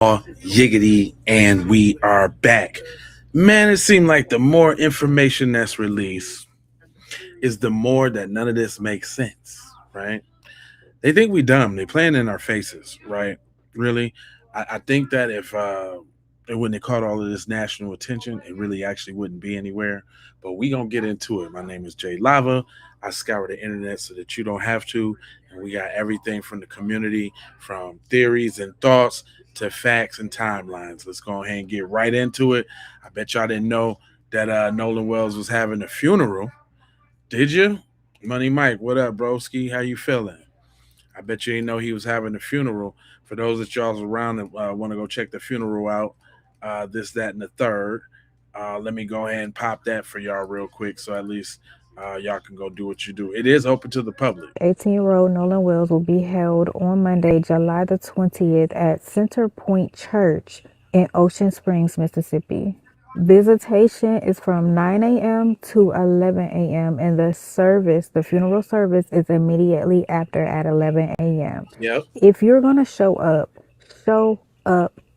Yiggity, and we are back. Man, it seemed like the more information that's released is the more that none of this makes sense, right? They think we dumb. They playing in our faces, right? Really, I think that if when they caught all of this national attention, it really actually wouldn't be anywhere. But we gonna get into it. My name is Jay Lava. I scour the internet so that you don't have to, and we got everything from the community, from theories and thoughts to facts and timelines. Let's go ahead and get right into it. I bet y'all didn't know that Nolan Wells was having a funeral. Did you? Money Mike, what up, broski? How you feeling? I bet you ain't know he was having a funeral. For those that y'all's around and want to go check the funeral out, this, that, and the third. Let me go ahead and pop that for y'all real quick, so at least y'all can go do what you do. It is open to the public. 18-year-old Nolan Wells will be held on Monday, July the 20th at Center Point Church in Ocean Springs, Mississippi. Visitation is from 9 a.m. to 11 a.m. and the funeral service is immediately after at 11 a.m. Yep. If you're going to show up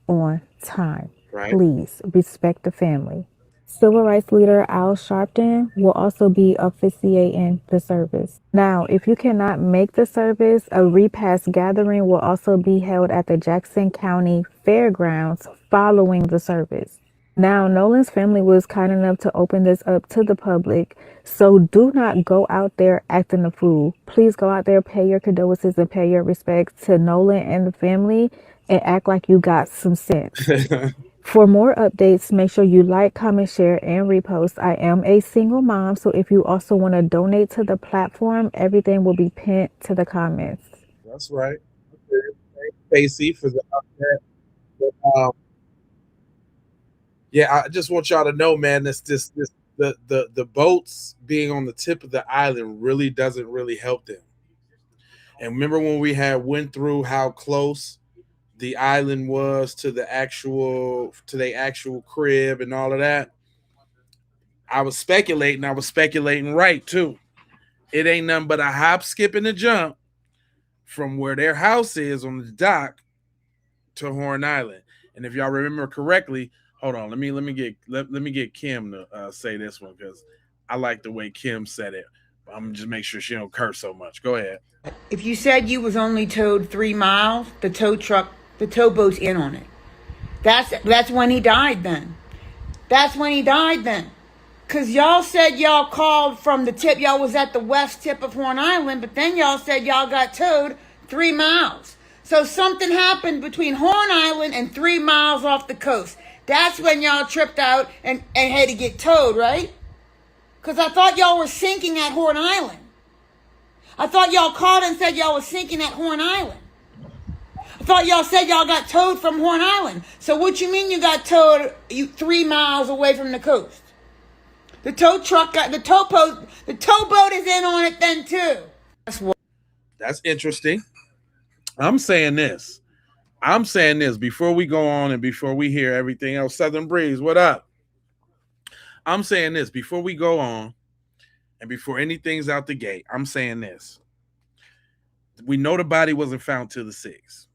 on time. Right. Please respect the family. Civil rights leader Al Sharpton will also be officiating the service. Now, if you cannot make the service, a repast gathering will also be held at the Jackson County Fairgrounds following the service. Now, Nolan's family was kind enough to open this up to the public, so do not go out there acting a fool. Please go out there, pay your condolences, and pay your respects to Nolan and the family, and act like you got some sense. For more updates, make sure you like, comment, share, and repost. I am a single mom, so if you also want to donate to the platform, everything will be pinned to the comments. That's right. Casey for the um, yeah, I just want y'all to know, man, this the boats being on the tip of the island really doesn't really help them. And remember when we had went through how close the island was to the actual crib and all of that? I was speculating right too. It ain't nothing but a hop, skip, and a jump from where their house is on the dock to Horn Island. And if y'all remember correctly, hold on, let me get Kim to say this one because I like the way Kim said it. I'm gonna just make sure she don't curse so much. Go ahead. If you said you was only towed 3 miles, the tow boat's in on it. That's when he died then. That's when he died then. Cause y'all said y'all called from the tip, y'all was at the west tip of Horn Island, but then y'all said y'all got towed 3 miles. So something happened between Horn Island and 3 miles off the coast. That's when y'all tripped out and had to get towed, right? Cause I thought y'all were sinking at Horn Island. I thought y'all called and said y'all was sinking at Horn Island. I thought y'all said y'all got towed from Horn Island. So what you mean you got towed 3 miles away from the coast? The tow boat is in on it then too. That's interesting. I'm saying this. I'm saying this before we go on and before we hear everything else. Southern Breeze, what up? I'm saying this before we go on and before anything's out the gate. I'm saying this. We know the body wasn't found till the 6th.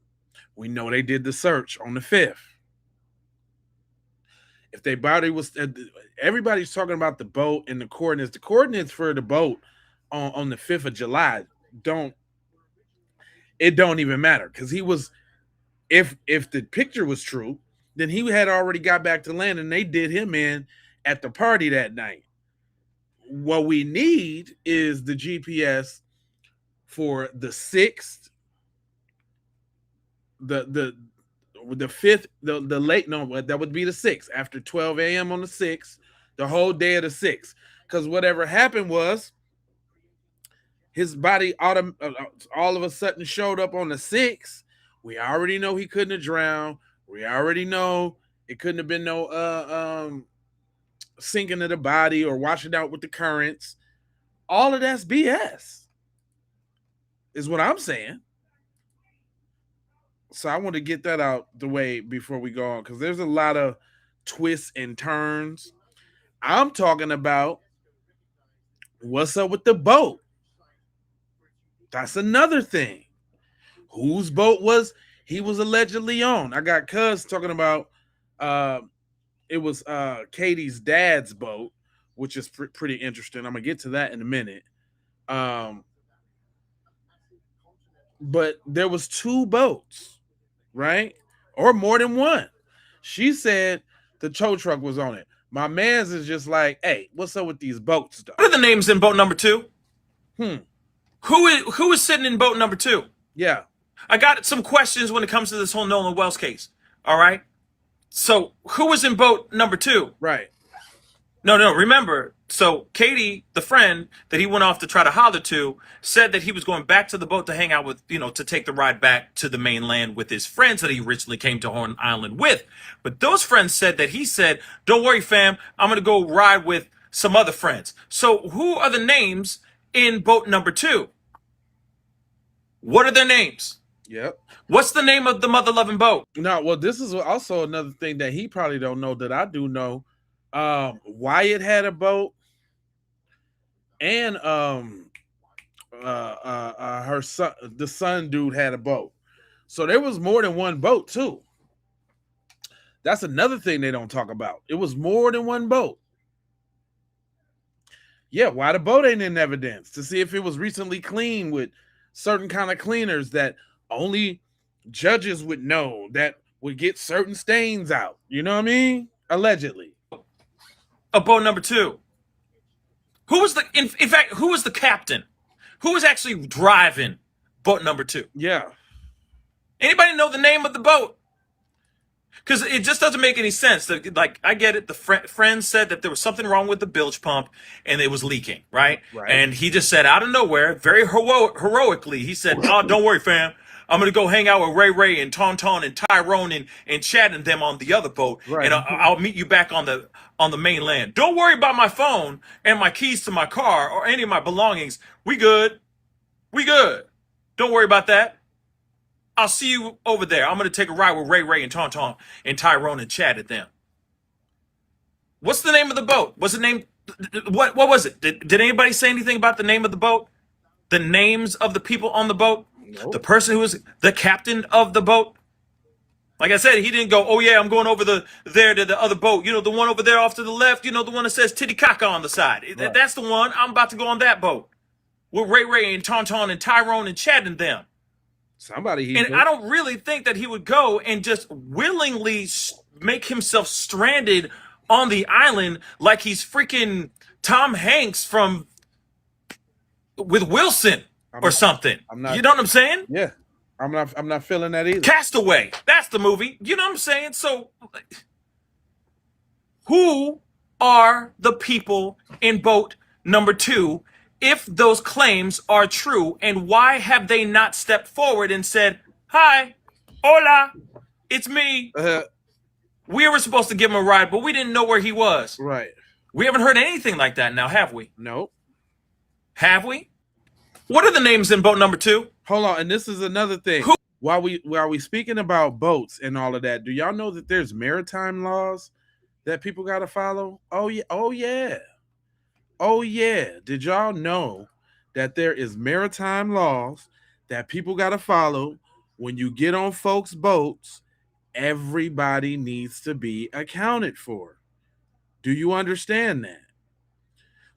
We know they did the search on the 5th. If their body was, everybody's talking about the boat and the coordinates. The coordinates for the boat on the 5th of July don't even matter because he was, if the picture was true, then he had already got back to land and they did him in at the party that night. What we need is the GPS for the 6th, the 5th, the late, no, that would be the 6th, after 12 a.m. on the 6th, the whole day of the 6th. Because whatever happened was his body all of a sudden showed up on the 6th. We already know he couldn't have drowned. We already know it couldn't have been no sinking of the body or washing out with the currents. All of that's BS, is what I'm saying. So I want to get that out the way before we go on because there's a lot of twists and turns. I'm talking about what's up with the boat. That's another thing. Whose boat was he was allegedly on. I got Cuz talking about uh, it was Katie's dad's boat, which is pretty interesting. I'm gonna get to that in a minute. Um, but there was two boats, right, or more than one. She said the tow truck was on it. My man's is just like, hey, what's up with these boats, though? What are the names in boat number 2? Hmm. Who is sitting in boat number 2? Yeah. I got some questions when it comes to this whole Nolan Wells case. All right. So who was in boat number 2? Right. No. Remember, so Katie, the friend that he went off to try to holler to, said that he was going back to the boat to hang out with, to take the ride back to the mainland with his friends that he originally came to Horn Island with. But those friends said that he said, "Don't worry, fam, I'm going to go ride with some other friends." So who are the names in boat number 2? What are their names? Yep. What's the name of the mother-loving boat? No, well, this is also another thing that he probably don't know that I do know. Wyatt had a boat, and her son, the son dude, had a boat. So there was more than one boat too. That's another thing they don't talk about. It was more than one boat. Yeah, why the boat ain't in evidence to see if it was recently cleaned with certain kind of cleaners that only judges would know that would get certain stains out. You know what I mean? Allegedly. Of boat number 2. Who was in fact, who was the captain? Who was actually driving boat number 2? Yeah. Anybody know the name of the boat? Because it just doesn't make any sense. Like, I get it. The friend said that there was something wrong with the bilge pump and it was leaking, right? And he just said out of nowhere, very heroically, he said, "Oh, don't worry, fam. I'm going to go hang out with Ray and Tauntaun and Tyrone and Chad and them on the other boat. Right. And I'll meet you back on the mainland. Don't worry about my phone and my keys to my car or any of my belongings. We good. We good. Don't worry about that. I'll see you over there. I'm going to take a ride with Ray and Tauntaun and Tyrone and Chad at them." What's the name of the boat? What's the name? What was it? Did anybody say anything about the name of the boat? The names of the people on the boat? Nope. The person who was the captain of the boat? Like I said, he didn't go, "Oh yeah, I'm going over there to the other boat. The one over there off to the left. The one that says Titicaca on the side. Right. That's the one. I'm about to go on that boat with Ray and Tauntaun and Tyrone and Chad and them." Somebody. And I don't really think that he would go and just willingly make himself stranded on the island like he's freaking Tom Hanks with Wilson or something. You know what I'm saying? Yeah. I'm not feeling that either. Castaway. That's the movie. You know what I'm saying? So who are the people in boat number 2 if those claims are true, and why have they not stepped forward and said, "Hi, hola, it's me. We were supposed to give him a ride, but we didn't know where he was." Right. We haven't heard anything like that now, have we? Nope. Have we? What are the names in boat number 2? Hold on, and this is another thing. While we speaking about boats and all of that, do y'all know that there's maritime laws that people got to follow? Oh yeah. Did y'all know that there is maritime laws that people got to follow when you get on folks' boats? Everybody needs to be accounted for. Do you understand that?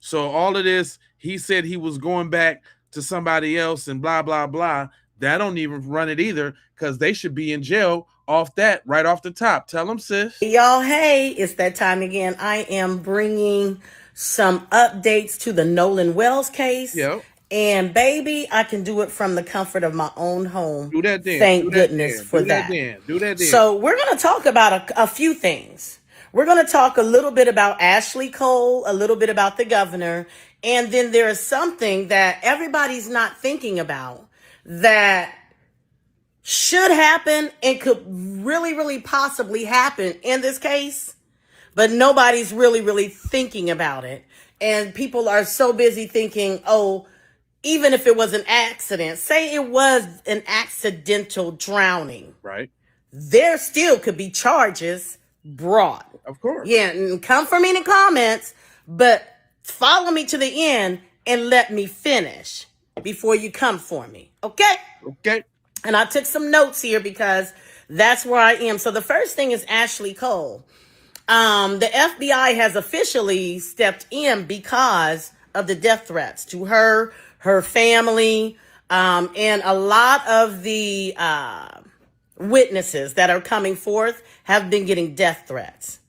So all of this, he said he was going back to somebody else and blah, blah, blah. That don't even run it either, because they should be in jail off that right off the top. Tell them, sis. Y'all, hey, it's that time again. I am bringing some updates to the Nolan Wells case. Yep. And baby, I can do it from the comfort of my own home. Do that then. Thank goodness for that. Do that then. So we're going to talk about a few things. We're going to talk a little bit about Ashley Cole, a little bit about the governor, and then there is something that everybody's not thinking about that should happen and could really, really possibly happen in this case, but nobody's really thinking about it. And people are so busy thinking, oh, even if it was an accident, say it was an accidental drowning, right? There still could be charges brought. Of course. Yeah, and come for me in the comments, but follow me to the end and let me finish before you come for me. Okay? Okay. And I took some notes here because that's where I am. So the first thing is Ashley Cole. The FBI has officially stepped in because of the death threats to her, her family, and a lot of the witnesses that are coming forth have been getting death threats.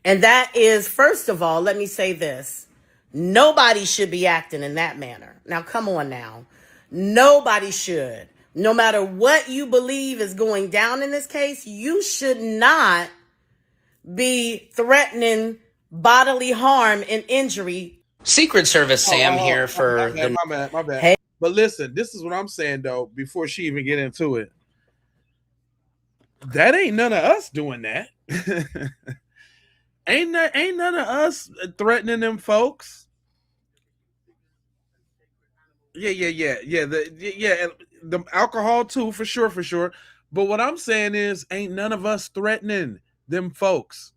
And that is, first of all, let me say this. Nobody should be acting in that manner. Now, come on now. Nobody should. No matter what you believe is going down in this case, you should not be threatening bodily harm and injury. Secret Service Oh, Sam oh, here oh, my for bad, the. my bad, my bad. Hey. But listen, this is what I'm saying though. Before she even get into it, that ain't none of us doing that. ain't none of us threatening them folks. Yeah. The alcohol too, for sure, for sure. But what I'm saying is, ain't none of us threatening them folks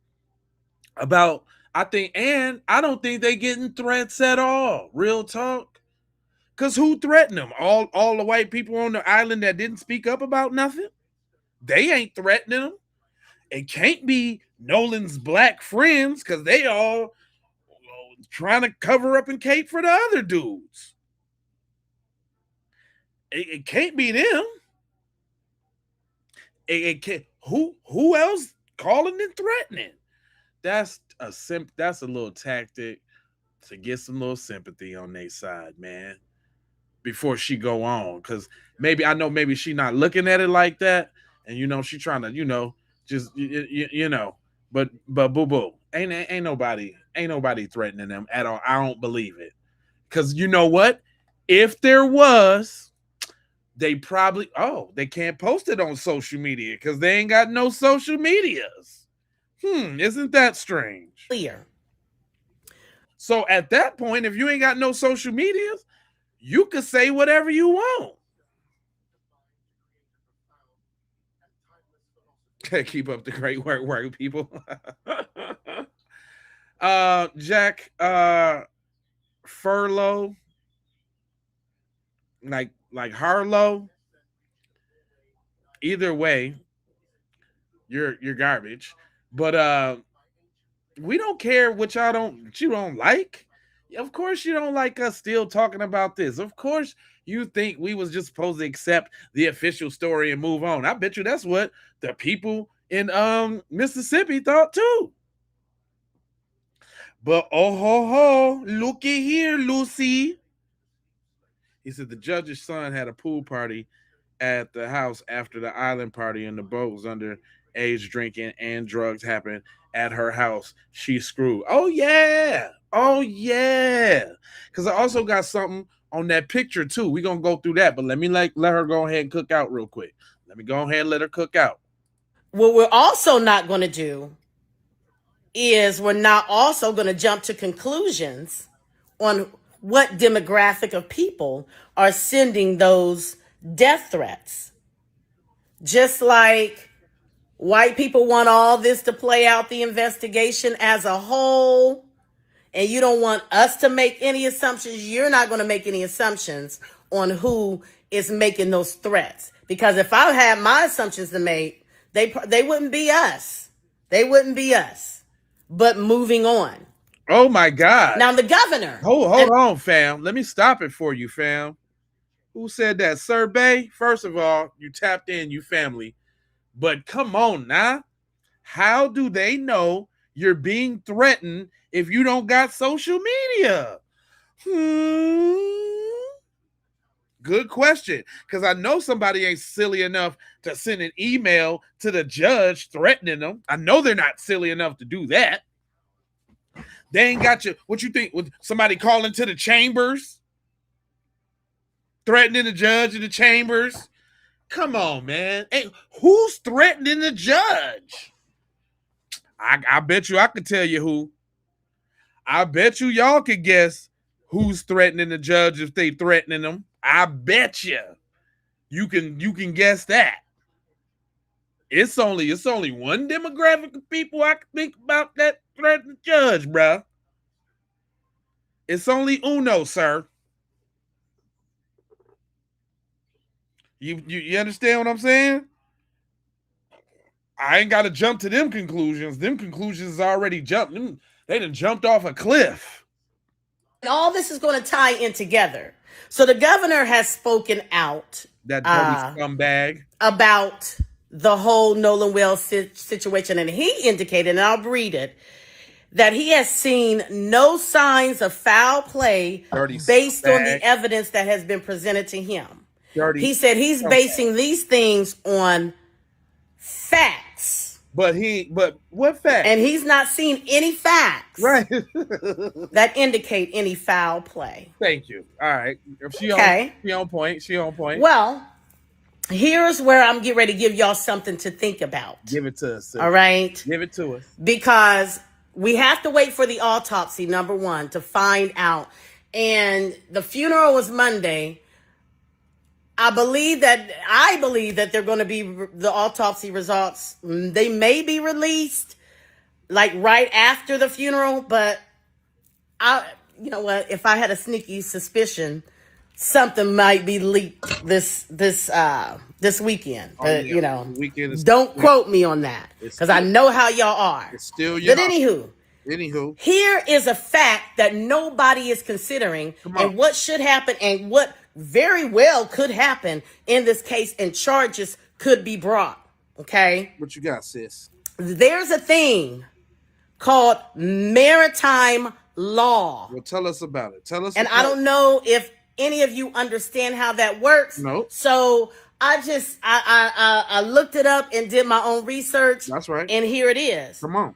about. I think, and I don't think they getting threats at all. Real talk. Cause who threatened them? All the white people on the island that didn't speak up about nothing. They ain't threatening them. It can't be Nolan's black friends because they all trying to cover up and cape for the other dudes. It can't be them. It can't. Who else calling and threatening? That's a little tactic to get some little sympathy on their side, man. Before she go on, because maybe she not looking at it like that, and she trying to just but boo boo ain't nobody threatening them at all. I don't believe it, because you know what? If there was, they probably they can't post it on social media because they ain't got no social medias. Isn't that strange? Clear. So at that point, if you ain't got no social medias, you could say whatever you want. Keep up the great work, people. Jack, Furlough, like Harlow. Either way, you're garbage. But we don't care what you don't like. Of course you don't like us still talking about this. Of course you think we was just supposed to accept the official story and move on. I bet you that's what the people in Mississippi thought too. But oh ho ho, looky here, Lucy. He said the judge's son had a pool party at the house after the island party and the boat was under age drinking and drugs happened at her house. She screwed. Oh yeah. Oh yeah. Because I also got something on that picture too. We're gonna go through that, but let me let her go ahead and cook out real quick. Let me go ahead and let her cook out. What we're also not going to do is we're not also going to jump to conclusions on what demographic of people are sending those death threats. Just like white people want all this to play out the investigation as a whole, and you don't want us to make any assumptions, you're not going to make any assumptions on who is making those threats. Because if I had my assumptions to make, they wouldn't be us. They wouldn't be us. But moving on. Oh my God. Now the governor. Hold on, fam. Let me stop it for you, fam. Who said that? Sir Bay? First of all, you tapped in, you family. But come on now. How do they know you're being threatened if you don't got social media? Good question. Because I know somebody ain't silly enough to send an email to the judge threatening them. I know they're not silly enough to do that. They ain't got you. What you think? With somebody calling to the chambers? Threatening the judge in the chambers? Come on, man. Hey, who's threatening the judge? I bet you I could tell you who. I bet you y'all could guess who's threatening the judge if they threatening them. I bet you. You can guess that. It's only one demographic of people I can think about that threaten the judge, bruh. It's only uno, sir. You understand what I'm saying? I ain't got to jump to them conclusions. Them conclusions already jumped. They done jumped off a cliff. And all this is going to tie in together. So the governor has spoken out That dirty scumbag. about the whole Nolan Wells situation, and he indicated, and I'll read it, that he has seen no signs of foul play based on the evidence that has been presented to him. He said he's basing these things on facts. But what facts? And he's not seen any facts right. that indicate any foul play. Thank you. All right. She on point. She on point. Well, here's where I'm getting ready to give y'all something to think about. Give it to us. Sis. All right? Give it to us. Because we have to wait for the autopsy, number one, to find out. And the funeral was Monday. I believe that they're going to be the autopsy results. They may be released like right after the funeral, but you know what? If I had a sneaky suspicion, something might be leaked this weekend. But you know, don't quote me on that because I know how y'all are. It's still but anywho, here is a fact that nobody is considering, and what should happen, and what very well could happen in this case, and charges could be brought. Okay, what you got, sis? There's a thing called maritime law. Well, tell us about it. Tell us. And I don't know if any of you understand how that works. No. So I looked it up and did my own research. That's right. And here it is. Come on.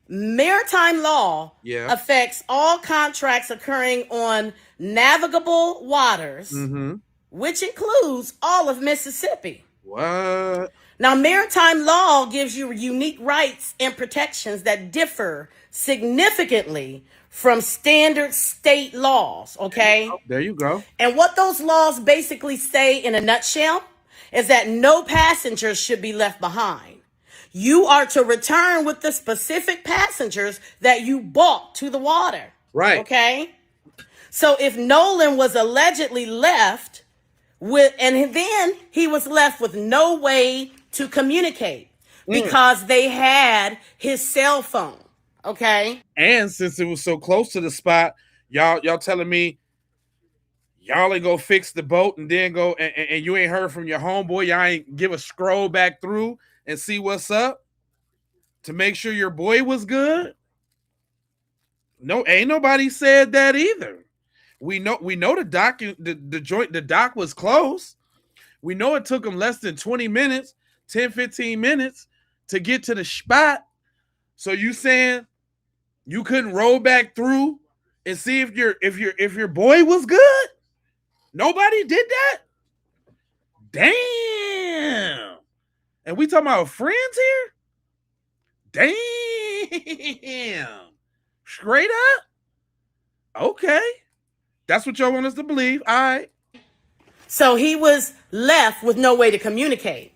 Maritime law affects all contracts occurring on navigable waters, which includes all of Mississippi. What? Now, maritime law gives you unique rights and protections that differ significantly from standard state laws, okay? There you go. And what those laws basically say in a nutshell is that no passengers should be left behind. You are to return with the specific passengers that you brought to the water. Right. Okay? So if Nolan was allegedly left with, and then he was left with no way to communicate because they had his cell phone. Okay? And since it was so close to the spot, y'all telling me y'all ain't go fix the boat and then go and you ain't heard from your homeboy. Y'all ain't give a scroll back through and see what's up to make sure your boy was good. No, ain't nobody said that either. We know the dock was close. We know it took them less than 20 minutes, 10, 15 minutes to get to the spot. So you saying you couldn't roll back through and see if your boy was good? Nobody did that? Damn. And we talking about friends here? Damn. Straight up? Okay. That's what y'all want us to believe. All right. So he was left with no way to communicate.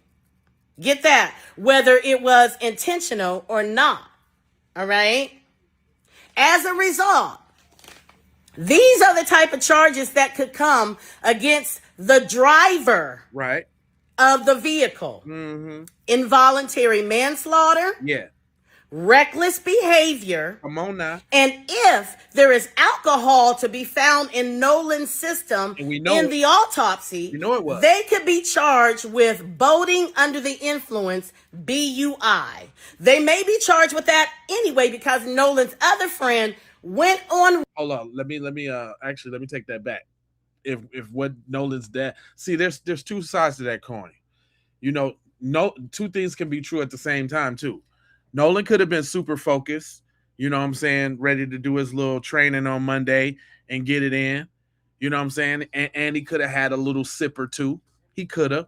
Get that? Whether it was intentional or not. All right? As a result, these are the type of charges that could come against the driver of the vehicle. Involuntary manslaughter. Yeah. Reckless behavior. Come on now. And if there is alcohol to be found in Nolan's system in the autopsy, they could be charged with boating under the influence, BUI. They may be charged with that anyway because Nolan's other friend went on. Hold on. Let me take that back. If what Nolan's dad, see, there's two sides to that coin. You know, two things can be true at the same time too. Nolan could have been super focused, you know what I'm saying, ready to do his little training on Monday and get it in, you know what I'm saying? And he could have had a little sip or two. He could have,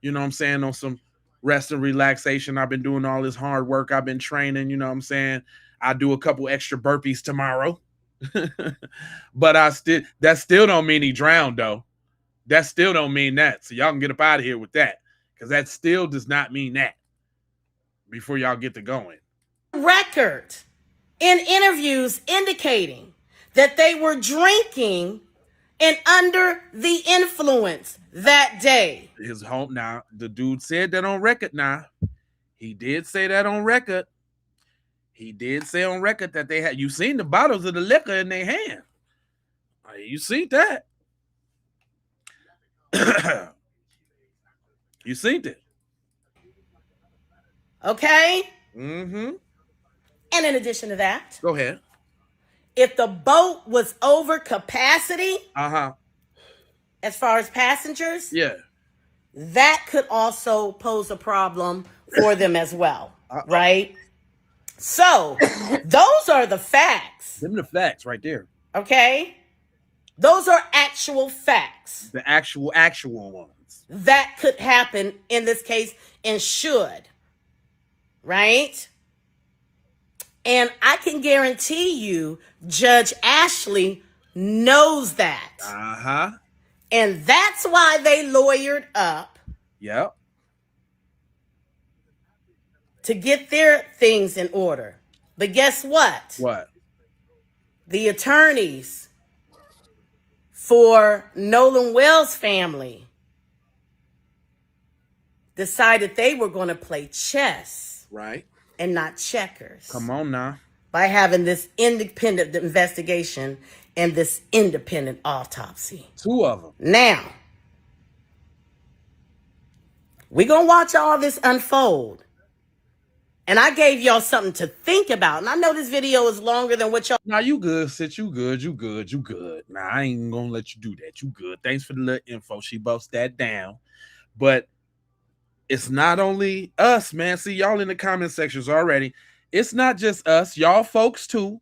you know what I'm saying, on some rest and relaxation. I've been doing all this hard work. I've been training, you know what I'm saying? I do a couple extra burpees tomorrow. But that still don't mean he drowned, though. That still don't mean that. So y'all can get up out of here with that, because that still does not mean that. Before y'all get to going. Record in interviews indicating that they were drinking and under the influence that day. His home now, the dude said that on record now. He did say that on record. He did say on record that they had, you seen the bottles of the liquor in their hand. You seen that. You seen it. Okay? Mm-hmm. And in addition to that, Go ahead. if the boat was over capacity, Uh-huh. as far as passengers, Yeah. that could also pose a problem for them as well, right? So, those are the facts. Them the facts right there. Okay? Those are actual facts The actual ones. that could happen in this case and should, right? And I can guarantee you, Judge Ashley knows that. Uh-huh. And that's why they lawyered up Yep. to get their things in order. But guess what? What? The attorneys for Nolan Wells' family decided they were going to play chess Right. and not checkers. Come on now. By having this independent investigation and this independent autopsy. 2 of them. Now, we're going to watch all this unfold. And I gave y'all something to think about. And I know this video is longer than what y'all... Now you good, Sis. You good. Now I ain't gonna let you do that. You good. Thanks for the little info. She busts that down. But it's not only us, man. See, y'all in the comment sections already. It's not just us. Y'all folks too.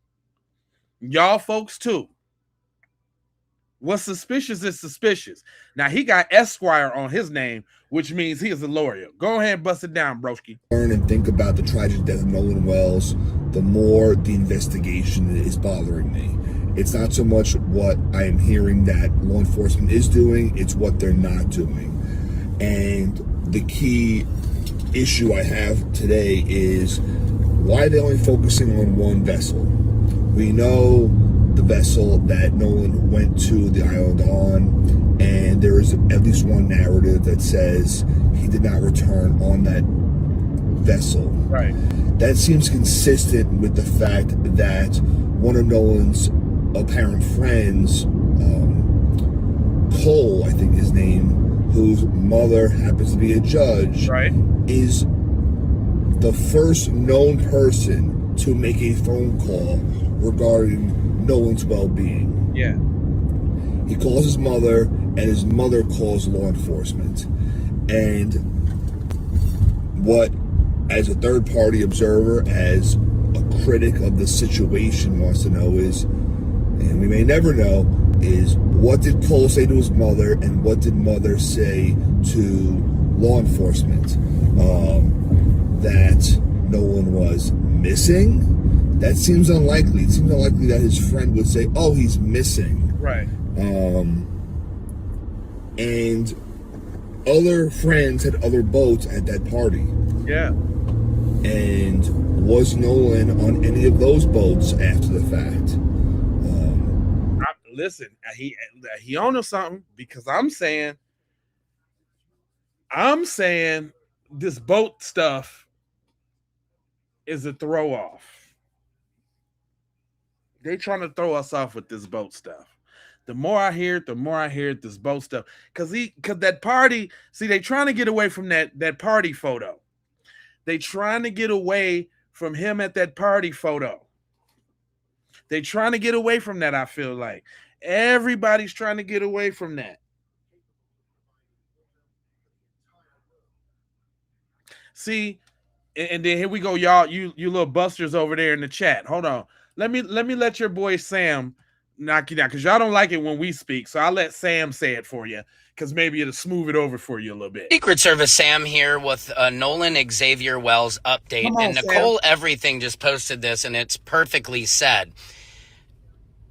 What's suspicious is suspicious. Now he got Esquire on his name, which means he is a lawyer. Go ahead and bust it down, broski. Learn and think about the tragic death of Nolan Wells, the more the investigation is bothering me. It's not so much what I am hearing that law enforcement is doing, it's what they're not doing. And the key issue I have today is why are they only focusing on one vessel? We know the vessel that Nolan went to the island on, and there is at least one narrative that says he did not return on that vessel. Right. That seems consistent with the fact that one of Nolan's apparent friends, Cole, I think his name, whose mother happens to be a judge, Right. is the first known person to make a phone call regarding Nolan's well-being. Yeah. He calls his mother, and his mother calls law enforcement. And what, as a third-party observer, as a critic of the situation, wants to know is, and we may never know, is what did Cole say to his mother, and what did mother say to law enforcement? That Nolan was missing? That seems unlikely. It seems unlikely that his friend would say, oh, he's missing. Right. And other friends had other boats at that party. Yeah. And was Nolan on any of those boats after the fact? Listen, he on to something, because I'm saying this boat stuff is a throw off. They trying to throw us off with this boat stuff. The more I hear it, this boat stuff. Cause that party, see, they trying to get away from that party photo. They trying to get away from him at that party photo. They trying to get away from that, I feel like. Everybody's trying to get away from that. See, and then here we go, y'all. You little busters over there in the chat. Hold on. Let me let your boy Sam knock you down, because y'all don't like it when we speak. So I'll let Sam say it for you, because maybe it'll smooth it over for you a little bit. Secret Service Sam here with a Nolan Xavier Wells update. Come on, and Nicole Everything just posted this, and it's perfectly said.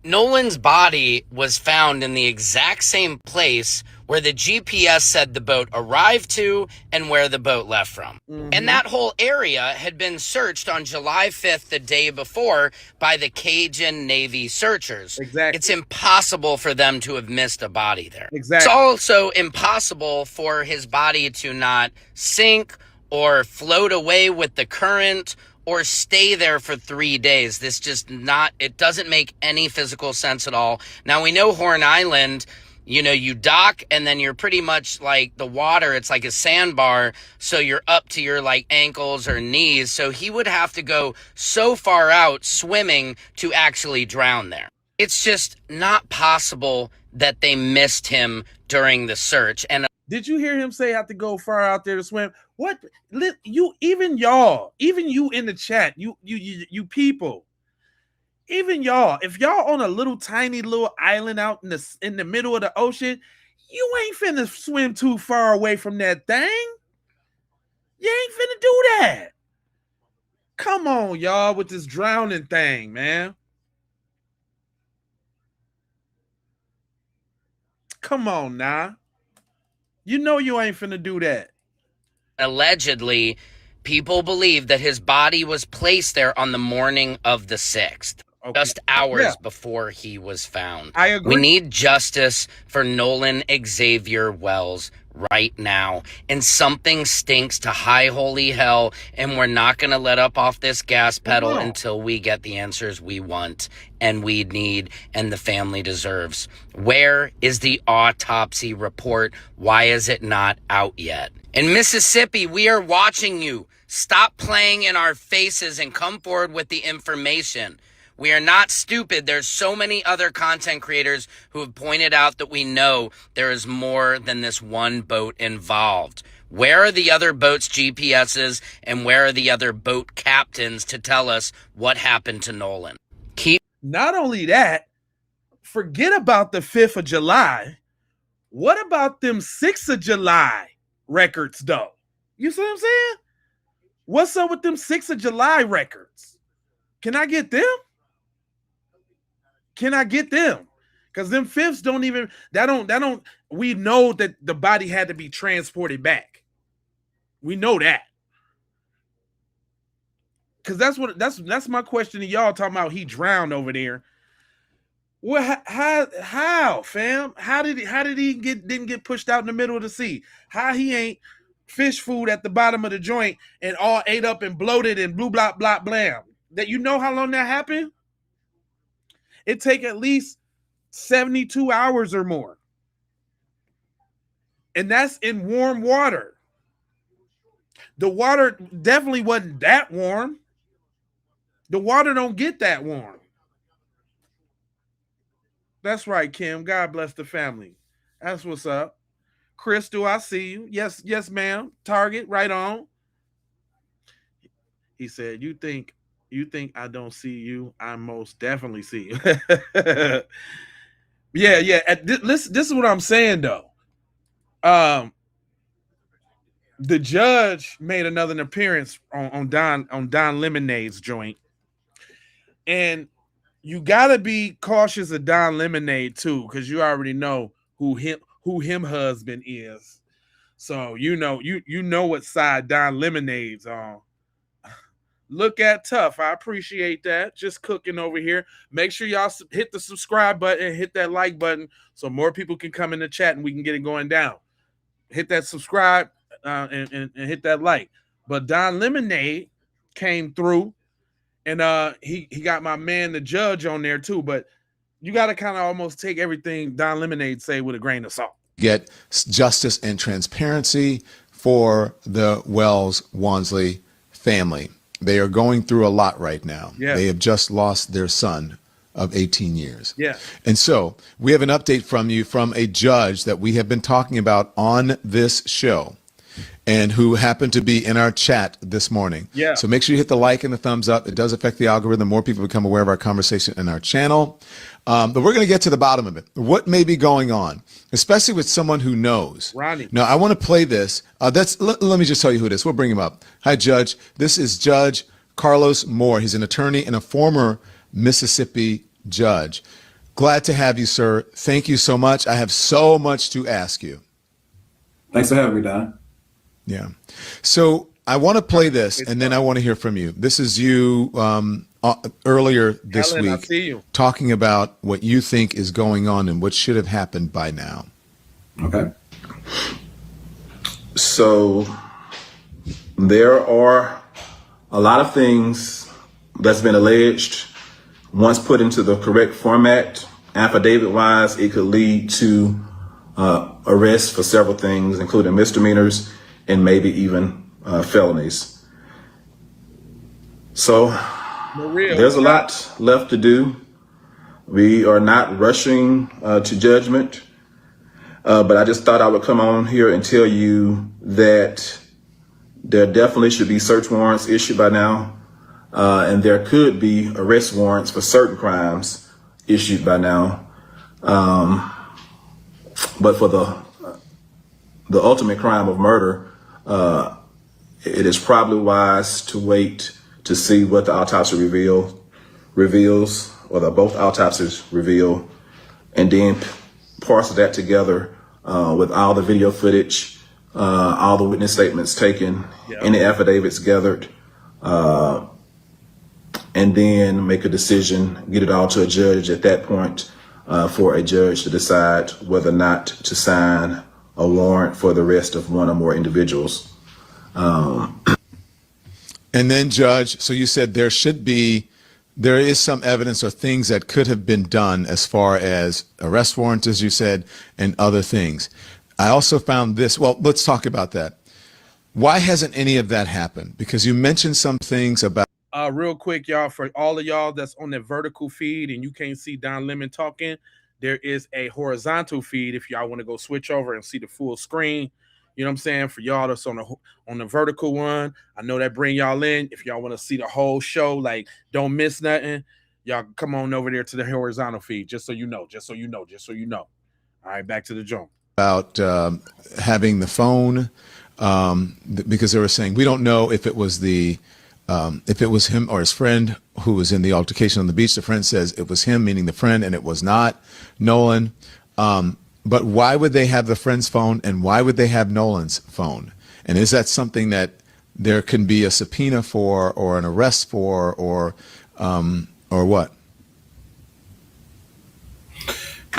Nolan's body was found in the exact same place where the GPS said the boat arrived to and where the boat left from. And that whole area had been searched on July 5th, the day before, by the Cajun Navy searchers. Exactly. It's impossible for them to have missed a body there. Exactly. It's also impossible for his body to not sink or float away with the current or stay there for 3 days. This just not, it doesn't make any physical sense at all. Now, we know Horn Island, you know, you dock and then you're pretty much like the water, it's like a sandbar, so you're up to your like ankles or knees. So he would have to go so far out swimming to actually drown there. It's just not possible that they missed him during the search. And did you hear him say have to go far out there to swim? What you, even y'all, even you in the chat, you people, even y'all, if y'all on a little tiny little island out in the middle of the ocean, you ain't finna swim too far away from that thing. You ain't finna do that. Come on, y'all, with this drowning thing, man. Come on now. You know you ain't finna do that. allegedly, people believe that his body was placed there on the morning of the 6th. Okay. Just hours before he was found. I agree. We need justice for Nolan Xavier Wells right now. And something stinks to high holy hell, and we're not going to let up off this gas pedal until we get the answers we want and we need and the family deserves. Where is the autopsy report? Why is it not out yet? In Mississippi, we are watching you. Stop playing in our faces and come forward with the information. We are not stupid. There's so many other content creators who have pointed out that we know there is more than this one boat involved. Where are the other boats' GPSs and where are the other boat captains to tell us what happened to Nolan? Not only that, forget about the 5th of July. What about them 6th of July records, though? You see what I'm saying? What's up with them 6th of July records? Can I get them? Can I get them? Because them fifths don't even, we know that the body had to be transported back. We know that. Because that's my question to y'all, talking about he drowned over there. Well, how, fam? How did he didn't get pushed out in the middle of the sea? How he ain't fish food at the bottom of the joint and all ate up and bloated and blue blah blah blam? That, you know how long that happened? It take at least 72 hours or more. And that's in warm water. The water definitely wasn't that warm. The water don't get that warm. That's right, Kim. God bless the family. That's what's up. Crystal, I see you. Yes, ma'am. Target, right on. He said, you think I don't see you? I most definitely see you. Yeah. This is what I'm saying, though. The judge made another appearance on Don Lemonade's joint, and you gotta be cautious of Don Lemonade too, because you already know who him husband is. So you know what side Don Lemonade's on. Look at tough. I appreciate that. Just cooking over here. Make sure y'all hit the subscribe button and hit that like button so more people can come in the chat and we can get it going down. Hit that subscribe and hit that like. But Don Lemonade came through, and he got my man the judge on there too. But you got to kind of almost take everything Don Lemonade say with a grain of salt. Get justice and transparency for the Wells-Wansley family. They are going through a lot right now. Yeah. They have just lost their son of 18 years. Yeah. And so we have an update from you from a judge that we have been talking about on this show and who happened to be in our chat this morning. Yeah. So make sure you hit the like and the thumbs up. It does affect the algorithm. More people become aware of our conversation in our channel. But we're going to get to the bottom of it. What may be going on, especially with someone who knows. Ronnie. Now, I want to play this. Let me just tell you who it is. We'll bring him up. Hi, Judge. This is Judge Carlos Moore. He's an attorney and a former Mississippi judge. Glad to have you, sir. Thank you so much. I have so much to ask you. Thanks for having me, Don. Yeah. So I want to play this, and then I want to hear from you. This is you earlier this Helen, I week see you. talking about what you think is going on and what should have happened by now. Okay. So there are a lot of things that's been alleged. Once put into the correct format, affidavit-wise, it could lead to arrest for several things, including misdemeanors and maybe even felonies. So there's a lot left to do. We are not rushing to judgment, but I just thought I would come on here and tell you that there definitely should be search warrants issued by now. And there could be arrest warrants for certain crimes issued by now. But for the ultimate crime of murder, it is probably wise to wait to see what the autopsy reveals, or both autopsies reveal, and then parcel that together with all the video footage, all the witness statements taken, any affidavits gathered, and then make a decision, get it all to a judge at that point, for a judge to decide whether or not to sign a warrant for the arrest of one or more individuals. And then, Judge, so you said there is some evidence or things that could have been done as far as arrest warrants, as you said, and other things. I also found this. Well, let's talk about that. Why hasn't any of that happened? Because you mentioned some things about. Real quick, y'all, for all of y'all that's on the vertical feed and you can't see Don Lemon talking, there is a horizontal feed if y'all want to go switch over and see the full screen. You know what I'm saying? For y'all that's on the vertical one, I know that bring y'all in. If y'all want to see the whole show, like don't miss nothing, y'all come on over there to the horizontal feed, just so you know. All right, back to the joint. About having the phone, because they were saying we don't know if it was him or his friend who was in the altercation on the beach. The friend says it was him, meaning the friend, and it was not Nolan. But why would they have the friend's phone, and why would they have Nolan's phone? And is that something that there can be a subpoena for, or an arrest for, or what?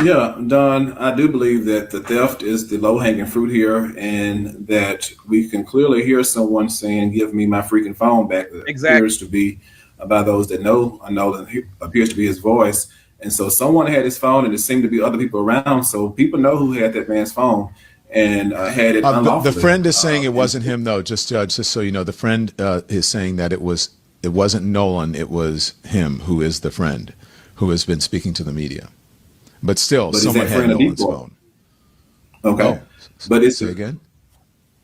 Yeah, Don, I do believe that the theft is the low-hanging fruit here, and that we can clearly hear someone saying, "Give me my freaking phone back." That appears to be by those that know Nolan, appears to be his voice. And so someone had his phone, and there seemed to be other people around. So people know who had that man's phone and had it unlawfully. The friend is saying it wasn't him, though. Just so you know, the friend is saying that it wasn't Nolan. It was him, who is the friend, who has been speaking to the media. But still, someone had Nolan's phone. Okay, but it's say again.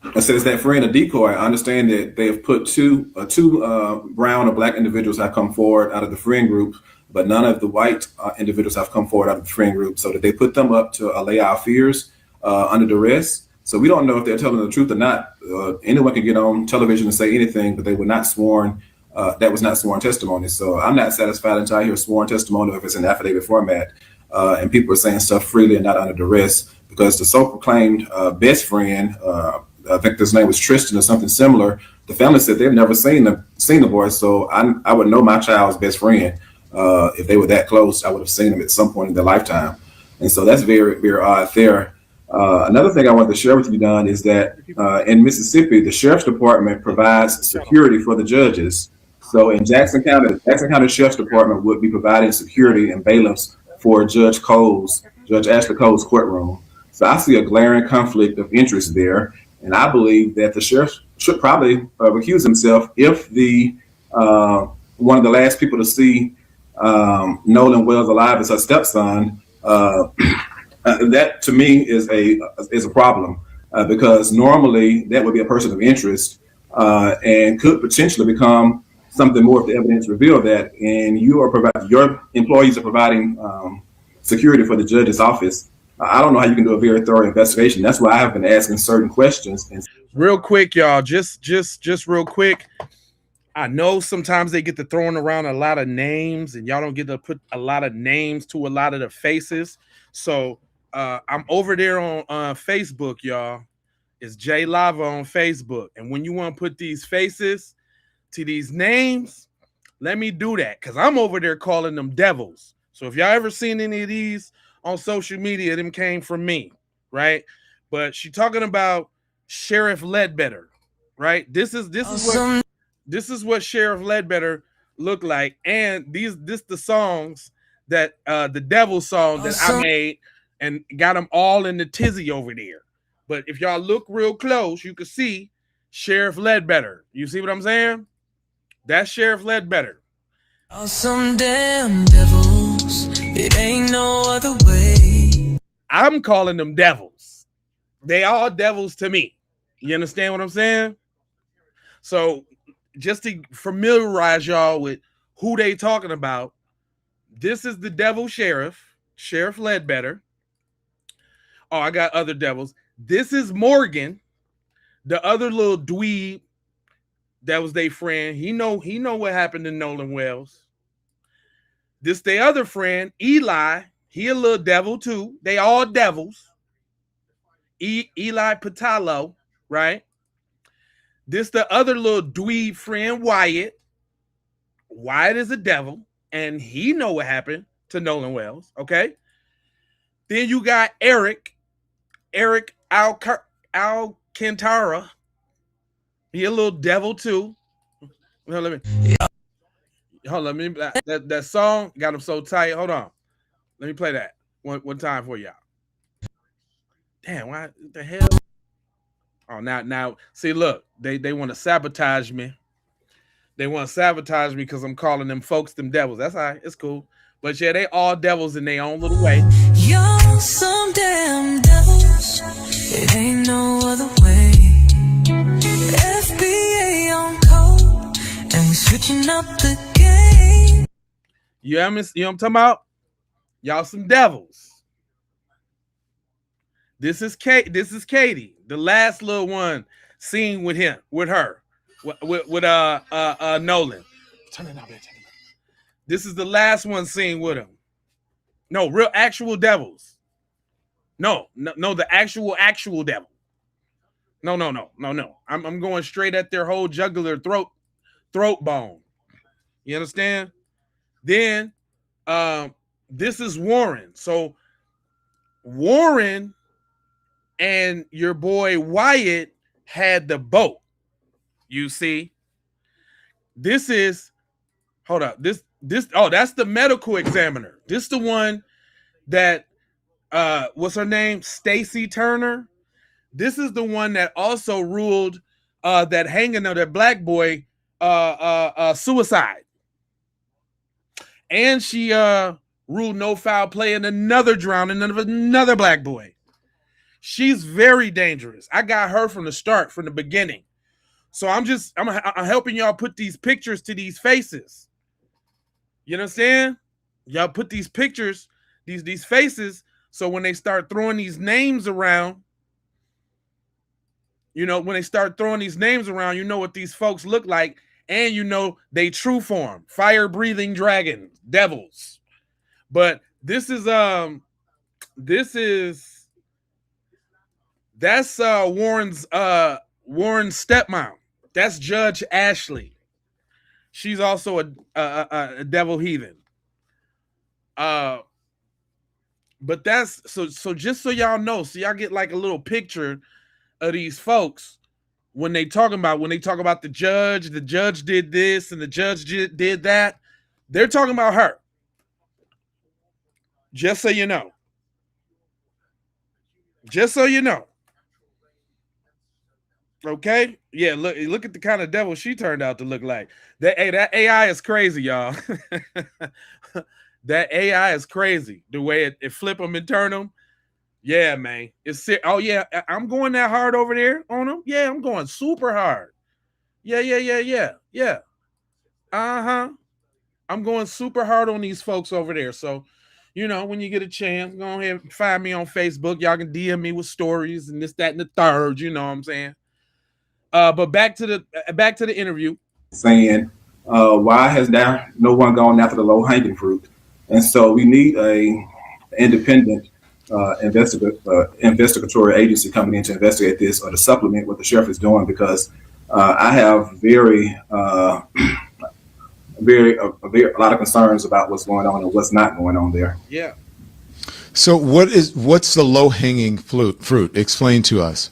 I said, is that friend a decoy? I understand that they have put two brown or black individuals have come forward out of the friend group, but none of the white individuals have come forward out of the friend group. So that they put them up to allay our fears under duress. So we don't know if they're telling the truth or not. Anyone can get on television and say anything, but they were not sworn. That was not sworn testimony. So I'm not satisfied until I hear sworn testimony if it's in affidavit format. And people are saying stuff freely and not under duress, because the so-proclaimed best friend, I think his name was Tristan or something similar, the family said they've never seen the boy. So I would know my child's best friend. If they were that close, I would have seen them at some point in their lifetime. And so that's very, very odd there. Another thing I wanted to share with you, Don, is that in Mississippi, the Sheriff's Department provides security for the judges. So in Jackson County, the Jackson County Sheriff's Department would be providing security and bailiffs for Judge Ashley Cole's courtroom. So I see a glaring conflict of interest there. And I believe that the sheriff should probably recuse himself if the one of the last people to see Nolan Wells alive is her stepson. That to me is a problem because normally that would be a person of interest and could potentially become something more if the evidence revealed that. And your employees are providing security for the judge's office. I don't know how you can do a very thorough investigation. That's why I have been asking certain questions. Real quick, y'all, just real quick. I know sometimes they get to throwing around a lot of names, and y'all don't get to put a lot of names to a lot of the faces. So I'm over there on Facebook, y'all. It's J Lava on Facebook, and when you want to put these faces to these names, let me do that because I'm over there calling them devils. So if y'all ever seen any of these on social media, them came from me, right? But she talking about Sheriff Ledbetter, right? This is what Sheriff Ledbetter looked like, and this the songs that the devil song that I made and got them all in the tizzy over there. But if y'all look real close, you can see Sheriff Ledbetter. You see what I'm saying? That's Sheriff Ledbetter. Some damn devils, it ain't no other way. I'm calling them devils. They all devils to me. You understand what I'm saying? So just to familiarize y'all with who they talking about, this is the devil sheriff, Sheriff Ledbetter. Oh, I got other devils. This is Morgan, the other little dweeb that was their friend. He know what happened to Nolan Wells. This the other friend, Eli. He a little devil too. They all devils. Eli Patalo, right? This the other little dweeb friend, Wyatt. Wyatt is a devil, and he know what happened to Nolan Wells, okay? Then you got Eric Alcantara. He a little devil too. Hold on, that song got him so tight. Hold on. Let me play that one time for y'all. Damn, why the hell? Oh, now, see, look, they want to sabotage me. They want to sabotage me because I'm calling them folks them devils. That's all right. It's cool. But yeah, they all devils in their own little way. You're some damn devils, it ain't no other way. FBA on code, and we switching up the game. You know what I'm talking about? Y'all some devils. This is Katie, the last little one seen with her, with Nolan. Turn it up, man. This is the last one seen with him. No, real actual devils. No, the actual devil. No. I'm going straight at their whole jugular throat bone. You understand? Then this is Warren. So Warren and your boy Wyatt had the boat. You see? This is hold up. This that's the medical examiner. This the one that what's her name? Stacy Turner. This is the one that also ruled that hanging of that black boy suicide. And she ruled no foul play in another drowning of another black boy. She's very dangerous. I got her from the start, from the beginning. So I'm helping y'all put these pictures to these faces. You understand? Y'all put these pictures, these faces, so when they start throwing these names around, you know, when they start throwing these names around, you know what these folks look like, and you know they true form, fire-breathing dragons, devils. But that's Warren's stepmom. That's Judge Ashley. She's also a devil heathen. But that's so just so y'all know, so y'all get like a little picture of these folks when they talk about the judge did this and the judge did that. They're talking about her. Just so you know. Just so you know. Okay? Yeah, look at the kind of devil she turned out to look like. That AI is crazy, y'all. That AI is crazy. The way it flip them and turn them. Yeah, man. Oh, yeah. I'm going that hard over there on them. Yeah, I'm going super hard. Yeah. Uh-huh. I'm going super hard on these folks over there. So, you know, when you get a chance, go ahead and find me on Facebook. Y'all can DM me with stories and this, that, and the third. You know what I'm saying? But back to the interview. saying, why has now no one gone after the low hanging fruit? And so we need a independent investigatory agency coming in to investigate this or to supplement what the sheriff is doing, because I have a lot of concerns about what's going on and what's not going on there. Yeah. So what's the low hanging fruit? Explain to us.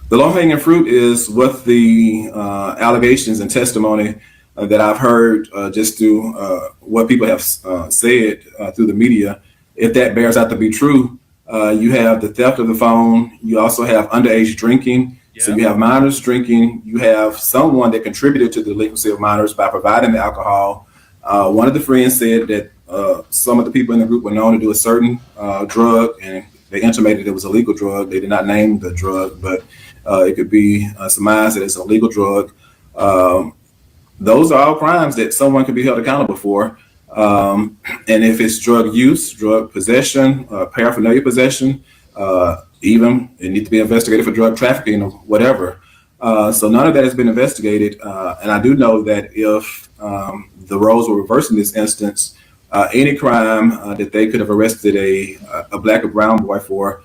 The low hanging fruit is what the allegations and testimony that I've heard just through what people have said through the media. If that bears out to be true, you have the theft of the phone. You also have underage drinking. Yeah. So you have minors drinking. You have someone that contributed to the delinquency of minors by providing the alcohol. One of the friends said that some of the people in the group were known to do a certain drug, and they intimated it was a legal drug. They did not name the drug, but it could be surmised that it's a legal drug. Those are all crimes that someone could be held accountable for. And if it's drug use, drug possession, paraphernalia possession, even it needs to be investigated for drug trafficking or whatever. So none of that has been investigated. And I do know that if the roles were reversed in this instance, any crime that they could have arrested a black or brown boy for,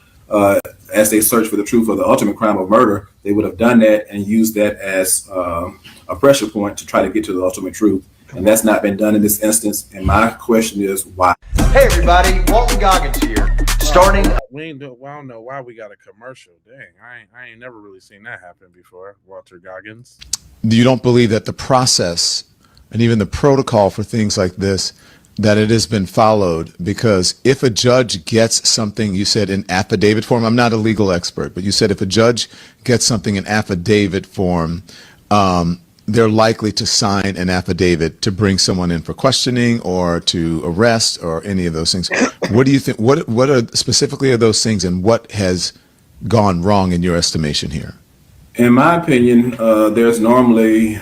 as they search for the truth of the ultimate crime of murder, they would have done that and used that as a pressure point to try to get to the ultimate truth. And that's not been done in this instance. And my question is why? Hey everybody, Walton Goggins here. Starting. I don't know why we got a commercial. Dang, I ain't never really seen that happen before. Walter Goggins. You don't believe that the process and even the protocol for things like this, that it has been followed? Because if a judge gets something, you said in affidavit form, I'm not a legal expert, but you said if a judge gets something in affidavit form, they're likely to sign an affidavit to bring someone in for questioning or to arrest or any of those things. What do you think? What are specifically are those things, and what has gone wrong in your estimation here? In my opinion, there's normally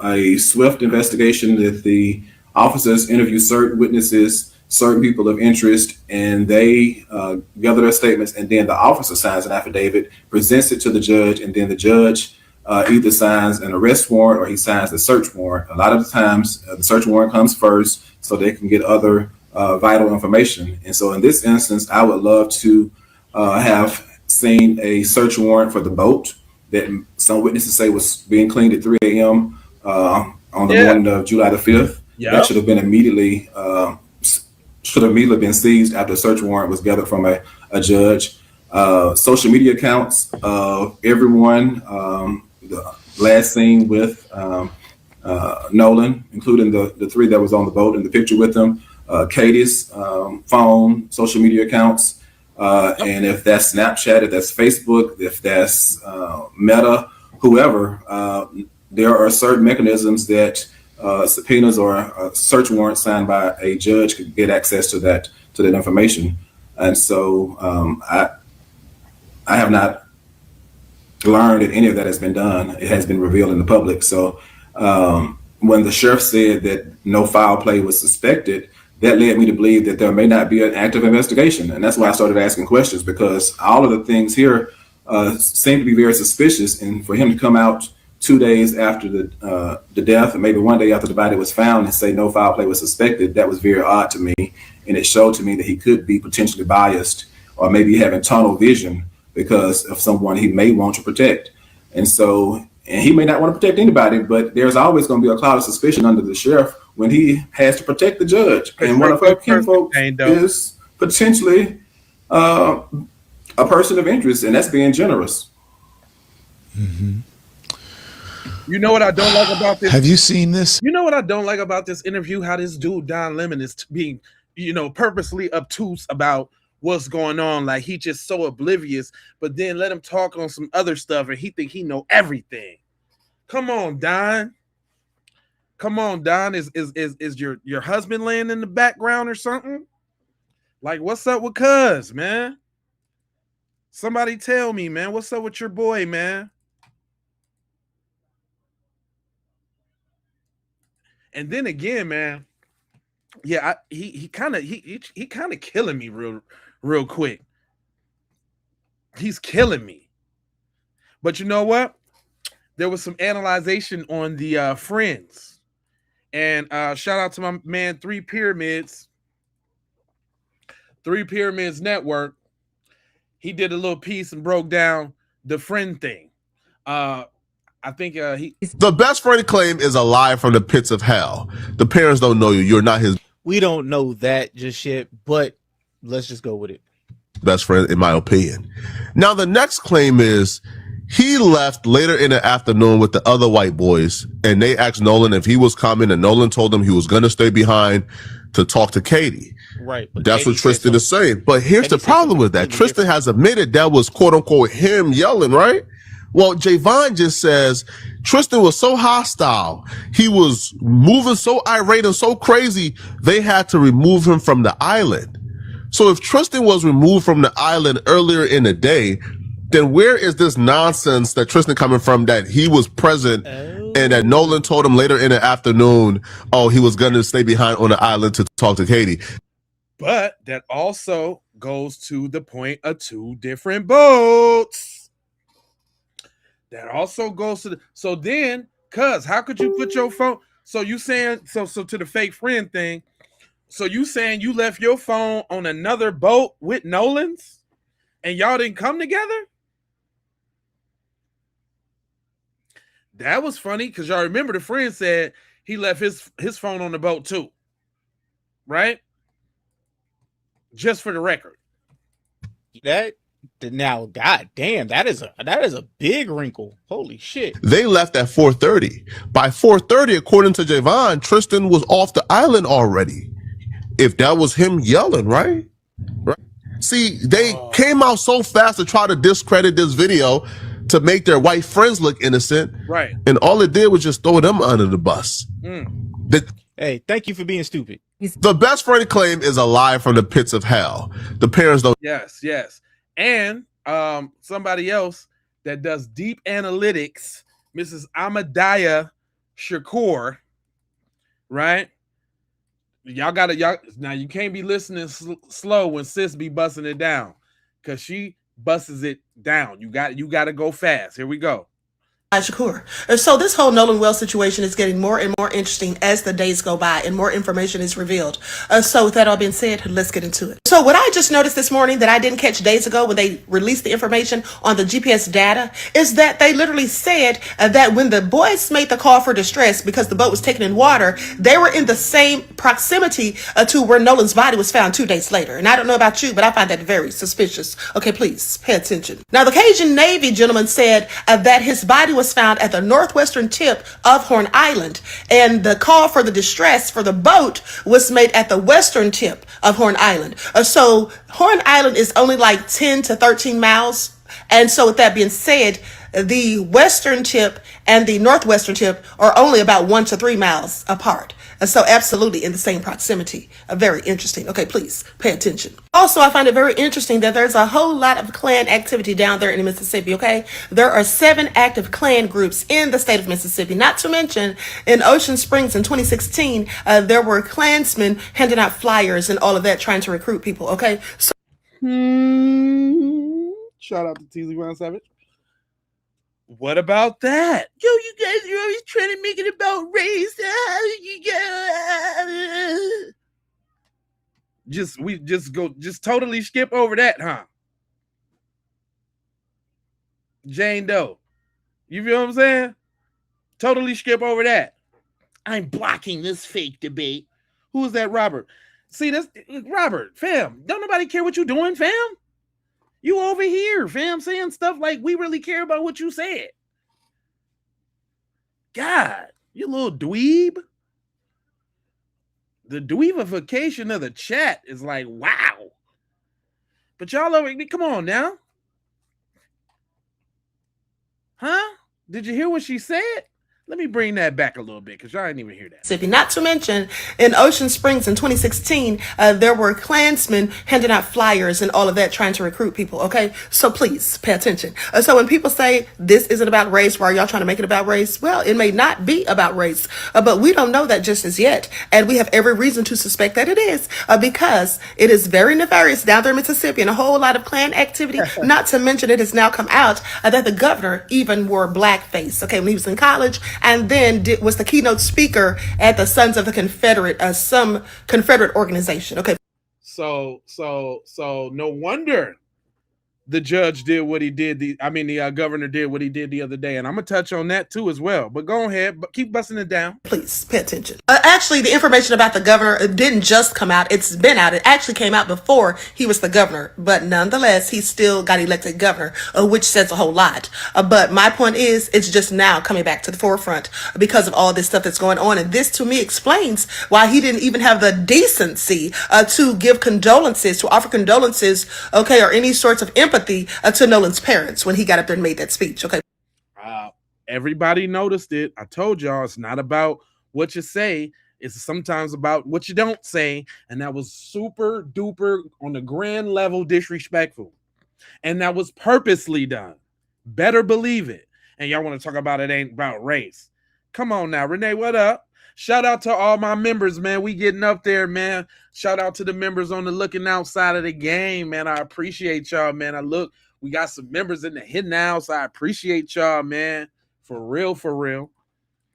a swift investigation that the officers interview certain witnesses, certain people of interest, and they gather their statements, and then the officer signs an affidavit, presents it to the judge, and then the judge either signs an arrest warrant or he signs the search warrant. A lot of the times, the search warrant comes first so they can get other vital information. And so in this instance, I would love to have seen a search warrant for the boat that some witnesses say was being cleaned at 3 a.m. On the morning of July the 5th. Yep. That should have been immediately been seized after a search warrant was gathered from a judge. Social media accounts of everyone, the last seen with Nolan, including the three that was on the boat in the picture with them, Katie's phone, social media accounts, and if that's Snapchat, if that's Facebook, if that's Meta, whoever, there are certain mechanisms that subpoenas or a search warrant signed by a judge could get access to that information. And so I have not learned that any of that has been done. It has been revealed in the public. So when the sheriff said that no foul play was suspected, that led me to believe that there may not be an active investigation. And that's why I started asking questions, because all of the things here seem to be very suspicious. And for him to come out 2 days after the death, and maybe 1 day after the body was found, and say no foul play was suspected, that was very odd to me. And it showed to me that he could be potentially biased or maybe having tunnel vision because of someone he may want to protect. And he may not want to protect anybody, but there's always going to be a cloud of suspicion under the sheriff when he has to protect the judge. And one of our kinfolk is potentially a person of interest, and that's being generous. Mm-hmm. You know what I don't like about this? Have you seen this? You know what I don't like about this interview? How this dude, Don Lemon, is being, purposely obtuse about what's going on. Like, he just so oblivious, but then let him talk on some other stuff and he think he know everything. Come on, Don. Come on, Don. Is your husband laying in the background or something? Like, what's up with cuz, man? Somebody tell me, man. What's up with your boy, man? And then again, man, yeah, he kind of killing me real quick. He's killing me. But you know what? there was some analyzation on the Friends, and shout out to my man Three Pyramids Network. He did a little piece and broke down the friend thing. I think he. The best friend claim is a lie from the pits of hell. The parents don't know you. You're not his. We don't know that just yet, but let's just go with it. Best friend, in my opinion. Now, the next claim is he left later in the afternoon with the other white boys, and they asked Nolan if he was coming, and Nolan told them he was going to stay behind to talk to Katie. Right. That's what Tristan is saying. But here's the problem with that. Tristan has admitted that was quote unquote him yelling, right? Well, Javon just says Tristan was so hostile. He was moving so irate and so crazy, they had to remove him from the island. So if Tristan was removed from the island earlier in the day, then where is this nonsense that Tristan coming from that he was present and that Nolan told him later in the afternoon, oh, he was going to stay behind on the island to talk to Katie. But that also goes to the point of two different boats. That also goes to the, so then, cuz how could you put your phone? So you saying, so to the fake friend thing, so you saying you left your phone on another boat with Nolan's and y'all didn't come together? That was funny because y'all remember the friend said he left his phone on the boat too. Right? Just for the record. That now, god damn, that is a big wrinkle. Holy shit. They left at 4:30. By 4:30, according to Javon, Tristan was off the island already. If that was him yelling, right? See, they came out so fast to try to discredit this video to make their white friends look innocent. Right. And all it did was just throw them under the bus. Hey, thank you for being stupid. The best friend claim is a lie from the pits of hell. The parents don't. Yes. And somebody else that does deep analytics, Mrs. Ahmadiyah Shakur, right? Y'all now you can't be listening slow when sis be busting it down, because she busts it down. You got to go fast. Here we go. Shakur. So this whole Nolan Wells situation is getting more and more interesting as the days go by and more information is revealed. So with that all being said, let's get into it. So what I just noticed this morning that I didn't catch days ago when they released the information on the GPS data is that they literally said that when the boys made the call for distress because the boat was taken in water, they were in the same proximity to where Nolan's body was found 2 days later. And I don't know about you, but I find that very suspicious. Okay, please pay attention. Now, the Cajun Navy gentleman said that his body was found at the northwestern tip of Horn Island, and the call for the distress for the boat was made at the western tip of Horn Island. So Horn Island is only like 10 to 13 miles. And so with that being said, the western tip and the northwestern tip are only about 1 to 3 miles apart. And so absolutely in the same proximity. Very interesting. Okay, please pay attention. Also, I find it very interesting that there's a whole lot of Klan activity down there in Mississippi, okay? There are 7 active Klan groups in the state of Mississippi. Not to mention, in Ocean Springs in 2016, there were Klansmen handing out flyers and all of that, trying to recruit people, okay? So shout out to TZ Brown Savage. What about that? Yo, you guys are always trying to make it about race. Just totally skip over that, huh? Jane Doe. You feel what I'm saying? Totally skip over that. I'm blocking this fake debate. Who is that, Robert? See, this Robert, fam. Don't nobody care what you doing, fam. You over here, fam, saying stuff like we really care about what you said. God, you little dweeb. The dweebification of the chat is like, wow. But y'all over here, come on now. Huh? Did you hear what she said? Let me bring that back a little bit because y'all didn't even hear that. Mississippi. Not to mention, in Ocean Springs in 2016, there were Klansmen handing out flyers and all of that, trying to recruit people. Okay, so please pay attention. So when people say this isn't about race, why are y'all trying to make it about race? Well, it may not be about race, but we don't know that just as yet, and we have every reason to suspect that it is, because it is very nefarious down there in Mississippi and a whole lot of Klan activity. Not to mention, it has now come out that the governor even wore blackface. Okay, when he was in college, and then was the keynote speaker at the Sons of the Confederate, some Confederate organization. Okay. So no wonder the judge did what he did. The governor did what he did the other day, and I'm gonna touch on that too as well. But go ahead, but keep busting it down. Please pay attention. Actually, the information about the governor didn't just come out. It's been out. It actually came out before he was the governor, but nonetheless, he still got elected governor, which says a whole lot. But my point is, it's just now coming back to the forefront because of all this stuff that's going on, and this to me explains why he didn't even have the decency to give condolences, to offer condolences, okay, or any sorts of empathy to Nolan's parents when he got up there and made that speech. Okay. Everybody noticed it. I told y'all it's not about what you say. It's sometimes about what you don't say. And that was super duper on the grand level disrespectful. And that was purposely done. Better believe it. And y'all want to talk about it ain't about race. Come on now. Renee, what up? Shout out to all my members, man. We getting up there, man. Shout out to the members on the looking outside of the game, man. I appreciate y'all, man. We got some members in the hidden house. I appreciate y'all, man. For real, for real.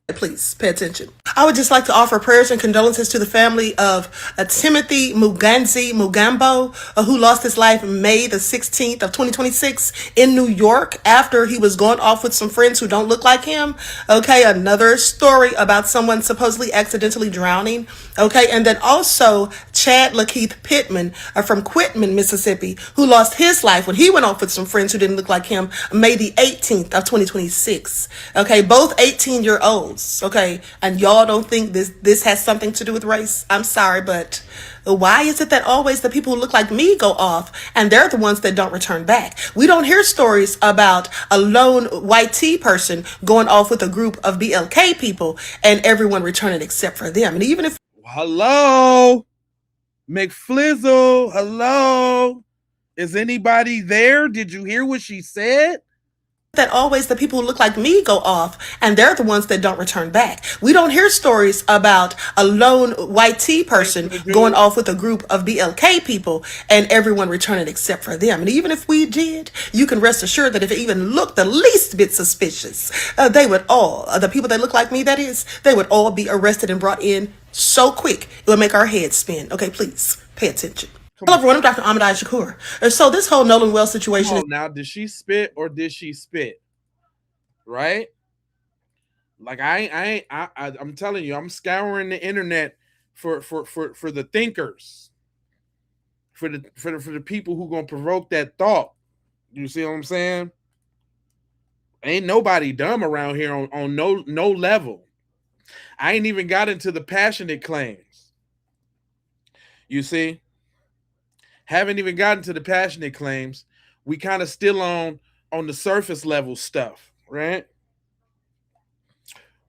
Please pay attention. I would just like to offer prayers and condolences to the family of Timothy Mugambo, who lost his life May the 16th of 2026 in New York after he was going off with some friends who don't look like him. Okay, another story about someone supposedly accidentally drowning. Okay, and then also Chad Lakeith Pittman from Quitman, Mississippi, who lost his life when he went off with some friends who didn't look like him May the 18th of 2026. Okay, both 18-year-olds. Okay, and y'all don't think this has something to do with race? I'm sorry, but why is it that always the people who look like me go off and they're the ones that don't return back? We don't hear stories about a lone white T person going off with a group of BLK people and everyone returning except for them. And even if hello, McFlizzle, hello, is anybody there? Did you hear what she said? That always the people who look like me go off and they're the ones that don't return back. We don't hear stories about a lone white T person going off with a group of BLK people and everyone returning except for them. And even if we did, you can rest assured that if it even looked the least bit suspicious, they would all, the people that look like me, that is, they would all be arrested and brought in so quick it would make our heads spin. Okay, please pay attention. Hello everyone, I'm Dr. Ahmadai Shakur. So this whole Nolan Wells situation. Now, did she spit or did she spit? Right? Like I'm telling you, I'm scouring the internet for the thinkers, for the people who gonna provoke that thought. You see what I'm saying? Ain't nobody dumb around here on no level. I ain't even got into the passionate claims. You see? Haven't even gotten to the passionate claims. We kind of still on the surface level stuff, right?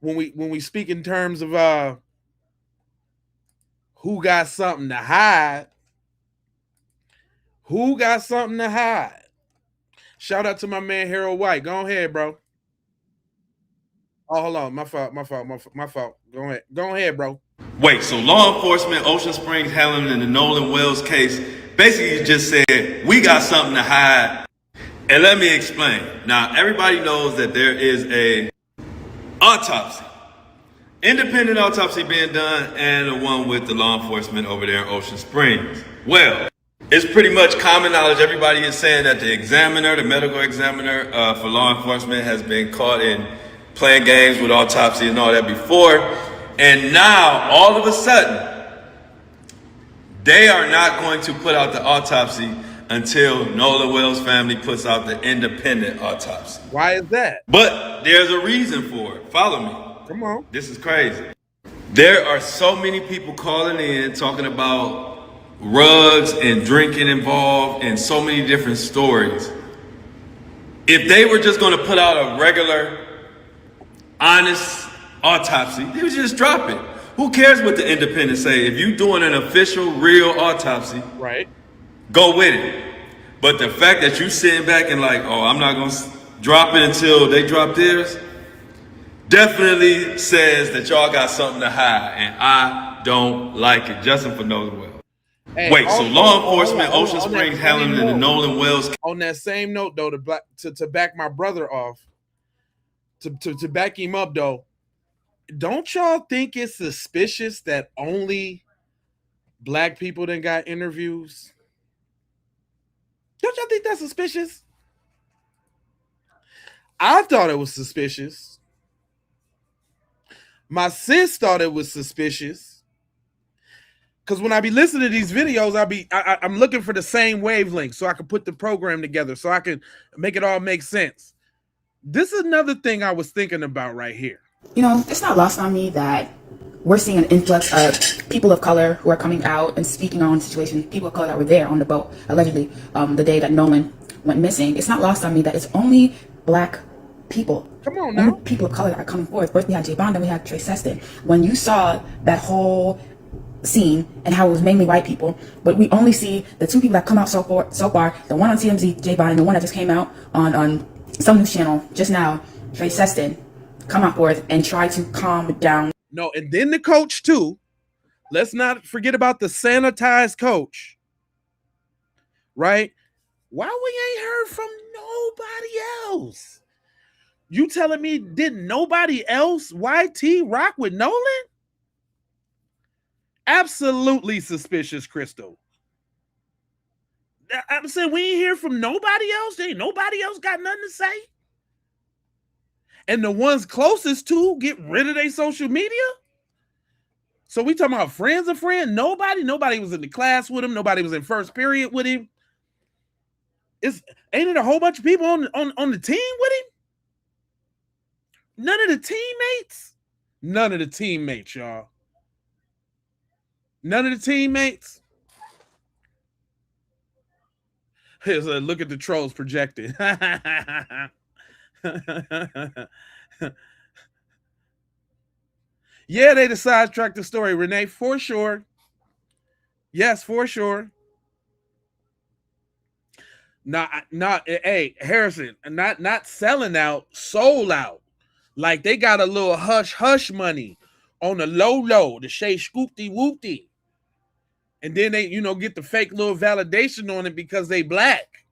When we speak in terms of who got something to hide, shout out to my man Harold White. Go ahead, bro. Oh, hold on, my fault. Go ahead, bro. Wait, so law enforcement, Ocean Springs, handling in the Nolan Wells case, basically just said, we got something to hide. And let me explain. Now, everybody knows that there is a autopsy, independent autopsy being done, and the one with the law enforcement over there in Ocean Springs. Well, it's pretty much common knowledge. Everybody is saying that the examiner, the medical examiner for law enforcement has been caught in playing games with autopsy and all that before. And now, all of a sudden, they are not going to put out the autopsy until Nolan Wells' family puts out the independent autopsy. Why is that? But there's a reason for it. Follow me. Come on. This is crazy. There are so many people calling in talking about rugs and drinking involved and so many different stories. If they were just going to put out a regular, honest autopsy, he would just drop it. Who cares what the independents say? If you doing an official, real autopsy, right, go with it. But the fact that you sitting back and like, oh, I'm not gonna drop it until they drop theirs, definitely says that y'all got something to hide, and I don't like it. Justin for Nolan Wells. Hey, Wait, so law enforcement, hold on, Ocean on that Springs, same Helen, and the note. Nolan Wells. On that same note, though, to back my brother off, to back him up, though, don't y'all think it's suspicious that only black people then got interviews? Don't y'all think that's suspicious? I thought it was suspicious. My sis thought it was suspicious. Because when I be listening to these videos, I'm looking for the same wavelength so I can put the program together, so I can make it all make sense. This is another thing I was thinking about right here. You know, it's not lost on me that we're seeing an influx of people of color who are coming out and speaking on situations, people of color that were there on the boat, allegedly, the day that Nolan went missing. It's not lost on me that it's only black people. Come on now. Only people of color that are coming forward. First we had Jay Bond, then we had Trey Seston. When you saw that whole scene and how it was mainly white people, but we only see the two people that come out so far, the one on TMZ, Jay Bond, and the one that just came out on some news channel just now, Trey Seston, come out forth and try to calm down. No, and then the coach too. Let's not forget about the sanitized coach. Right? Why we ain't heard from nobody else? You telling me didn't nobody else YT rock with Nolan? Absolutely suspicious, Crystal. I'm saying we ain't hear from nobody else. Ain't nobody else got nothing to say. And the ones closest to get rid of their social media. So we talking about friends of friends. Nobody was in the class with him. Nobody was in first period with him. Ain't it a whole bunch of people on the team with him? None of the teammates. None of the teammates, y'all. None of the teammates. Here's a look at the trolls projected. Yeah, they sidetracked the story, Renee, for sure. Yes, for sure. Hey, Harrison, not selling out, sold out. Like they got a little hush money on the low, the Shay Scoopty Whoopty. And then they, get the fake little validation on it because they black.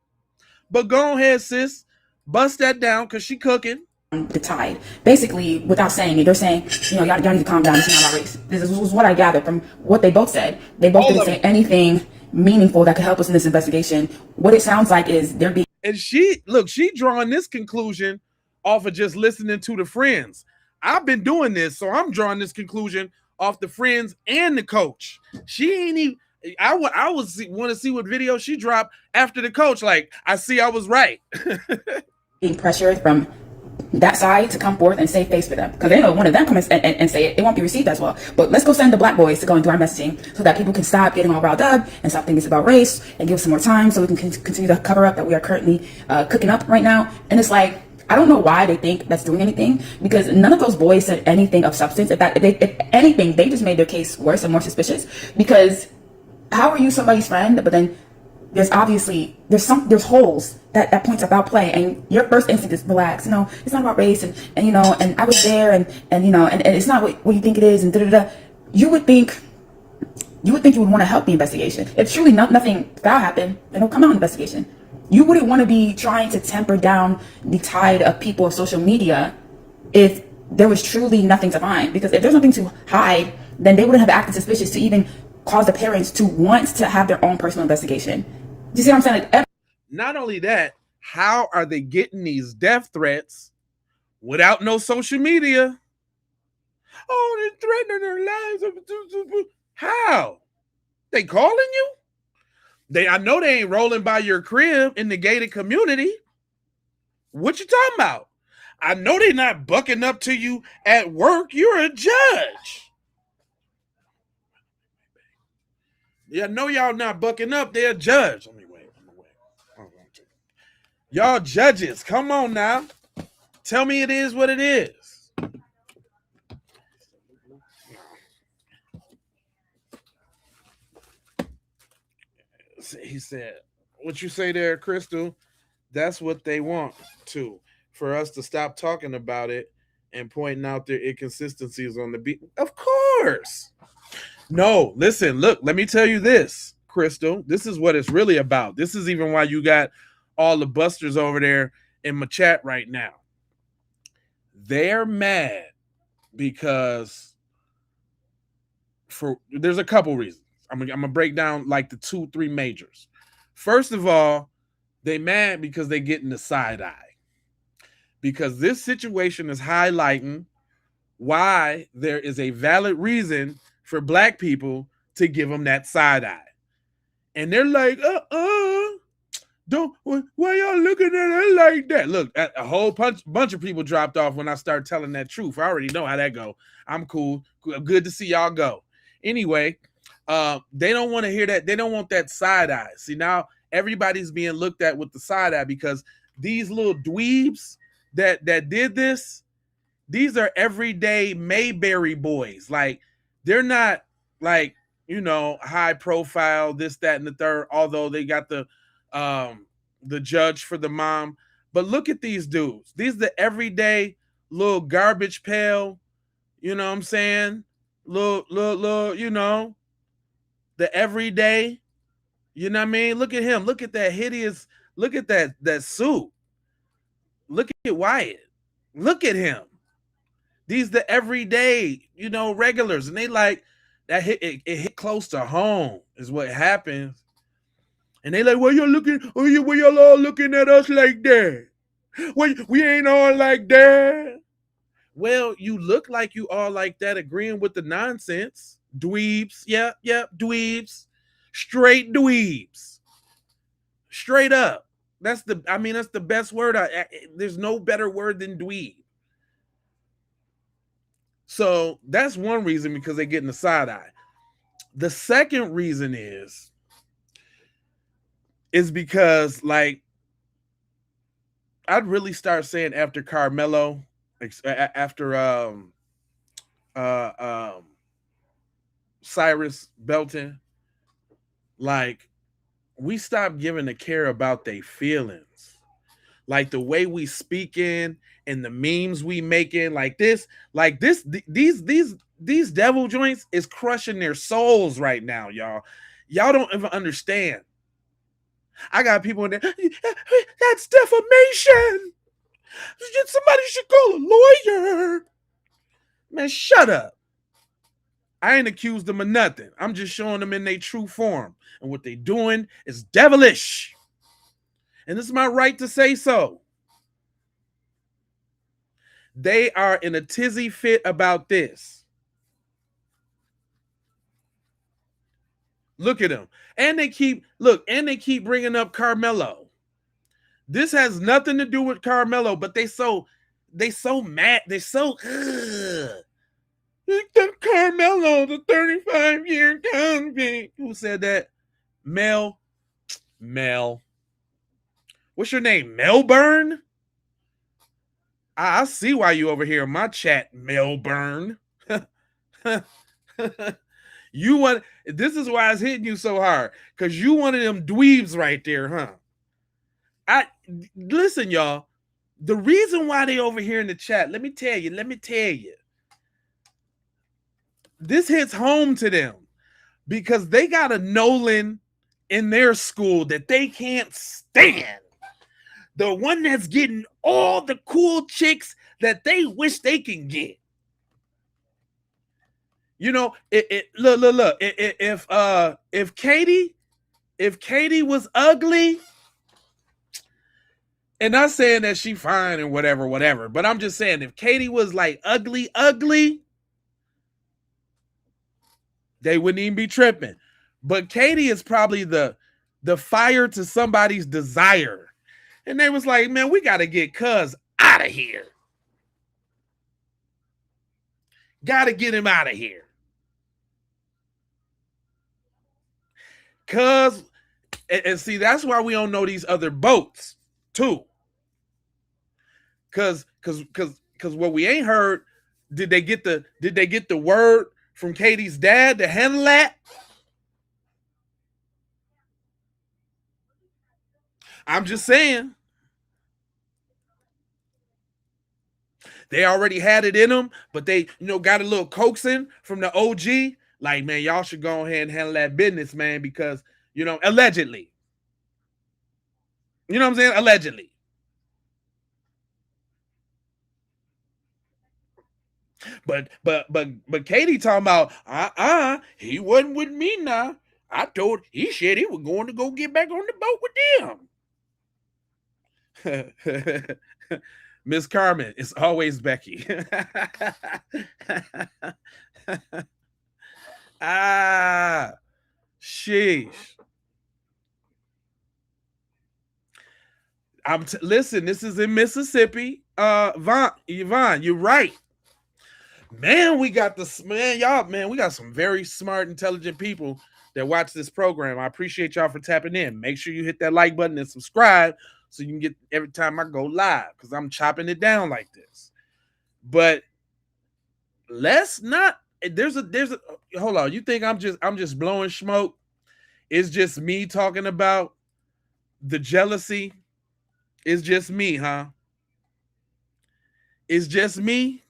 But go ahead, sis. Bust that down because she cooking. The tide. Basically, without saying it, they're saying, y'all need to calm down. It's not about race. This was what I gathered from what they both said. They both didn't say anything meaningful that could help us in this investigation. What it sounds like is they're being... And she drawing this conclusion off of just listening to the friends. I've been doing this, so I'm drawing this conclusion off the friends and the coach. She ain't even... I want to see what video she dropped after the coach. Like, I see I was right. being pressured from that side to come forth and save face for them, because they know one of them come and say it won't be received as well. But let's go send the black boys to go and do our messaging so that people can stop getting all riled up and stop thinking it's about race and give us some more time so we can continue the cover up that we are currently cooking up right now. And it's like, I don't know why they think that's doing anything, because none of those boys said anything of substance. If anything, they just made their case worse and more suspicious. Because how are you somebody's friend, but then there's obviously there's holes that points about play, and your first instinct is relax. It's not about race, and I was there, and it's not what you think it is, and You would think you would want to help the investigation. If truly nothing foul happened, then it'll come out in the investigation. You wouldn't want to be trying to temper down the tide of people of social media if there was truly nothing to find. Because if there's nothing to hide, then they wouldn't have acted suspicious to even cause the parents to want to have their own personal investigation. Do you see what I'm saying? Like, not only that, how are they getting these death threats without no social media? Oh, they're threatening their lives. How? They calling you? I know they ain't rolling by your crib in the gated community. What you talking about? I know they not bucking up to you at work. You're a judge. Yeah, I know y'all not bucking up. They're a judge. Let me wait. I don't want to. Y'all judges, come on now. Tell me it is what it is. he said, "What you say there, Crystal? That's what they want to for us to stop talking about it and pointing out their inconsistencies on the beat. Of course. No, listen, look, let me tell you this, Crystal. This is what it's really about. This is even why you got all the busters over there in my chat right now. They're mad because there's a couple reasons. I'm gonna break down like the 2-3 majors. First of all, they mad because they getting the side eye. Because this situation is highlighting why there is a valid reason for black people to give them that side eye. And they're like, don't, why y'all looking at it like that? Look, a whole bunch of people dropped off when I started telling that truth. I already know how that go. I'm cool. Good to see y'all go. Anyway, they don't want to hear that. They don't want that side eye. See, now everybody's being looked at with the side eye because these little dweebs that did this, these are everyday Mayberry boys. Like, they're not like, high profile, this, that, and the third, although they got the judge for the mom. But look at these dudes. These are the everyday little garbage pail, you know what I'm saying? Little, the everyday, you know what I mean? Look at him. Look at that hideous, look at that suit. Look at Wyatt. Look at him. These the everyday, regulars. And they like, that it hit close to home is what happens. And they like, well, you're looking, why y'all all looking at us like that? Well, we ain't all like that. Well, you look like you all like that, agreeing with the nonsense. Dweebs. Yeah, dweebs. Straight dweebs. Straight up. That's the best word. There's no better word than dweeb. So that's one reason, because they're getting the side eye. The second reason is because, like, I'd really start saying after Carmelo, after Cyrus Belton, like, we stopped giving a care about their feelings. Like the way we speaking and the memes we making, these devil joints is crushing their souls right now, y'all. Y'all don't even understand. I got people in there, that's defamation. Somebody should call a lawyer. Man, shut up. I ain't accused them of nothing. I'm just showing them in their true form. And what they doing is devilish. And this is my right to say so. They are in a tizzy fit about this. Look at them. And they keep bringing up Carmelo. This has nothing to do with Carmelo, but they so mad. They're so, Carmelo, the 35-year convict. Who said that? Mel. What's your name? Melbourne? I see why you over here in my chat, Melbourne. This is why it's hitting you so hard, because you one of them dweebs right there, huh? Listen, y'all. The reason why they over here in the chat, let me tell you. This hits home to them because they got a Nolan in their school that they can't stand. The one that's getting all the cool chicks that they wish they can get. Look. If Katie was ugly, and not saying that she fine and whatever, but I'm just saying, if Katie was like ugly, they wouldn't even be tripping. But Katie is probably the fire to somebody's desire. And they was like, man, we got to get Cuz out of here. Got to get him out of here. Cuz, and see, that's why we don't know these other boats, too. Cause what we ain't heard, did they get the word from Katie's dad to handle that? I'm just saying. They already had it in them, but they, got a little coaxing from the OG. Like, man, y'all should go ahead and handle that business, man, because, allegedly. You know what I'm saying? Allegedly. But Katie talking about, he wasn't with me now. He said he was going to go get back on the boat with them. Miss Carmen, it's always Becky. Sheesh. Listen, this is in Mississippi. Yvonne, you're right. Man, we got we got some very smart, intelligent people that watch this program. I appreciate y'all for tapping in. Make sure you hit that like button and subscribe so you can get every time I go live, because I'm chopping it down like this. But let's not. There's a hold on. You think I'm just blowing smoke? It's just me talking about the jealousy. It's just me, huh? It's just me.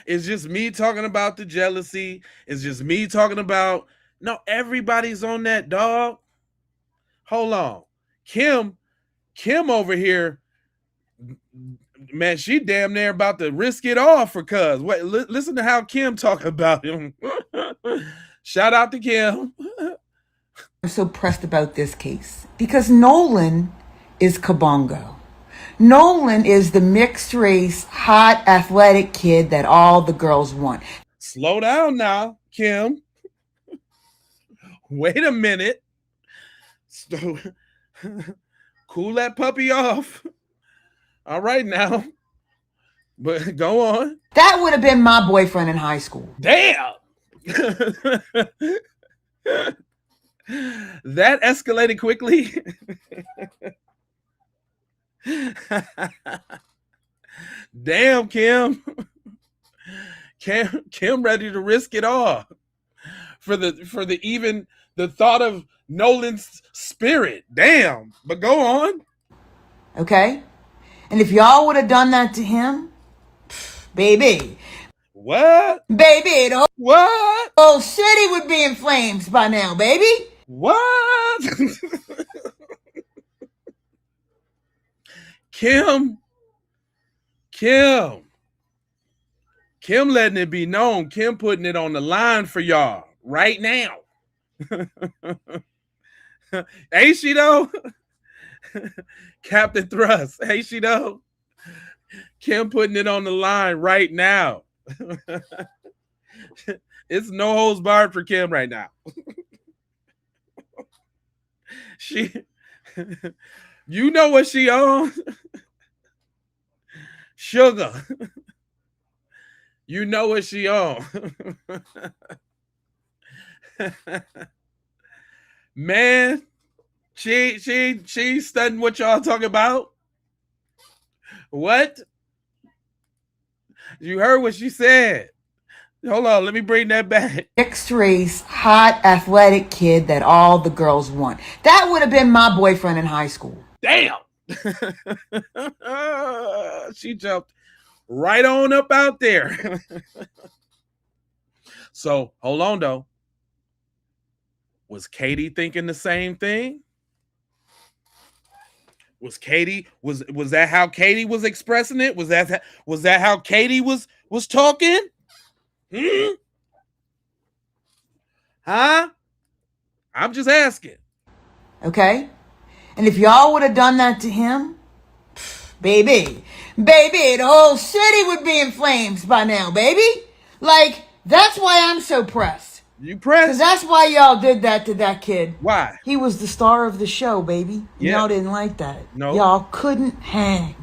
It's just me talking about the jealousy. It's just me talking about, no, everybody's on that, dog. Hold on. Kim over here, man, she damn near about to risk it all for Cuz. Wait, listen to how Kim talk about him. Shout out to Kim. I'm so pressed about this case because Nolan is Kabongo. Nolan is the mixed race, hot, athletic kid that all the girls want. Slow down now, Kim. Wait a minute. Cool that puppy off. All right now. But go on. That would have been my boyfriend in high school. Damn. That escalated quickly. Damn, Kim. Kim ready to risk it all for the thought of Nolan's spirit. Damn. But go on. Okay? And if y'all would have done that to him, baby. What? Baby, what? Whole city would be in flames by now, baby. What? Kim letting it be known. Kim putting it on the line for y'all right now. Ain't she though? Captain Thrust. Ain't she though? Kim putting it on the line right now. It's no holds barred for Kim right now. You know what she on? Sugar. You know what she on. Man, she's studying what y'all talking about. What? You heard what she said. Hold on, let me bring that back. Mixed race, hot, athletic kid that all the girls want. That would have been my boyfriend in high school. Damn. She jumped right on up out there. So, hold on though. Was Katie thinking the same thing? Was that how Katie was expressing it? Was that how Katie was talking? Huh? I'm just asking. Okay? And if y'all would have done that to him, baby, the whole city would be in flames by now, baby. Like, that's why I'm so pressed. You pressed? Because that's why y'all did that to that kid. Why? He was the star of the show, baby. Yeah. Y'all didn't like that. No. Y'all couldn't hang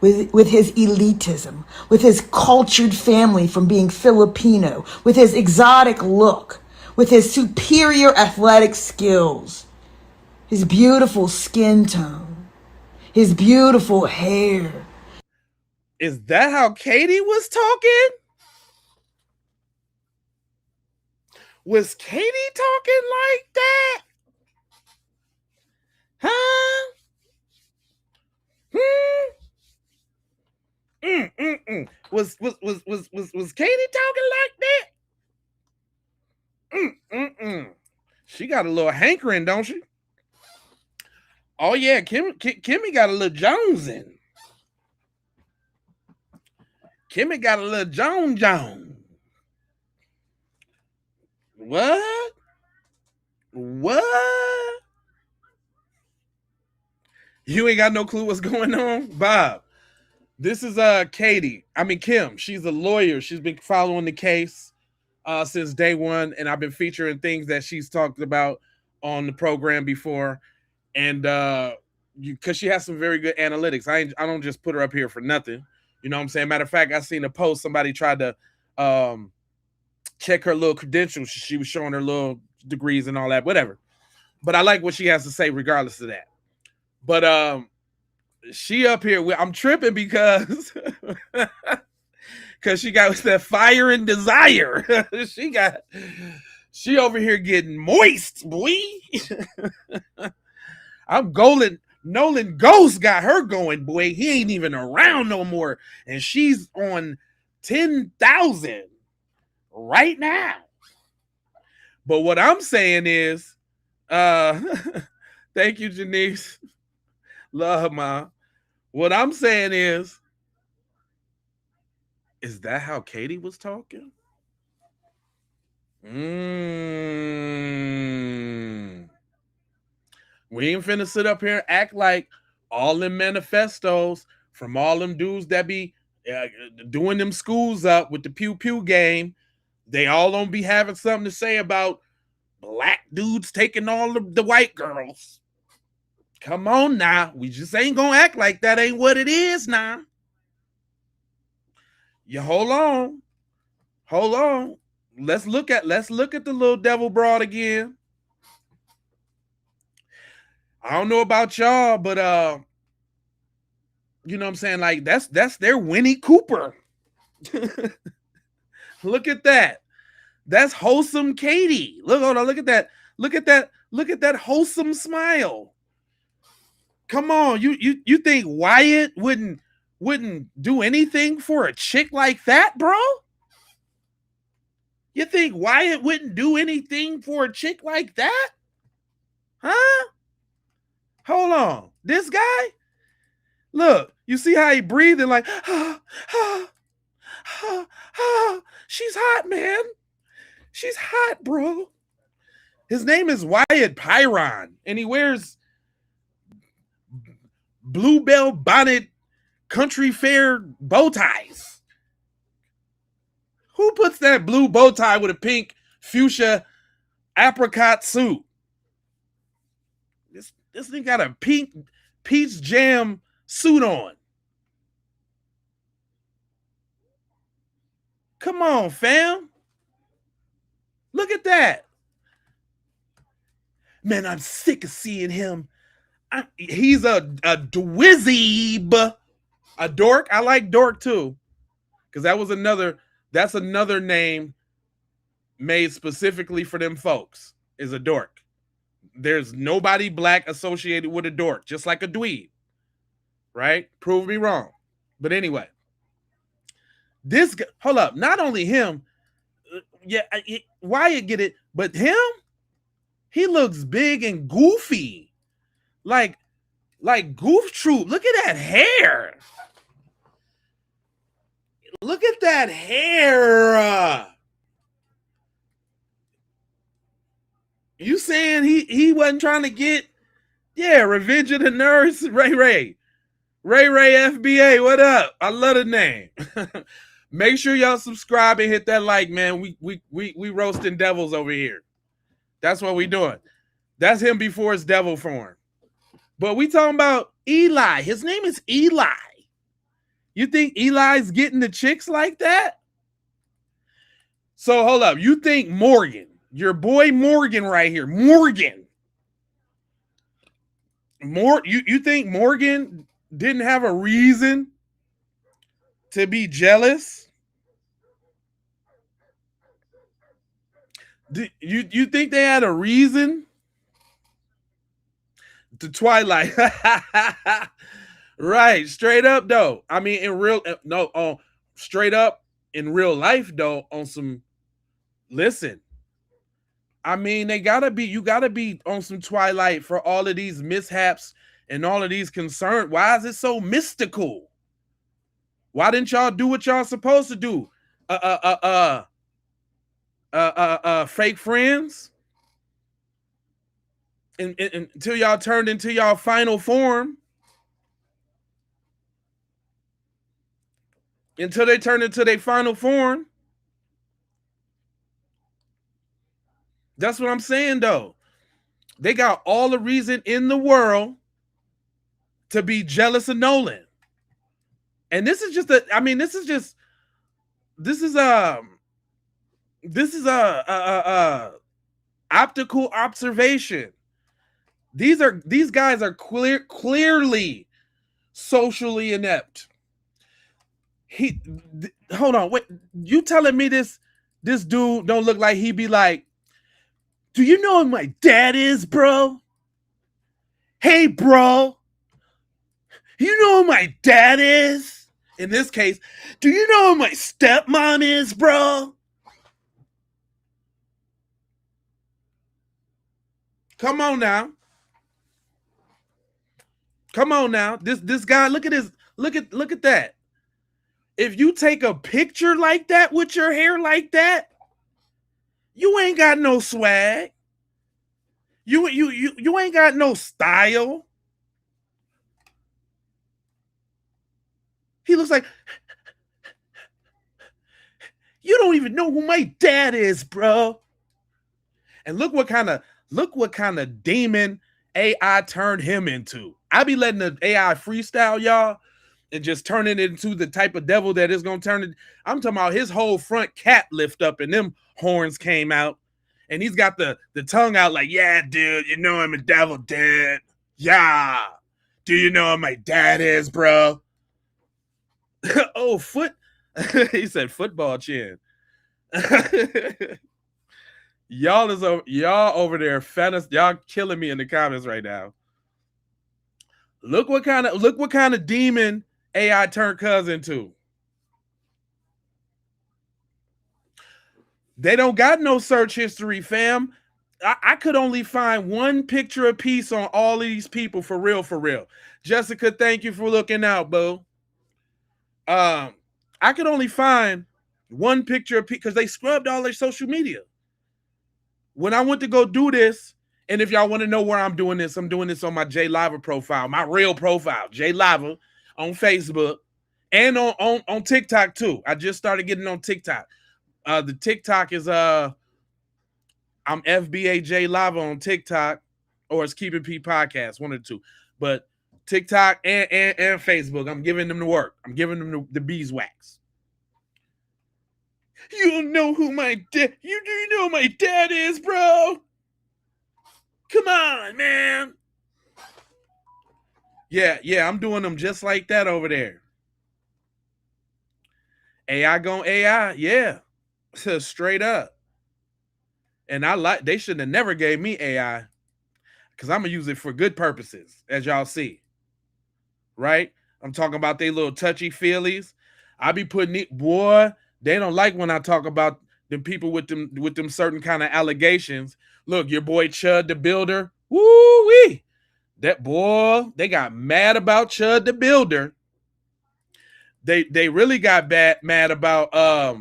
with his elitism, with his cultured family from being Filipino, with his exotic look, with his superior athletic skills, his beautiful skin tone, his beautiful hair. Is that how Katie was talking? Was Katie talking like that? Was Katie talking like that? She got a little hankering, don't she? Oh yeah, Kimmy got a little Jonesing. Kimmy got a little Jones. What? What? You ain't got no clue what's going on, Bob. This is Kim. She's a lawyer. She's been following the case since day one, and I've been featuring things that she's talked about on the program before. And because she has some very good analytics, I don't just put her up here for nothing. You know what I'm saying? Matter of fact, I seen a post. Somebody tried to check her little credentials. She was showing her little degrees and all that, whatever. But I like what she has to say, regardless of that. But she up here I'm tripping because she got that fire and desire. she over here getting moist, boy. I'm golden. Nolan Ghost got her going, boy. He ain't even around no more. And she's on 10,000 right now. But what I'm saying is, thank you, Janice. Love, Ma. What I'm saying is that how Katie was talking? We ain't finna sit up here and act like all them manifestos from all them dudes that be doing them schools up with the pew pew game. They all don't be having something to say about black dudes taking all the white girls. Come on now. We just ain't gonna act like that ain't what it is now. You hold on. Hold on. Let's look at the little devil broad again. I don't know about y'all, but you know what I'm saying? Like that's their Winnie Cooper. Look at that. That's wholesome Katie. Look at that. Look at that wholesome smile. Come on, you think Wyatt wouldn't do anything for a chick like that, bro? You think Wyatt wouldn't do anything for a chick like that? Huh? Hold on. This guy? Look, you see how he breathing like, she's hot, man. She's hot, bro. His name is Wyatt Pyron, and he wears bluebell bonnet country fair bow ties. Who puts that blue bow tie with a pink fuchsia apricot suit? This thing got a pink peach jam suit on. Come on, fam. Look at that. Man, I'm sick of seeing him. He's a dweezeb. A dork. I like dork too. Because that's another name made specifically for them folks, is a dork. There's nobody black associated with a dork, just like a dweeb. Right? Prove me wrong. But anyway, this guy, hold up, not only him, Wyatt get it, but him, he looks big and goofy. Like Goof Troop. Look at that hair. Look at that hair. You saying he wasn't trying to get, Revenge of the Nerds? Ray FBA, what up? I love the name. Make sure y'all subscribe and hit that like, man. We roasting devils over here. That's what we doing. That's him before his devil form. But we talking about Eli. His name is Eli. You think Eli's getting the chicks like that? So hold up. You think Morgan, your boy Morgan right here, you think Morgan didn't have a reason to be jealous? You think they had a reason? To Twilight. Right, straight up though. I mean, in real no, on straight up in real life though, on some listen. I mean, you gotta be on some Twilight for all of these mishaps and all of these concerns. Why is it so mystical? Why didn't y'all do what y'all supposed to do? Fake friends, until y'all turned into y'all final form. Until they turned into their final form. That's what I'm saying, though. They got all the reason in the world to be jealous of Nolan. And this is just this is a optical observation. These guys are clearly socially inept. Hold on, wait. You telling me this dude don't look like he be like, do you know who my dad is, bro? Hey, bro. You know who my dad is? In this case, do you know who my stepmom is, bro? Come on now. Come on now. This guy, look at that. If you take a picture like that with your hair like that, you ain't got no swag. You ain't got no style. He looks like, you don't even know who my dad is, bro. And look what kind of demon AI turned him into. I be letting the AI freestyle, y'all, and just turning it into the type of devil that is gonna turn it. I'm talking about his whole front cap lift up and them horns came out. And he's got the tongue out like, yeah, dude, you know I'm a devil, dude. Yeah. Do you know who my dad is, bro? Oh, he said football chin. Y'all over there y'all killing me in the comments right now. Look what kind of demon AI turned cousin to. They don't got no search history, fam. I could only find one picture apiece on all of these people for real, for real. Jessica, thank you for looking out, boo. I could only find one picture apiece because they scrubbed all their social media. When I went to go do this, and if y'all want to know where I'm doing this on my J Lava profile, my real profile, J Lava, on Facebook and on TikTok too. I just started getting on TikTok. The TikTok is I'm FBA J Lava on TikTok, or it's Keeping P Podcast, one of the two. But TikTok and Facebook, I'm giving them the work. I'm giving them the beeswax. You don't know who my dad. You know who my dad is, bro. Come on, man. Yeah, I'm doing them just like that over there. AI gon' AI, yeah. Straight up. And they should have never gave me AI, because I'm gonna use it for good purposes, as y'all see. Right? I'm talking about they little touchy feelies. I be putting it, boy. They don't like when I talk about the people with them certain kind of allegations. Look, your boy Chud the Builder. Woo-wee. That boy, they got mad about Chud the Builder. They really got mad about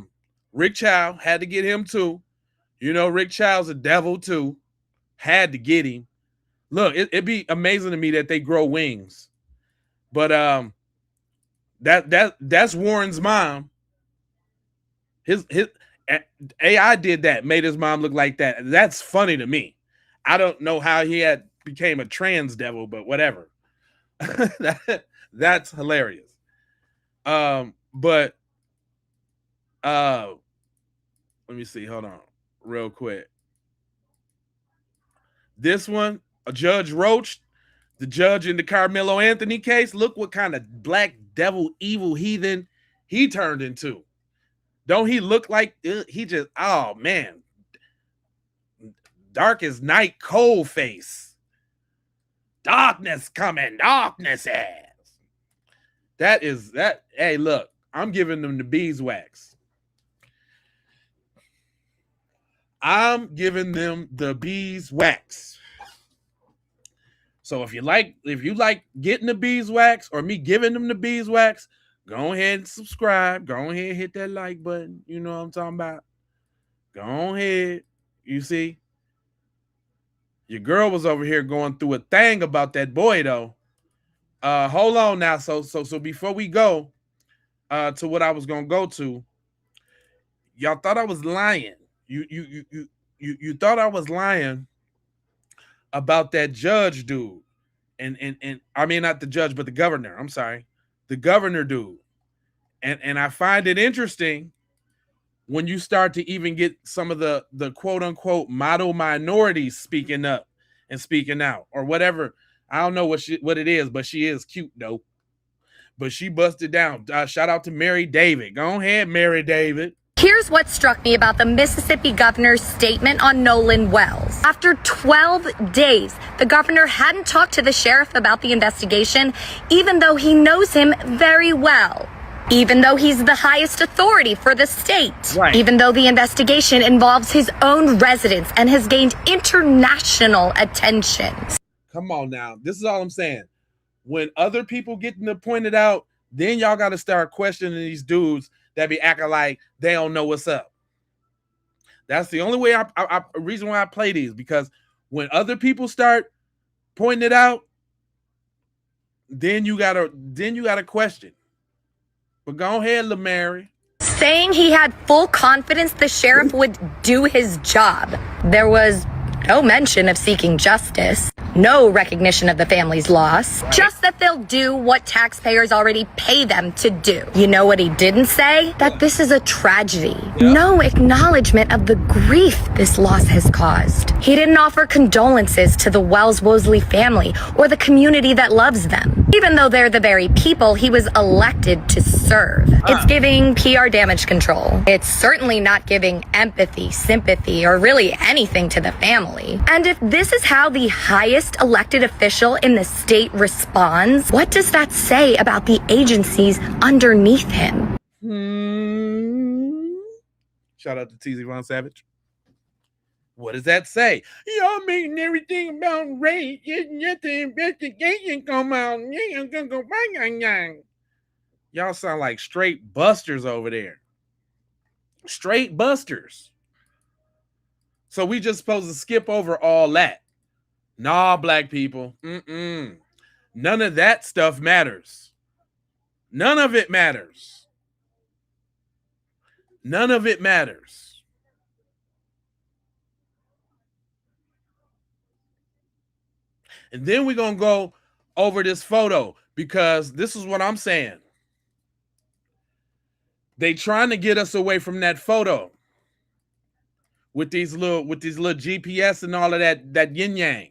Rick Chow. Had to get him too. You know, Rick Chow's a devil too. Had to get him. Look, it'd be amazing to me that they grow wings. But that's Warren's mom. His AI did that, made his mom look like that. That's funny to me. I don't know how he became a trans devil, but whatever. That's hilarious. But let me see. Hold on, real quick. This one, Judge Roach, the judge in the Carmelo Anthony case. Look what kind of black devil, evil heathen he turned into. Don't he look like he just, oh man, dark as night, cold face. Darkness coming, darkness ass. That is that. Hey, look, I'm giving them the beeswax. I'm giving them the beeswax. So if you like getting the beeswax or me giving them the beeswax, go ahead and subscribe. Go ahead and hit that like button. You know what I'm talking about. Go ahead. You see, your girl was over here going through a thing about that boy though. Hold on now. So before we go to what I was gonna go to, y'all thought I was lying. You thought I was lying about that judge dude. And I mean not the judge, but the governor. I'm sorry. The governor dude. And I find it interesting when you start to even get some of the quote unquote model minorities speaking up and speaking out or whatever. I don't know what it is, but she is cute though. But she busted down. Shout out to Mary David. Go ahead, Mary David. Here's what struck me about the Mississippi governor's statement on Nolan Wells. After 12 days, the governor hadn't talked to the sheriff about the investigation, even though he knows him very well. Even though he's the highest authority for the state. Right. Even though the investigation involves his own residents and has gained international attention. Come on now. This is all I'm saying. When other people getting pointed out, then y'all got to start questioning these dudes that be acting like they don't know what's up. That's the only way reason why I play these, because when other people start pointing it out, then you gotta question. But go ahead, LaMary. Saying he had full confidence the sheriff would do his job. There was no mention of seeking justice, no recognition of the family's loss, just that they'll do what taxpayers already pay them to do. You know what he didn't say? That this is a tragedy. No acknowledgement of the grief this loss has caused. He didn't offer condolences to the Wells-Wosley family or the community that loves them, even though they're the very people he was elected to serve. It's giving PR damage control. It's certainly not giving empathy, sympathy, or really anything to the family. And if this is how the highest elected official in the state responds, what does that say about the agencies underneath him? Shout out to TZ Von Savage. What does that say? Y'all making everything about race, yet the investigation come out. Y'all sound like straight busters over there. Straight busters. So we just supposed to skip over all that. Nah, black people. None of that stuff matters. None of it matters. None of it matters. And then we're going to go over this photo, because this is what I'm saying. They trying to get us away from that photo with these little GPS and all of that yin yang.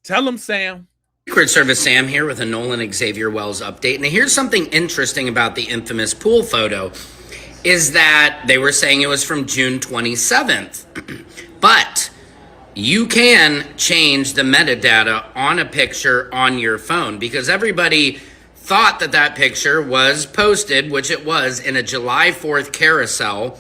Tell them, Sam. Secret Service Sam here with a Nolan Xavier Wells update. And here's something interesting about the infamous pool photo is that they were saying it was from June 27th. But you can change the metadata on a picture on your phone, because everybody thought that picture was posted, which it was, in a July 4th carousel,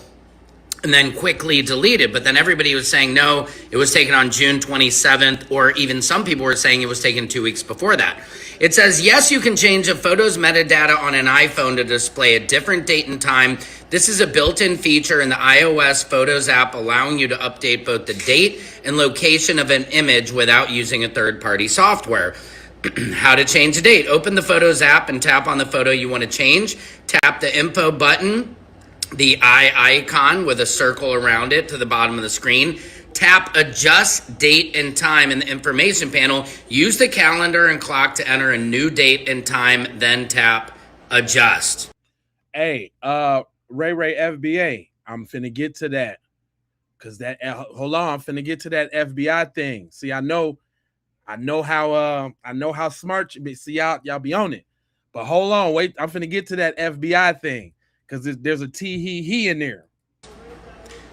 and then quickly deleted. But then everybody was saying, no, it was taken on June 27th, or even some people were saying it was taken 2 weeks before that. It says, yes, you can change a photo's metadata on an iPhone to display a different date and time. This is a built-in feature in the iOS Photos app, allowing you to update both the date and location of an image without using a third-party software. How to change a date. Open the Photos app and tap on the photo you want to change. Tap the info button, the eye icon with a circle around it to the bottom of the screen. Tap adjust date and time in the information panel. Use the calendar and clock to enter a new date and time, then tap adjust. Hey, Ray FBA, I'm finna get to that. Cause hold on, I'm finna get to that FBI thing. See, I know how smart you be. See, y'all be on it. But hold on, wait, I'm finna get to that FBI thing. Because there's a he in there.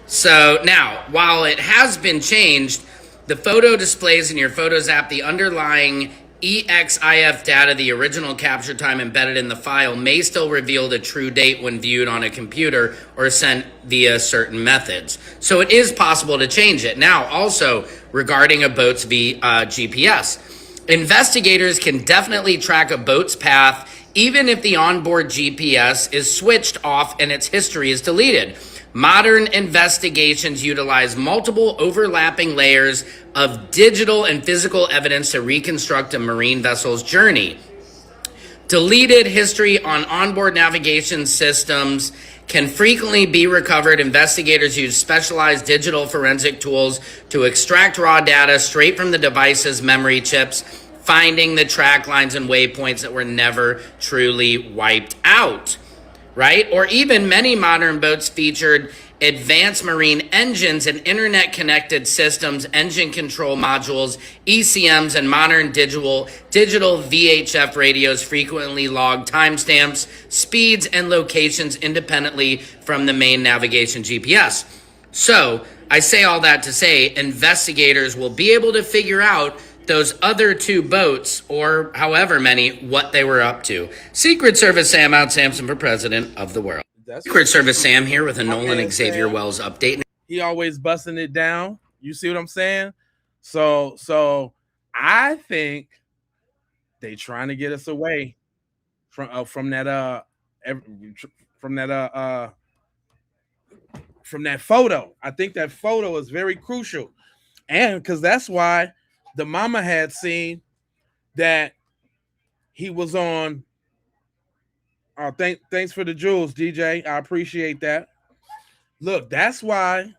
So now, while it has been changed, the photo displays in your Photos app the underlying EXIF data, the original capture time embedded in the file, may still reveal the true date when viewed on a computer or sent via certain methods. So it is possible to change it. Now, also regarding a boat's GPS, investigators can definitely track a boat's path even if the onboard GPS is switched off and its history is deleted. Modern investigations utilize multiple overlapping layers of digital and physical evidence to reconstruct a marine vessel's journey. Deleted history on onboard navigation systems can frequently be recovered. Investigators use specialized digital forensic tools to extract raw data straight from the device's memory chips, finding the track lines and waypoints that were never truly wiped out. Right? Or even many modern boats featured advanced marine engines and internet-connected systems, engine control modules, ECMs, and modern digital VHF radios frequently log timestamps, speeds, and locations independently from the main navigation GPS. So, I say all that to say investigators will be able to figure out those other two boats, or however many, what they were up to. Secret Service Sam out, Samson for president of the world. Secret Service Sam here with a Nolan Xavier Wells update. He always busting it down. You see what I'm saying? So I think they trying to get us away from that photo. I think that photo is very crucial, and because that's why the mama had seen that he was on. Oh, thanks for the jewels, DJ. I appreciate that. Look, that's why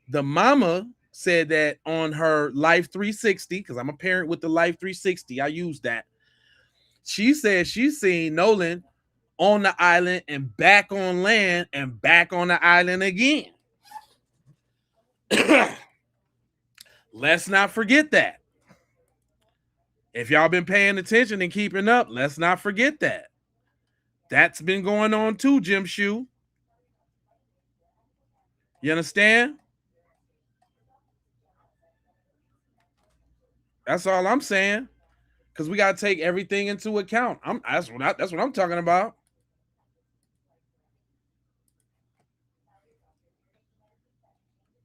the mama said that on her Life 360, because I'm a parent with the Life 360. I use that. She said she's seen Nolan on the island and back on land and back on the island again. Let's not forget that. If y'all been paying attention and keeping up, let's not forget that. That's been going on too, Jim Shoe. You understand? That's all I'm saying. Because we got to take everything into account. That's what I'm talking about.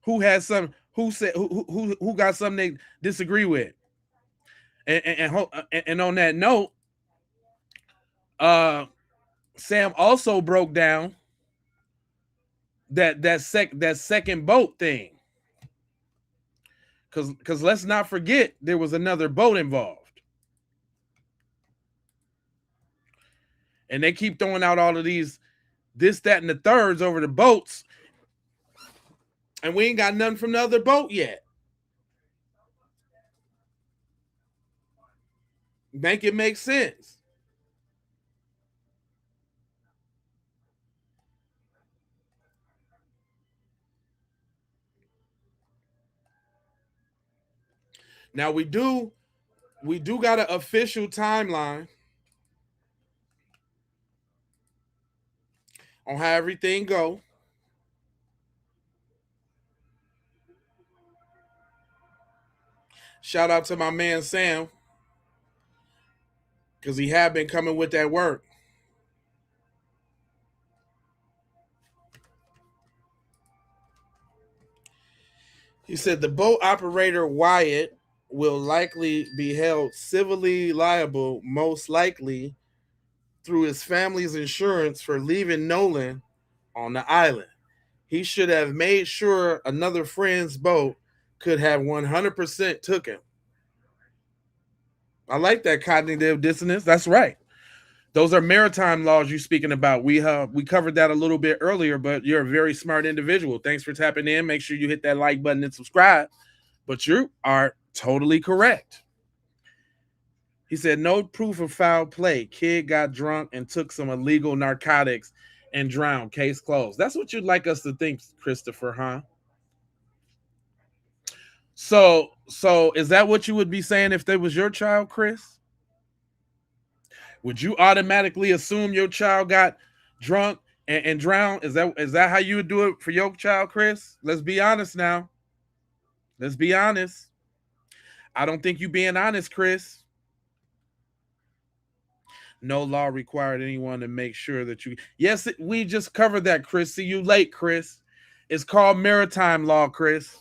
Who has some? Who said? Who got something they disagree with? And on that note, Sam also broke down that second boat thing. Because let's not forget there was another boat involved. And they keep throwing out all of these this, that, and the thirds over the boats. And we ain't got nothing from the other boat yet. Make it make sense. Now we do got an official timeline on how everything go. Shout out to my man Sam, because he had been coming with that work. He said the boat operator Wyatt will likely be held civilly liable, most likely through his family's insurance for leaving Nolan on the island. He should have made sure another friend's boat could have 100% took him. I like that cognitive dissonance. That's right. Those are maritime laws you're speaking about. We covered that a little bit earlier, but you're a very smart individual. Thanks for tapping in. Make sure you hit that like button and subscribe. But you are totally correct. He said, no proof of foul play. Kid got drunk and took some illegal narcotics and drowned. Case closed. That's what you'd like us to think, Christopher, huh? So is that what you would be saying if they was your child, Chris? Would you automatically assume your child got drunk and drowned? Is that how you would do it for your child, Chris? Let's be honest now. Let's be honest. I don't think you being honest, Chris. No law required anyone to make sure that you. Yes, we just covered that, Chris. See you late, Chris. It's called maritime law, Chris.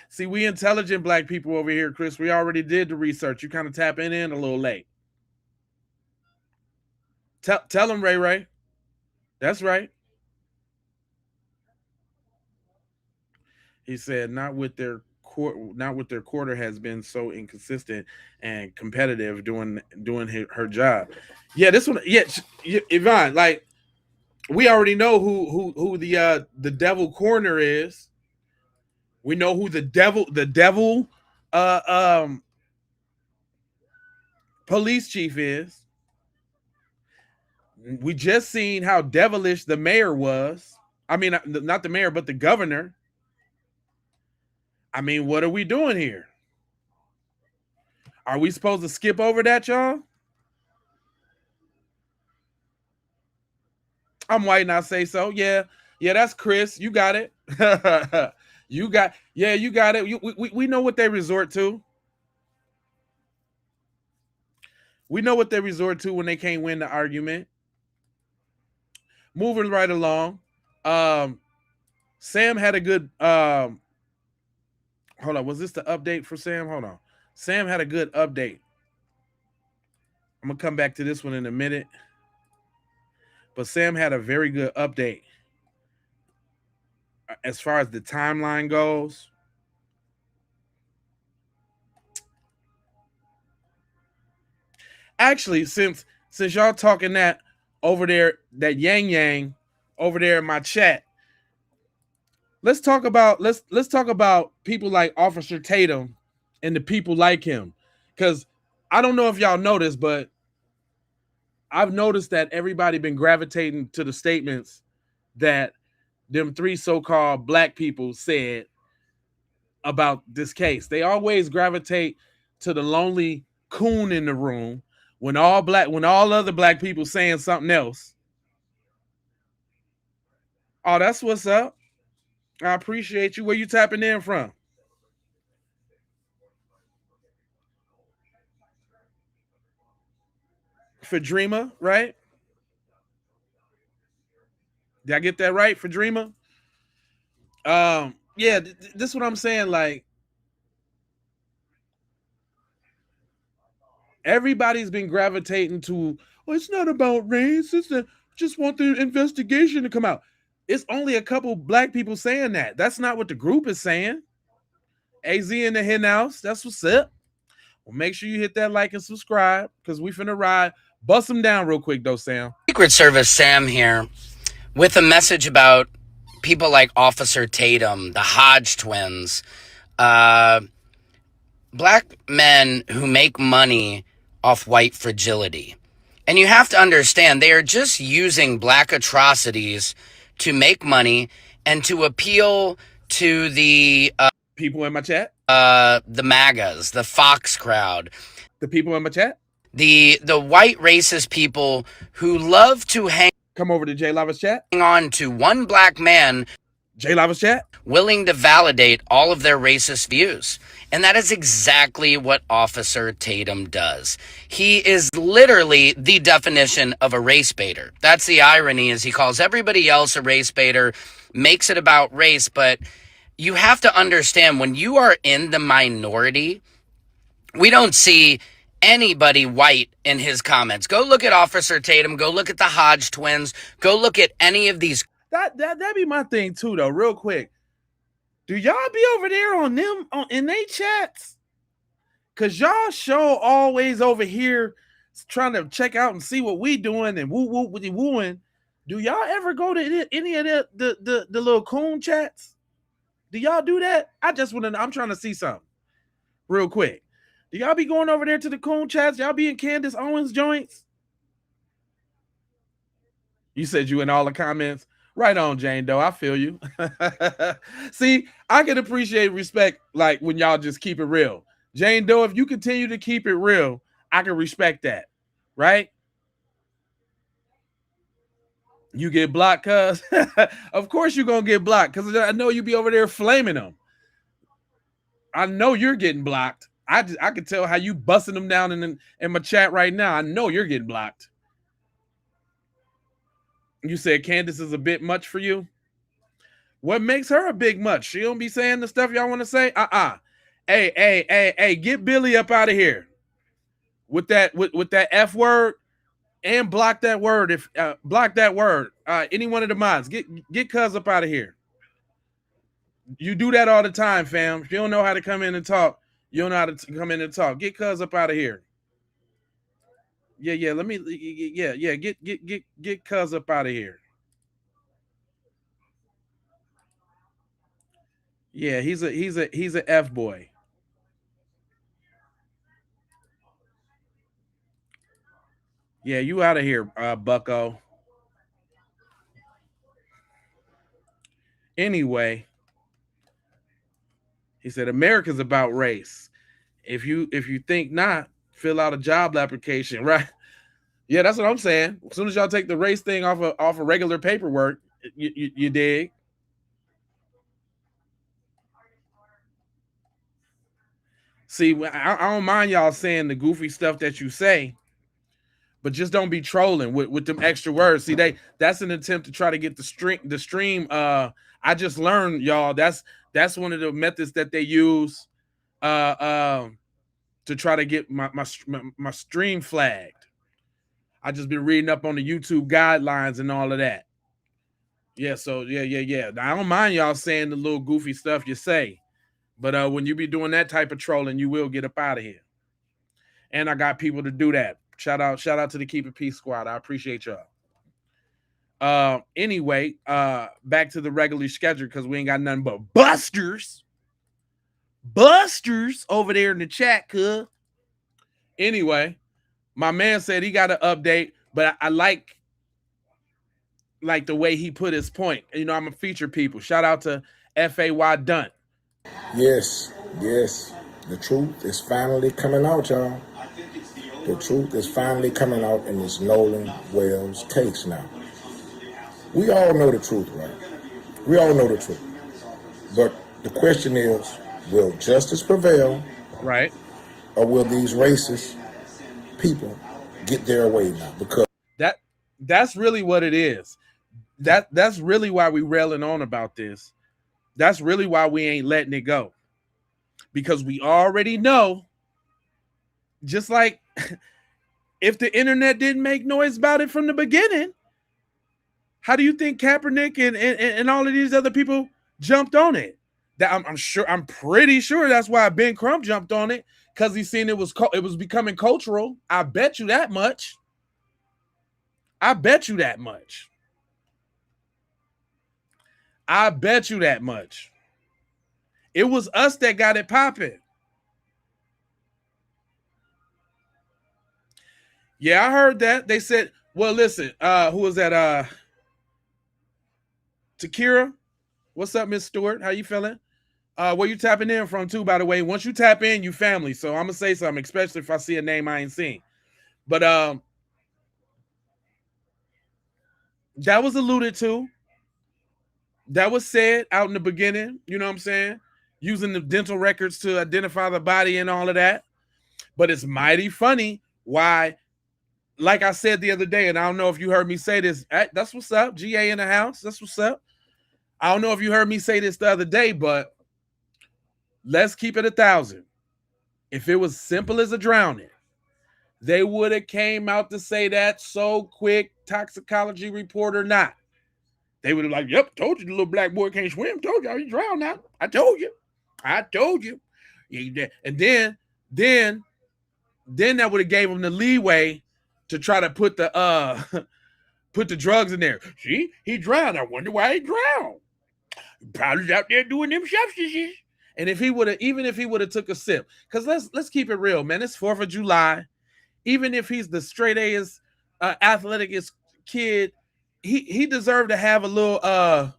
See, we intelligent black people over here, Chris. We already did the research. You kind of tapping in a little late. Tell them, Ray Ray. That's right. He said, not with their quarter has been so inconsistent and competitive doing her job. Yeah, this one. Yeah, Yvonne. Like, we already know who the devil corner is. We know who the devil police chief is. We just seen how devilish the mayor was. I mean, not the mayor, but the governor. I mean, what are we doing here? Are we supposed to skip over that, y'all? I'm white and I say so. Yeah, that's Chris. You got it. you got it. We know what they resort to. We know what they resort to when they can't win the argument. Moving right along. Sam had a good hold on. Was this the update for Sam? Hold on. Sam had a good update. I'm gonna come back to this one in a minute. But Sam had a very good update as far as the timeline goes. Actually, since y'all talking that over there, that yang over there in my chat, let's talk about people like Officer Tatum and the people like him. Because I don't know if y'all noticed, but I've noticed that everybody been gravitating to the statements that them three so-called black people said about this case. They always gravitate to the lonely coon in the room when all other black people saying something else. Oh, that's what's up. I appreciate you. Where you tapping in from? For Dreamer, right? Did I get that right for Dreamer? Yeah, this is what I'm saying. Like, everybody's been gravitating to, oh, it's not about race. It's just want the investigation to come out. It's only a couple black people saying that. That's not what the group is saying. AZ in the hen house. That's what's up. Well, make sure you hit that like and subscribe because we finna ride. Bust them down real quick, though, Sam. Secret Service Sam here with a message about people like Officer Tatum, the Hodge twins, black men who make money off white fragility. And you have to understand, they are just using black atrocities to make money and to appeal to the people in my chat, the MAGAs, the Fox crowd, the people in my chat, the white racist people who love to come over to J Lava's chat, hang on to one black man, J Lava's chat, willing to validate all of their racist views. And that is exactly what Officer Tatum does. He is literally the definition of a race baiter. That's the irony, is he calls everybody else a race baiter, makes it about race, but you have to understand, when you are in the minority, we don't see anybody white in his comments. Go look at Officer Tatum, go look at the Hodge twins, go look at any of these. That'd be my thing too, though, real quick. Do y'all be over there on them in they chats? Cause y'all show always over here trying to check out and see what we doing and wooing. Do y'all ever go to any of the little coon chats? Do y'all do that? I'm trying to see something real quick. Do y'all be going over there to the coon chats? Y'all be in Candace Owens joints? You said you in all the comments. Right on, Jane Doe. I feel you. See, I can appreciate respect, like when y'all just keep it real. Jane Doe, if you continue to keep it real, I can respect that. Right? You get blocked, cuz. Of course you're going to get blocked, because I know you be over there flaming them. I know you're getting blocked. I could tell how you busting them down in my chat right now. I know you're getting blocked. You said Candace is a bit much for you. What makes her a big much? She don't be saying the stuff y'all want to say. Hey, get Billy up out of here with that F word, and block that word. If block that word, any one of the mods, get Cuz up out of here. You do that all the time, fam. If you don't know how to come in and talk, you don't know how to come in and talk. Get Cuz up out of here. Yeah. Let me. Yeah. Get Cuz up out of here. Yeah, he's a F boy. Yeah, you out of here, Bucko. Anyway, he said America's about race. If you think not, fill out a job application, right? Yeah, that's what I'm saying. As soon as y'all take the race thing off of regular paperwork, you dig. See, I don't mind y'all saying the goofy stuff that you say, but just don't be trolling with them extra words. See, that's an attempt to try to get the stream. I just learned, y'all. That's one of the methods that they use to try to get my stream flagged. I just been reading up on the YouTube guidelines and all of that. Yeah, so yeah. I don't mind y'all saying the little goofy stuff you say, but when you be doing that type of trolling, you will get up out of here. And I got people to do that. Shout out to the Keep It Peace Squad. I appreciate y'all. Anyway, back to the regularly scheduled, because we ain't got nothing but busters over there in the chat. Anyway, my man said he got an update, but I like the way he put his point. You know, I'm a feature people. Shout out to FAY Dunt. Yes. The truth is finally coming out, y'all. The truth is finally coming out in this Nolan Wells case now. We all know the truth, right? We all know the truth. But the question is, will justice prevail? Right. Or will these racist people get their way now? Because that's really what it is. That's really why we railing on about this. That's really why we ain't letting it go. Because we already know, just like if the internet didn't make noise about it from the beginning, how do you think Kaepernick and all of these other people jumped on it? That I'm pretty sure that's why Ben Crump jumped on it, because he seen it was becoming cultural. I bet you that much. I bet you that much. It was us that got it popping. Yeah, I heard that. They said, well, listen, who was that? Takira? What's up, Miss Stewart? How you feeling? Where you tapping in from too, by the way? Once you tap in, you family. So I'm gonna say something, especially if I see a name I ain't seen. But that was alluded to. That was said out in the beginning, you know what I'm saying? Using the dental records to identify the body and all of that. But it's mighty funny why, like I said the other day, and I don't know if you heard me say this. That's what's up. GA in the house. That's what's up. I don't know if you heard me say this the other day, but let's keep it 1,000. If it was simple as a drowning, they would have came out to say that so quick, toxicology report or not. They would have like, yep, told you the little black boy can't swim. Told y'all he drowned now. I told you. And then that would have gave him the leeway to try to put the put the drugs in there. See, he drowned. I wonder why he drowned. Probably out there doing them substances. And if he would have, even if he would have took a sip, because let's keep it real, man. It's 4th of July. Even if he's the straight A's athleticest kid, he deserved to have a little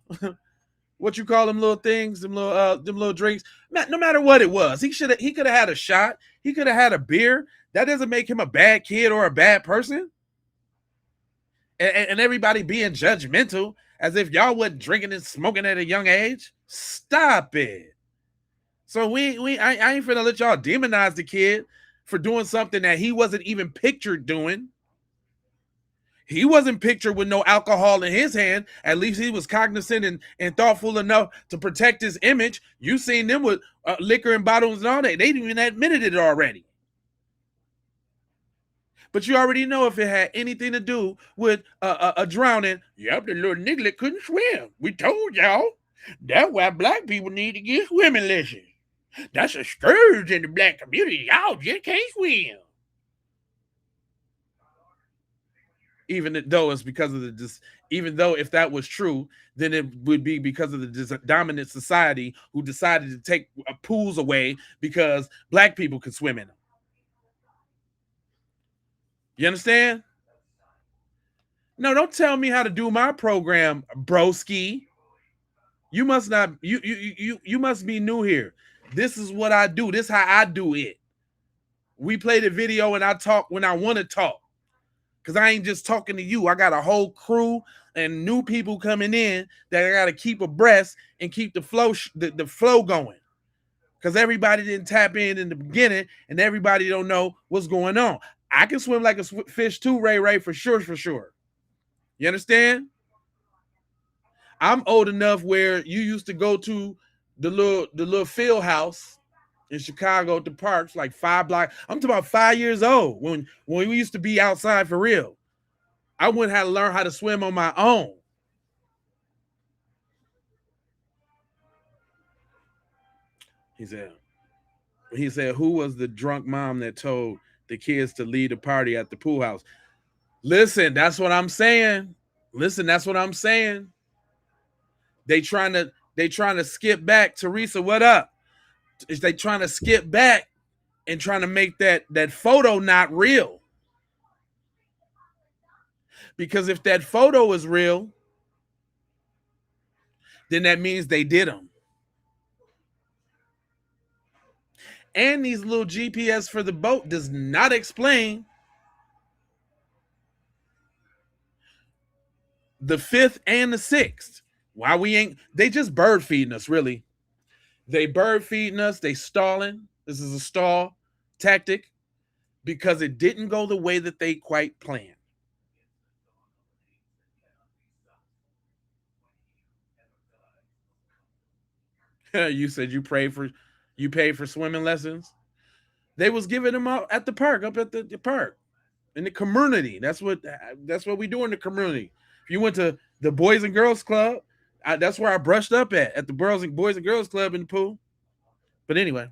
what you call them little things, them little drinks. No matter what it was, he could have had a shot. He could have had a beer. That doesn't make him a bad kid or a bad person. And everybody being judgmental as if y'all wasn't drinking and smoking at a young age. Stop it. So I ain't finna let y'all demonize the kid for doing something that he wasn't even pictured doing. He wasn't pictured with no alcohol in his hand. At least he was cognizant and thoughtful enough to protect his image. You seen them with liquor and bottles and all that. They even admitted it already. But you already know if it had anything to do with a drowning. Yep, the little nigga couldn't swim. We told y'all. That's why black people need to get swimming lessons. That's a scourge in the black community. Y'all just can't swim. Even though it's because of even though if that was true, then it would be because of the dominant society who decided to take pools away because black people could swim in them. You understand? No, don't tell me how to do my program, broski. You must not. You must be new here. This is what I do. This is how I do it. We play the video and I talk when I want to talk. Because I ain't just talking to you. I got a whole crew and new people coming in that I got to keep abreast and keep the flow the flow going. Because everybody didn't tap in the beginning and everybody don't know what's going on. I can swim like a fish too, Ray, for sure, for sure. You understand? I'm old enough where you used to go to the little field house in Chicago at the parks, like 5 blocks. I'm talking about 5 years old when we used to be outside for real. I went and had to learn how to swim on my own. He said, who was the drunk mom that told the kids to leave the party at the pool house? Listen, that's what I'm saying. They trying to skip back. Teresa, what up? Is they trying to skip back and trying to make that photo not real? Because if that photo is real, then that means they did them. And these little GPS for the boat does not explain the 5th and the 6th. Why we ain't, they just bird feeding us, really. They bird feeding us, they stalling. This is a stall tactic because it didn't go the way that they quite planned. You said you paid for swimming lessons. They was giving them out at the park, up at the park, in the community. That's what we do in the community. If you went to the Boys and Girls Club, that's where I brushed up at the Boys and Girls Club in the pool. But anyway,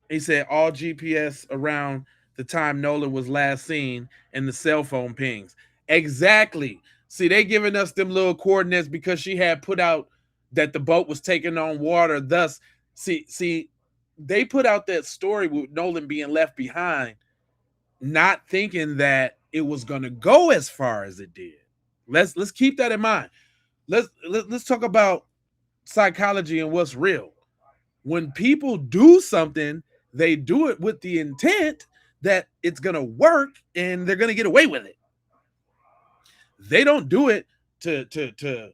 he said all GPS around the time Nolan was last seen and the cell phone pings. Exactly. See, they giving us them little coordinates because she had put out that the boat was taking on water. Thus, see, they put out that story with Nolan being left behind, not thinking that it was going to go as far as it did. Let's keep that in mind. Let's talk about psychology and what's real. When people do something, they do it with the intent that it's going to work and they're going to get away with it. They don't do it to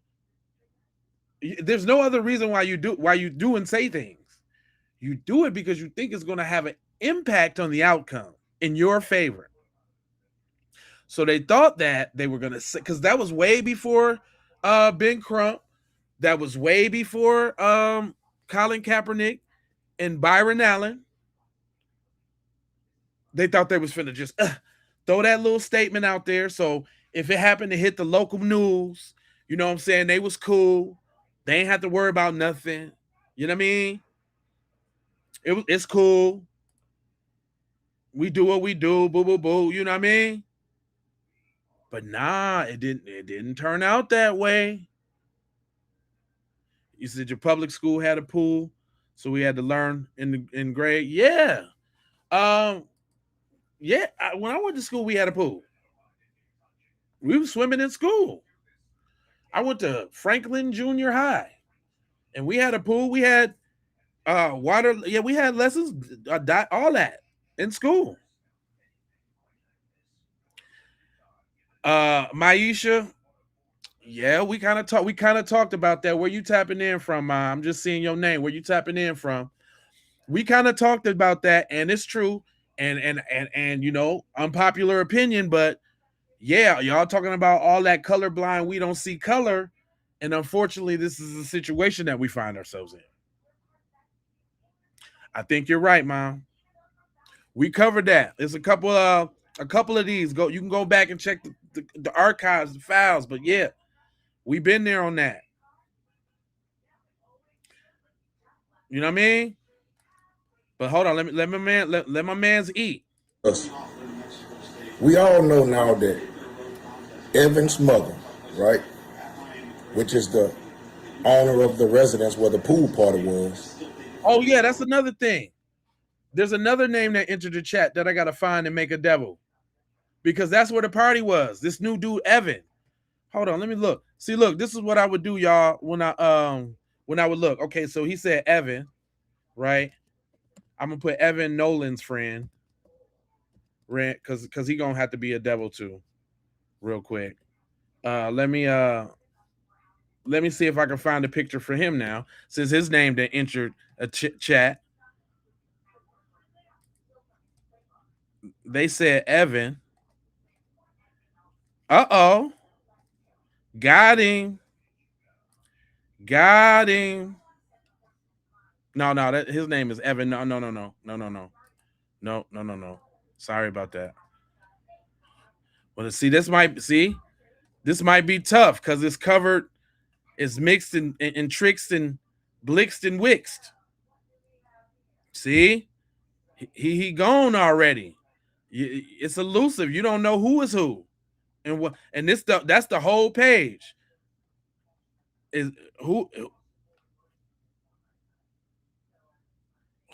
there's no other reason why you do and say things. You do it because you think it's going to have an impact on the outcome in your favor. So they thought that they were going to, because that was way before Ben Crump. That was way before Colin Kaepernick and Byron Allen. They thought they was finna just throw that little statement out there. So if it happened to hit the local news, you know what I'm saying? They was cool. They ain't have to worry about nothing. You know what I mean? It's cool. We do what we do. Boo, boo, boo. You know what I mean? But nah, it didn't turn out that way. You said your public school had a pool, so we had to learn in grade. Yeah. Yeah, when I went to school, we had a pool. We were swimming in school. I went to Franklin Junior High, and we had a pool. We had water. Yeah, we had lessons, all that in school. Maisha, Yeah, we kind of talked. We kind of talked about that. Where you tapping in from? I'm just seeing your name. Where you tapping in from? We kind of talked about that, and it's true. And unpopular opinion, but yeah, y'all talking about all that colorblind. We don't see color, and unfortunately, this is the situation that we find ourselves in. I think you're right, Mom. We covered that. There's a couple of these. You can go back and check the archives, the files. But yeah, we've been there on that. You know what I mean? But hold on, let my man's eat. Us. We all know now that Evan's mother, right, which is the owner of the residence where the pool party was. Oh yeah, that's another thing. There's another name that entered the chat that I gotta find and make a devil. Because that's where the party was. This new dude, Evan. Hold on, let me look. See, look, this is what I would do, y'all, when I would look. Okay, so he said Evan, right? I'm gonna put Evan Nolan's friend, right? Because he gonna have to be a devil too, real quick. Let me see if I can find a picture for him now, since his name that entered a chat. They said Evan. Uh-oh. Got him. Got him. No, that his name is Evan. No. No. Sorry about that. Well, this might be tough because it's covered, it's mixed and tricked and blitzed and wixed. See, he gone already. It's elusive. You don't know who is who, and what. And that's the whole page. Is who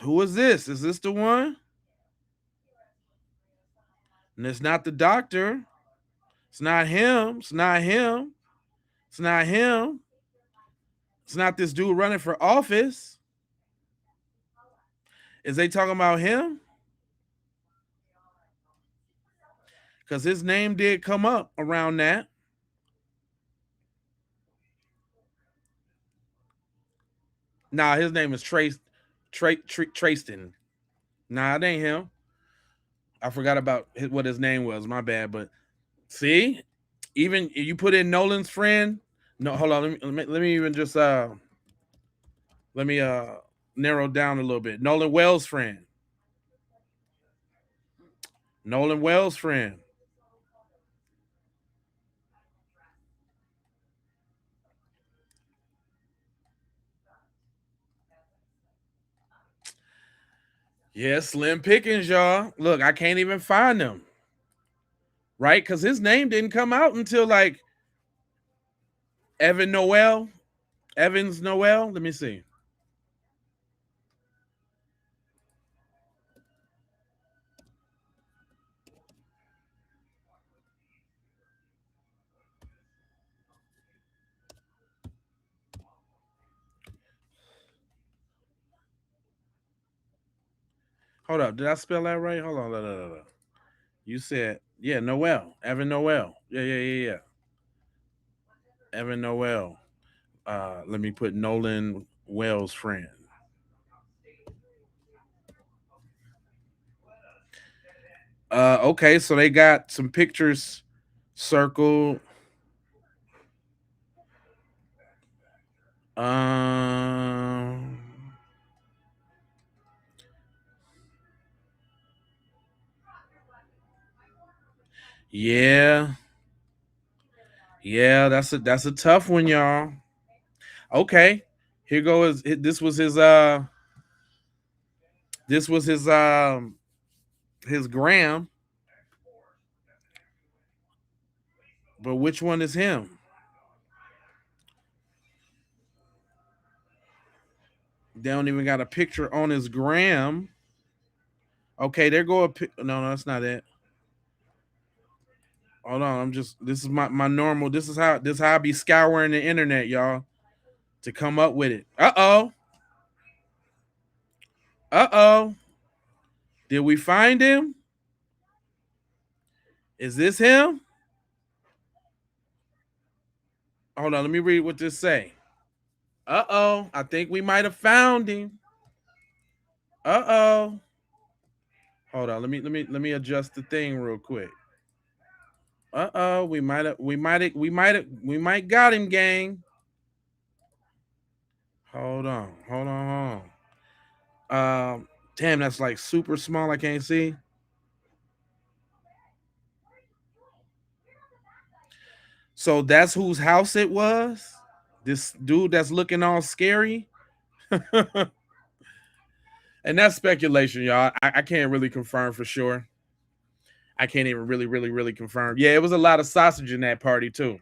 who is this? Is this the one? And it's not the doctor. It's not him. It's not him. It's not him. It's not this dude running for office. Is they talking about him? Because his name did come up around that. Nah, his name is Traston. Nah, it ain't him. I forgot about what his name was. My bad. But see, even you put in Nolan's friend. No, hold on. Let me even just let me narrow down a little bit. Nolan Wells' friend. Nolan Wells' friend. Yeah, Slim Pickens, y'all. Look, I can't even find him. Right? Because his name didn't come out until like Evans Noel. Let me see. Hold up. Did I spell that right? Hold on. No. You said, yeah, Noel. Evan Noel. Yeah. Evan Noel. Let me put Nolan Wells' friend. Okay, so they got some pictures circled. Um, yeah, that's a tough one, y'all. Okay, here goes. This was his gram, but which one is him? They don't even got a picture on his gram. Okay, there go no, that's not it. Hold on, this is my normal. This is how I be scouring the internet, y'all, to come up with it. Uh oh. Did we find him? Is this him? Hold on, let me read what this say. Uh-oh, I think we might have found him. Uh-oh. Hold on, let me adjust the thing real quick. Uh-oh, we might got him, gang. Hold on. Damn, that's like super small. I can't see. So that's whose house it was. This dude that's looking all scary. And that's speculation, y'all. I can't really confirm for sure. I can't even really confirm. Yeah, it was a lot of sausage in that party too.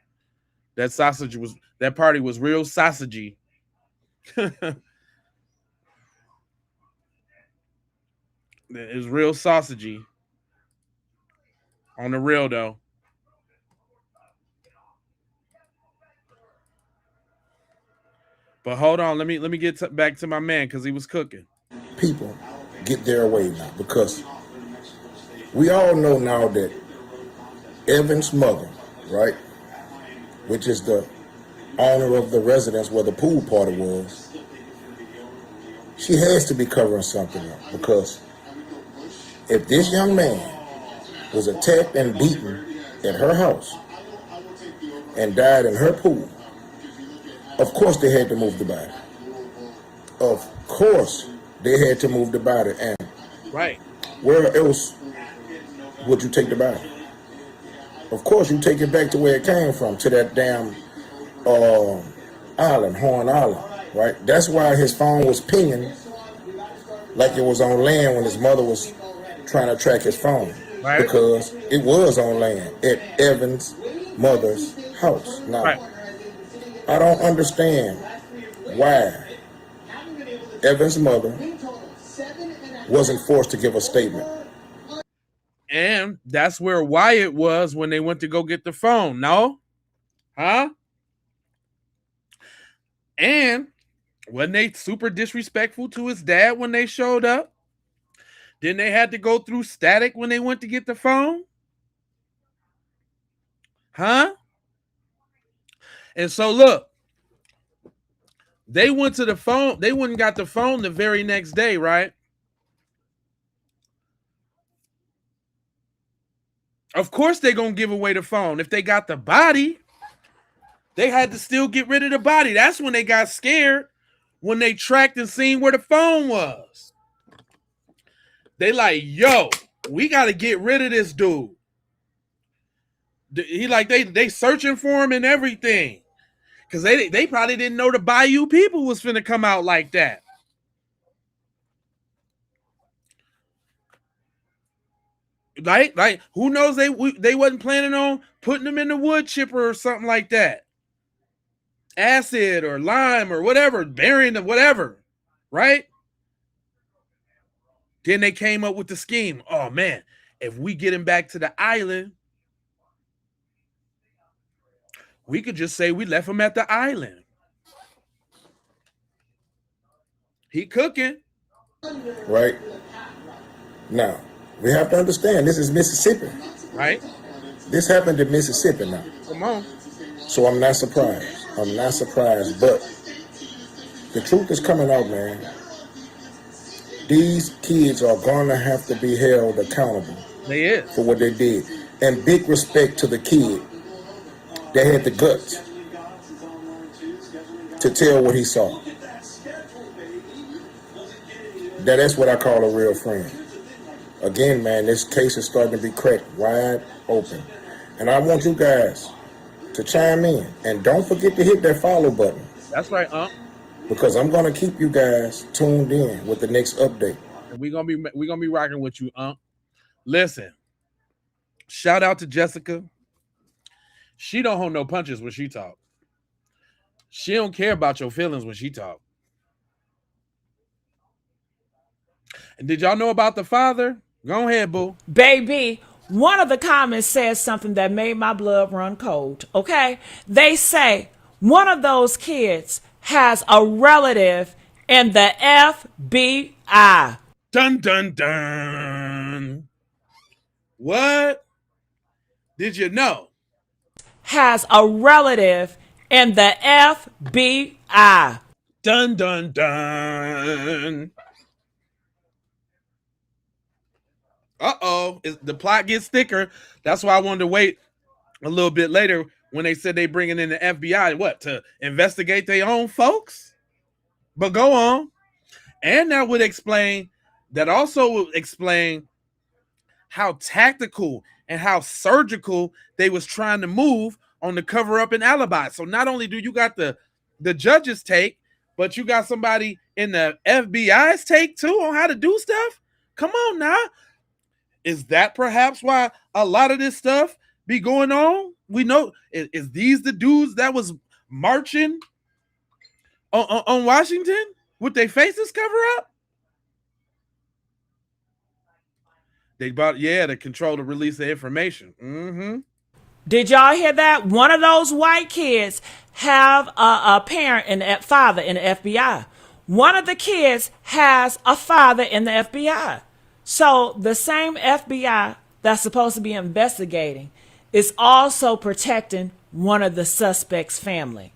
That party was real sausagey. It was real sausagey. On the real though. But hold on, let me get back to my man because he was cooking. People get their way now because we all know now that Evan's mother, right, which is the owner of the residence where the pool party was, she has to be covering something up because if this young man was attacked and beaten at her house and died in her pool, of course they had to move the body. Of course they had to move the body. And right, where else would you take the body? Of course you take it back to where it came from, to that damn island, Horn Island, right? That's why his phone was pinging like it was on land when his mother was trying to track his phone. Right. Because it was on land at Evan's mother's house. Now, right. I don't understand why Evan's mother wasn't forced to give a statement. And that's where Wyatt was when they went to go get the phone. No? Huh? And wasn't they super disrespectful to his dad when they showed up? Then they had to go through static when they went to get the phone? Huh? And so look, they went to the phone. They went and got the phone the very next day, right? Of course they're going to give away the phone. If they got the body, they had to still get rid of the body. That's when they got scared, when they tracked and seen where the phone was. They like, yo, we got to get rid of this dude. He like, they searching for him and everything. Because they probably didn't know the Bayou people was finna come out like that. Like who knows, they wasn't planning on putting them in the wood chipper or something like that. Acid or lime or whatever, burying them, whatever, right? Then they came up with the scheme. Oh man, if we get him back to the island, we could just say we left him at the island. He cooking. Right? Now, we have to understand this is Mississippi. Right? This happened in Mississippi now. Come on. So I'm not surprised. I'm not surprised. But the truth is coming out, man. These kids are going to have to be held accountable for what they did. And big respect to the kid that had the guts to tell what he saw. That's what I call a real friend. Again, man, this case is starting to be cracked wide open. And I want you guys to chime in. And don't forget to hit that follow button. That's right, Because I'm going to keep you guys tuned in with the next update. And we're gonna be rocking with you, Listen, shout out to Jessica. She don't hold no punches when she talk. She don't care about your feelings when she talk. And did y'all know about the father? Go ahead, boo. Baby, one of the comments says something that made my blood run cold, okay? They say one of those kids has a relative in the FBI. Dun, dun, dun. What? Did you know? Has a relative and the FBI. Dun dun dun. Uh-oh, the plot gets thicker. That's why I wanted to wait a little bit later when they said they bringing in the FBI. What, to investigate their own folks? But go on. And that would explain, that also would explain how tactical and how surgical they was trying to move on the cover up and alibi. So not only do you got the judge's take, but you got somebody in the FBI's take too on how to do stuff. Come on now. Is that perhaps why a lot of this stuff be going on? We know, is these the dudes that was marching on Washington with their faces cover up? They bought, to control the release of information. Mm-hmm. Did y'all hear that? One of those white kids have a parent and a father in the FBI. One of the kids has a father in the FBI. So the same FBI that's supposed to be investigating is also protecting one of the suspect's family.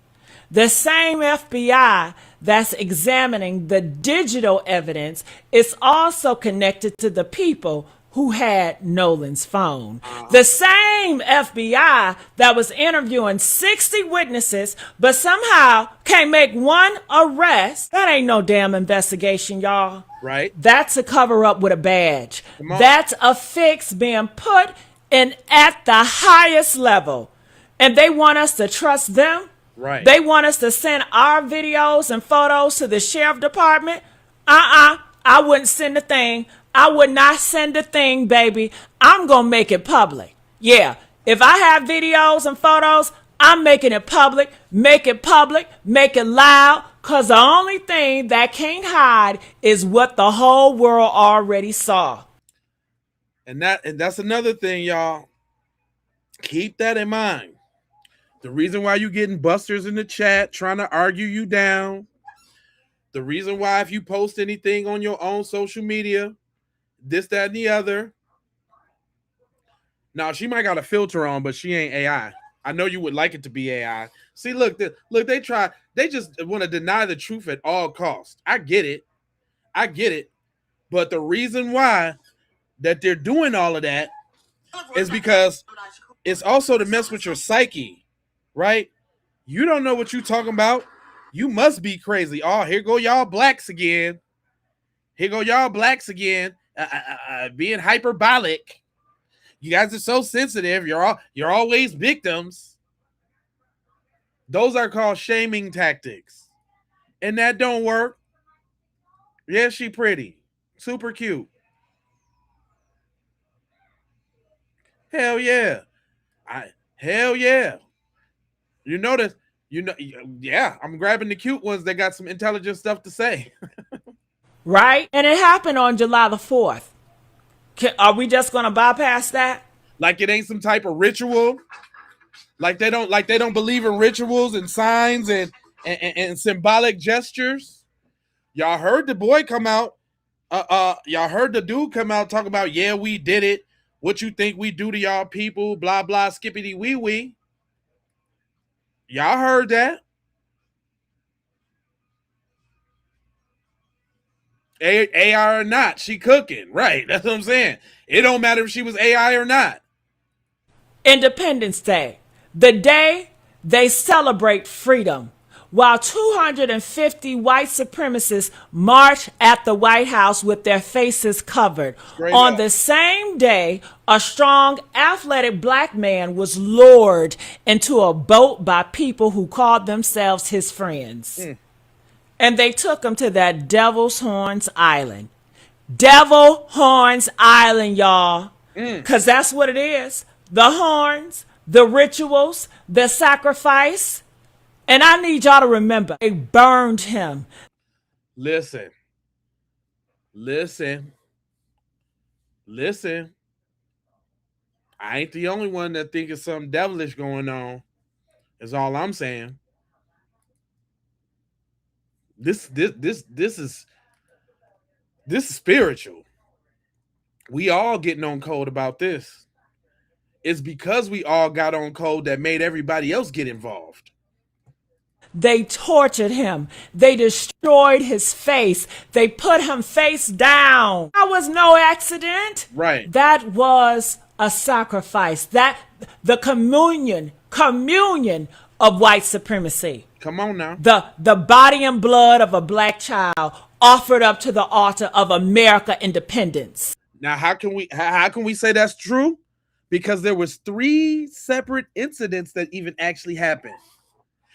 The same FBI that's examining the digital evidence is also connected to the people who had Nolan's phone. The same FBI that was interviewing 60 witnesses, but somehow can't make one arrest. That ain't no damn investigation, y'all. Right. That's a cover up with a badge. That's a fix being put in at the highest level. And they want us to trust them. Right. They want us to send our videos and photos to the sheriff department. I wouldn't send a thing. I would not send a thing, baby. I'm going to make it public. Yeah. If I have videos and photos, I'm making it public, make it loud, because the only thing that can't hide is what the whole world already saw. And that's another thing, y'all. Keep that in mind. The reason why you getting busters in the chat trying to argue you down. The reason why if you post anything on your own social media, this, that, and the other. Now, she might got a filter on, but she ain't AI. I know you would like it to be AI. See, look, they just want to deny the truth at all costs. I get it. But the reason why that they're doing all of that is because it's also to mess with your psyche, right? You don't know what you're talking about. You must be crazy. Oh, here go y'all blacks again. Being hyperbolic. You guys are so sensitive. You're always victims. Those are called shaming tactics. And that don't work. Yeah, she pretty. Super cute. Hell yeah. Hell yeah. You notice, I'm grabbing the cute ones that got some intelligent stuff to say. Right? And it happened on July the 4th. Are we just going to bypass that? Like it ain't some type of ritual? Like they don't believe in rituals and signs and symbolic gestures? Y'all heard the boy come out. Y'all heard the dude come out talk about, yeah, we did it. What you think we do to y'all people? Blah, blah, skippity wee wee. Y'all heard that. AI or not, she cooking. Right, that's what I'm saying. It don't matter if she was AI or not. Independence Day, the day they celebrate freedom, while 250 white supremacists march at the White House with their faces covered. On the same day, a strong, athletic black man was lured into a boat by people who called themselves his friends. And they took him to that Devil's Horns Island. Devil Horns Island, y'all. Because that's what it is. The horns, the rituals, the sacrifice. And I need y'all to remember, they burned him. Listen. I ain't the only one that think it's something devilish going on. Is all I'm saying. This is spiritual. We all getting on code about this. It's because we all got on code that made everybody else get involved. They tortured him. They destroyed his face. They put him face down. That was no accident. Right. That was a sacrifice. That the communion of white supremacy. Come on now. The body and blood of a black child offered up to the altar of America independence. Now, how can we say that's true? Because there was 3 separate incidents that even actually happened.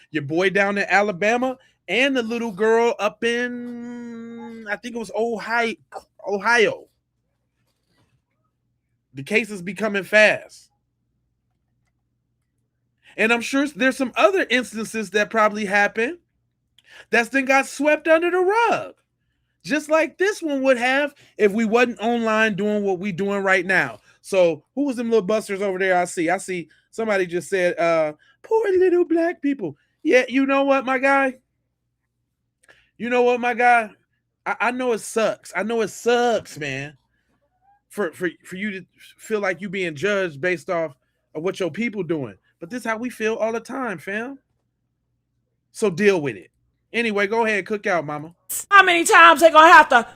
Your boy down in Alabama and the little girl up in, I think it was Ohio. The case is becoming fast. And I'm sure there's some other instances that probably happened that's then got swept under the rug. Just like this one would have if we wasn't online doing what we doing right now. So who was them little busters over there? I see somebody just said, poor little black people. Yeah, you know what, my guy? I know it sucks. I know it sucks, man. For you to feel like you being judged based off of what your people doing. But this is how we feel all the time, fam. So deal with it. Anyway, go ahead, cook out, mama. How many times they gonna have to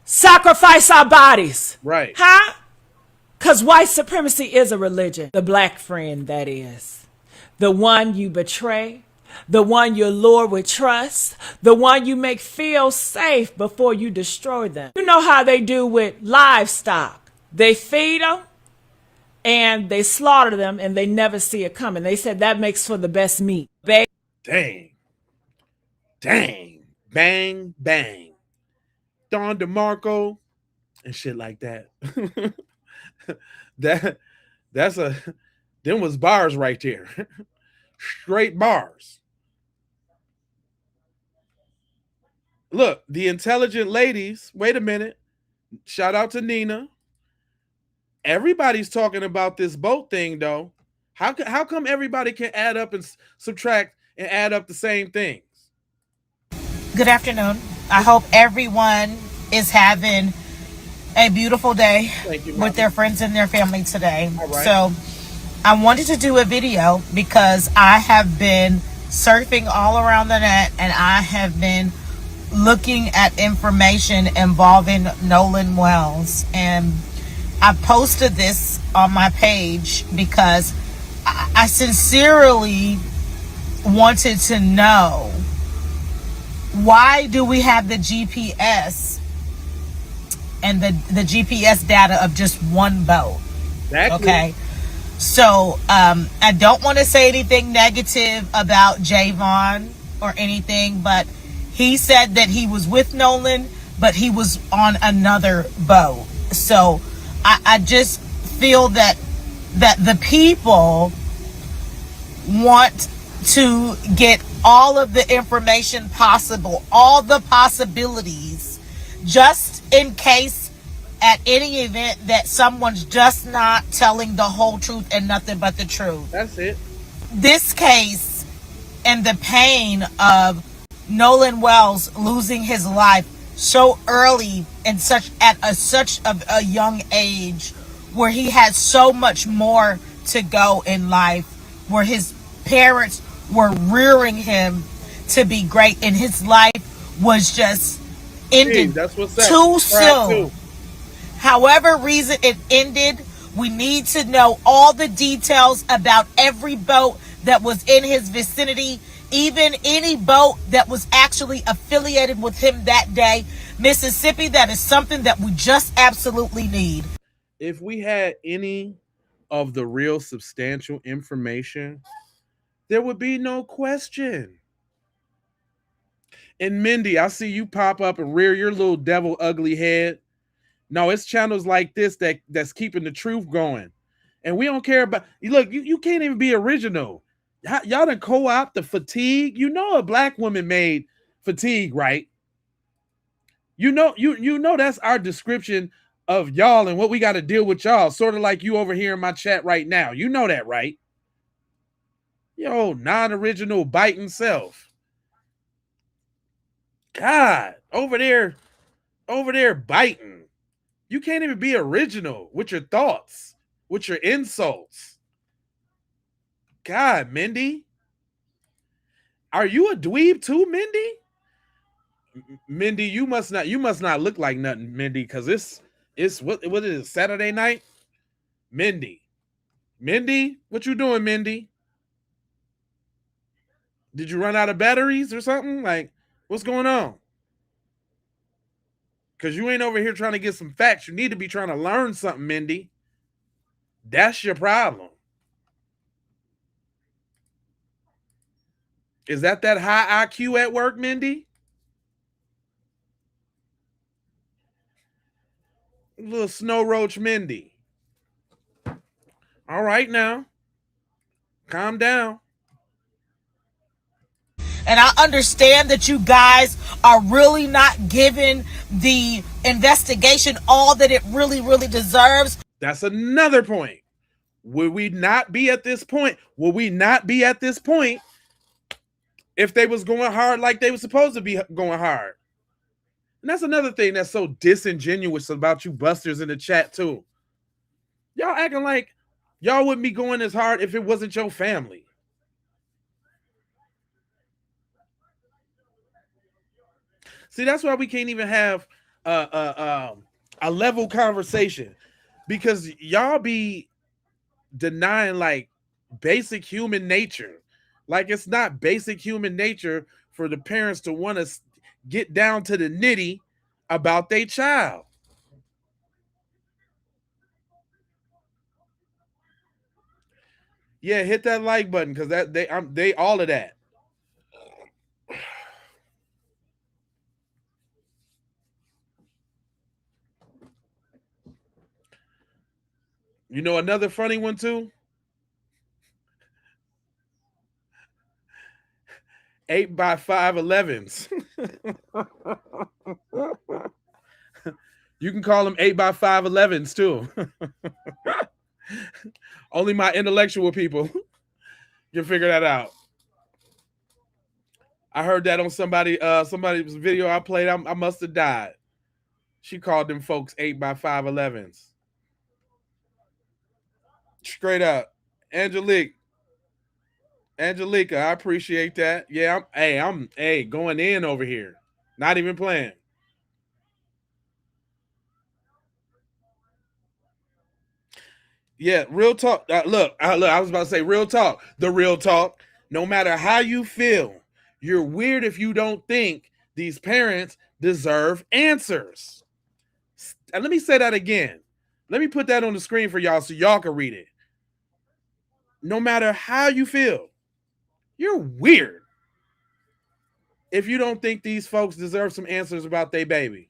sacrifice our bodies? Right. Huh? Because white supremacy is a religion. The black friend, that is. The one you betray. The one you lure with trust. The one you make feel safe before you destroy them. You know how they do with livestock. They feed them and they slaughter them and they never see it coming. They said that makes for the best meat. Dang. Bang, bang. Don DeMarco and shit like that. Them was bars right there. Straight bars. Look, the intelligent ladies, wait a minute. Shout out to Nina. Everybody's talking about this boat thing, though. How come everybody can add up and subtract and add up the same things? Good afternoon. I hope everyone is having a beautiful day with their friends and their family today. Right. So I wanted to do a video because I have been surfing all around the net and I have been looking at information involving Nolan Wells, and I posted this on my page because I sincerely wanted to know, why do we have the GPS and the GPS data of just one boat? Exactly. Okay. So I don't want to say anything negative about Javon or anything, but he said that he was with Nolan, but he was on another boat. So I just feel that the people want to get all of the information possible, all the possibilities, just in case at any event that someone's just not telling the whole truth and nothing but the truth. That's it. This case and the pain of Nolan Wells losing his life so early and such a young age, where he had so much more to go in life, where his parents were rearing him to be great, and his life was just ended too soon. However reason it ended, we need to know all the details about every boat that was in his vicinity, even any boat that was actually affiliated with him that day. Mississippi, that is something that we just absolutely need. If we had any of the real substantial information, there would be no question. And Mindy, I see you pop up and rear your little devil ugly head. No, it's channels like this that's keeping the truth going. And we don't care about, look, you can't even be original. Y'all done co-opt the fatigue. You know a black woman made fatigue, right? You know that's our description of y'all and what we got to deal with y'all. Sort of like you over here in my chat right now. You know that, right? Yo, non-original biting self. God, over there biting. You can't even be original with your thoughts, with your insults. God, Mindy. Are you a dweeb too, Mindy? Mindy, you must not look like nothing, Mindy, because it's what is it, Saturday night? Mindy, what you doing, Mindy? Did you run out of batteries or something? Like, what's going on? Because you ain't over here trying to get some facts. You need to be trying to learn something, Mindy. That's your problem. Is that high IQ at work, Mindy? Little snow roach Mindy. All right now. Calm down. And I understand that you guys are really not giving the investigation all that it really, really deserves. That's another point. Would we not be at this point? Would we not be at this point if they was going hard like they were supposed to be going hard? And that's another thing that's so disingenuous about you busters in the chat too. Y'all acting like y'all wouldn't be going as hard if it wasn't your family. See, that's why we can't even have a level conversation, because y'all be denying like basic human nature. Like, it's not basic human nature for the parents to want to get down to the nitty about their child. Yeah, hit that like button, because they all of that. You know another funny one too? 8x5 11s. You can call them 8x5 11s too. Only my intellectual people can figure that out. I heard that on somebody's video I played. I must have died. She called them folks 8x5 11s. Straight up. Angelica, I appreciate that. Yeah, I'm going in over here. Not even playing. Yeah, real talk. Look, I was about to say real talk. The real talk. No matter how you feel, you're weird if you don't think these parents deserve answers. And let me say that again. Let me put that on the screen for y'all so y'all can read it. No matter how you feel, you're weird if you don't think these folks deserve some answers about their baby.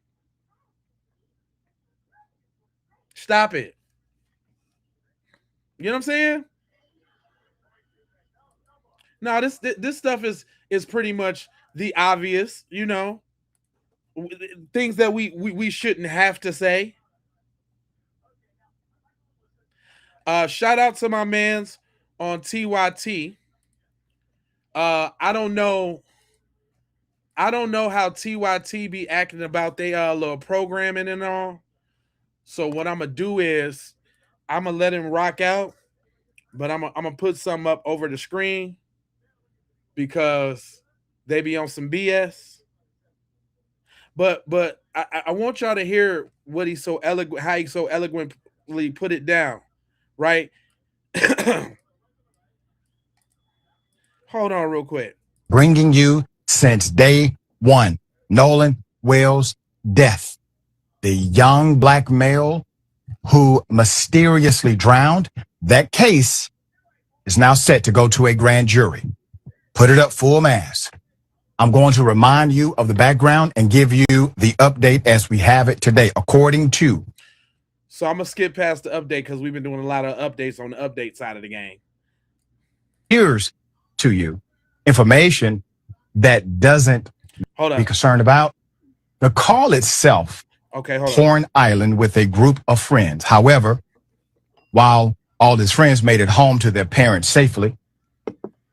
Stop it. You know what I'm saying? No, this stuff is pretty much the obvious, you know, things that we shouldn't have to say. Shout out to my mans on TYT. I don't know how TYT be acting about their little programming and all. So what I'm gonna do is I'm gonna let him rock out, but I'm gonna put something up over the screen because they be on some BS. But I want y'all to hear what he's so eloquent, how he so eloquently put it down, right? Hold on real quick. Bringing you since day one, Nolan Wells' death. The young black male who mysteriously drowned. That case is now set to go to a grand jury. Put it up full mass. I'm going to remind you of the background and give you the update as we have it today, according to. So I'm going to skip past the update because we've been doing a lot of updates on the update side of the game. Here's to you information that doesn't be concerned about. The call itself, Horn Island with a group of friends. However, while all his friends made it home to their parents safely,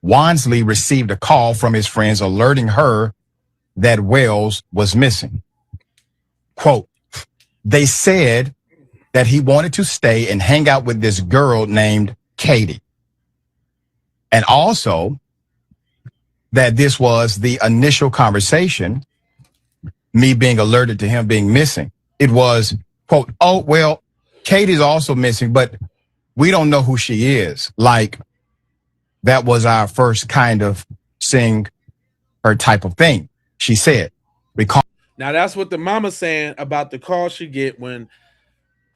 Wansley received a call from his friends alerting her that Wells was missing. Quote, they said that he wanted to stay and hang out with this girl named Katie. And also that this was the initial conversation, me being alerted to him being missing. It was, quote, oh, well, Katie's also missing, but we don't know who she is. Like, that was our first kind of seeing her type of thing. She said, now that's what the mama's saying about the call she get when.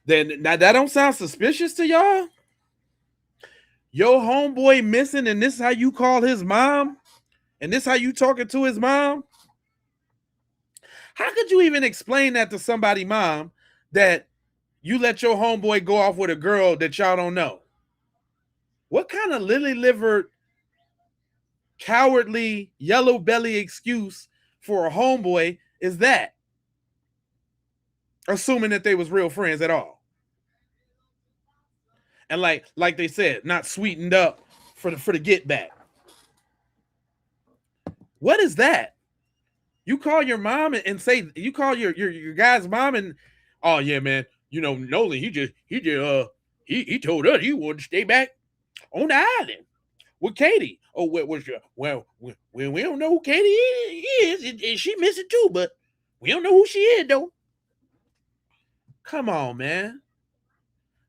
Then now that don't sound suspicious to y'all. Your homeboy missing, and this is how you call his mom, and this how you talking to his mom. How could you even explain that to somebody, mom, that you let your homeboy go off with a girl that y'all don't know? What kind of lily-livered, cowardly, yellow belly excuse for a homeboy is that? Assuming that they was real friends at all. And like they said, not sweetened up for the get back. What is that? You call your mom and say, you call your guy's mom and, oh yeah, man, you know, Nolan, he told us he wanted to stay back on the island with Katie. Oh, well, we don't know who Katie is, and she missing too, but we don't know who she is though. Come on, man.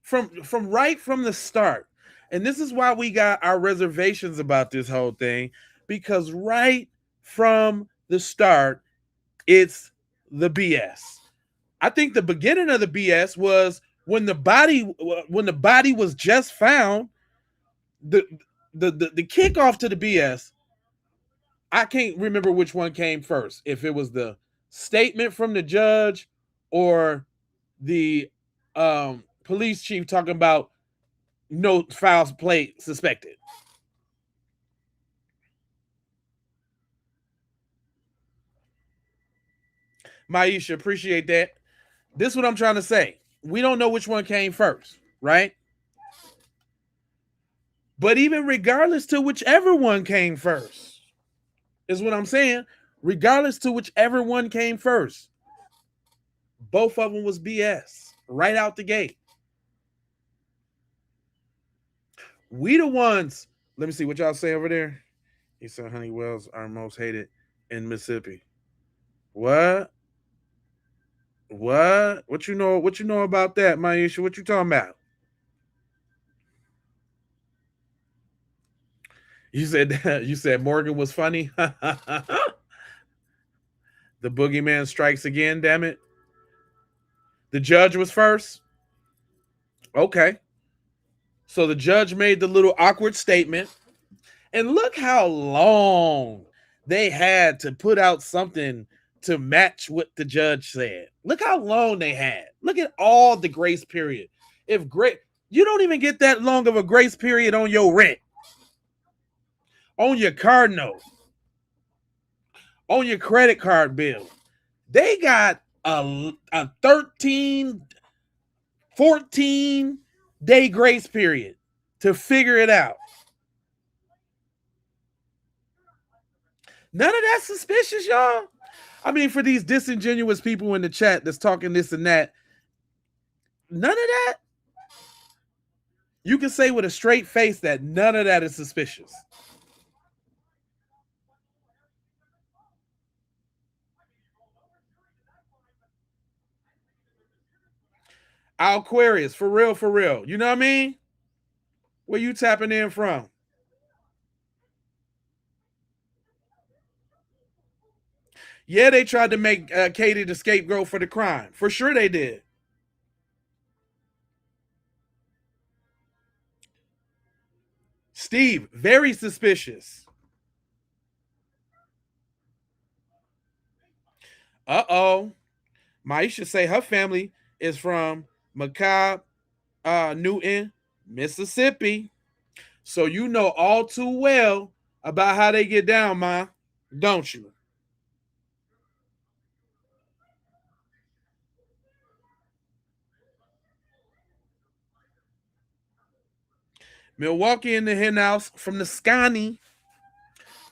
From right from the start. And this is why we got our reservations about this whole thing, because right from the start, it's the BS. I think the beginning of the BS was when the body was just found. The kickoff to the BS, I can't remember which one came first. If it was the statement from the judge or the police chief talking about no foul play suspected. Maisha, appreciate that. This is what I'm trying to say. We don't know which one came first, right? But even regardless to whichever one came first, is what I'm saying. Regardless to whichever one came first, both of them was BS right out the gate. We the ones. Let me see what y'all say over there. He said honey wells are most hated in Mississippi. What? What you know about that, Maisha? What you talking about? You said Morgan was funny. The boogeyman strikes again, damn it. The judge was first. Okay. So the judge made the little awkward statement. And look how long they had to put out something to match what the judge said. Look how long they had. Look at all the grace period. You don't even get that long of a grace period on your rent, on your car note, on your credit card bill. They got a 13, 14 day grace period to figure it out. None of that's suspicious, y'all. I mean, for these disingenuous people in the chat that's talking this and that, none of that. You can say with a straight face that none of that is suspicious. Aquarius, for real. You know what I mean? Where you tapping in from? Yeah, they tried to make Katie the scapegoat for the crime. For sure they did. Steve, very suspicious. Uh-oh. Maisha say her family is from McCobb, Newton, Mississippi. So you know all too well about how they get down, Ma, don't you? Milwaukee in the hen house from the Scotty.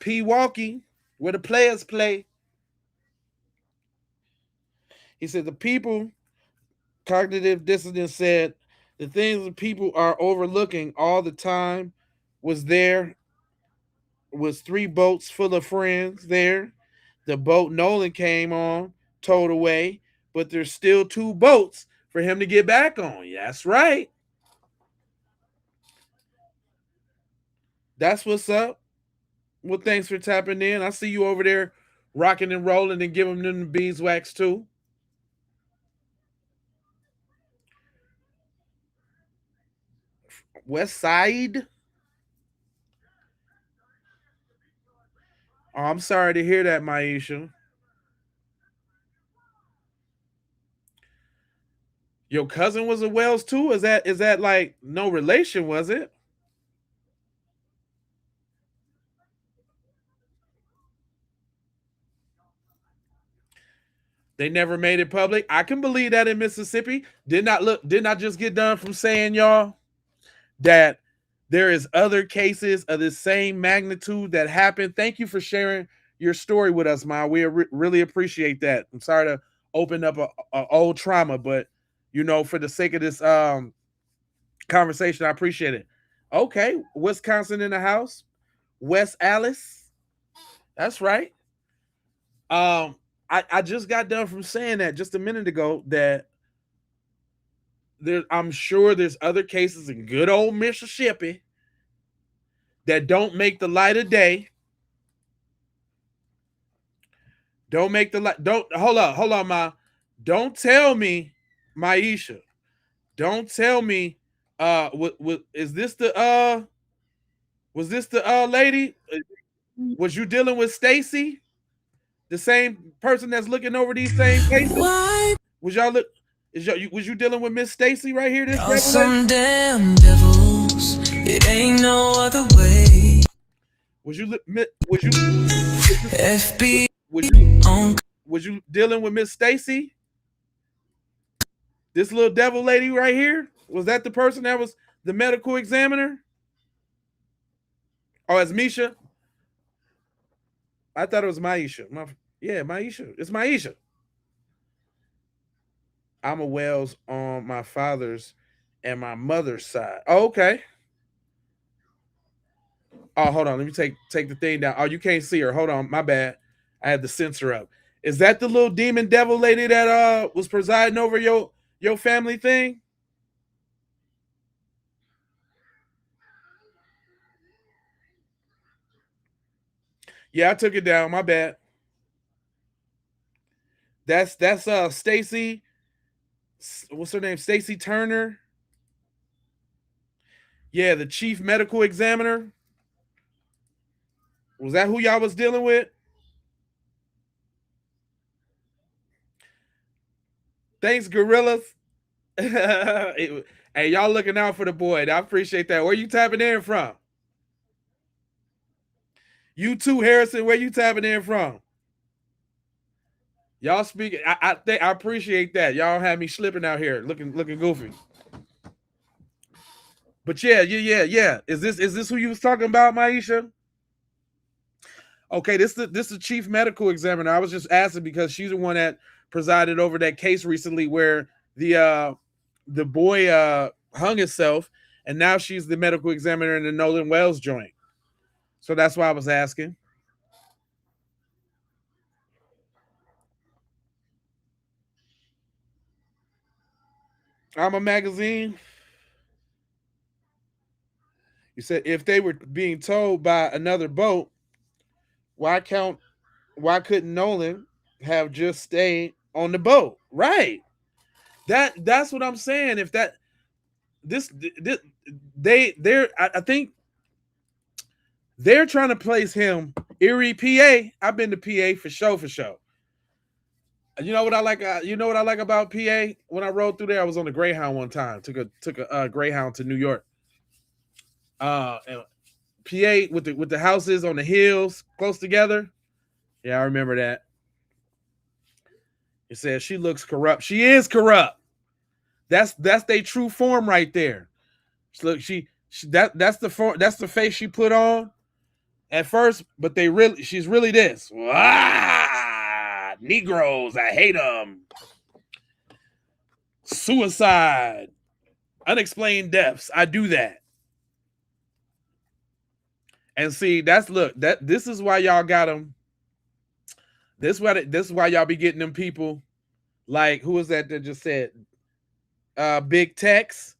Pewaukee, where the players play. He said the people, cognitive dissonance said, the things that people are overlooking all the time was there was 3 boats full of friends there. The boat Nolan came on, towed away, but there's still 2 boats for him to get back on. Yeah, that's right. That's what's up. Well, thanks for tapping in. I see you over there rocking and rolling and giving them the beeswax too. West Side. Oh, I'm sorry to hear that, Maisha. Your cousin was a Wells too? Is that like no relation, was it? They never made it public. I can believe that in Mississippi. Did not just get done from saying, y'all, that there is other cases of the same magnitude that happened. Thank you for sharing your story with us, Ma. We really appreciate that. I'm sorry to open up a old trauma, but for the sake of this conversation, I appreciate it. Okay, Wisconsin in the house. West Alice. That's right. I just got done from saying that just a minute ago that I'm sure there's other cases in good old Mississippi that don't make the light of day. Don't make the light. Don't hold on, Ma. Don't tell me, Maisha. Don't tell me. What is this the Was this the lady? Was you dealing with Stacy? The same person that's looking over these same cases? Was y'all look? Was you dealing with Miss Stacy right here? This Y'all some damn devils. It ain't no other way. Was you FB? Was you dealing with Miss Stacy? This little devil lady right here? Was that the person that was the medical examiner? Oh, it's Misha. I thought it was Maisha. Yeah, Maisha. It's Maisha. I'm a Wells on my father's and my mother's side. Oh, okay. Oh, hold on. Let me take the thing down. Oh, you can't see her. Hold on. My bad. I had the sensor up. Is that the little demon devil lady that was presiding over your family thing? Yeah, I took it down. My bad. That's Stacy. What's her name? Stacy Turner. Yeah, the chief medical examiner. Was that who y'all was dealing with? Thanks, gorillas. Hey, y'all looking out for the boy. I appreciate that. Where you tapping in from? You too, Harrison. Where you tapping in from? Y'all speaking. I appreciate that. Y'all have me slipping out here, looking goofy. But yeah. Is this who you was talking about, Maisha? Okay, this is the chief medical examiner. I was just asking because she's the one that presided over that case recently where the boy hung himself, and now she's the medical examiner in the Nolan Wells joint. So that's why I was asking. I'm a magazine. You said if they were being told by another boat, why couldn't Nolan have just stayed on the boat? Right. That's what I'm saying. If that I think they're trying to place him Erie, PA. I've been to PA for show. You know what I like? You know what I like about PA? When I rode through there, I was on the Greyhound one time. Took a Greyhound to New York. And PA with the houses on the hills close together. Yeah, I remember that. It says she looks corrupt. She is corrupt. That's their true form right there. Look, that's the face she put on at first, but she's really this. Negroes, I hate them. Suicide, unexplained deaths. I do that. And see, this is why y'all got them. This is why y'all be getting them people like, who was that just said Big Tex?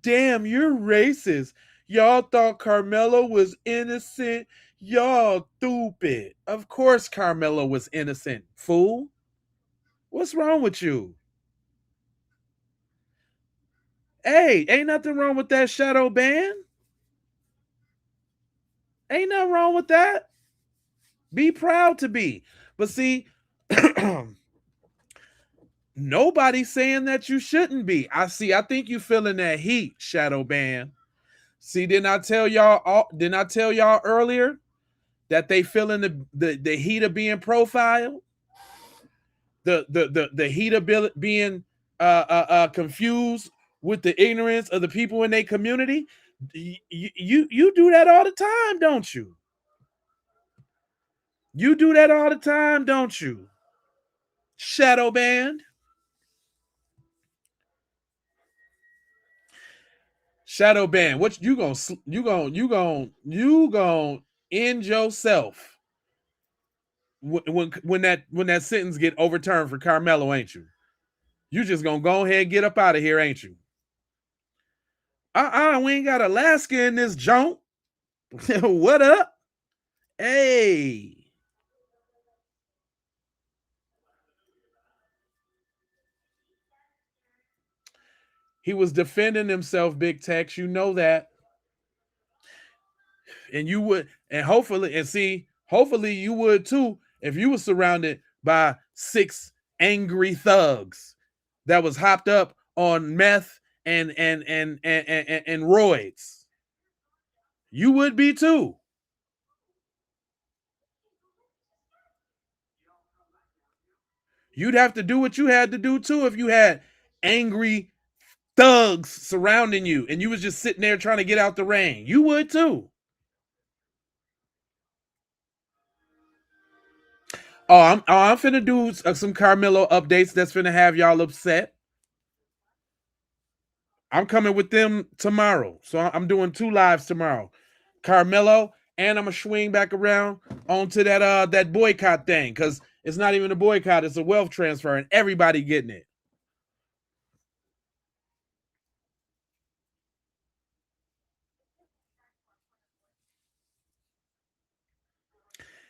Damn, you're racist. Y'all thought Carmelo was innocent. Y'all stupid. Of course Carmelo was innocent, fool. What's wrong with you? Hey, ain't nothing wrong with that shadow ban. Ain't nothing wrong with that. Be proud to be. But see, nobody's saying that you shouldn't be. I think you feeling that heat, shadow ban. See, didn't I tell y'all earlier that they feeling the heat of being profiled? The heat of being confused with the ignorance of the people in their community. You do that all the time, don't you? You do that all the time, don't you? Shadow band. Shadow band. What you gonna end yourself when that sentence get overturned for Carmelo, ain't you? You just gonna go ahead and get up out of here, ain't you? We ain't got Alaska in this joint. What up? Hey. He was defending himself, Big Tex. You know that. And you would, and hopefully you would too, if you were surrounded by 6 angry thugs that was hopped up on meth and roids. You would be too. You'd have to do what you had to do too if you had angry thugs surrounding you and you was just sitting there trying to get out the rain. You would too. I'm finna do some Carmelo updates that's finna have y'all upset. I'm coming with them tomorrow. So I'm doing 2 lives tomorrow. Carmelo, and I'm gonna swing back around onto that boycott thing, because it's not even a boycott, it's a wealth transfer, and everybody getting it.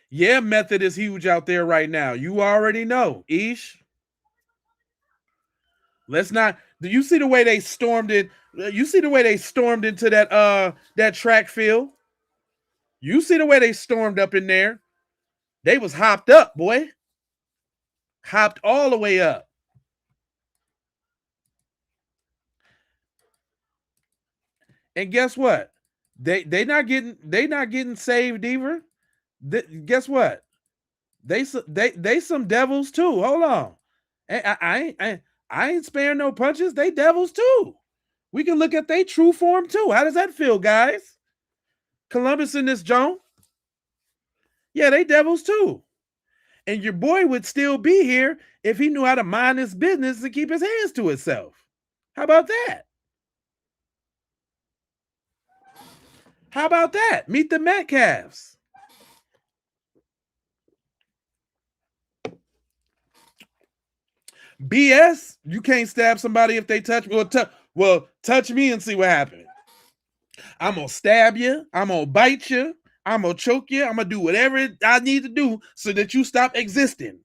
Yeah, method is huge out there right now. You already know, Ish. Let's not. Do you see the way they stormed it? You see the way they stormed into that track field? You see the way they stormed up in there? They was hopped up, boy. Hopped all the way up. And guess what? They not getting saved either. Guess what? They some devils too. Hold on. I ain't sparing no punches. They devils too. We can look at their true form too. How does that feel, guys? Columbus in this joint. Yeah, they devils too. And your boy would still be here if he knew how to mind his business and keep his hands to himself. How about that? How about that? Meet the Metcalfs. BS, you can't stab somebody if they touch me. Well, touch me and see what happens. I'm going to stab you. I'm going to bite you. I'm going to choke you. I'm going to do whatever I need to do so that you stop existing.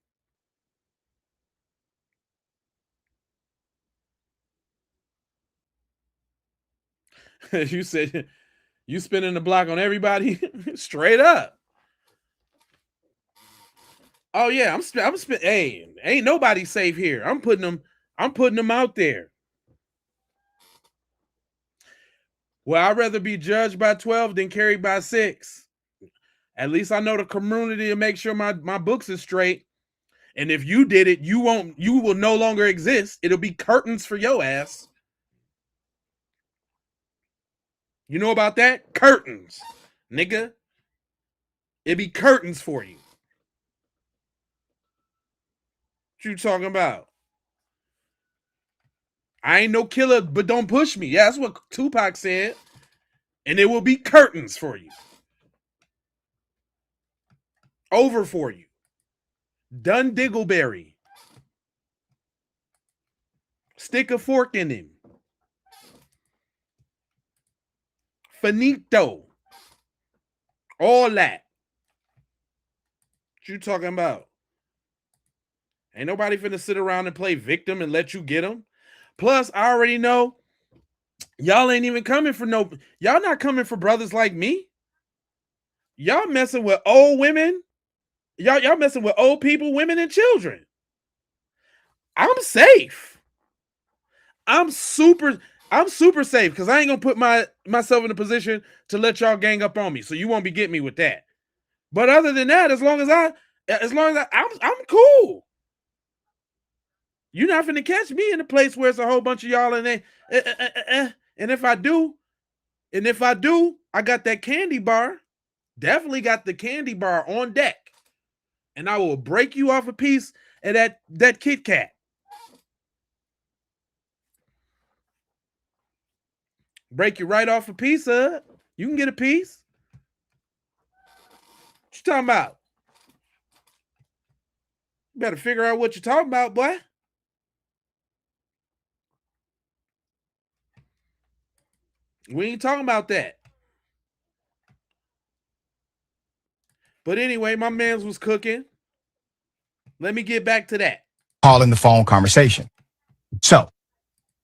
You said you spinning the block on everybody straight up. Oh yeah, I'm spin. Hey, ain't nobody safe here. I'm putting them out there. Well, I'd rather be judged by 12 than carried by 6. At least I know the community to make sure my books is straight. And if you did it, you will no longer exist. It'll be curtains for your ass. You know about that? Curtains, nigga. It'd be curtains for you. What you talking about? I ain't no killer, but don't push me. Yeah, that's what Tupac said. And it will be curtains for you. Over for you. Done Diggleberry. Stick a fork in him. Finito. All that. What you talking about? Ain't nobody finna sit around and play victim and let you get them. Plus, I already know y'all ain't even coming for no. Y'all not coming for brothers like me. Y'all messing with old women. Y'all messing with old people, women, and children. I'm safe. I'm super safe because I ain't gonna put myself in a position to let y'all gang up on me. So you won't be getting me with that. But other than that, as long as I'm cool. You're not finna catch me in a place where it's a whole bunch of y'all in there. And if I do, I got that candy bar. Definitely got the candy bar on deck. And I will break you off a piece of that Kit Kat. Break you right off a piece of it. You can get a piece. What you talking about? You better figure out what you're talking about, boy. We ain't talking about that. But anyway, my man's was cooking. Let me get back to that. Call in the phone conversation. So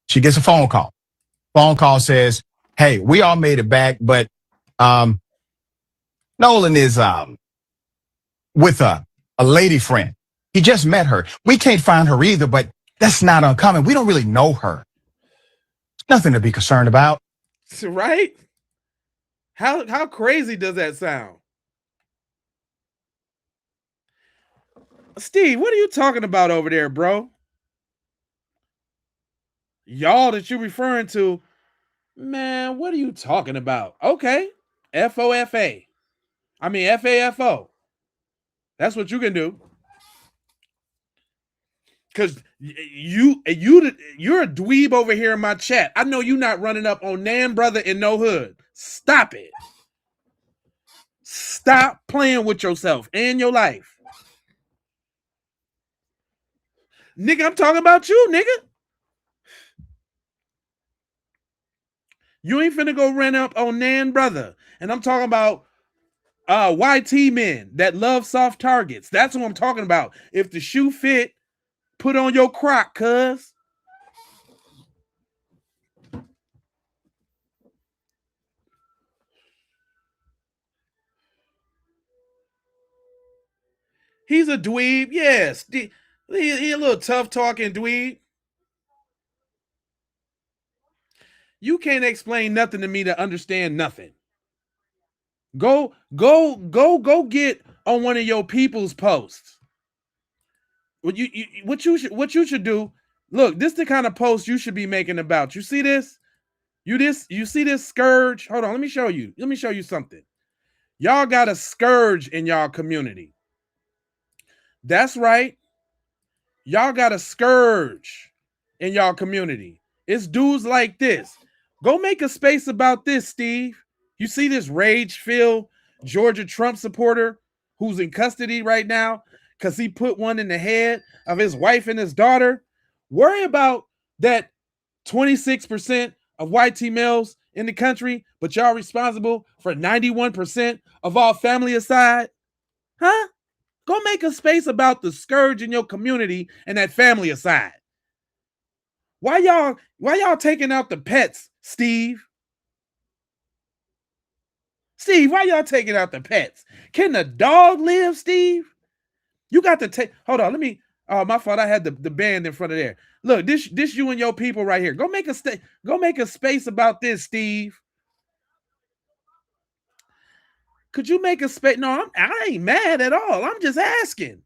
she gets a phone call. Phone call says, hey, we all made it back, but Nolan is with a lady friend. He just met her. We can't find her either, but that's not uncommon. We don't really know her. Nothing to be concerned about. Right? How crazy does that sound? Steve, what are you talking about over there, bro? Y'all that you're referring to, man, what are you talking about? Okay. FOFA. I mean FAFO. That's what you can do. Cause you're a dweeb over here in my chat. I know you not running up on Nan brother in no hood. Stop it. Stop playing with yourself and your life. Nigga, I'm talking about you, nigga. You ain't finna go run up on Nan brother. And I'm talking about YT men that love soft targets. That's what I'm talking about. If the shoe fit, put on your croc, cuz. He's a dweeb, yes. He a little tough talking dweeb. You can't explain nothing to me to understand nothing. Go get on one of your people's posts. What you should do? Look, this is the kind of post you should be making about. You see this? You see this scourge? Hold on, let me show you. Let me show you something. Y'all got a scourge in y'all community. That's right. Y'all got a scourge in y'all community. It's dudes like this. Go make a space about this, Steve. You see this rage-filled Georgia Trump supporter who's in custody right now because he put one in the head of his wife and his daughter? Worry about that 26% of white males in the country, but y'all responsible for 91% of all family-aside? Huh? Go make a space about the scourge in your community and that family-aside. Why y'all taking out the pets, Steve? Steve, why y'all taking out the pets? Can the dog live, Steve? You got to take. Hold on, let me. Oh, my fault. I had the band in front of there. Look, this you and your people right here. Go make a space about this, Steve. Could you make a space? No, I ain't mad at all. I'm just asking.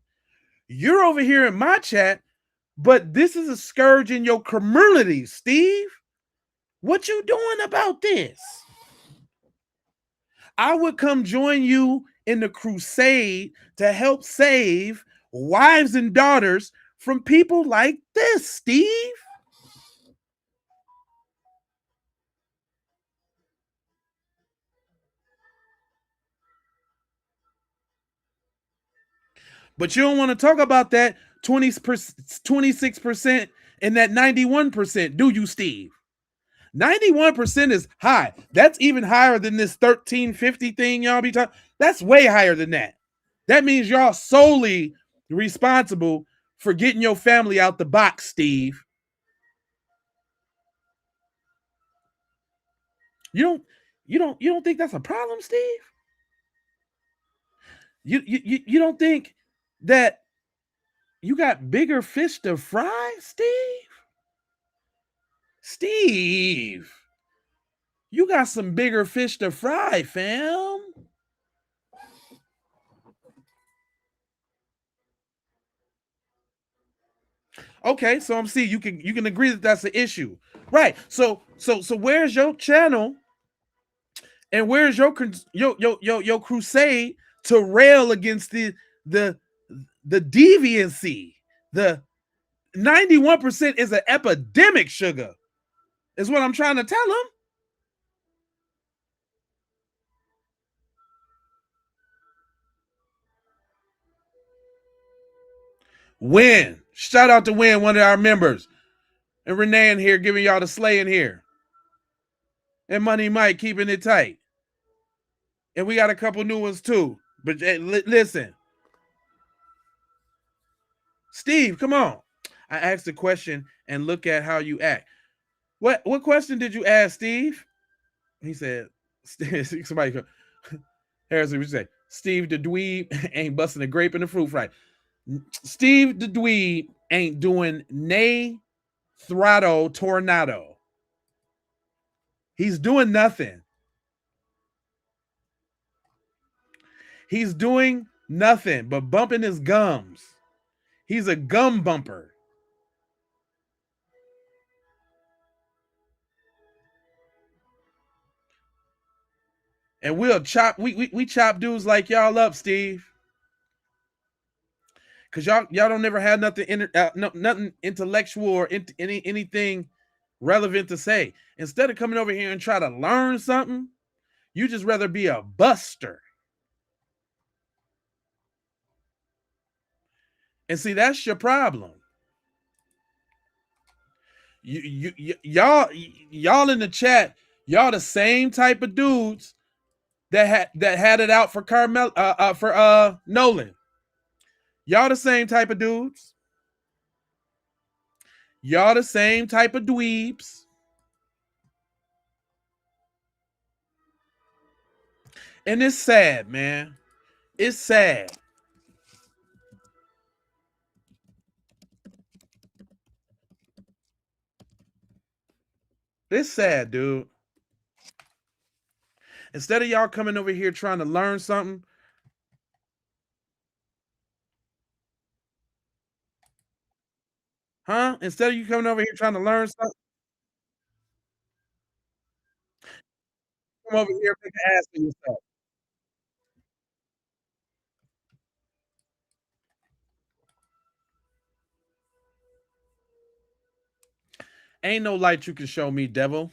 You're over here in my chat, but this is a scourge in your community, Steve. What you doing about this? I would come join you in the crusade to help save wives and daughters from people like this, Steve. But you don't want to talk about that 26% and that 91%, do you, Steve? 91% is high. That's even higher than this 1350 thing y'all be talking. That's way higher than that. That means y'all solely responsible for getting your family out the box, Steve. You don't think that's a problem, Steve? You don't think that you got bigger fish to fry, Steve? Steve, you got some bigger fish to fry, fam. Okay, so I'm seeing you can agree that that's an issue, right? So where's your channel, and where's your crusade to rail against the deviancy? The 91% is an epidemic, sugar, is what I'm trying to tell them. Win. Shout out to Win, one of our members. And Renee in here giving y'all the slay in here. And Money Mike keeping it tight. And we got a couple new ones too. But listen. Steve, come on. I asked a question and look at how you act. What question did you ask, Steve? He said, somebody, Harrison, would you say, Steve the dweeb ain't busting a grape in the fruit fry. Steve the dweeb ain't doing nay throttle tornado. He's doing nothing. He's doing nothing but bumping his gums. He's a gum bumper. And we'll chop, we chop dudes like y'all up, Steve. Cause y'all don't never have nothing nothing intellectual or anything relevant to say. Instead of coming over here and try to learn something, you just rather be a buster. And see, that's your problem. Y'all in the chat, y'all the same type of dudes that had it out for Nolan. Y'all the same type of dudes. Y'all the same type of dweebs. And it's sad, man. It's sad. It's sad, dude. Instead of y'all coming over here trying to learn something, huh? Instead of you coming over here trying to learn something, come over here and make an ass of yourself. Ain't no light you can show me, devil.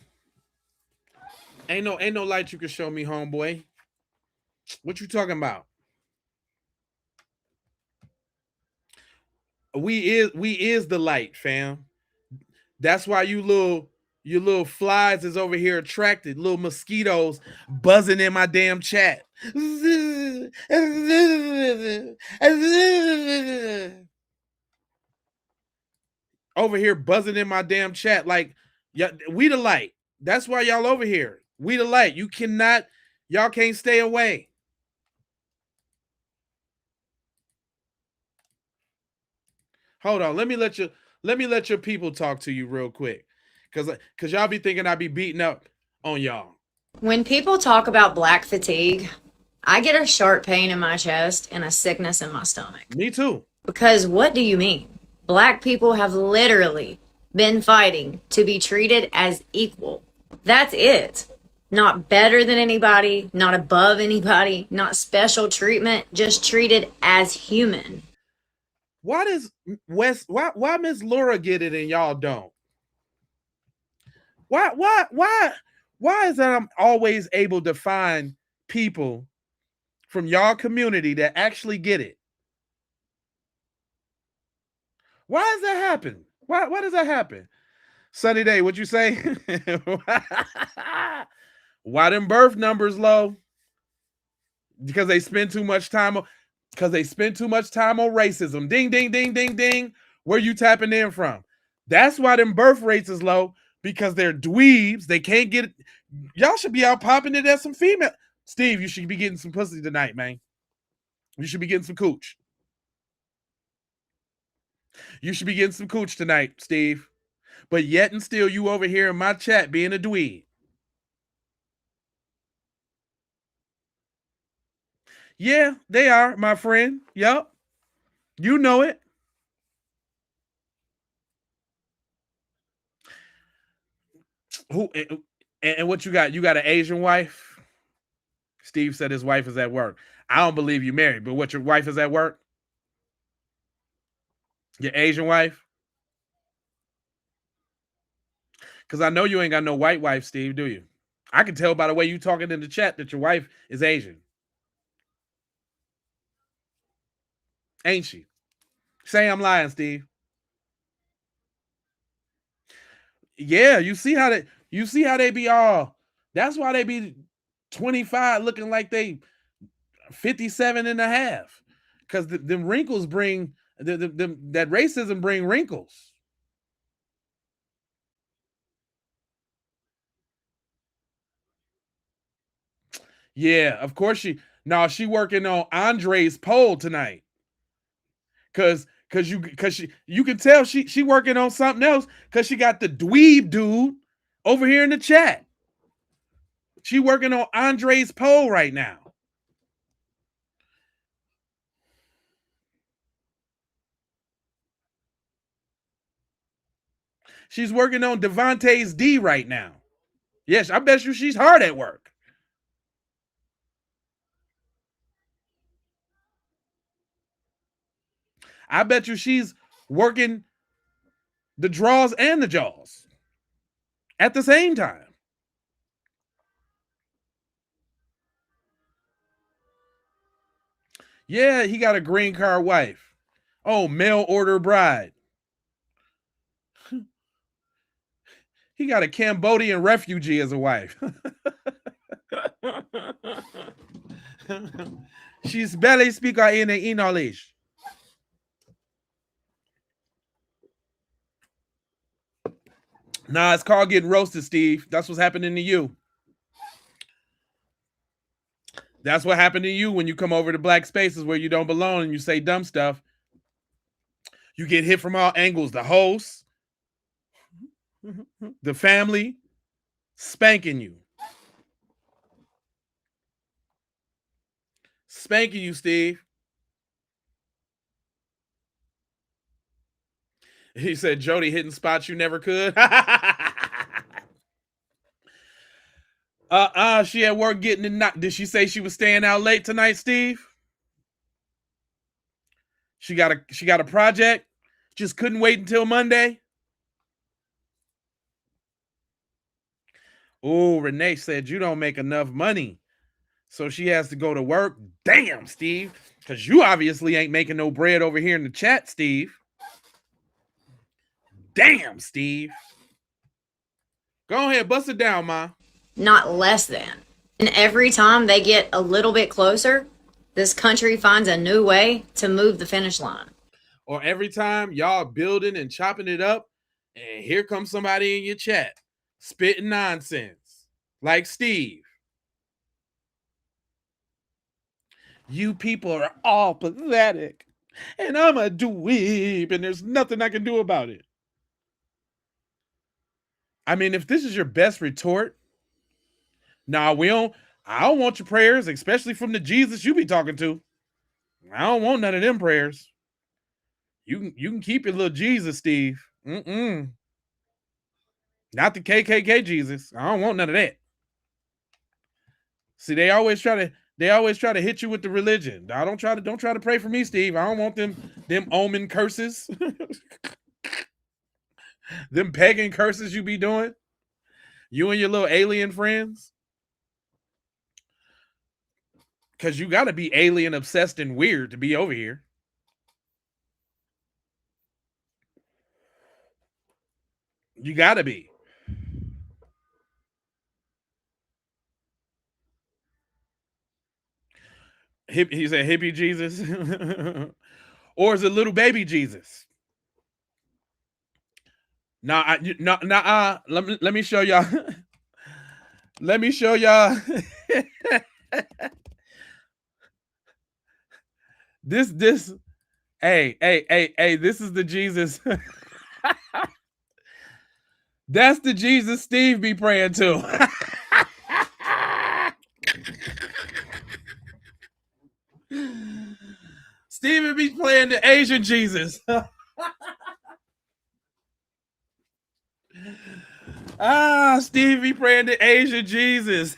Ain't no light you can show me, homeboy. What you talking about? We is the light, fam. That's why you little flies is over here attracted, little mosquitoes buzzing in my damn chat. Over here buzzing in my damn chat like, yeah, we the light. That's why y'all over here. We the light. Y'all can't stay away. Hold on. Let me let your people talk to you real quick. Cause y'all be thinking I be beating up on y'all. When people talk about black fatigue, I get a sharp pain in my chest and a sickness in my stomach. Me too. Because what do you mean? Black people have literally been fighting to be treated as equal. That's it. Not better than anybody, not above anybody, not special treatment, just treated as human. Why does why Miss Laura get it and y'all don't? Why is that I'm always able to find people from y'all community that actually get it? Why does that happen? Why does that happen? Sunny Day, what you say? Why them birth numbers low? Because they spend too much time on racism. Ding, ding, ding, ding, ding. Where you tapping in from? That's why them birth rates is low, because they're dweebs. They can't get it. Y'all should be out popping it at some female. Steve, you should be getting some pussy tonight, man. You should be getting some cooch. You should be getting some cooch tonight, Steve. But yet and still, you over here in my chat being a dweeb. Yeah, they are, my friend. Yup. You know it. Who and what you got? You got an Asian wife? Steve said his wife is at work. I don't believe you married, but what, your wife is at work? Your Asian wife? Because I know you ain't got no white wife, Steve, do you? I can tell by the way you talking in the chat that your wife is Asian. Ain't she? Say I'm lying, Steve. Yeah, you see how they be all. That's why they be 25 looking like they 57 and a half. Because them wrinkles bring that racism bring wrinkles. Yeah, of course she working on Andre's poll tonight. Cause you can tell she working on something else, because she got the dweeb dude over here in the chat. She working on Andre's poll right now. She's working on Devontae's D right now. Yes, I bet you she's hard at work. I bet you she's working the draws and the jaws at the same time. Yeah, he got a green card wife. Oh, mail order bride. He got a Cambodian refugee as a wife. She's barely speaking in English. Nah, it's called getting roasted, Steve. That's what's happening to you. That's what happened to you when you come over to black spaces where you don't belong and you say dumb stuff. You get hit from all angles. The host, the family, spanking you. Spanking you, Steve. He said Jody hitting spots you never could. She at work getting it knocked. Did she say she was staying out late tonight, Steve? She got a project. Just couldn't wait until Monday. Oh, Renee said you don't make enough money, so she has to go to work. Damn, Steve, because you obviously ain't making no bread over here in the chat, Steve. Damn, Steve. Go ahead, bust it down, Ma. Not less than. And every time they get a little bit closer, this country finds a new way to move the finish line. Or every time y'all building and chopping it up, and here comes somebody in your chat spitting nonsense, like Steve. You people are all pathetic, and I'm a dweeb, and there's nothing I can do about it. I mean, if this is your best retort, I don't want your prayers, especially from the Jesus you be talking to. I don't want none of them prayers. You can keep your little Jesus, Steve. Not the KKK Jesus. I don't want none of that. See, they always try to hit you with the religion. Don't try to pray for me, Steve. I don't want them omen curses. Them pagan curses you be doing. You and your little alien friends. Because you got to be alien obsessed and weird to be over here. You gotta be. He said hippie Jesus. Or is it little baby Jesus? Nah, let me show y'all. Let me show y'all. this hey, this is the Jesus. That's the Jesus Steve be praying to. Steven be playing the Asian Jesus. Steve be praying the Asian Jesus.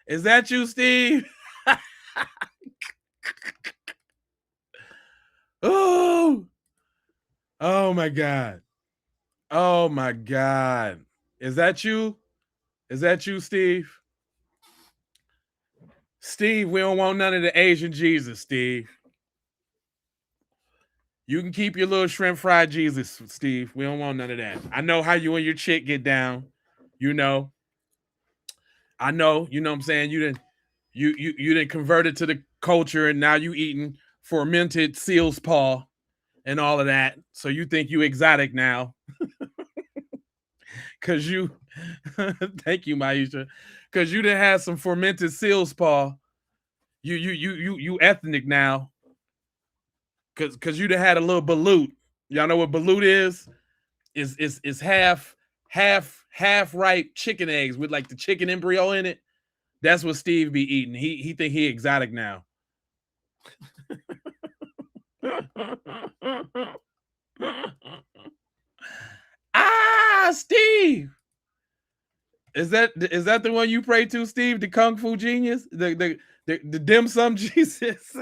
Is that you, Steve? Oh my God. Oh my God. Is that you? Is that you, Steve? Steve, we don't want none of the Asian Jesus, Steve. You can keep your little shrimp fried Jesus, Steve. We don't want none of that. I know how you and your chick get down. You know. I know, you know what I'm saying? You didn't convert it to the culture, and now you eating fermented seal's paw and all of that. So you think you exotic now. Cause you thank you, Maisha. Cause you done had some fermented seal's paw. You ethnic now. Cause you done had a little balut. Y'all know what balut is? Is half ripe chicken eggs with like the chicken embryo in it. That's what Steve be eating. He think he exotic now. Steve. Is that the one you pray to, Steve? The Kung Fu genius? The dim sum Jesus?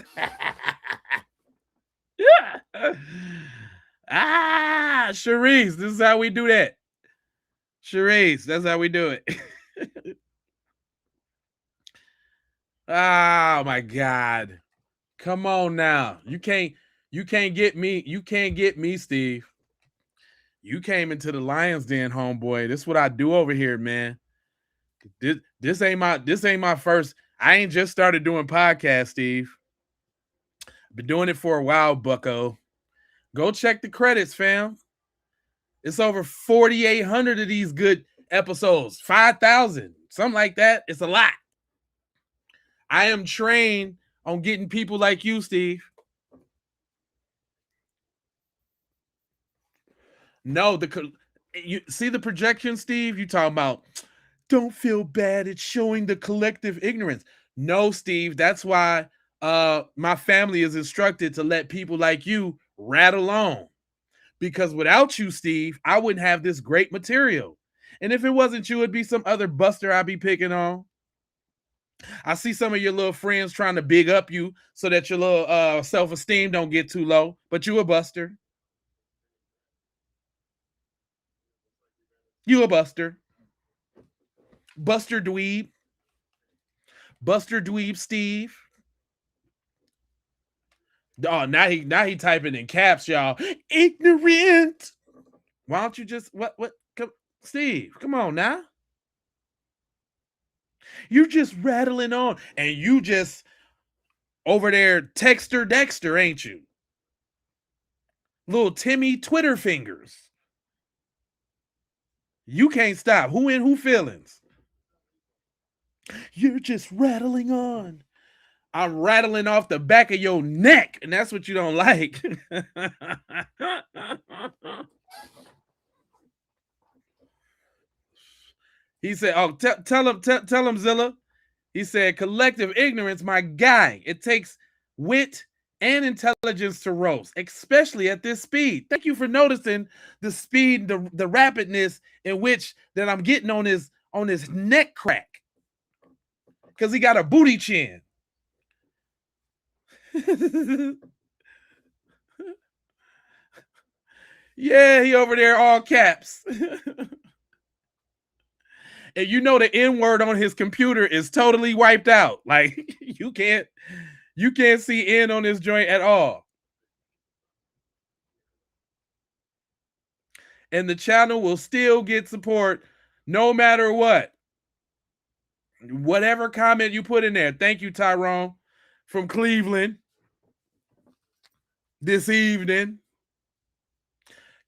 Charisse, this is how we do that. Charisse, that's how we do it. Oh my God. Come on now. You can't get me. You can't get me, Steve. You came into the Lion's Den, homeboy. This is what I do over here, man. This ain't my first. I ain't just started doing podcasts, Steve. Been doing it for a while, bucko. Go check the credits, fam. It's over 4,800 of these good episodes. 5,000, something like that. It's a lot. I am trained on getting people like you, Steve. No, you see the projection, Steve? You talking about, don't feel bad. It's showing the collective ignorance. No, Steve, that's why my family is instructed to let people like you rattle on. Because without you, Steve, I wouldn't have this great material. And if it wasn't you, it'd be some other buster I'd be picking on. I see some of your little friends trying to big up you so that your little self-esteem don't get too low, but you a buster. You a buster. Buster dweeb. Buster dweeb Steve. Oh, now he typing in caps, y'all. Ignorant. Why don't you just what Steve, come on now. You're just rattling on, and you just over there texter Dexter, ain't you? Little Timmy Twitter fingers. You can't stop. Who in who feelings? You're just rattling on. I'm rattling off the back of your neck, and that's what you don't like. He said, "Oh, tell him, Zilla." He said, "Collective ignorance, my guy. It takes wit and intelligence to roast, especially at this speed." Thank you for noticing the speed, the rapidness in which that I'm getting on his neck crack, because he got a booty chin. Yeah, he over there all caps. And you know the N-word on his computer is totally wiped out. Like you can't see N on this joint at all. and the channel will still get support no matter what. Whatever comment you put in there. Thank you, Tyrone, from Cleveland this evening.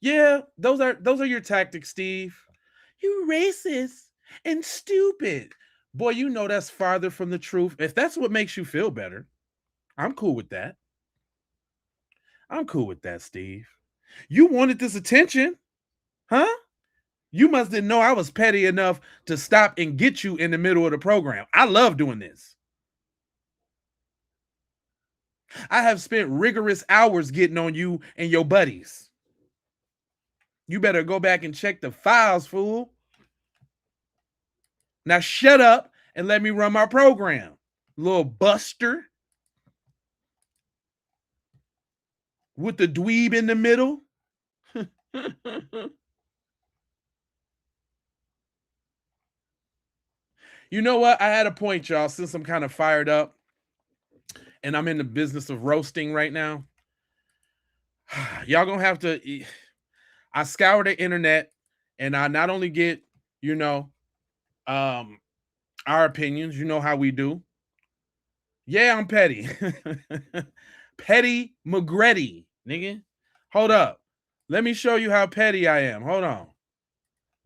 Yeah, those are your tactics, Steve. You racist and stupid. Boy, you know that's farther from the truth. If that's what makes you feel better, I'm cool with that. I'm cool with that, Steve. You wanted this attention, huh? You must didn't know I was petty enough to stop and get you in the middle of the program. I love doing this. I have spent rigorous hours getting on you and your buddies. You better go back and check the files, fool. Now shut up and let me run my program, little buster. With the dweeb in the middle. You know what? I had a point, y'all, since I'm kind of fired up and I'm in the business of roasting right now. Y'all gonna have to. I scour the internet and I not only get, our opinions, you know how we do. Yeah, I'm petty. Petty McGretty, nigga. Hold up. Let me show you how petty I am. Hold on.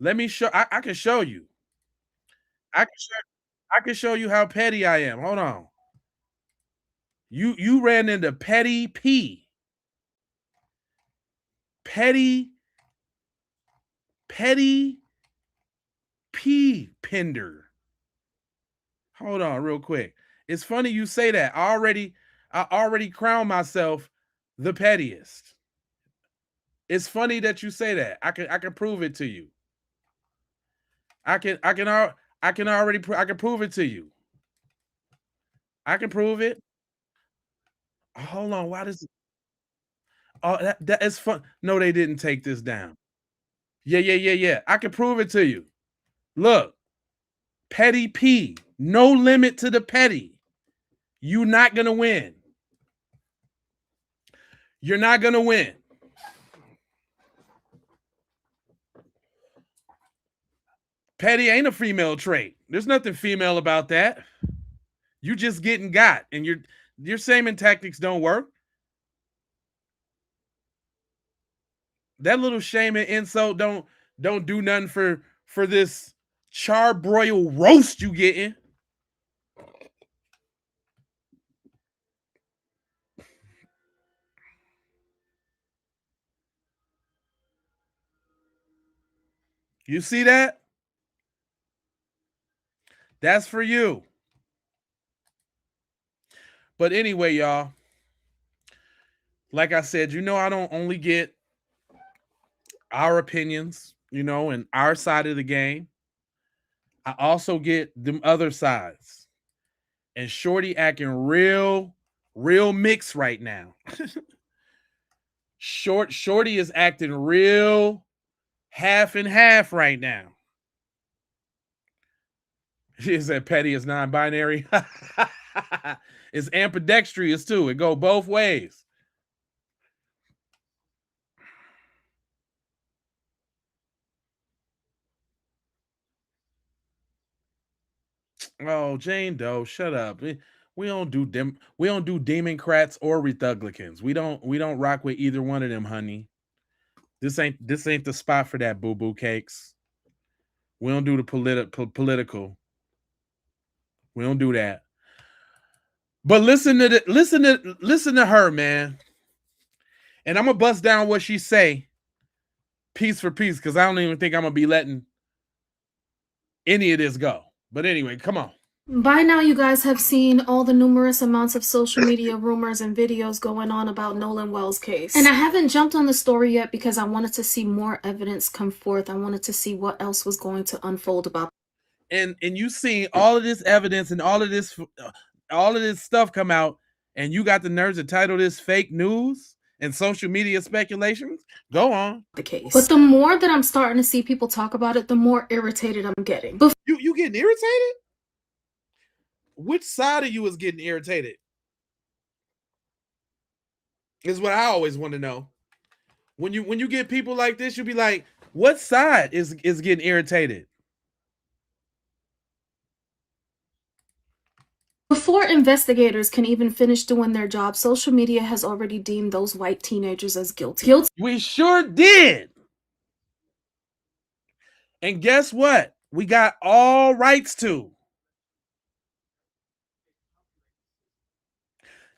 Let me show. I can show you. I can show you how petty I am. Hold on. You ran into Petty P. Petty P Pender. Hold on real quick. It's funny you say that. I already crowned myself the pettiest. It's funny that you say that. I can prove it to you. I can prove it to you. I can prove it. Hold on. Why does it? Oh, that is fun. No, they didn't take this down. Yeah. I can prove it to you. Look, Petty P. No limit to the petty. You're not gonna win. You're not gonna win. Petty ain't a female trait. There's nothing female about that. You just getting got, and your shaming tactics don't work. That little shaming insult don't do nothing for this charbroil roast you getting. You see that? That's for you. But anyway, y'all, like I said, I don't only get our opinions, and our side of the game. I also get them other sides. And Shorty acting real mixed right now. Shorty is acting real half and half right now. She said petty is non-binary. It's ambidextrous too. It go both ways. Oh, Jane Doe, shut up. We don't do Democrats or Republicans. We don't rock with either one of them, honey. This ain't the spot for that, boo-boo cakes. We don't do the political. We don't do that. But listen to her, man. And I'm gonna bust down what she say, piece for piece, because I don't even think I'm gonna be letting any of this go. But anyway, come on. By now, you guys have seen all the numerous amounts of social media rumors and videos going on about Nolan Wells' case. And I haven't jumped on the story yet because I wanted to see more evidence come forth. I wanted to see what else was going to unfold about. And you seen all of this evidence and all of this stuff come out, and you got the nerves to title this fake news and social media speculations? Go on. The case. But the more that I'm starting to see people talk about it, the more irritated I'm getting. You getting irritated? Which side of you is getting irritated? Is what I always want to know. When you get people like this, you'll be like, What side is getting irritated? Before investigators can even finish doing their job, social media has already deemed those white teenagers as guilty. We sure did. And guess what? We got all rights to.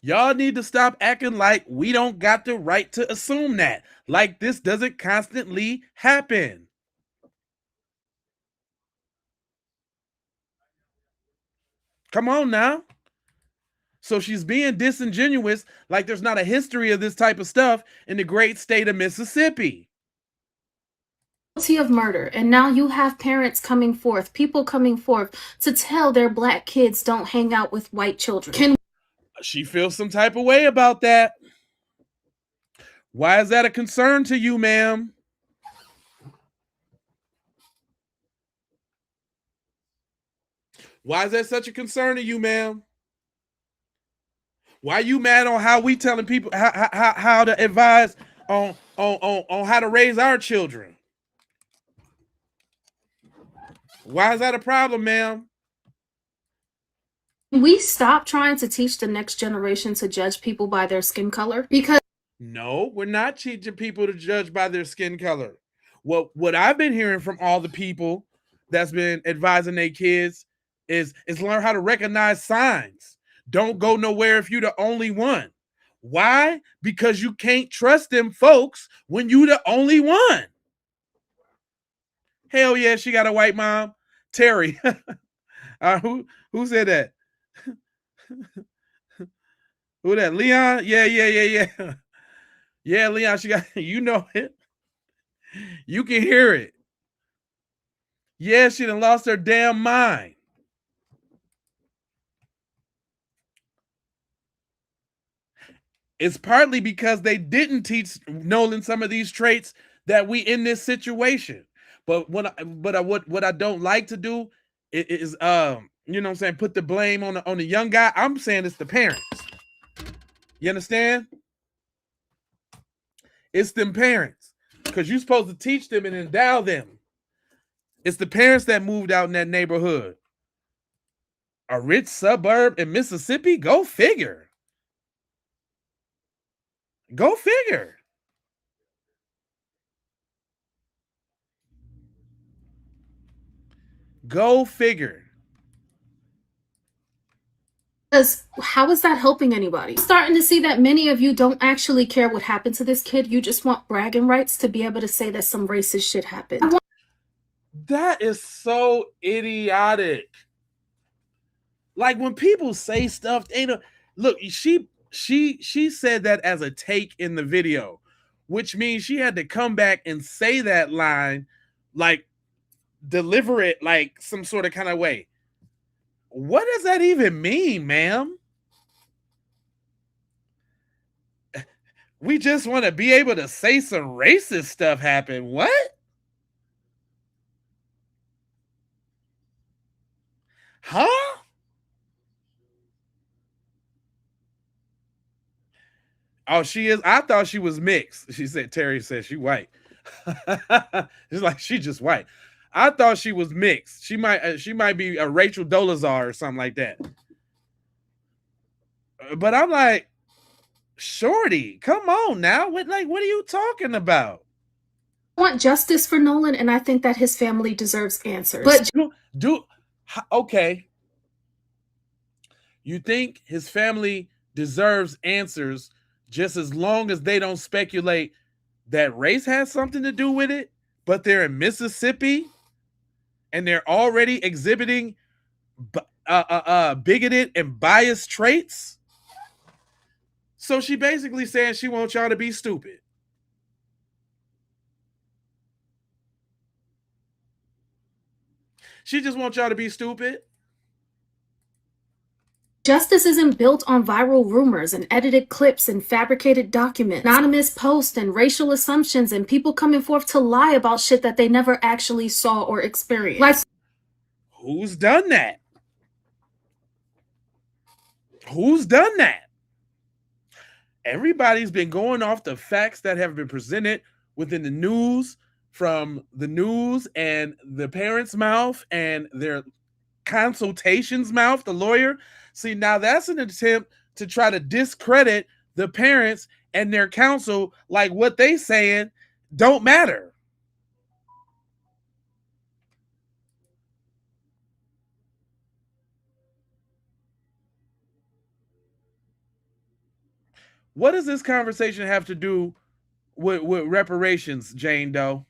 Y'all need to stop acting like we don't got the right to assume that. Like this doesn't constantly happen. Come on now. So she's being disingenuous like there's not a history of this type of stuff in the great state of Mississippi. Guilty of murder, and now you have parents coming forth, people coming forth to tell their black kids don't hang out with white children. She feels some type of way about that. Why is that a concern to you, ma'am? Why is that such a concern to you, ma'am? Why are you mad on how we telling people how to advise on how to raise our children? Why is that a problem, ma'am? We stop trying to teach the next generation to judge people by their skin color, because no, we're not teaching people to judge by their skin color. What I've been hearing from all the people that's been advising their kids is learn how to recognize signs. Don't go nowhere if you're the only one. Why? Because you can't trust them folks when you the only one. Hell yeah, she got a white mom. Terry. Who said that? Who that? Leon? Yeah. Yeah, Leon, she got, you know it. You can hear it. Yeah, she done lost her damn mind. It's partly because they didn't teach Nolan some of these traits that we in this situation. But what I don't like to do is you know what I'm saying, put the blame on the young guy. I'm saying it's the parents. You understand? It's them parents, because you're supposed to teach them and endow them. It's the parents that moved out in that neighborhood. A rich suburb in Mississippi? Go figure. Go figure. Go figure. Because how is that helping anybody? Starting to see that many of you don't actually care what happened to this kid. You just want bragging rights to be able to say that some racist shit happened. That is so idiotic. Like when people say stuff, they don't look. She said that as a take in the video, which means she had to come back and say that line, like deliver it like some sort of kind of way. What does that even mean, ma'am? We just want to be able to say some racist stuff happened. What? Huh? Oh, she is. I thought she was mixed. She said, Terry said she white. It's like she just white. I thought she was mixed. She might be a Rachel Dolezal or something like that. But I'm like, shorty, come on now. What are you talking about? I want justice for Nolan, and I think that his family deserves answers. But okay. You think his family deserves answers just as long as they don't speculate that race has something to do with it, but they're in Mississippi and they're already exhibiting bigoted and biased traits? So she basically saying she wants y'all to be stupid. She just wants y'all to be stupid. justice isn't built on viral rumors and edited clips and fabricated documents, anonymous posts and racial assumptions and people coming forth to lie about shit that they never actually saw or experienced. Like, who's done that? Who's done that? Everybody's been going off the facts that have been presented within the news, from the news and the parents' mouth and their consultation's mouth, the lawyer. See, now that's an attempt to try to discredit the parents and their counsel, like what they saying don't matter. What does this conversation have to do with reparations, Jane Doe?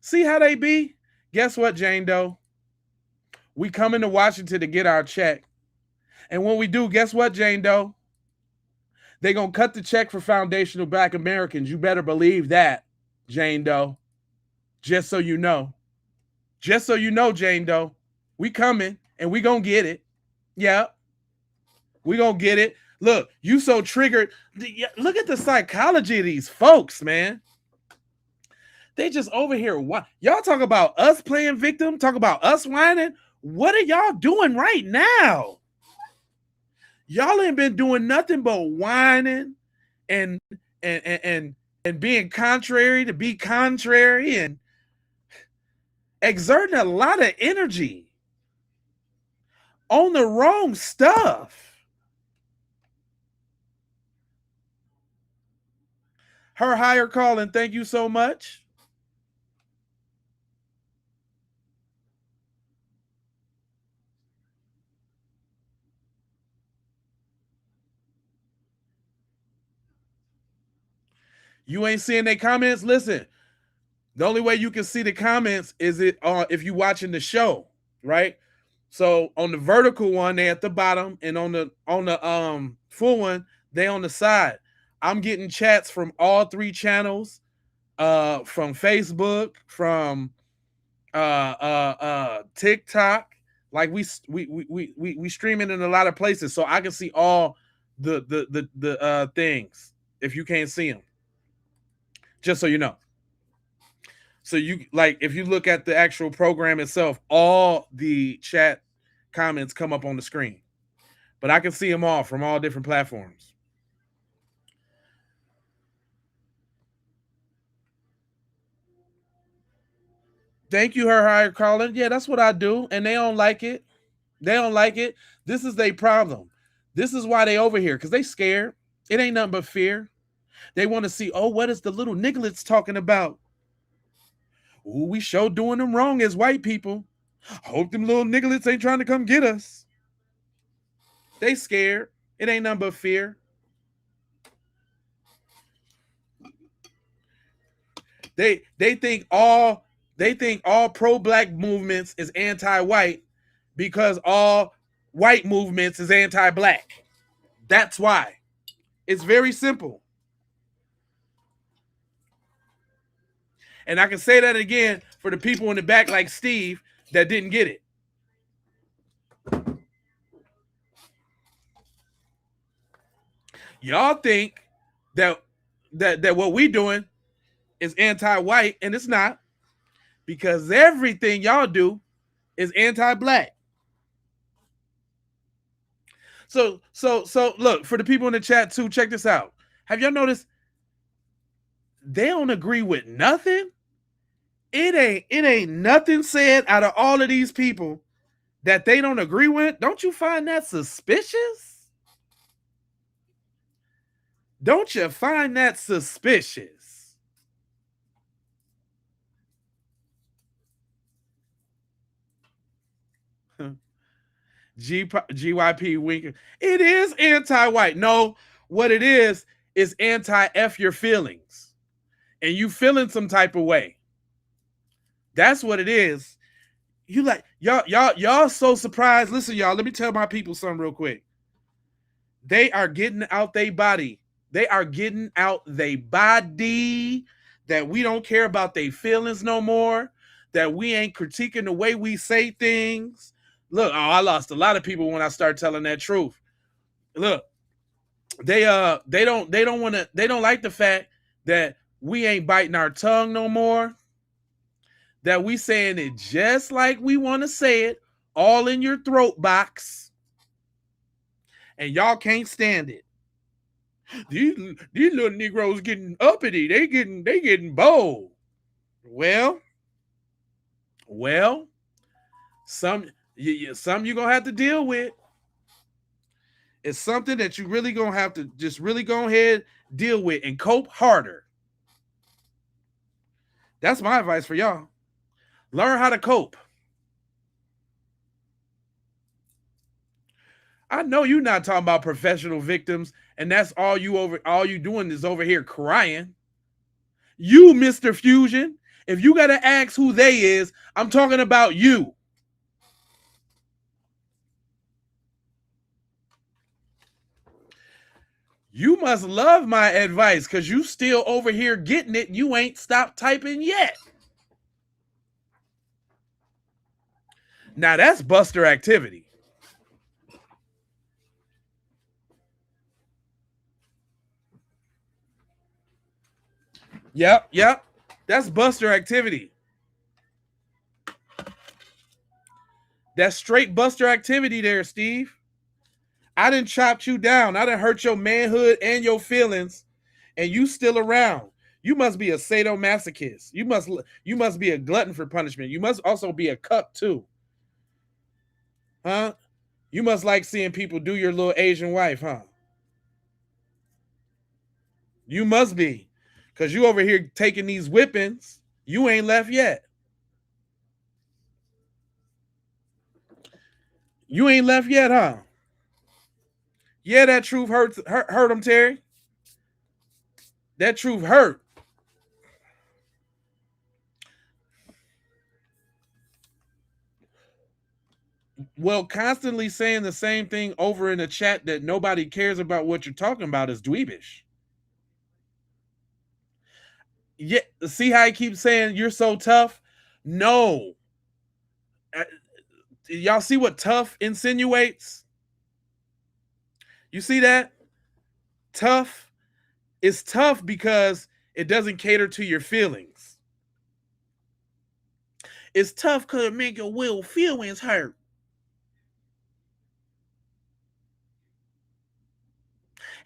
See how they be? Guess what, Jane Doe? We come into Washington to get our check. And when we do, guess what, Jane Doe? They're going to cut the check for foundational Black Americans. You better believe that, Jane Doe. Just so you know. Just so you know, Jane Doe. We coming and we going to get it. Yeah. We going to get it. Look, you so triggered. Look at the psychology of these folks, man. They just over here. Y'all talk about us playing victim, talk about us whining. What are y'all doing right now? Y'all ain't been doing nothing but whining and being contrary to be contrary and exerting a lot of energy on the wrong stuff. Her higher calling, thank you so much. You ain't seeing their comments? Listen, the only way you can see the comments is if you watching the show, right? So on the vertical one, they at the bottom, and on the full one, they on the side. I'm getting chats from all three channels, from Facebook, from TikTok. Like we streaming in a lot of places, so I can see all the things if you can't see them. Just so you know. So you like if you look at the actual program itself, all the chat comments come up on the screen. But I can see them all from all different platforms. Thank you, her higher calling. Yeah, that's what I do. And they don't like it. They don't like it. This is their problem. This is why they over here, because they scared. It ain't nothing but fear. They want to see, oh, what is the little nigglets talking about? Ooh, we sure doing them wrong as white people. Hope them little nigglets ain't trying to come get us. They scared. It ain't nothing but fear. They think all pro-black movements is anti-white because all white movements is anti-black. That's why. It's very simple. And I can say that again for the people in the back like Steve that didn't get it. Y'all think that what we doing is anti-white, and it's not, because everything y'all do is anti-black. So look, for the people in the chat too, check this out. Have y'all noticed they don't agree with nothing? It ain't nothing said out of all of these people that they don't agree with. Don't you find that suspicious? Don't you find that suspicious? GYP winking. It is anti-white. No, what it is anti-F your feelings. And you feeling some type of way. That's what it is. You like y'all so surprised. Listen, y'all, let me tell my people something real quick. They are getting out their body. They are getting out their body that we don't care about their feelings no more, that we ain't critiquing the way we say things. Look, I lost a lot of people when I start telling that truth. Look, they don't like the fact that we ain't biting our tongue no more. That we saying it just like we want to say it, all in your throat box. And y'all can't stand it. These little Negroes getting uppity. They getting bold. Well, well, some you're gonna have to deal with. It's something that you really gonna have to just really go ahead, deal with, and cope harder. That's my advice for y'all. Learn how to cope. I know you're not talking about professional victims, and that's all you doing is over here crying. You, Mr. Fusion, if you gotta ask who they is, I'm talking about you. You must love my advice because you still over here getting it. You ain't stopped typing yet. Now that's Buster activity. Yep. That's Buster activity. That's straight Buster activity there, Steve. I done chopped you down. I done hurt your manhood and your feelings, and you still around. You must be a sadomasochist. You must be a glutton for punishment. You must also be a cuck too. Huh? You must like seeing people do your little Asian wife, huh? You must be. Because you over here taking these whippings. You ain't left yet. You ain't left yet, huh? Yeah, that truth hurt him, Terry. That truth hurt. Well, constantly saying the same thing over in a chat that nobody cares about what you're talking about is dweebish. Yeah, see how he keeps saying you're so tough? No. Y'all see what tough insinuates? You see that? Tough is tough because it doesn't cater to your feelings. It's tough because it makes your will feelings hurt.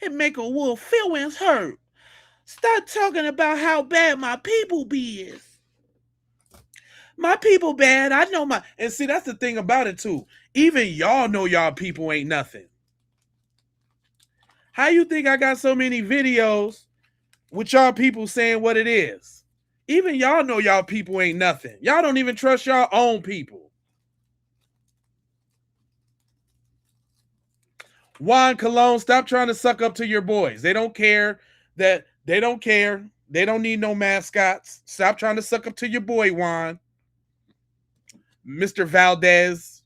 It make a wolf feelings hurt. Stop talking about how bad my people be is. My people bad. I know my... And see, that's the thing about it, too. Even y'all know y'all people ain't nothing. How you think I got so many videos with y'all people saying what it is? Even y'all know y'all people ain't nothing. Y'all don't even trust y'all own people. Juan Cologne, stop trying to suck up to your boys. They don't care. They don't care. They don't need no mascots. Stop trying to suck up to your boy, Juan. Mr. Valdez.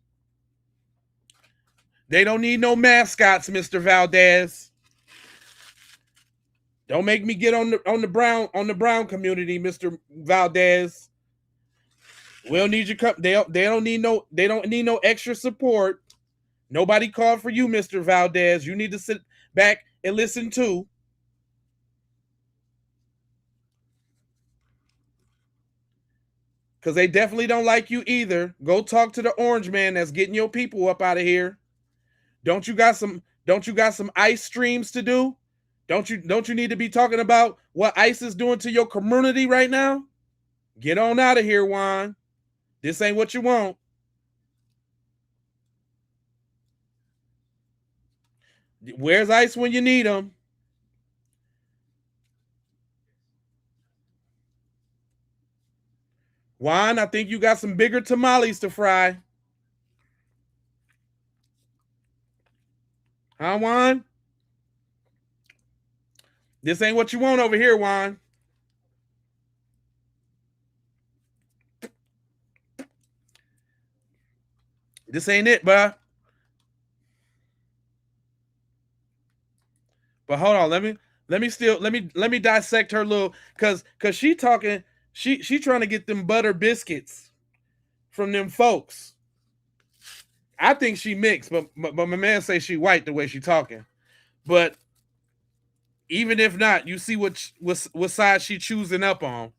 They don't need no mascots, Mr. Valdez. Don't make me get on the brown community, Mr. Valdez. We'll need your they don't need no extra support. Nobody called for you, Mr. Valdez. You need to sit back and listen too. Because they definitely don't like you either. Go talk to the orange man that's getting your people up out of here. Don't you got some ICE streams to do? Don't you need to be talking about what ICE is doing to your community right now? Get on out of here, Juan. This ain't what you want. Where's ICE when you need them? Juan, I think you got some bigger tamales to fry. Huh, Juan? This ain't what you want over here, Juan. This ain't it, bruh. But hold on, let me dissect her little cause she talking, she trying to get them butter biscuits from them folks. I think she mixed, but my man say she white the way she talking. But even if not, you see what side she choosing up on.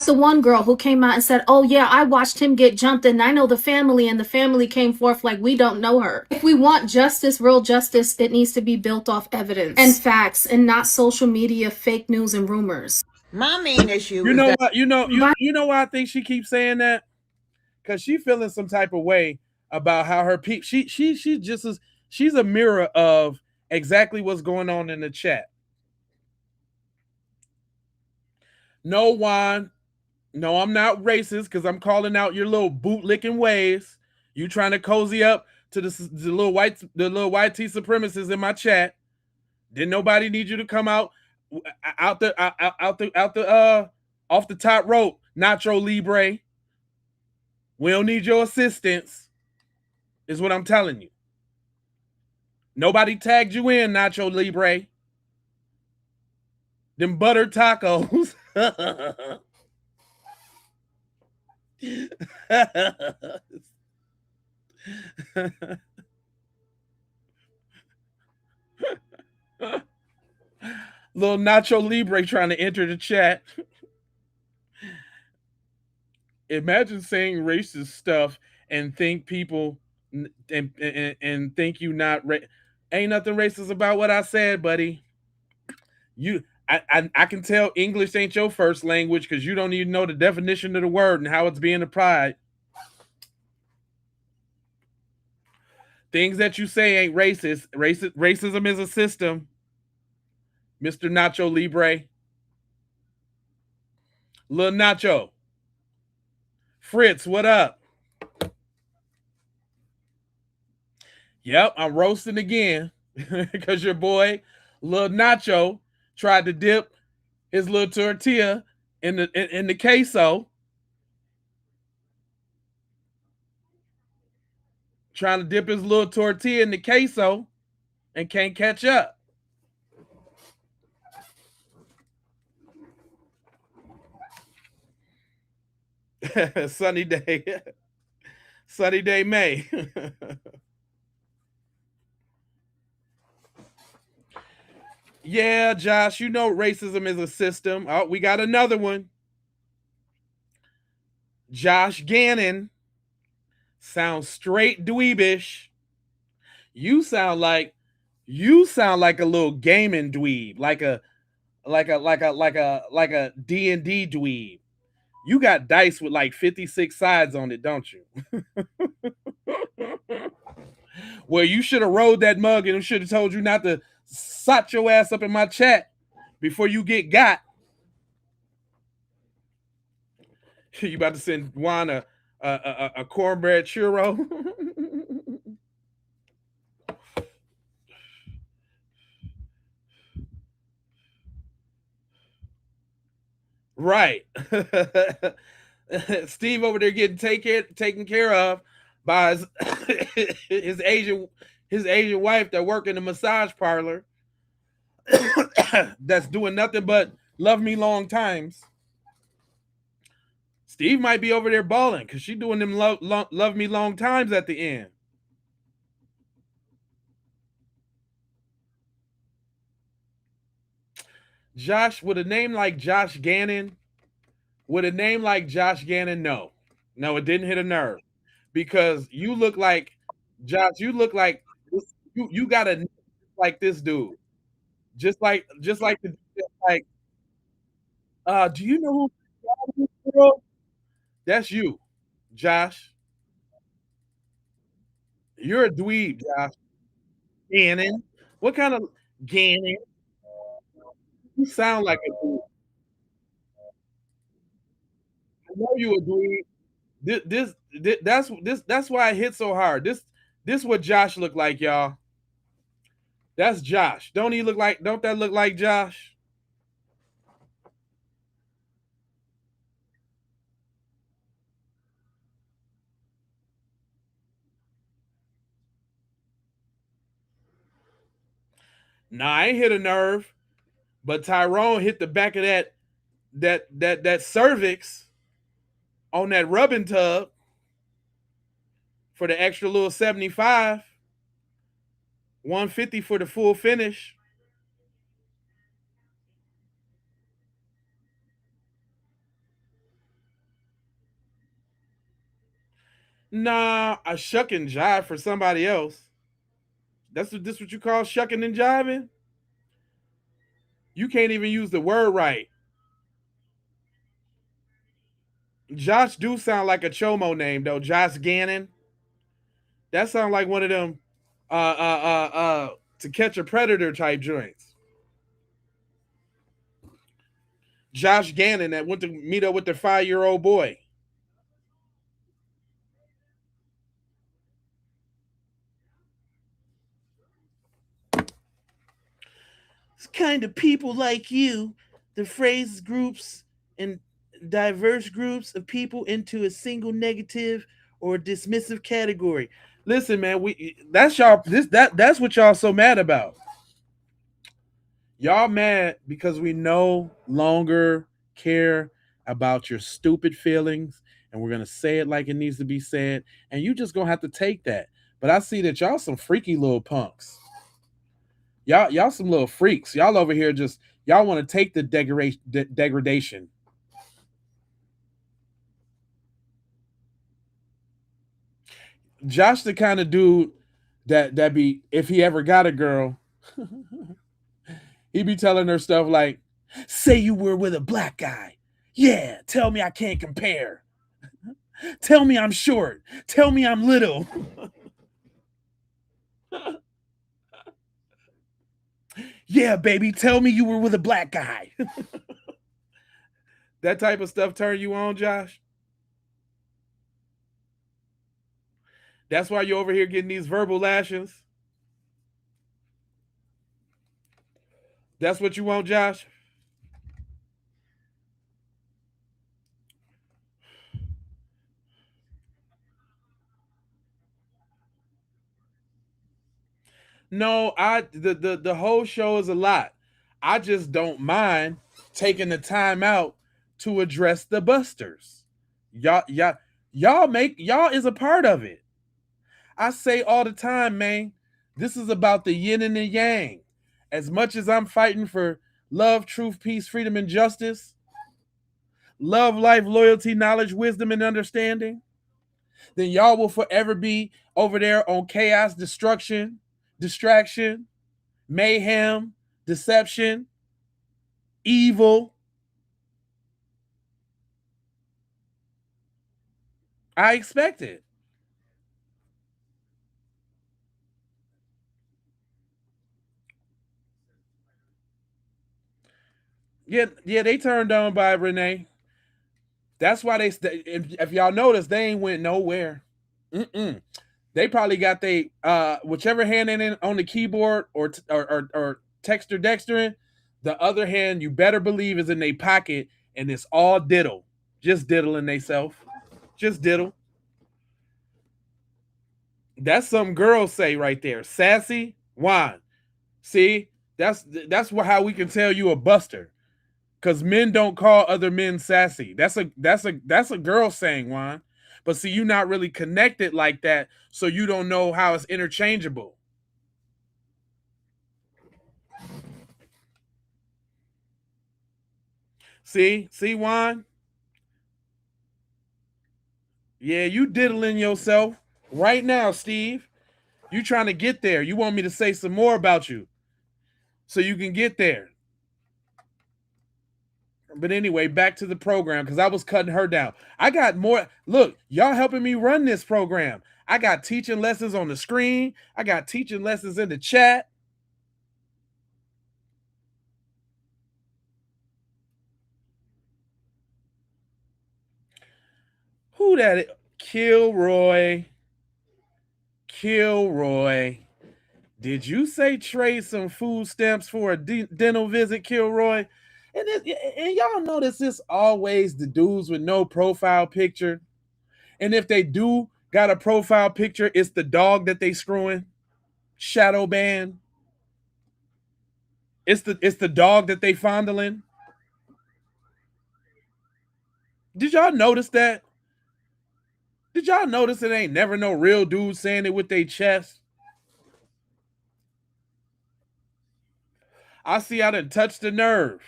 The one girl who came out and said, oh yeah, I watched him get jumped and I know the family, and the family came forth like we don't know her. If we want justice, real justice, it needs to be built off evidence and facts and not social media, fake news and rumors. My main issue You is know that what? You know why I think she keeps saying that? Because she feeling some type of way about how her people. She just is. She's a mirror of exactly what's going on in the chat. No, Juan. No, I'm not racist because I'm calling out your little bootlicking ways. You trying to cozy up to the little white tea supremacists in my chat. Didn't nobody need you to come out off the top rope, Nacho Libre. We don't need your assistance, is what I'm telling you. Nobody tagged you in, Nacho Libre. Them butter tacos. Little Nacho Libre trying to enter the chat. Imagine saying racist stuff and think people and think you not ain't nothing racist about what I said, buddy. I can tell English ain't your first language because you don't even know the definition of the word and how it's being applied. Things that you say ain't racist. Racism is a system, Mr. Nacho Libre. Lil Nacho. Fritz, what up? Yep, I'm roasting again because your boy, Lil Nacho, tried to dip his little tortilla in the queso. Trying to dip his little tortilla in the queso and can't catch up. Sunny day. Sunny day May. Yeah, Josh, you know racism is a system. Oh, we got another one. Josh Gannon sounds straight dweebish. You sound like a little gaming dweeb, like a D&D dweeb. You got dice with like 56 sides on it, don't you? Well, you should have rolled that mug and should have told you not to sot your ass up in my chat before you get got. You about to send Juan a cornbread churro? Right. Steve over there getting taken care of by his Asian wife that work in the massage parlor that's doing nothing but love me long times. Steve might be over there balling because she doing them love me long times at the end. Josh, with a name like Josh Gannon, no, it didn't hit a nerve because you look like Josh. You look like you got a like this dude, just like like. Do you know who? That's you, Josh. You're a dweeb, Josh. Gannon. What kind of Gannon? You sound like a dweeb. I know you a dweeb. That's why it hit so hard. This what Josh look like, y'all. That's Josh. Don't that look like Josh? Nah, I ain't hit a nerve, but Tyrone hit the back of that cervix on that rubbing tub for the extra little 75, 150 for the full finish. Nah, I shuck and jive for somebody else. This what you call shucking and jiving? You can't even use the word right. Josh do sound like a Chomo name though. Josh Gannon. That sounds like one of them To Catch a Predator type joints. Josh Gannon that went to meet up with the 5-year-old boy. It's kind of people like you, the phrase groups and diverse groups of people into a single negative or dismissive category. Listen, man, that's y'all. That's what y'all so mad about. Y'all mad because we no longer care about your stupid feelings, and we're gonna say it like it needs to be said, and you just gonna have to take that. But I see that y'all some freaky little punks. Y'all some little freaks. Y'all over here just y'all want to take the degradation. Josh the kind of dude that be if he ever got a girl, he be telling her stuff like, "Say you were with a black guy. Yeah, tell me I can't compare. Tell me I'm short. Tell me I'm little." Yeah, baby, tell me you were with a black guy. That type of stuff turn you on, Josh? That's why you're over here getting these verbal lashings? That's what you want, Josh? No, the whole show is a lot. I just don't mind taking the time out to address the busters. Y'all is a part of it. I say all the time, man, this is about the yin and the yang. As much as I'm fighting for love, truth, peace, freedom, and justice, love, life, loyalty, knowledge, wisdom, and understanding, then y'all will forever be over there on chaos, destruction, distraction, mayhem, deception, evil. I expect it. Yeah, they turned on by Renee. That's why if y'all notice, they ain't went nowhere. They probably got they whichever hand in on the keyboard or texter dextering, the other hand you better believe is in their pocket, and it's all diddle, just diddling theyself, just diddle. That's some girls say right there, sassy wine. See, that's how we can tell you a buster. Because men don't call other men sassy. That's a girl saying, Juan. But see, you're not really connected like that, so you don't know how it's interchangeable. See, Juan? Yeah, you diddling yourself right now, Steve. You trying to get there. You want me to say some more about you so you can get there. But anyway, back to the program because I was cutting her down. I got more. Look, y'all helping me run this program. I got teaching lessons on the screen. I got teaching lessons in the chat. Who that is? Kilroy. Did you say trade some food stamps for a dental visit, Kilroy? And y'all notice this always the dudes with no profile picture. And if they do got a profile picture, it's the dog that they screwing. Shadow ban. It's the dog that they fondling. Did y'all notice that? Did y'all notice it ain't never no real dude saying it with their chest? I see I done touched the nerve.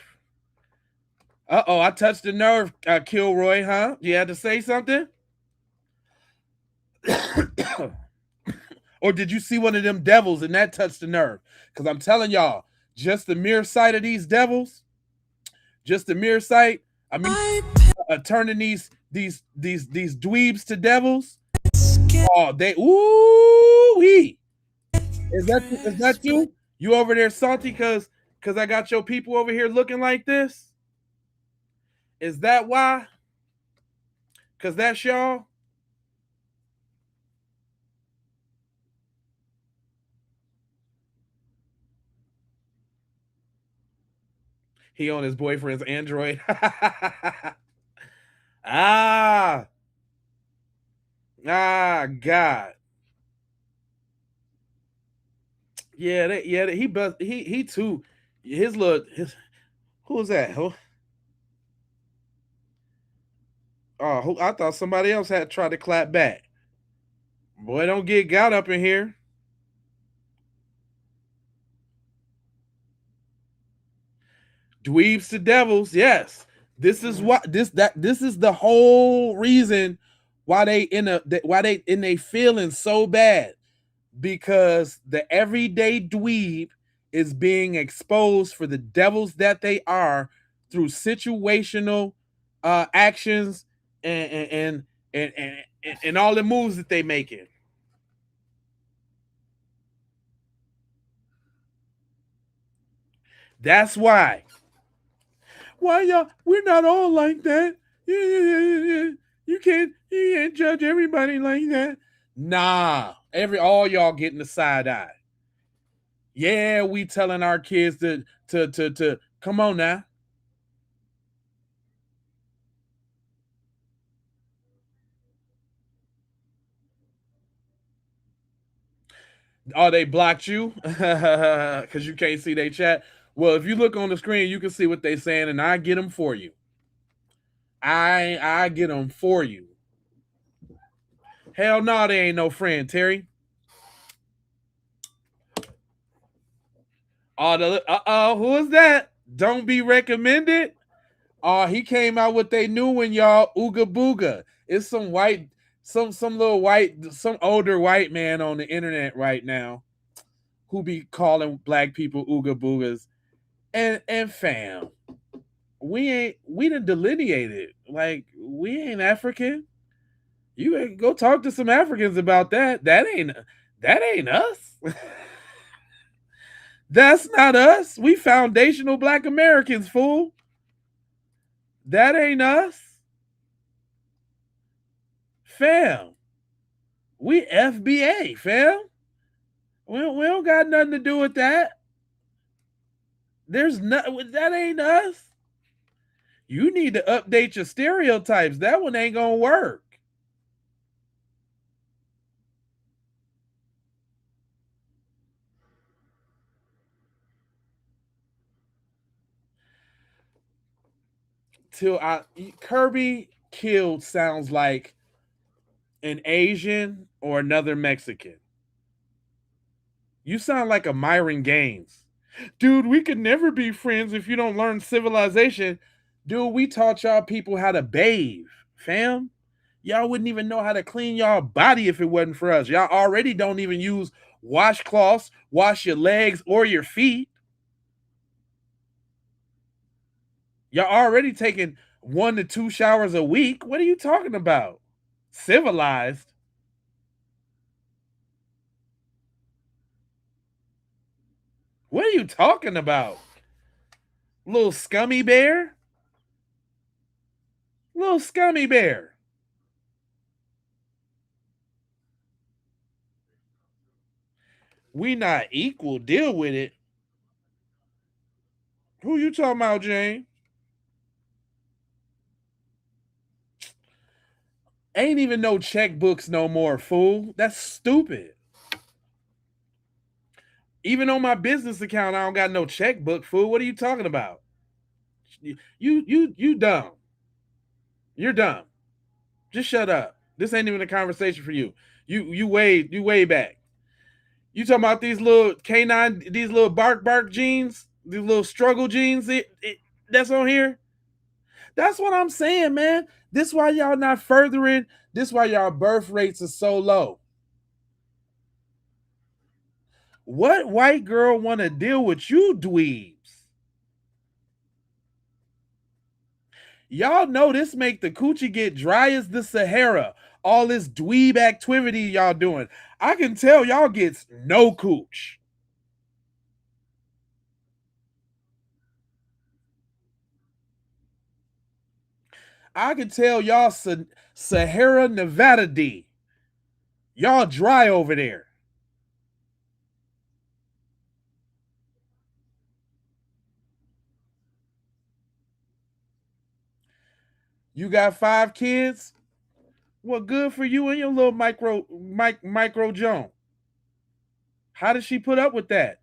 Uh-oh, I touched the nerve, Kilroy, huh? You had to say something? Or did you see one of them devils and that touched the nerve? Because I'm telling y'all, just the mere sight of these devils, just the mere sight, I mean, turning these these dweebs to devils. Oh, they wee. Is that you? You over there salty because I got your people over here looking like this? Is that why? Because that's y'all? He on his boyfriend's Android. ah. God. Yeah, he too. Who was that? I thought somebody else had tried to clap back. Boy, don't get got up in here. Dweebs to devils, yes. This is what this is the whole reason why they feeling so bad, because the everyday dweeb is being exposed for the devils that they are through situational actions and all the moves that they making. That's why. Why y'all? We're not all like that. Yeah. You can't judge everybody like that. Nah, all y'all getting the side eye. Yeah, we telling our kids to come on now. Oh, they blocked you because you can't see their chat. Well, if you look on the screen, you can see what they saying, and I get them for you. I get them for you. Hell no, they ain't no friend, Terry. Who is that? Don't be recommended. He came out with a new one, y'all. Ooga booga. It's some older white man on the internet right now who be calling black people ooga boogas. And fam, we done delineated. Like, we ain't African. You go talk to some Africans about that. That ain't us. That's not us. We foundational black Americans, fool. That ain't us. Fam. We FBA, fam. We don't got nothing to do with that. That ain't us. You need to update your stereotypes. That one ain't gonna work. Kirby killed sounds like an Asian or another Mexican. You sound like a Myron Gaines. Dude, we could never be friends if you don't learn civilization. Dude, we taught y'all people how to bathe, fam. Y'all wouldn't even know how to clean y'all body if it wasn't for us. Y'all already don't even use washcloths, wash your legs or your feet. Y'all already taking 1 to 2 showers a week. What are you talking about? Civilized? What are you talking about? Little scummy bear? Little scummy bear. We not equal. Deal with it. Who you talking about, Jane? Ain't even no checkbooks no more, fool. That's stupid. Even on my business account, I don't got no checkbook, fool. What are you talking about? You dumb. You're dumb. Just shut up. This ain't even a conversation for you. You way back. You talking about these little canine, these little bark jeans, these little struggle jeans that's on here? That's what I'm saying, man. This why y'all not furthering. This why y'all birth rates are so low. What white girl want to deal with you dweebs? Y'all know this make the coochie get dry as the Sahara. All this dweeb activity y'all doing. I can tell y'all gets no cooch. I can tell y'all Sahara Nevada D. Y'all dry over there. You got 5 kids? Well, good for you and your little micro Joan. How did she put up with that?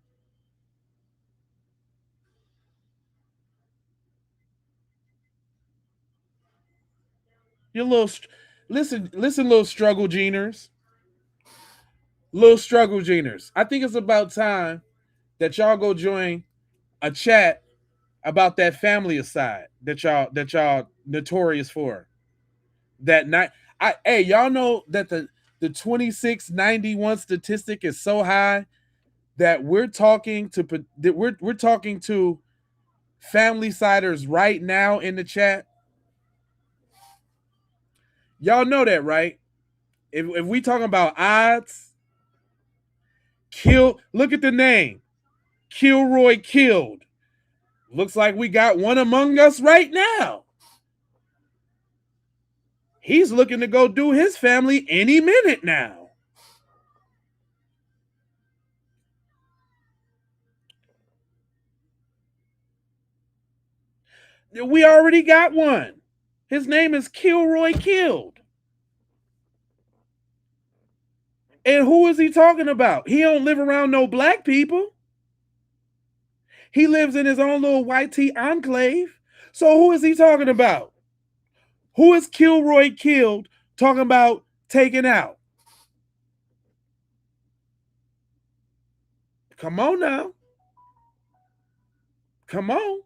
Your little listen, little struggle geners. Little struggle geners. I think it's about time that y'all go join a chat about that family aside that y'all notorious for. That night, hey, y'all know that the 2691 statistic is so high that we're talking to family siders right now in the chat. Y'all know that, right? If we talking about odds, look at the name. Kilroy killed. Looks like we got one among us right now. He's looking to go do his family any minute now. We already got one. His name is Kilroy Killed. And who is he talking about? He don't live around no black people. He lives in his own little white tea enclave. So who is he talking about? Who is Kilroy Killed talking about taking out? Come on now. Come on.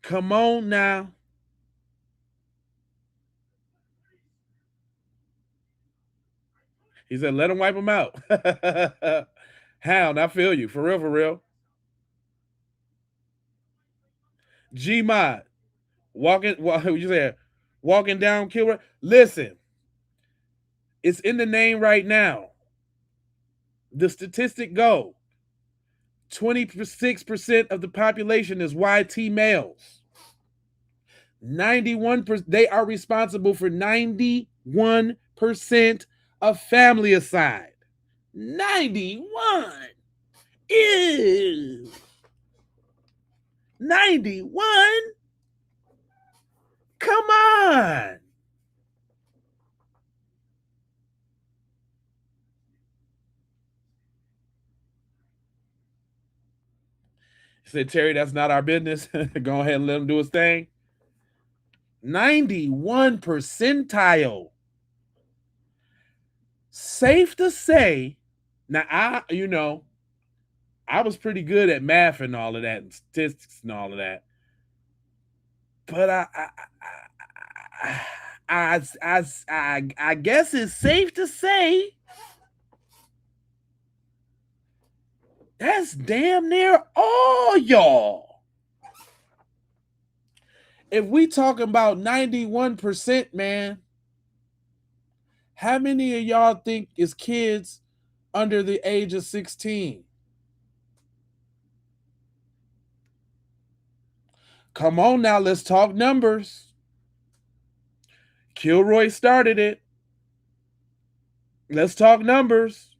Come on now. He said, let him wipe him out. Hound, I feel you. For real, for real. G-Mod. Walking down Kilroy. Listen. It's in the name right now. The statistic go. 26% of the population is YT males. 91%, they are responsible for 91% of family aside. 91. Ew. 91? Come on. He said, Terry, that's not our business. Go ahead and let him do his thing. 91 percentile. Safe to say, now I was pretty good at math and all of that and statistics and all of that. But I guess it's safe to say that's damn near all y'all. If we talking about 91%, man, how many of y'all think is kids under the age of 16? Come on now, let's talk numbers. Kilroy started it. Let's talk numbers.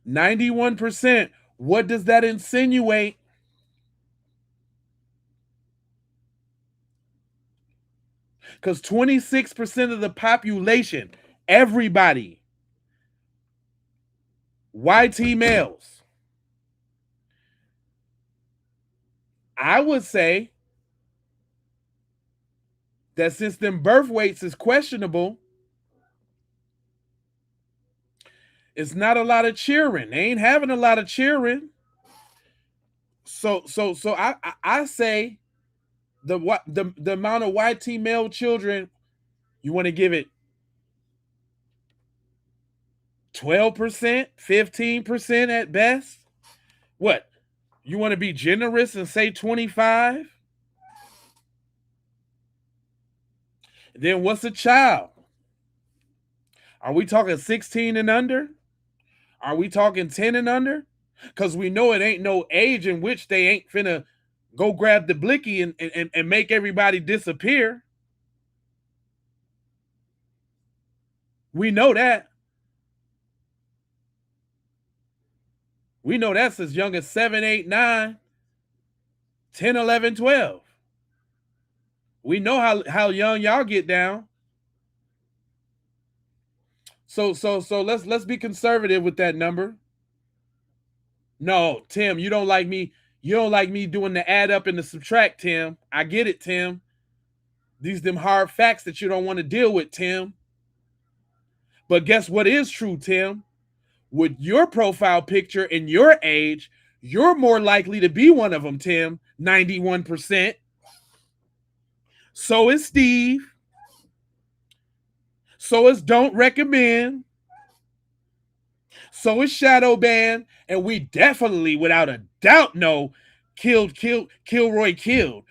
%. What does that insinuate? Because 26% of the population, everybody, YT males. I would say that since them birth weights is questionable, it's not a lot of cheering. They ain't having a lot of cheering. So I say the amount of YT male children You want to give it 12%, 15% at best? What? You want to be generous and say 25? Then what's a child? Are we talking 16 and under? Are we talking 10 and under? Because we know it ain't no age in which they ain't finna go grab the blicky and make everybody disappear. We know that. We know that's as young as 7, 8, 9, 10, 11, 12. We know how young y'all get down. So let's be conservative with that number. No, Tim, you don't like me. You don't like me doing the add up and the subtract, Tim. I get it, Tim. These them hard facts that you don't want to deal with, Tim. But guess what is true, Tim? With your profile picture and your age, you're more likely to be one of them, Tim. 91%. So is Steve. So is Don't Recommend. So is Shadow Band. And we definitely, without a doubt, know Kilroy killed.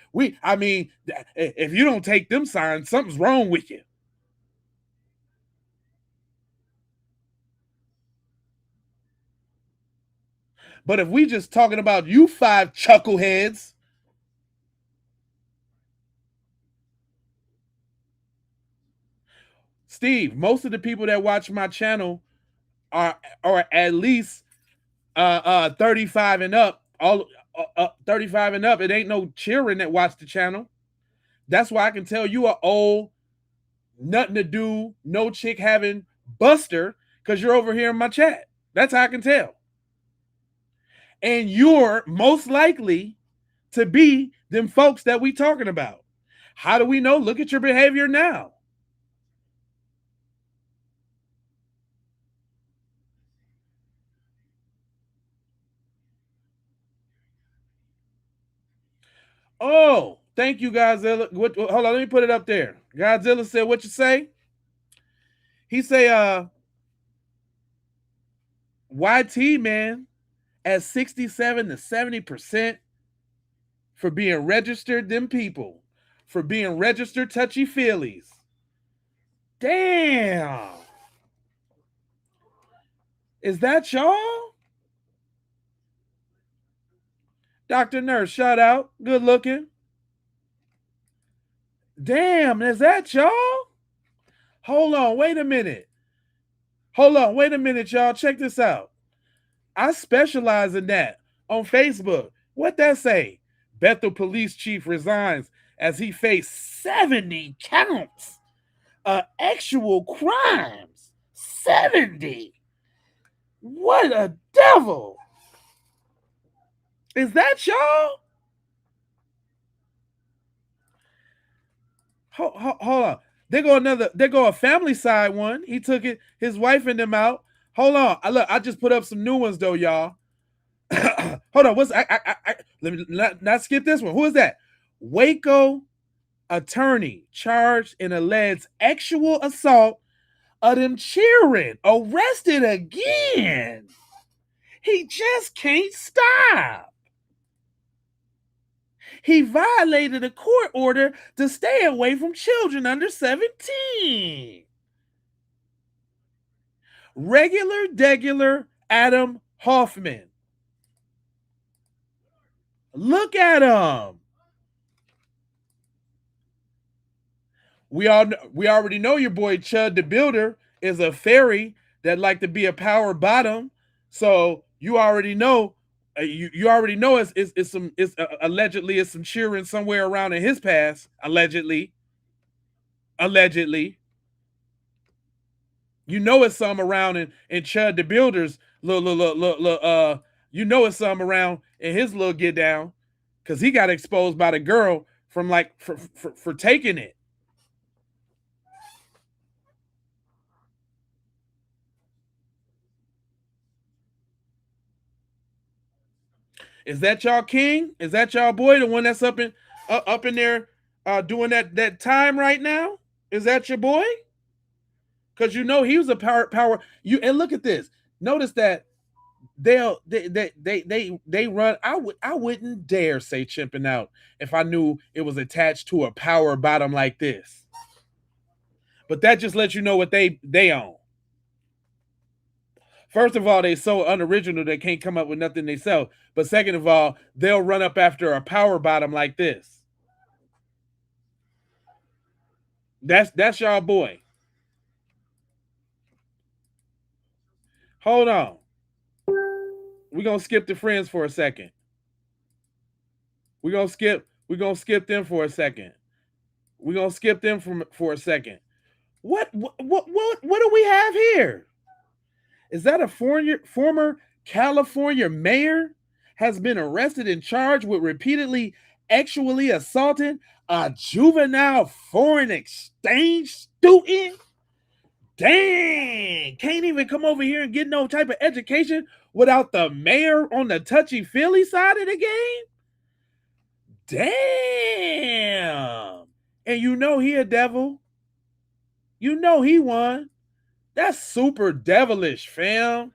I mean, if you don't take them signs, something's wrong with you. But if we just talking about you 5 chuckleheads, Steve, most of the people that watch my channel are at least 35 and up. 35 and up. It ain't no children that watch the channel. That's why I can tell you are old, nothing to do, no chick having buster, because you're over here in my chat. That's how I can tell. And you're most likely to be them folks that we talking about. How do we know? Look at your behavior now. Oh, thank you, Godzilla. Hold on, let me put it up there. Godzilla said, what you say? He say, YT, man, at 67 to 70% for being registered, them people. For being registered touchy-feelies. Damn. Is that y'all? Dr. Nurse, shout out. Good looking. Damn, is that y'all? Hold on, wait a minute. Hold on, wait a minute, y'all. Check this out. I specialize in that on Facebook. What that say? Bethel police chief resigns as he faced 70 counts of actual crimes. 70. What a devil. Is that y'all? Hold on. There go a family side one. He took it, his wife and them out. Hold on. I just put up some new ones though, y'all. Hold on. Let me not skip this one. Who is that? Waco attorney charged in alleged actual assault of them cheering. Arrested again. He just can't stop. He violated a court order to stay away from children under 17. Regular Adam Hoffman. Look at him. We already know your boy Chud the Builder is a fairy that like to be a power bottom. So you already know. You already know it's allegedly some cheering somewhere around in his past. Allegedly. You know it's some around in Chud the Builder's you know it's some around in his little get down, because he got exposed by the girl from for taking it. Is that y'all king? Is that y'all boy, the one that's up in there doing that time right now? Is that your boy? Because you know he was a power. You and look at this. Notice that they run. I wouldn't dare say chimping out if I knew it was attached to a power bottom like this. But that just lets you know what they own. First of all, they so unoriginal they can't come up with nothing they sell. But second of all, they'll run up after a power bottom like this. That's y'all boy. Hold on. We're gonna skip the friends for a second. We're gonna skip them for a second. We're gonna skip them for a second. What do we have here? Is that a former California mayor has been arrested and charged with repeatedly sexually assaulting a juvenile foreign exchange student? Dang, can't even come over here and get no type of education without the mayor on the touchy-feely side of the game? Damn. And you know he a devil. You know he won. That's super devilish, fam.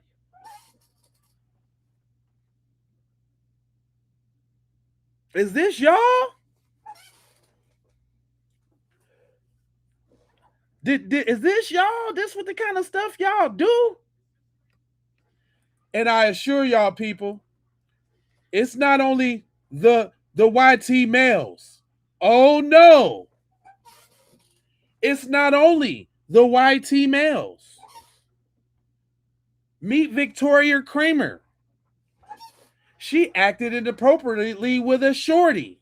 Is this y'all? Is this y'all? This what the kind of stuff y'all do? And I assure y'all people, it's not only the YT males. Oh no. It's not only the YT males. Meet Victoria Kramer. She acted inappropriately with a shorty,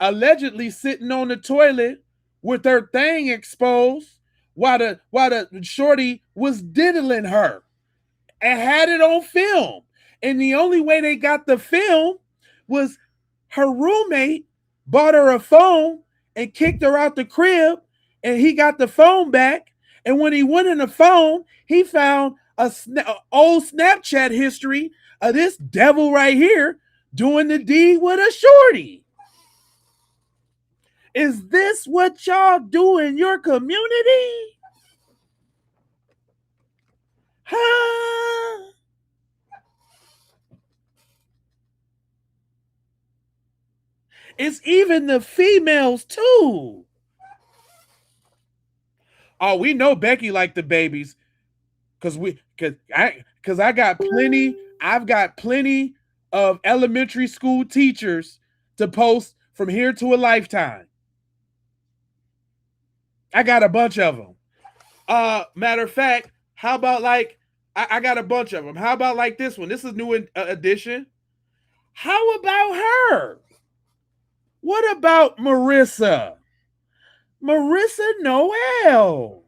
allegedly sitting on the toilet with her thing exposed while the shorty was diddling her and had it on film. And the only way they got the film was her roommate bought her a phone and kicked her out the crib, and he got the phone back. And when he went in the phone, he found a old Snapchat history of this devil right here doing the deed with a shorty. Is this what y'all do in your community? Huh? It's even the females too. Oh, we know Becky liked the babies because I got plenty. I've got plenty of elementary school teachers to post from here to a lifetime. I got a bunch of them. Matter of fact, how about like I got a bunch of them. How about like this one? This is new edition. How about her? What about Marissa? Marissa Noel.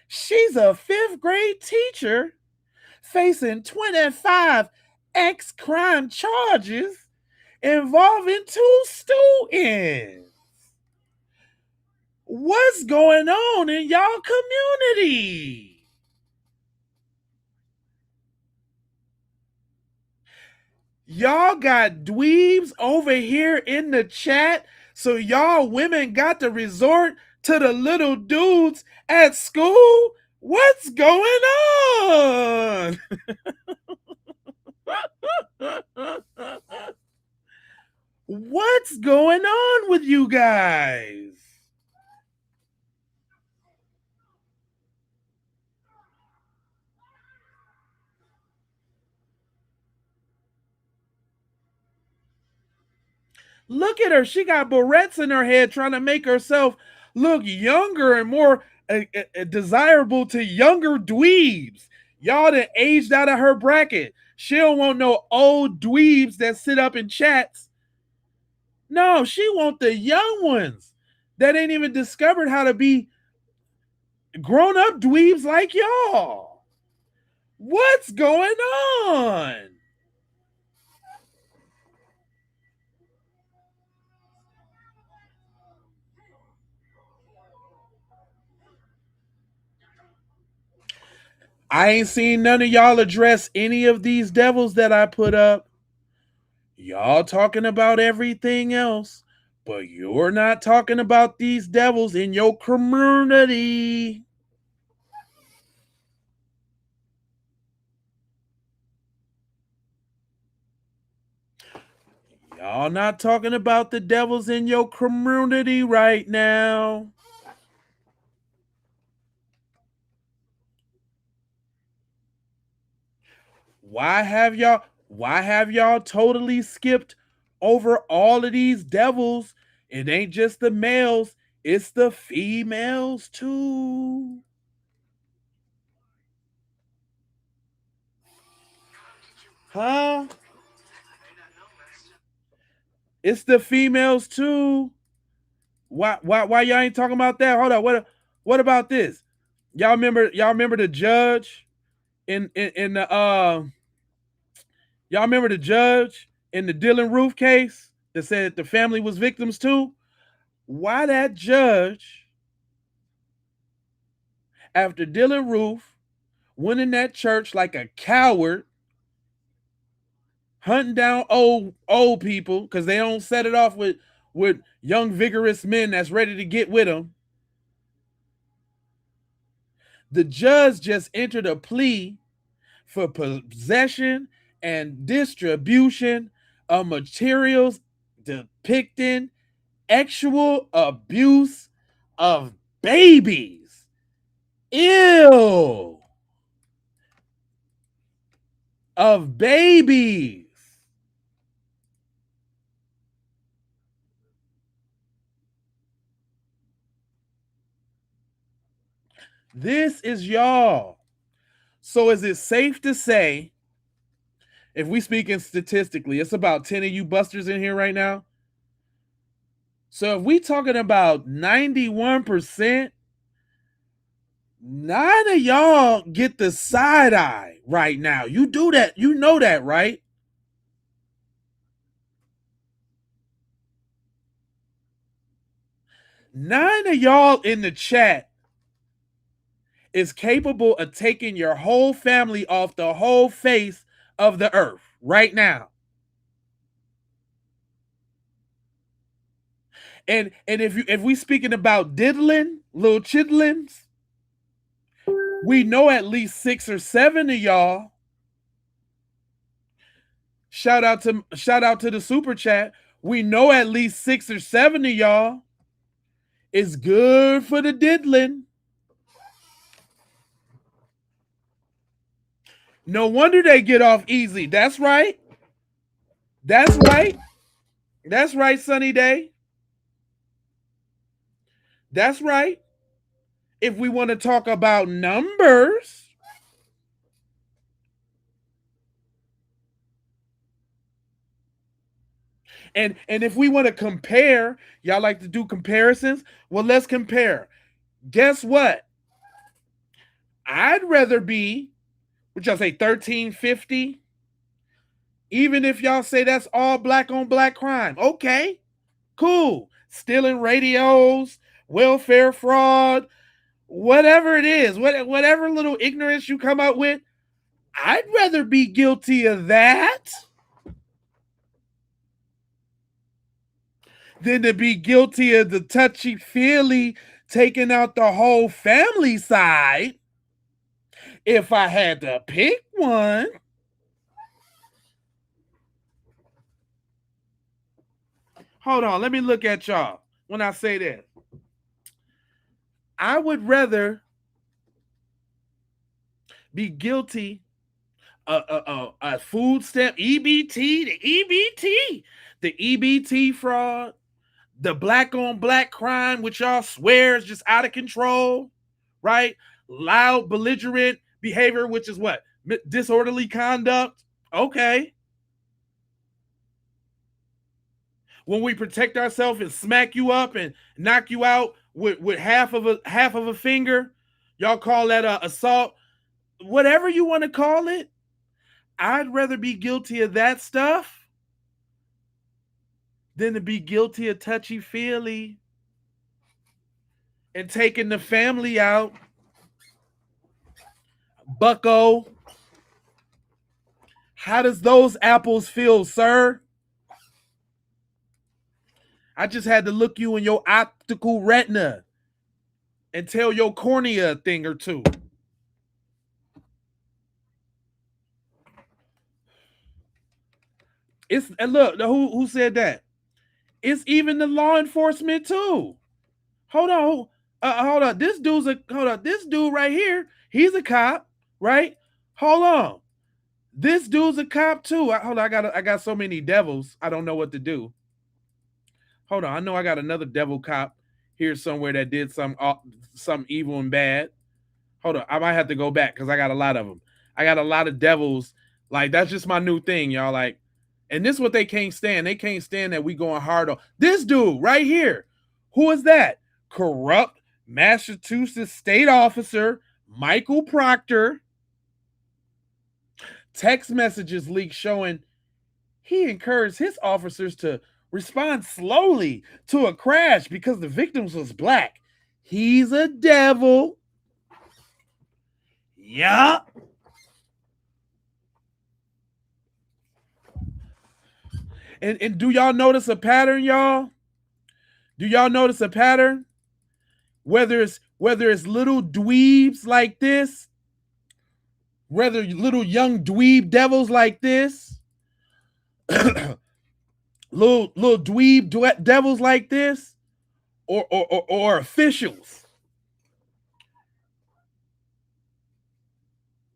She's a 5th grade teacher facing 25 ex-crime charges involving 2 students. What's going on in y'all community? Y'all got dweebs over here in the chat, so y'all women got to resort to the little dudes at school? What's going on? What's going on with you guys? Look at her. She got barrettes in her head trying to make herself look younger and more desirable to younger dweebs. Y'all done aged out of her bracket. She don't want no old dweebs that sit up in chats. No, she want the young ones that ain't even discovered how to be grown-up dweebs like y'all. What's going on? I ain't seen none of y'all address any of these devils that I put up. Y'all talking about everything else, But you're not talking about these devils in your community. Y'all not talking about the devils in your community right now. Why have y'all totally skipped over all of these devils? It ain't just the males, it's the females too. Huh? It's the females too. Why y'all ain't talking about that? Hold on. What about this? Y'all remember the judge in the y'all remember the judge in the Dylan Roof case that said the family was victims too? Why that judge, after Dylan Roof went in that church like a coward, hunting down old people because they don't set it off with young vigorous men that's ready to get with them, the judge just entered a plea for possession and distribution of materials depicting actual abuse of babies. Ew. Of babies. This is y'all. So is it safe to say, if we speaking statistically, it's about 10 of you busters in here right now? So if we talking about 91%, 9 of y'all get the side eye right now. You do that. You know that, right? Nine of y'all in the chat is capable of taking your whole family off the whole face of the earth right now. And if we speaking about diddling, little chidlings, we know at least 6 or 7 of y'all. Shout out to the super chat. We know at least 6 or 7 of y'all is good for the diddling. No wonder they get off easy. That's right. That's right. That's right, Sunny Day. That's right. If we want to talk about numbers, and if we want to compare, y'all like to do comparisons? Well, let's compare. Guess what? I'd rather be, what y'all say, 1350? Even if y'all say that's all black on black crime. Okay, cool. Stealing radios, welfare fraud, whatever it is, whatever little ignorance you come up with, I'd rather be guilty of that than to be guilty of the touchy-feely taking out the whole family side if I had to pick one. Hold on, let me look at y'all when I say that. I would rather be guilty a food stamp, the EBT fraud, the black on black crime, which y'all swear is just out of control, right? Loud, belligerent behavior, which is what? Disorderly conduct. Okay. When we protect ourselves and smack you up and knock you out with half of a finger, y'all call that assault. Whatever you want to call it, I'd rather be guilty of that stuff than to be guilty of touchy-feely and taking the family out. Bucko, how does those apples feel, sir? I just had to look you in your optical retina and tell your cornea a thing or two. It's and look, who said that? It's even the law enforcement too. Hold on. This dude right here, he's a cop, right? Hold on. This dude's a cop too. Hold on, I got so many devils. I don't know what to do. Hold on, I know I got another devil cop here somewhere that did some evil and bad. Hold on, I might have to go back because I got a lot of them. I got a lot of devils. Like, that's just my new thing, y'all. Like, and this is what they can't stand. They can't stand that we going hard on this dude right here. Who is that? Corrupt Massachusetts state officer Michael Proctor. Text messages leaked showing he encouraged his officers to respond slowly to a crash because the victim was black. He's a devil. Yeah. And do y'all notice a pattern, y'all? Do y'all notice a pattern? Whether it's little dweebs like this, whether little young dweeb devils like this, little dweeb devils like this, or officials.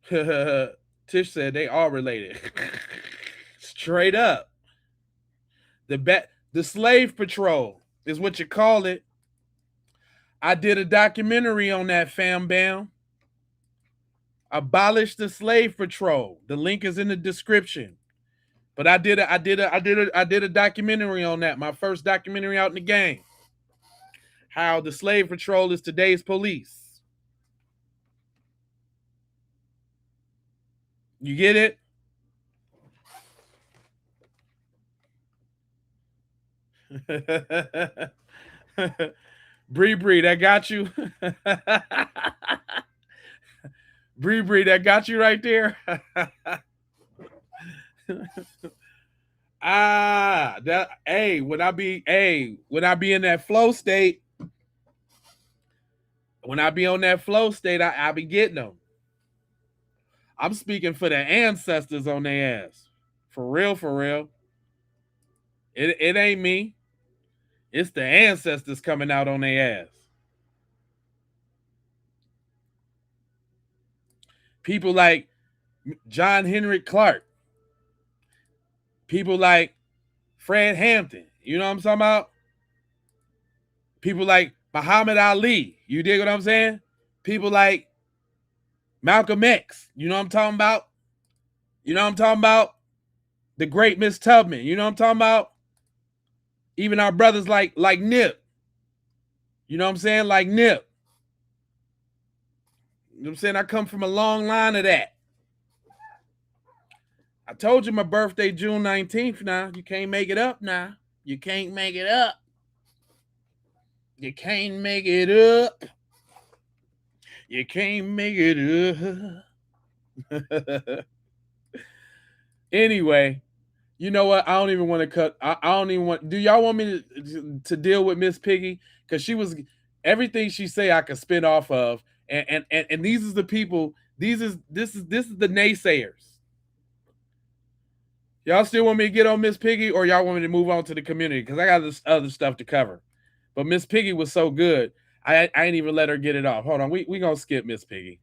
Tish said they all related. Straight up. The slave patrol is what you call it. I did a documentary on that, fam bam. Abolish the slave patrol. The link is in the description. But I did a documentary on that. My first documentary out in the game. How the slave patrol is today's police. You get it? Bree, that got you. Bree, that got you right there. When I be in that flow state, I be getting them. I'm speaking for the ancestors on their ass. For real. It ain't me. It's the ancestors coming out on their ass. People like John Henrik Clark. People like Fred Hampton. You know what I'm talking about? People like Muhammad Ali. You dig what I'm saying? People like Malcolm X. You know what I'm talking about? The great Miss Tubman. You know what I'm talking about? Even our brothers like Nip. You know what I'm saying? Like Nip. You know what I'm saying? I come from a long line of that. I told you my birthday June 19th now. You can't make it up now. You can't make it up. You can't make it up. You can't make it up. Anyway, you know what? I don't even want to cut. I don't even want. Do y'all want me to deal with Miss Piggy? Because she was everything she say I could spin off of. And these is the people. This is the naysayers. Y'all still want me to get on Miss Piggy, or y'all want me to move on to the community? Because I got this other stuff to cover. But Miss Piggy was so good, I ain't even let her get it off. Hold on, we gonna skip Miss Piggy.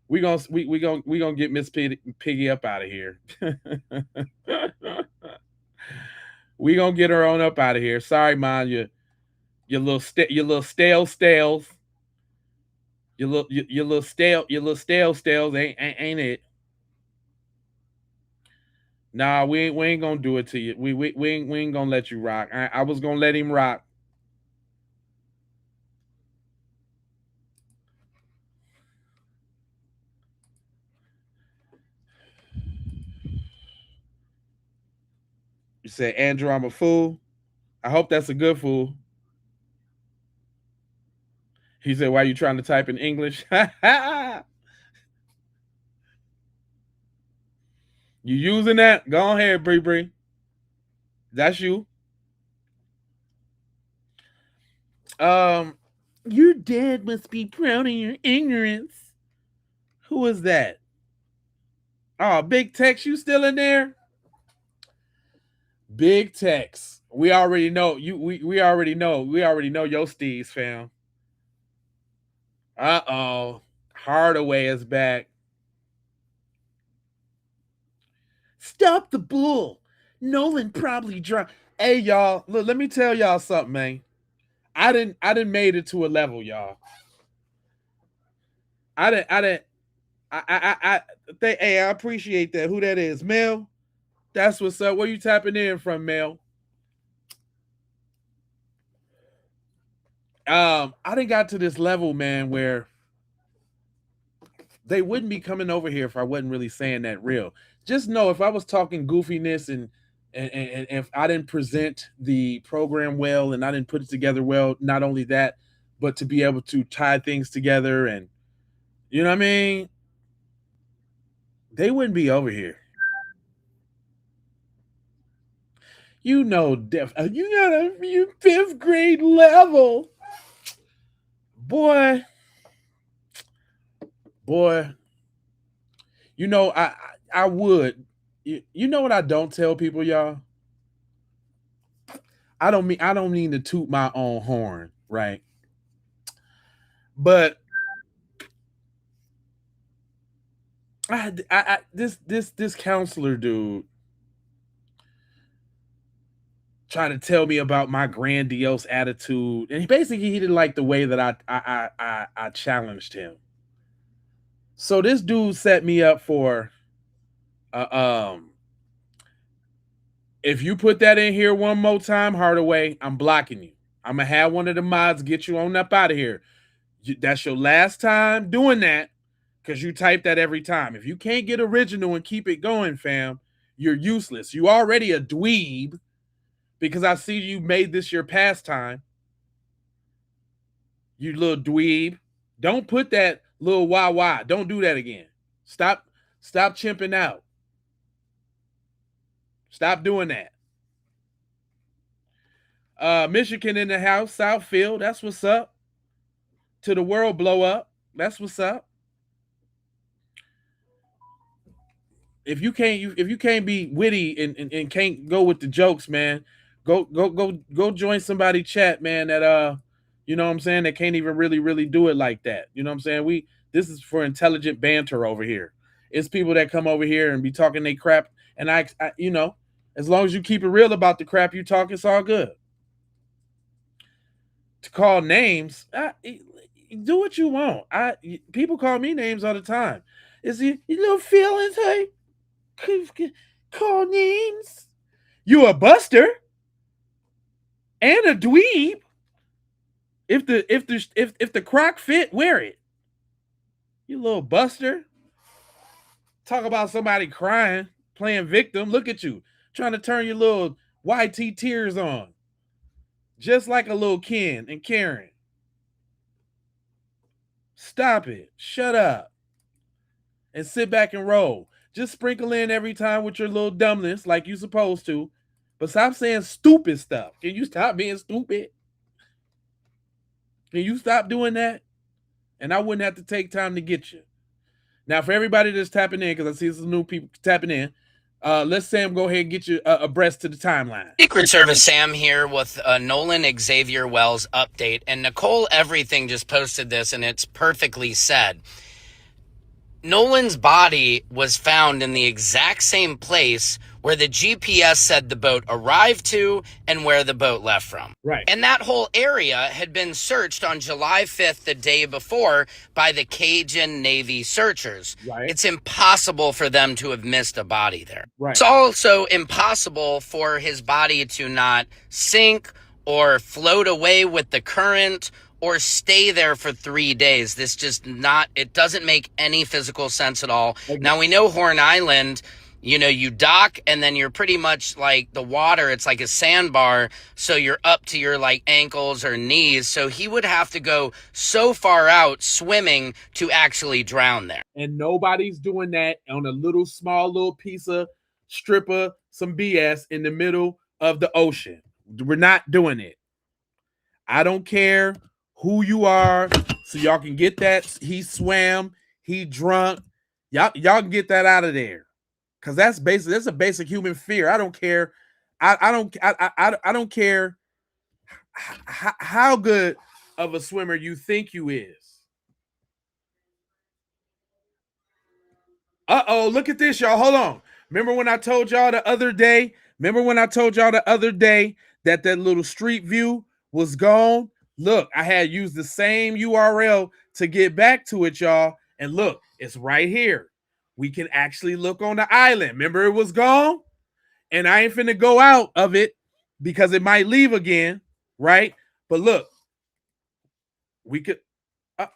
We gonna get Miss Piggy up out of here. We gonna get her on up out of here. Sorry, Mom, your little stale stales. Your little stale stales ain't it? Nah, we ain't gonna do it to you. We ain't gonna let you rock. I was gonna let him rock. You said, Andrew, I'm a fool. I hope that's a good fool. He said, why are you trying to type in English? You using that? Go ahead, Bree. That's you. Your dad must be proud of your ignorance. Who is that? Oh, Big Tex, you still in there? Big Tex. We already know you. We already know. We already know your steez, fam. Hardaway is back. Stop the bull. Nolan probably dropped. Hey y'all, look, let me tell y'all something, man. I didn't made it to a level, y'all. Hey, I appreciate that. Who that is? Mel? That's what's up. Where you tapping in from, Mel? I didn't got to this level, man, where they wouldn't be coming over here if I wasn't really saying that real. Just know if I was talking goofiness and if I didn't present the program well and I didn't put it together well, not only that, but to be able to tie things together and you know what I mean, they wouldn't be over here. You know, you got a fifth grade level, boy. You know, I would. You know what I don't tell people, y'all? I don't mean to toot my own horn, right? But this counselor dude trying to tell me about my grandiose attitude, and he didn't like the way that I challenged him. So this dude set me up for if you put that in here one more time, Hardaway, I'm blocking you. I'm gonna have one of the mods get you on up out of here. That's your last time doing that because you type that every time. If you can't get original and keep it going, fam, you're useless. You already a dweeb because I see you made this your pastime. You little dweeb. Don't put that little wah. Don't do that again. Stop chimping out. Stop doing that. Michigan in the house, Southfield. That's what's up. To the world blow up. That's what's up. If you can't be witty and can't go with the jokes, man, go join somebody chat, man, that you know what I'm saying, that can't even really do it like that. You know what I'm saying? This is for intelligent banter over here. It's people that come over here and be talking they crap, and I you know, as long as you keep it real about the crap you talk, it's all good. To call names, do what you want. People call me names all the time. Is your little feelings, hey? Call names. You a buster and a dweeb. If the croc fit, wear it. You little buster. Talk about somebody crying, playing victim. Look at you trying to turn your little YT tears on, just like a little Ken and Karen. Stop it. Shut up. And sit back and roll. Just sprinkle in every time with your little dumbness like you supposed to. But stop saying stupid stuff. Can you stop being stupid? Can you stop doing that? And I wouldn't have to take time to get you. Now, for everybody that's tapping in, because I see some new people tapping in, let's Sam go ahead and get you abreast to the timeline. Secret Service Sam here with a Nolan Xavier Wells update. And Nicole Everything just posted this, and it's perfectly said. Nolan's body was found in the exact same place where the GPS said the boat arrived to and where the boat left from. Right. And that whole area had been searched on July 5th, the day before, by the Cajun Navy searchers. Right. It's impossible for them to have missed a body there. Right. It's also impossible for his body to not sink or float away with the current or stay there for 3 days. It doesn't make any physical sense at all. Okay. Now, we know Horn Island, you know, you dock and then you're pretty much like the water. It's like a sandbar. So you're up to your like ankles or knees. So he would have to go so far out swimming to actually drown there. And nobody's doing that on a small little piece of stripper, some BS in the middle of the ocean. We're not doing it. I don't care who you are, so y'all can get that. He swam, he drunk. Y'all can get that out of there. Cause that's a basic human fear. I don't care. I don't care how good of a swimmer you think you is. Uh-oh, look at this, y'all. Hold on. Remember when I told y'all the other day? That little street view was gone? Look, I had used the same URL to get back to it, y'all. And look, it's right here. We can actually look on the island. Remember it was gone? And I ain't finna go out of it because it might leave again, right? But look, we could go.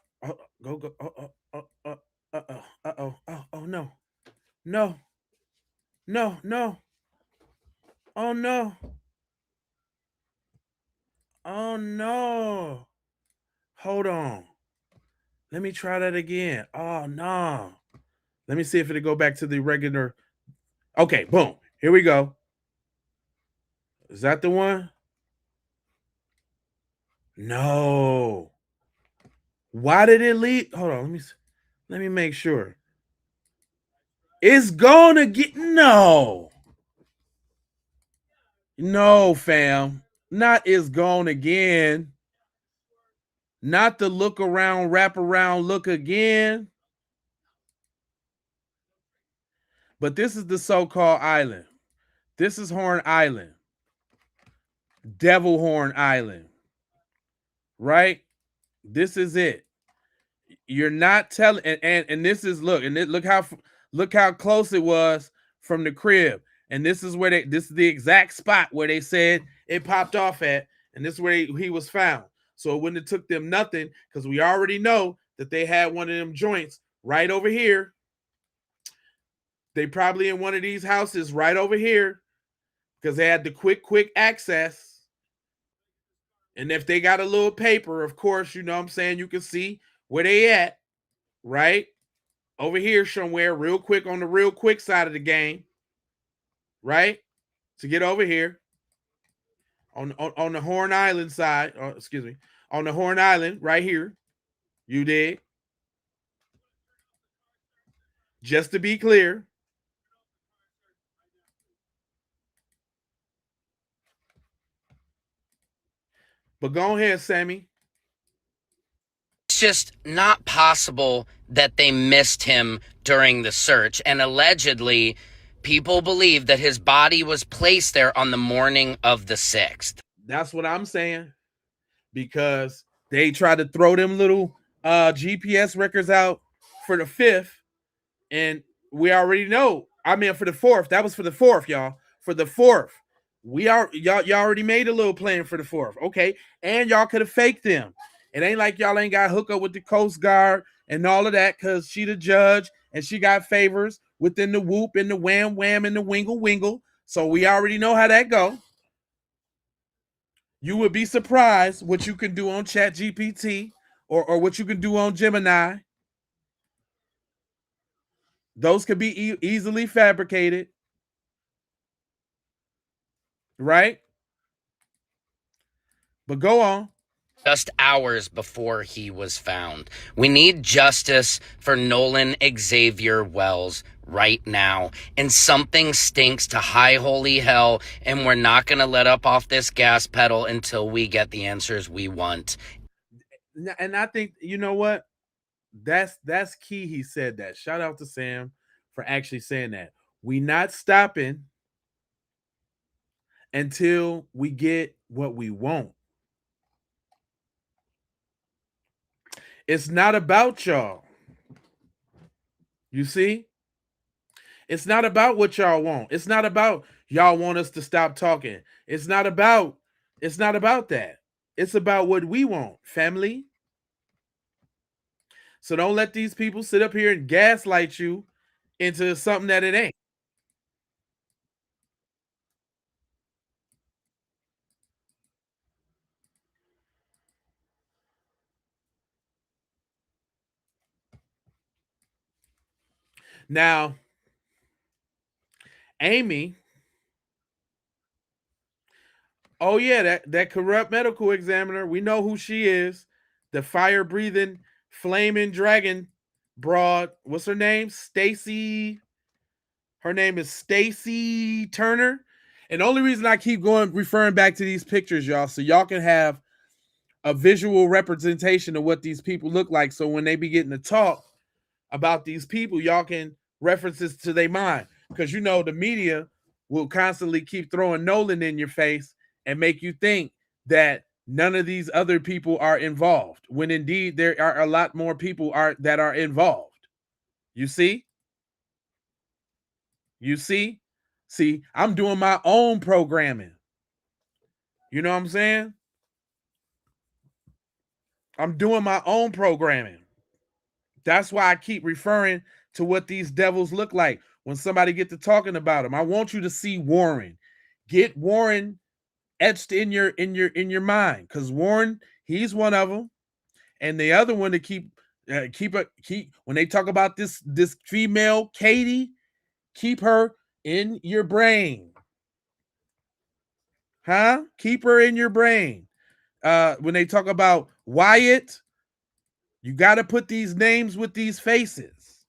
Oh no. No. Oh no. Oh no. Hold on. Let me try that again. Oh no. Let me see if it'll go back to the regular. Okay, boom. Here we go. Is that the one? No. Why did it leave? Hold on. Let me make sure. It's gonna get no. No, fam. Not it's gone again. Not the look around, wrap around, look again. But this is the so-called island. This is Horn Island. Devil Horn Island. Right? This is it. You're not telling and this is look how close it was from the crib. And this is the exact spot where they said it popped off at, and this is where he was found. So it wouldn't have took them nothing, because we already know that they had one of them joints right over here. They probably in one of these houses right over here, because they had the quick access. And if they got a little paper, of course, you know what I'm saying, you can see where they at, right? Over here somewhere, real quick, on the real quick side of the game, right? To get over here on the Horn Island side, excuse me, on the Horn Island right here. You did. Just to be clear. But go ahead, Sammy. It's just not possible that they missed him during the search. And allegedly, people believe that his body was placed there on the morning of the 6th. That's what I'm saying. Because they tried to throw them little GPS records out for the 5th. And we already know. I mean, for the 4th. That was for the 4th, y'all. For the 4th. Y'all already made a little plan for the 4th. Okay. And y'all could have faked them. It ain't like y'all ain't got hooked up with the Coast Guard and all of that, because she the judge and she got favors within the whoop and the wham wham and the wingle wingle. So we already know how that go. You would be surprised what you can do on Chat GPT or what you can do on Gemini. Those could be easily fabricated. Right? But go on. Just hours before he was found. We need justice for Nolan Xavier Wells right now. And something stinks to high holy hell, and we're not going to let up off this gas pedal until we get the answers we want. And I think, you know what? That's key. He said that. Shout out to Sam for actually saying that. We not stopping until we get what we want. It's not about y'all. You see? It's not about what y'all want. It's not about y'all want us to stop talking. It's not about that. It's about what we want, family. So don't let these people sit up here and gaslight you into something that it ain't. Now, Amy Oh yeah, that corrupt medical examiner. We know who she is. The fire breathing, flaming dragon broad. What's her name? Stacy. Her name is Stacy Turner. And the only reason I keep referring back to these pictures, y'all, so y'all can have a visual representation of what these people look like. So when they be getting to talk about these people, y'all can references to their mind. Because you know the media will constantly keep throwing Nolan in your face and make you think that none of these other people are involved, when indeed there are a lot more people that are involved. You see? You see? See, I'm doing my own programming. You know what I'm saying? I'm doing my own programming. That's why I keep referring to what these devils look like when somebody get to talking about them. I want you to see Warren. Get Warren etched in your mind, because Warren, he's one of them, and the other one to keep when they talk about this female Katie, keep her in your brain, huh? Keep her in your brain. When they talk about Wyatt, you got to put these names with these faces.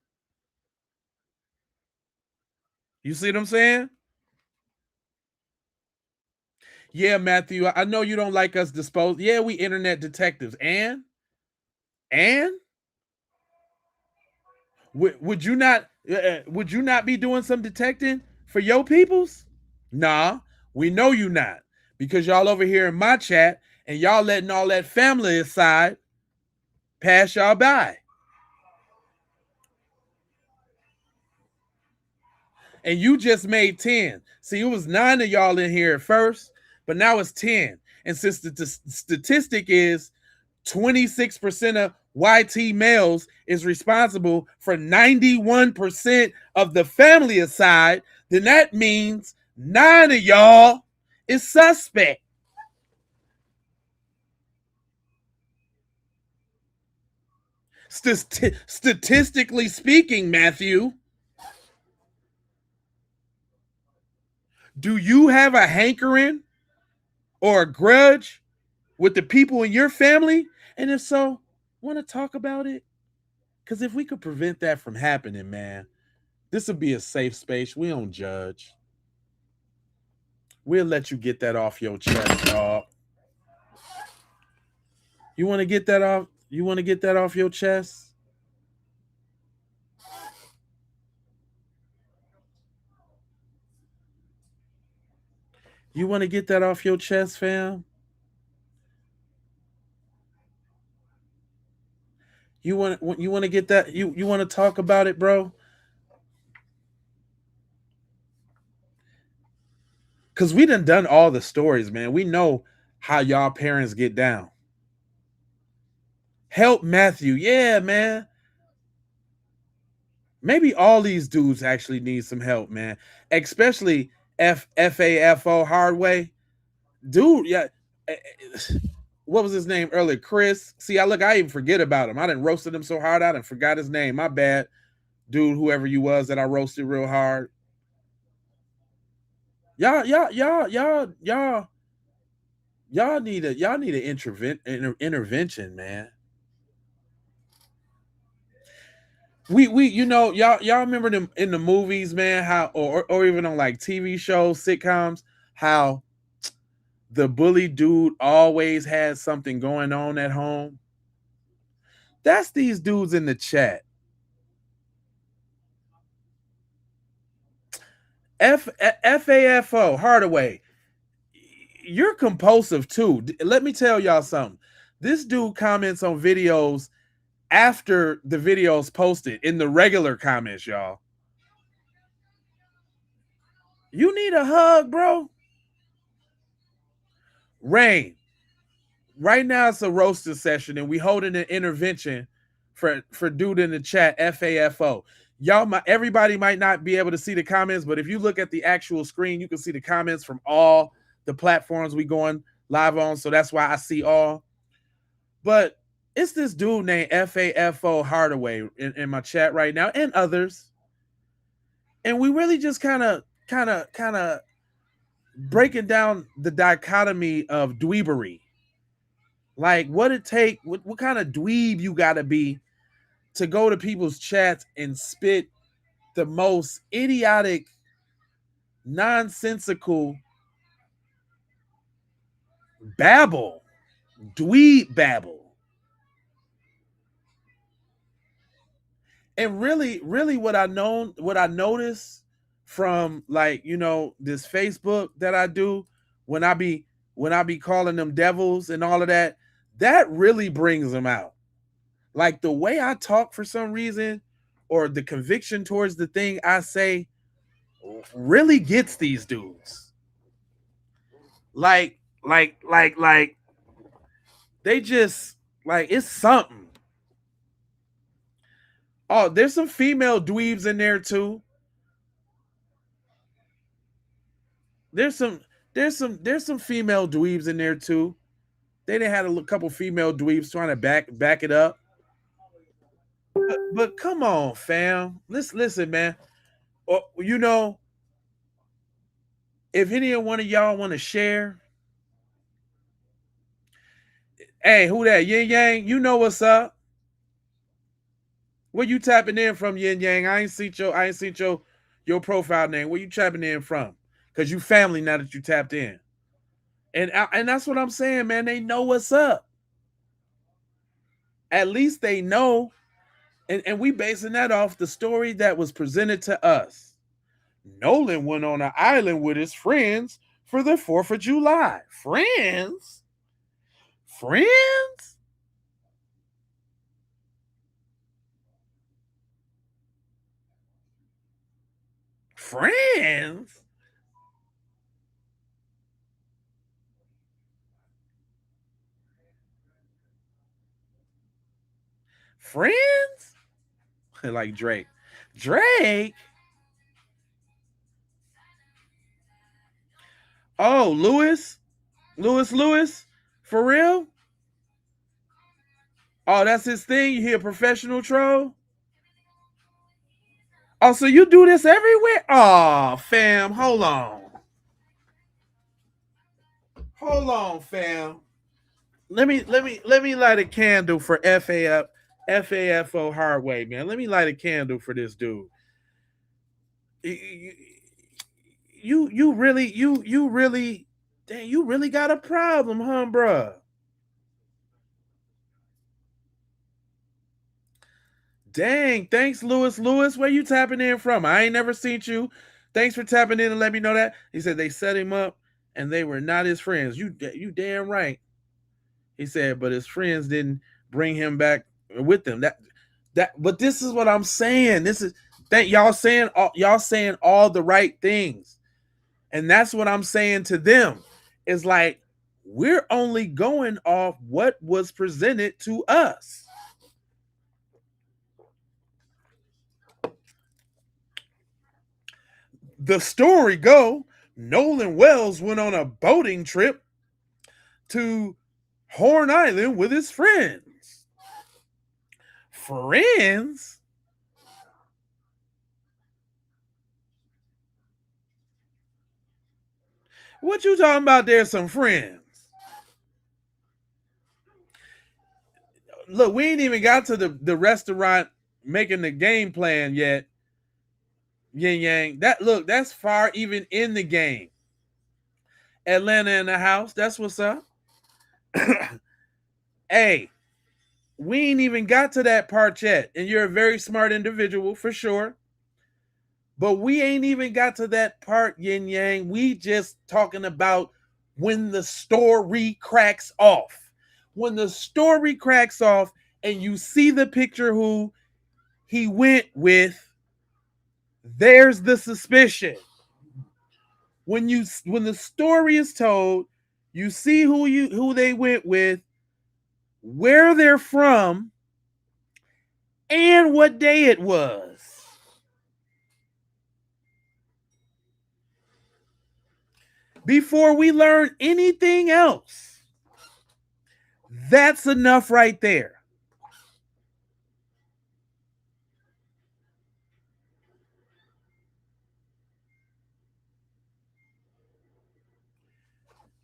You see what I'm saying? Yeah, Matthew, I know you don't like us dispose. Yeah, we internet detectives. And would you not be doing some detecting for your peoples? Nah, we know you not, because y'all over here in my chat and y'all letting all that family aside pass y'all by. And you just made 10. See, it was 9 of y'all in here at first, but now it's 10. And since the statistic is 26% of YT males is responsible for 91% of the family aside, then that means 9 of y'all is suspect. Statistically speaking, Matthew, do you have a hankering or a grudge with the people in your family? And if so, want to talk about it? Because if we could prevent that from happening, man, this would be a safe space. We don't judge. We'll let you get that off your chest, dog. You want to get that off? You want to get that off your chest? You want to get that off your chest, fam? You want to get that? You want to talk about it, bro? Because we done all the stories, man. We know how y'all parents get down. Help Matthew. Yeah, man. Maybe all these dudes actually need some help, man. Especially FAFO Hardway. Dude, yeah. What was his name earlier? Chris. See, I even forget about him. I didn't roasted him so hard, I didn't forgot his name. My bad. Dude, whoever you was that I roasted real hard. Y'all need an intervention, man. We y'all remember them in the movies, man, how or even on like TV shows, sitcoms, how the bully dude always has something going on at home. That's these dudes in the chat. FAFO Hardaway, you're compulsive too. Let me tell y'all something. This dude comments on videos after the video's posted in the regular comments, y'all. You need a hug, bro. Rain. Right now it's a roaster session and we holding an intervention for dude in the chat, FAFO. Everybody might not be able to see the comments, but if you look at the actual screen, you can see the comments from all the platforms we going live on. So that's why I see all. But it's this dude named FAFO Hardaway in my chat right now, and others. And we really just kind of breaking down the dichotomy of dweebery. Like what it take, what kind of dweeb you gotta be to go to people's chats and spit the most idiotic, nonsensical babble, dweeb babble. And really what I notice from like, this Facebook that I do when I be calling them devils and all of that, that really brings them out. Like the way I talk for some reason, or the conviction towards the thing I say, really gets these dudes. Like they just like, it's something. Oh, there's some female dweebs in there too. There's some female dweebs in there too. They done had a couple female dweebs trying to back it up. But come on, fam. Listen, man. If any one of y'all want to share, hey, who that? Yin Yang, you know what's up. Where you tapping in from, Yin Yang? I ain't seen your profile name. Where you tapping in from? Because you family now that you tapped in. And that's what I'm saying, man. They know what's up. At least they know. And we basing that off the story that was presented to us. Nolan went on an island with his friends for the 4th of July. Friends? Friends? Friends? Friends? Like Drake. Drake? Oh, Lewis? Lewis? For real? Oh, that's his thing? You hear professional troll? Oh, so you do this everywhere? Oh, fam, hold on. Hold on, fam. Let me light a candle for FAFO Hardway, man. Let me light a candle for this dude. You really, dang, you really got a problem, huh, bruh? Dang, thanks, Lewis. Where you tapping in from? I ain't never seen you. Thanks for tapping in and let me know that. He said they set him up and they were not his friends. You damn right. He said, but his friends didn't bring him back with them. But this is what I'm saying. This is that y'all saying all the right things. And that's what I'm saying to them. It's like, we're only going off what was presented to us. The story go, Nolan Wells went on a boating trip to Horn Island with his friends. Friends? What you talking about? There's some friends. Look, we ain't even got to the restaurant making the game plan yet. Yin Yang. That's far even in the game. Atlanta in the house. That's what's up. Hey, we ain't even got to that part yet. And you're a very smart individual for sure. But we ain't even got to that part, Yin Yang. We just talking about when the story cracks off. When the story cracks off and you see the picture who he went with, there's the suspicion. When the story is told, you see who they went with, where they're from, and what day it was. Before we learn anything else, that's enough right there.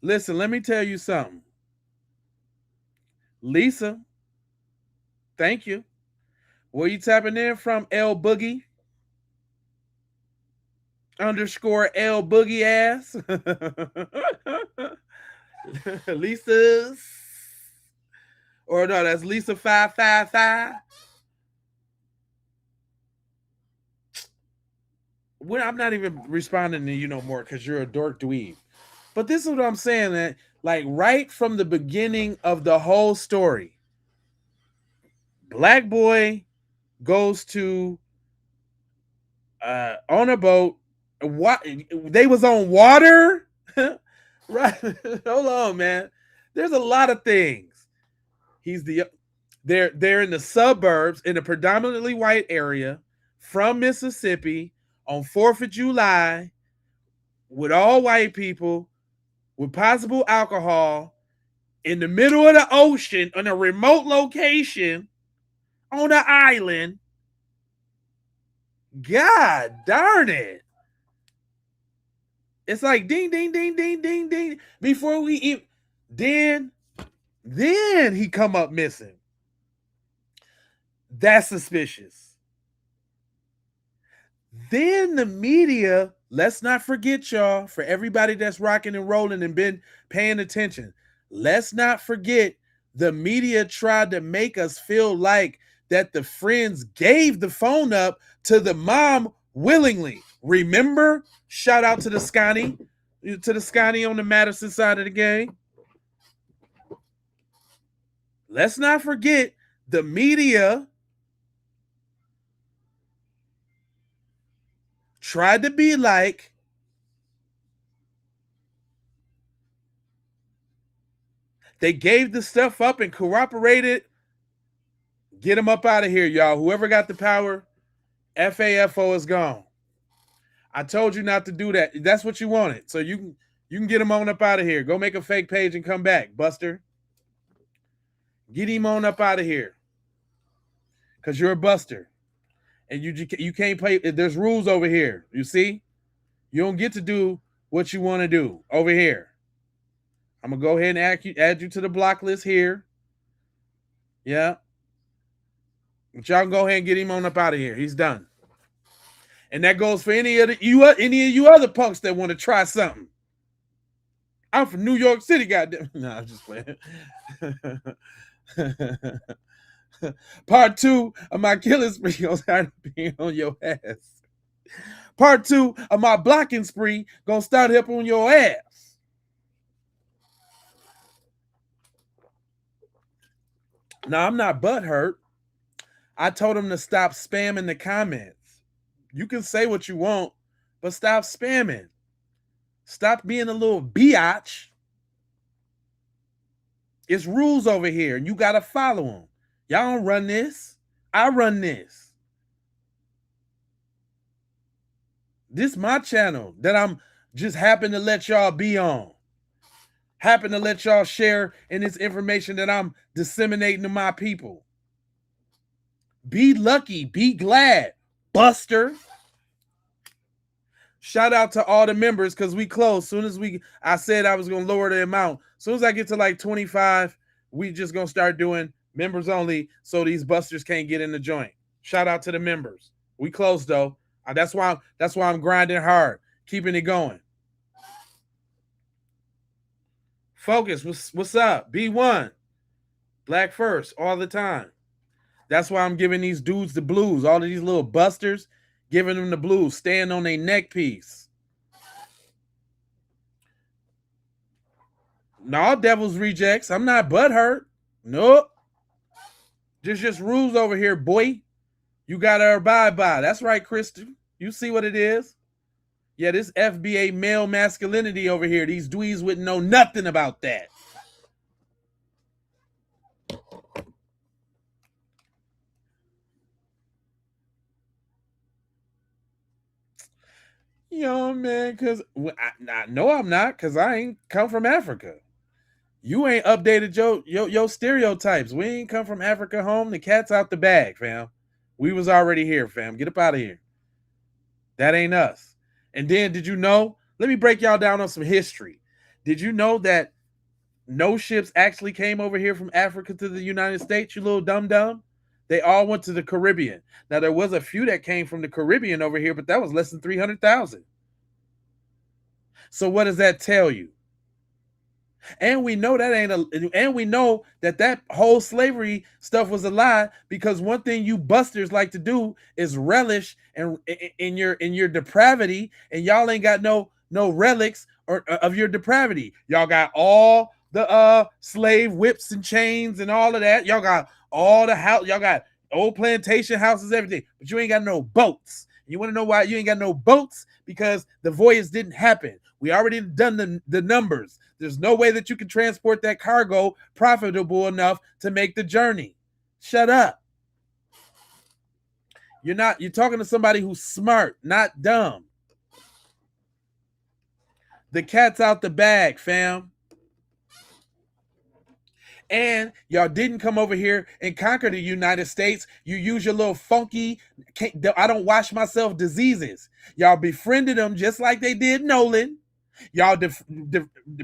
Listen, let me tell you something. Lisa, thank you. Where you tapping in from, L Boogie? _ L Boogie ass. Lisa's. Or no, that's Lisa 555. I'm not even responding to you no more because you're a dork dweeb. But this is what I'm saying, that like right from the beginning of the whole story, black boy goes to on a boat. What they was on water? Right. Hold on, man. There's a lot of things. They're in the suburbs in a predominantly white area from Mississippi on 4th of July with all white people with possible alcohol in the middle of the ocean on a remote location on an island. God darn it. It's like ding, ding, ding, ding, ding, ding. Before we even, then he come up missing. That's suspicious. Then the media, let's not forget, y'all, for everybody that's rocking and rolling and been paying attention, let's not forget the media tried to make us feel like that the friends gave the phone up to the mom willingly. Remember? Shout out to the Scotty on the Madison side of the game. Let's not forget the media tried to be like they gave the stuff up and corroborated. Get them up out of here, y'all. Whoever got the power, FAFO is gone. I told you not to do that. That's what you wanted. So you can get him on up out of here. Go make a fake page and come back, Buster. Get him on up out of here. Because you're a buster. And you can't play. There's rules over here. You see? You don't get to do what you want to do over here. I'm going to go ahead and add you to the block list here. Yeah. But y'all can go ahead and get him on up out of here. He's done. And that goes for any of you other punks that want to try something. I'm from New York City, goddamn. No, I'm just playing. Part 2 of my killing spree on start being on your ass. Part 2 of my blocking spree gonna start up on your ass. Now, I'm not butthurt. I told him to stop spamming the comments. You can say what you want, but stop spamming. Stop being a little biatch. It's rules over here, and you got to follow them. Y'all don't run this. I run this. This is my channel that I'm just happen to let y'all be on. Happen to let y'all share in this information that I'm disseminating to my people. Be lucky. Be glad. Buster. Shout out to all the members because we close. Soon as I said I was going to lower the amount. Soon as I get to like 25, we just going to start doing members only so these busters can't get in the joint. Shout out to the members. We close though. That's why I'm grinding hard, keeping it going. Focus. What's up? B1. Black first all the time. That's why I'm giving these dudes the blues. All of these little busters, giving them the blues. Staying on their neck piece. No, Devil's Rejects. I'm not butthurt. Nope. There's just rules over here, boy. You got to abide by. That's right, Kristen. You see what it is? Yeah, this FBA male masculinity over here. These dweebs wouldn't know nothing about that. You know, man, because no, I'm not, because I ain't come from Africa. You ain't updated your stereotypes. We ain't come from Africa home. The cat's out the bag, fam. We was already here, fam. Get up out of here. That ain't us. And then, did you know? Let me break y'all down on some history. Did you know that no ships actually came over here from Africa to the United States, you little dum-dum? They all went to the Caribbean. Now, there was a few that came from the Caribbean over here, but that was less than 300,000. So what does that tell you? And we know and we know that whole slavery stuff was a lie, because one thing you busters like to do is relish in your depravity, and y'all ain't got no relics of your depravity. Y'all got all the slave whips and chains and all of that. Y'all got all the house. Y'all got old plantation houses, everything, but you ain't got no boats. You want to know why you ain't got no boats? Because the voyage didn't happen. We already done the numbers. There's no way that you can transport that cargo profitable enough to make the journey. Shut up. You're talking to somebody who's smart, not dumb. The cat's out the bag, fam. And y'all didn't come over here and conquer the United States. You use your little funky, I don't wash myself diseases. Y'all befriended them just like they did Nolan. Y'all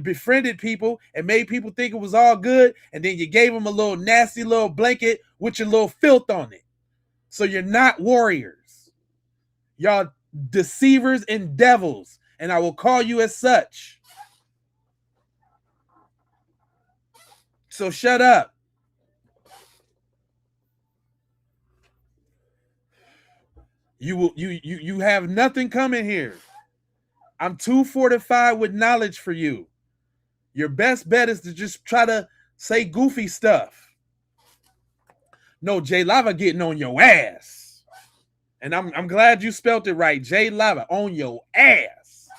befriended people and made people think it was all good. And then you gave them a little nasty little blanket with your little filth on it. So you're not warriors. Y'all deceivers and devils. And I will call you as such. So shut up. You have nothing coming here. I'm too fortified with knowledge for you. Your best bet is to just try to say goofy stuff. No, Jay Lava getting on your ass. And I'm glad you spelt it right. Jay Lava on your ass.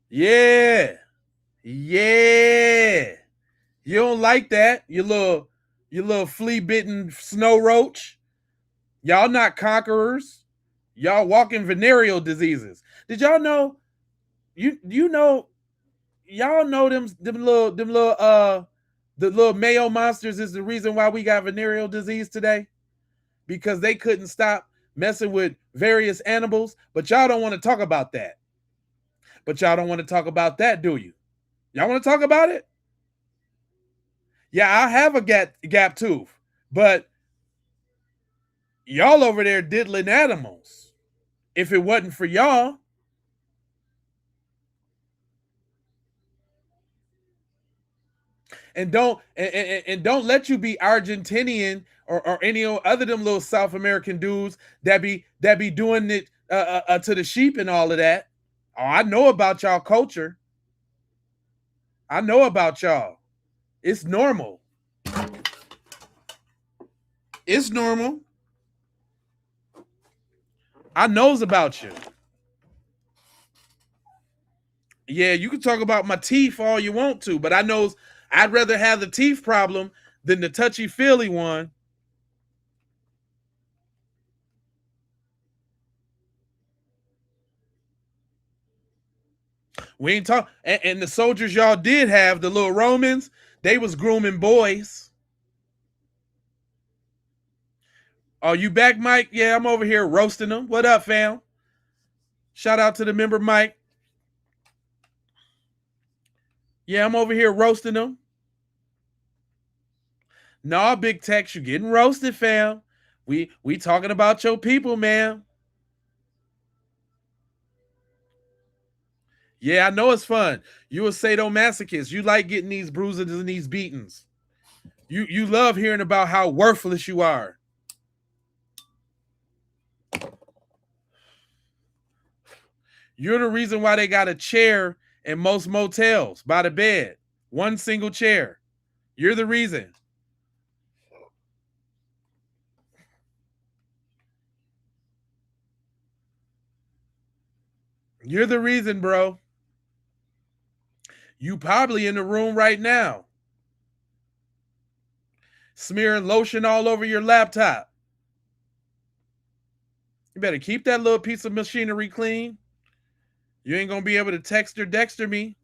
Yeah. Yeah. You don't like that, you little flea-bitten snow roach. Y'all not conquerors. Y'all walking venereal diseases. Did y'all know? You know? Y'all know them little the little Mayo monsters is the reason why we got venereal disease today, because they couldn't stop messing with various animals. But y'all don't want to talk about that. But y'all don't want to talk about that, do you? Y'all want to talk about it? Yeah, I have a gap tooth, but y'all over there diddling animals. If it wasn't for y'all. And don't let you be Argentinian or any other them little South American dudes that be doing it to the sheep and all of that. Oh, I know about y'all culture. I know about y'all. It's normal. It's normal. I knows about you. Yeah, you can talk about my teeth all you want to, but I knows I'd rather have the teeth problem than the touchy-feely one. We ain't talk, and the soldiers y'all did have, the little Romans, they was grooming boys. Oh, you back, Mike? Yeah, I'm over here roasting them. What up, fam? Shout out to the member, Mike. Yeah, I'm over here roasting them. Nah, Big Tex, you getting roasted, fam. We talking about your people, man. Yeah, I know it's fun. You a sadomasochist. You like getting these bruises and these beatings. You love hearing about how worthless you are. You're the reason why they got a chair in most motels by the bed. One single chair. You're the reason. You're the reason, bro. You probably in the room right now, smearing lotion all over your laptop. You better keep that little piece of machinery clean. You ain't gonna be able to text or dexter me.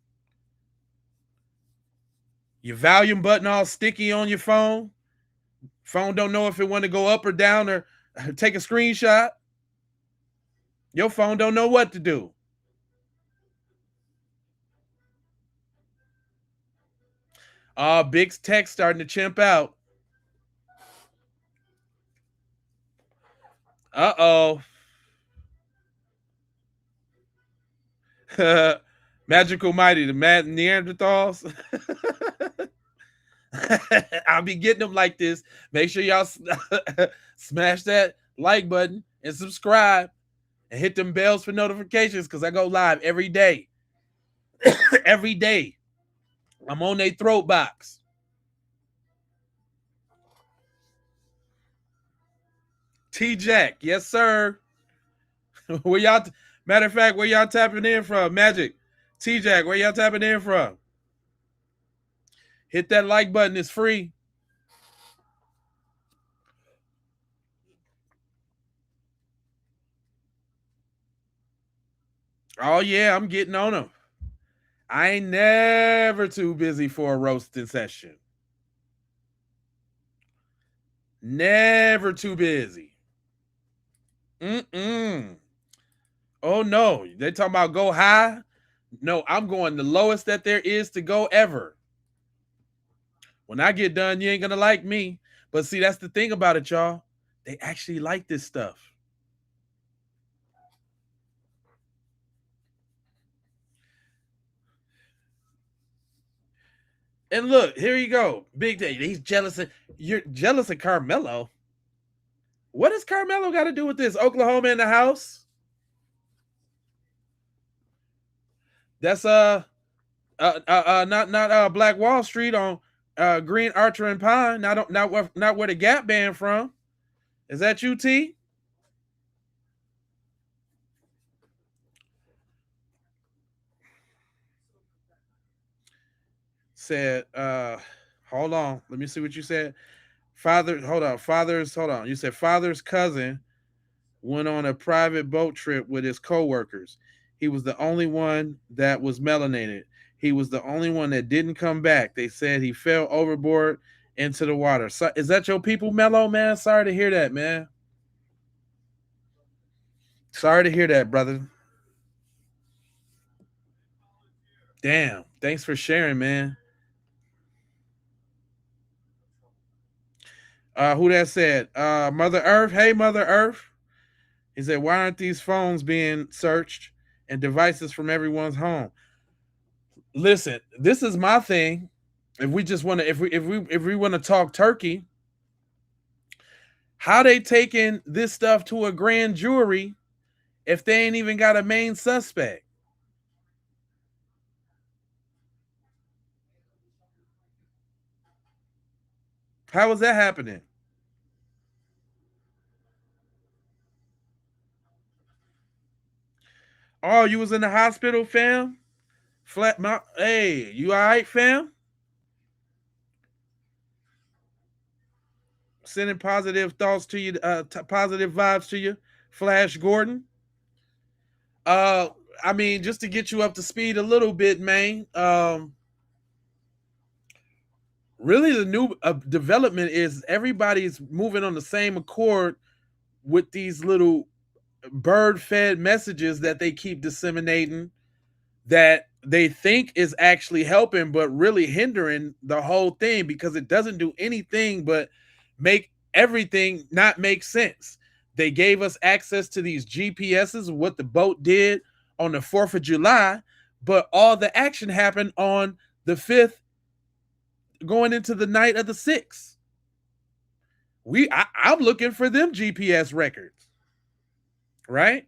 Your volume button all sticky on your phone. Phone don't know if it want to go up or down or take a screenshot. Your phone don't know what to do. Big Tech starting to chimp out. Uh-oh. Magical Mighty, the mad Neanderthals. I'll be getting them like this. Make sure y'all smash that like button and subscribe and hit them bells for notifications because I go live every day. Every day. I'm on their throat box. T-Jack, yes, sir. Where y'all, matter of fact, where y'all tapping in from? Magic. T-Jack, where y'all tapping in from? Hit that like button. It's free. Oh, yeah, I'm getting on them. I ain't never too busy for a roasting session. Never too busy. Oh, no. They talking about go high? No, I'm going the lowest that there is to go ever. When I get done, you ain't going to like me. But see, that's the thing about it, y'all. They actually like this stuff. And look, here you go. Big Day. He's jealous. You're jealous of Carmelo. What does Carmelo got to do with this? Oklahoma in the house? That's not Black Wall Street on Green Archer and Pine. Not where the Gap Band from. Is that you, T? Said, hold on. Let me see what you said. Hold on. You said father's cousin went on a private boat trip with his co-workers. He was the only one that was melanated. He was the only one that didn't come back. They said he fell overboard into the water. So, is that your people, Mello, man? Sorry to hear that, man. Sorry to hear that, brother. Damn. Thanks for sharing, man. Who that said? Mother Earth. Hey, Mother Earth. He said, why aren't these phones being searched and devices from everyone's home? Listen, this is my thing. If we just want to, if we want to talk turkey, how they taking this stuff to a grand jury if they ain't even got a main suspect? How is that happening? Oh, you was in the hospital, fam? Hey, you all right, fam? Sending positive thoughts to you, positive vibes to you, Flash Gordon. I mean, just to get you up to speed a little bit, man. Really, the new development is everybody's moving on the same accord with these little bird-fed messages that they keep disseminating that they think is actually helping, but really hindering the whole thing because it doesn't do anything but make everything not make sense. They gave us access to these GPSs, what the boat did on the 4th of July, but all the action happened on the 5th, going into the night of the 6th. I'm looking for them GPS records, right?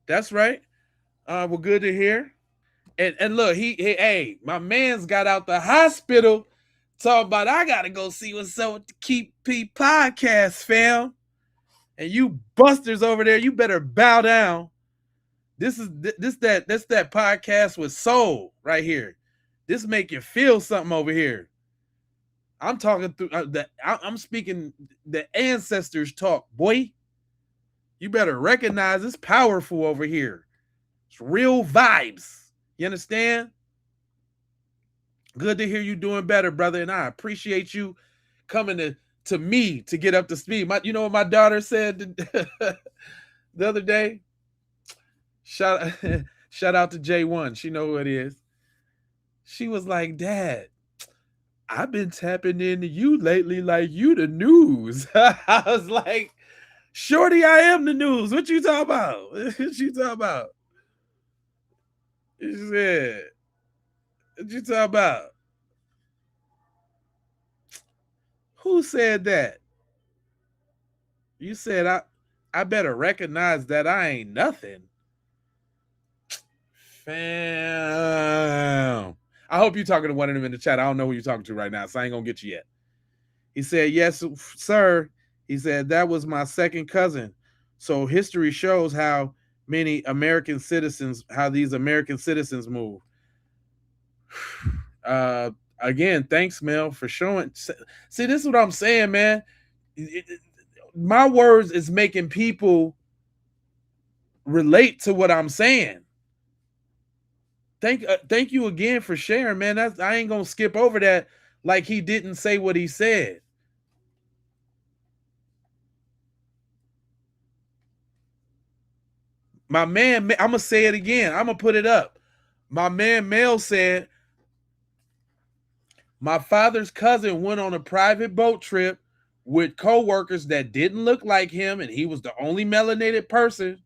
That's right. Well, good to hear. And look, hey, my man's got out the hospital talking about I gotta go see what's up with the Keep P podcast, fam. And you busters over there, you better bow down. That's that podcast with soul right here. This make you feel something over here. I'm talking through I'm speaking the ancestors talk, boy. You better recognize it's powerful over here. It's real vibes. You understand? Good to hear you doing better, brother. And I appreciate you coming to me to get up to speed. You know what my daughter said the other day? Shout out to J1. She know who it is. She was like, Dad, I've been tapping into you lately like you the news. I was like, Shorty, I am the news. What you talking about? What you talking about? She said, what you talking about? Who said that? You said I better recognize that I ain't nothing. Fam. I hope you're talking to one of them in the chat. I don't know who you're talking to right now, so I ain't gonna get you yet. He said, yes, sir. He said, that was my second cousin. So history shows how these American citizens move. Again, thanks, Mel, for showing. See, this is what I'm saying, man. My words is making people relate to what I'm saying. Thank you again for sharing, man. I ain't gonna skip over that like he didn't say what he said. My man, I'm gonna say it again. I'm gonna put it up. My man Mel said, my father's cousin went on a private boat trip with co-workers that didn't look like him, and he was the only melanated person,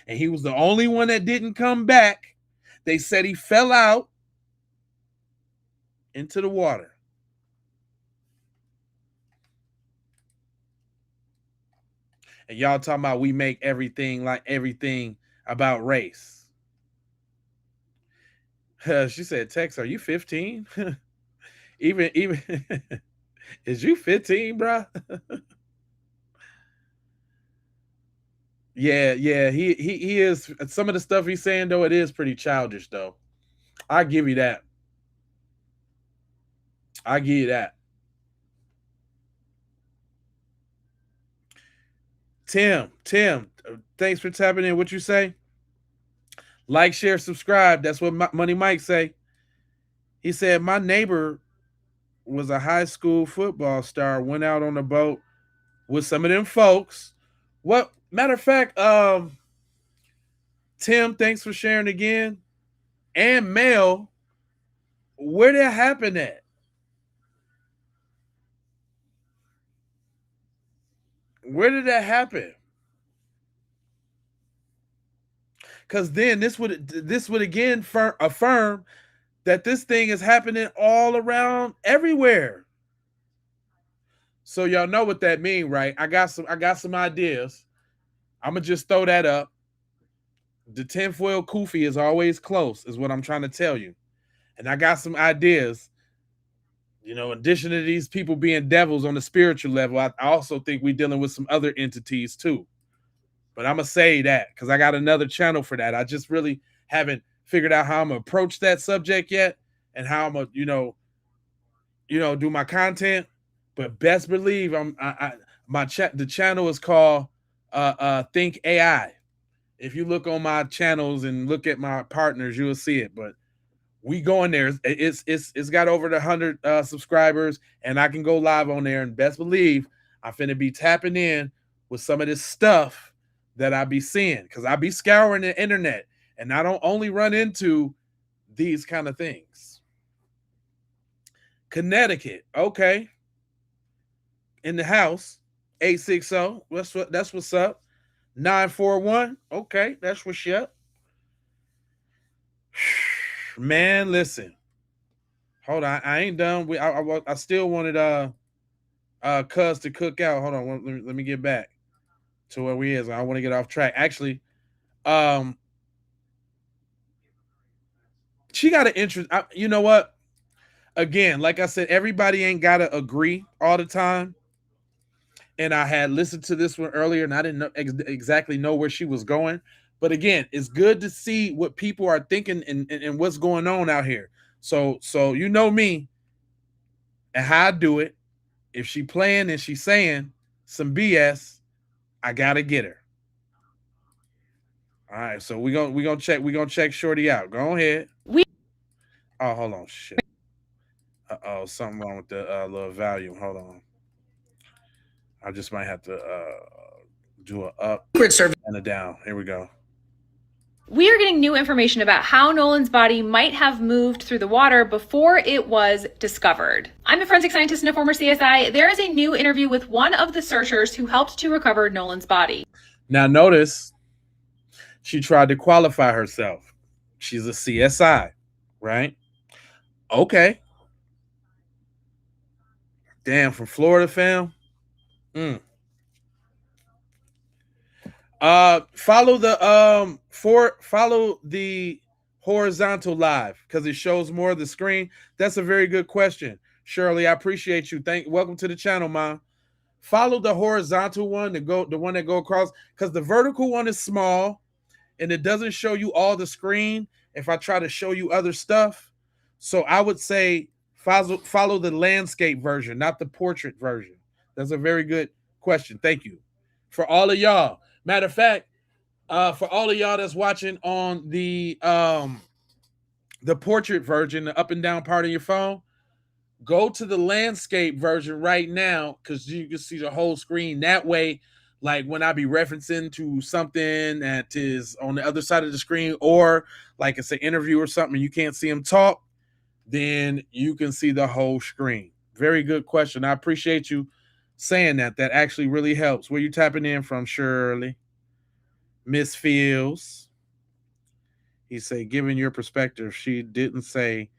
and he was the only one that didn't come back. They said he fell out into the water. And y'all talking about we make everything about race. She said, Tex, are you 15? even is you 15, bro? Yeah, he is. Some of the stuff he's saying, though, it is pretty childish, though. I give you that. Tim, thanks for tapping in. What you say? Like, share, subscribe. That's what Money Mike say. He said, my neighbor was a high school football star, went out on a boat with some of them folks. What matter of fact, Tim, thanks for sharing again. And Mel, where did that happen at? Where did that happen? Because then this would again affirm that this thing is happening all around everywhere. So y'all know what that means, right? I got some ideas. I'm gonna just throw that up. The tinfoil kufi is always close, is what I'm trying to tell you. And I got some ideas. You know, in addition to these people being devils on the spiritual level, I also think we're dealing with some other entities too. But I'm gonna say that because I got another channel for that. I just really haven't figured out how I'm gonna approach that subject yet, and how I'm gonna, do my content. But best believe the channel is called Think AI. If you look on my channels and look at my partners, you will see it. But we go in there. It's got over 100 subscribers, and I can go live on there. And best believe I'm finna be tapping in with some of this stuff that I be seeing, because I be scouring the internet, and I don't only run into these kind of things. Connecticut, okay. In the house, 860. That's what's up. 941. Okay, that's what's up. Man, listen. Hold on, I ain't done. I still wanted Cuz to cook out. Hold on, let me get back to where we is. I want to get off track. Actually, she got an interest. You know what? Again, like I said, everybody ain't gotta agree all the time. And I had listened to this one earlier, and I didn't exactly know where she was going. But again, it's good to see what people are thinking and what's going on out here. So you know me and how I do it. If she playing and she's saying some BS, I gotta get her. All right, so we gonna check Shorty out. Go ahead. Oh, hold on, shit. Uh-oh, something wrong with the little volume. Hold on. I just might have to do a up and a down. Here we go. We are getting new information about how Nolan's body might have moved through the water before it was discovered. I'm a forensic scientist and a former CSI. There is a new interview with one of the searchers who helped to recover Nolan's body. Now notice she tried to qualify herself. She's a CSI, right? Okay. Damn, from Florida, fam. Follow the horizontal live because it shows more of the screen. That's a very good question, Shirley. I appreciate you. Welcome to the channel, Ma. Follow the horizontal one, the one that go across, because the vertical one is small and it doesn't show you all the screen if I try to show you other stuff. So I would say follow the landscape version, not the portrait version. That's a very good question. Thank you. For all of y'all. Matter of fact, for all of y'all that's watching on the portrait version, the up and down part of your phone, go to the landscape version right now because you can see the whole screen. That way, like when I be referencing to something that is on the other side of the screen, or like it's an interview or something, you can't see them talk, then you can see the whole screen. Very good question. I appreciate you saying that. That actually really helps. Where you tapping in from, Shirley? Miss Fields. He said, given your perspective, she didn't say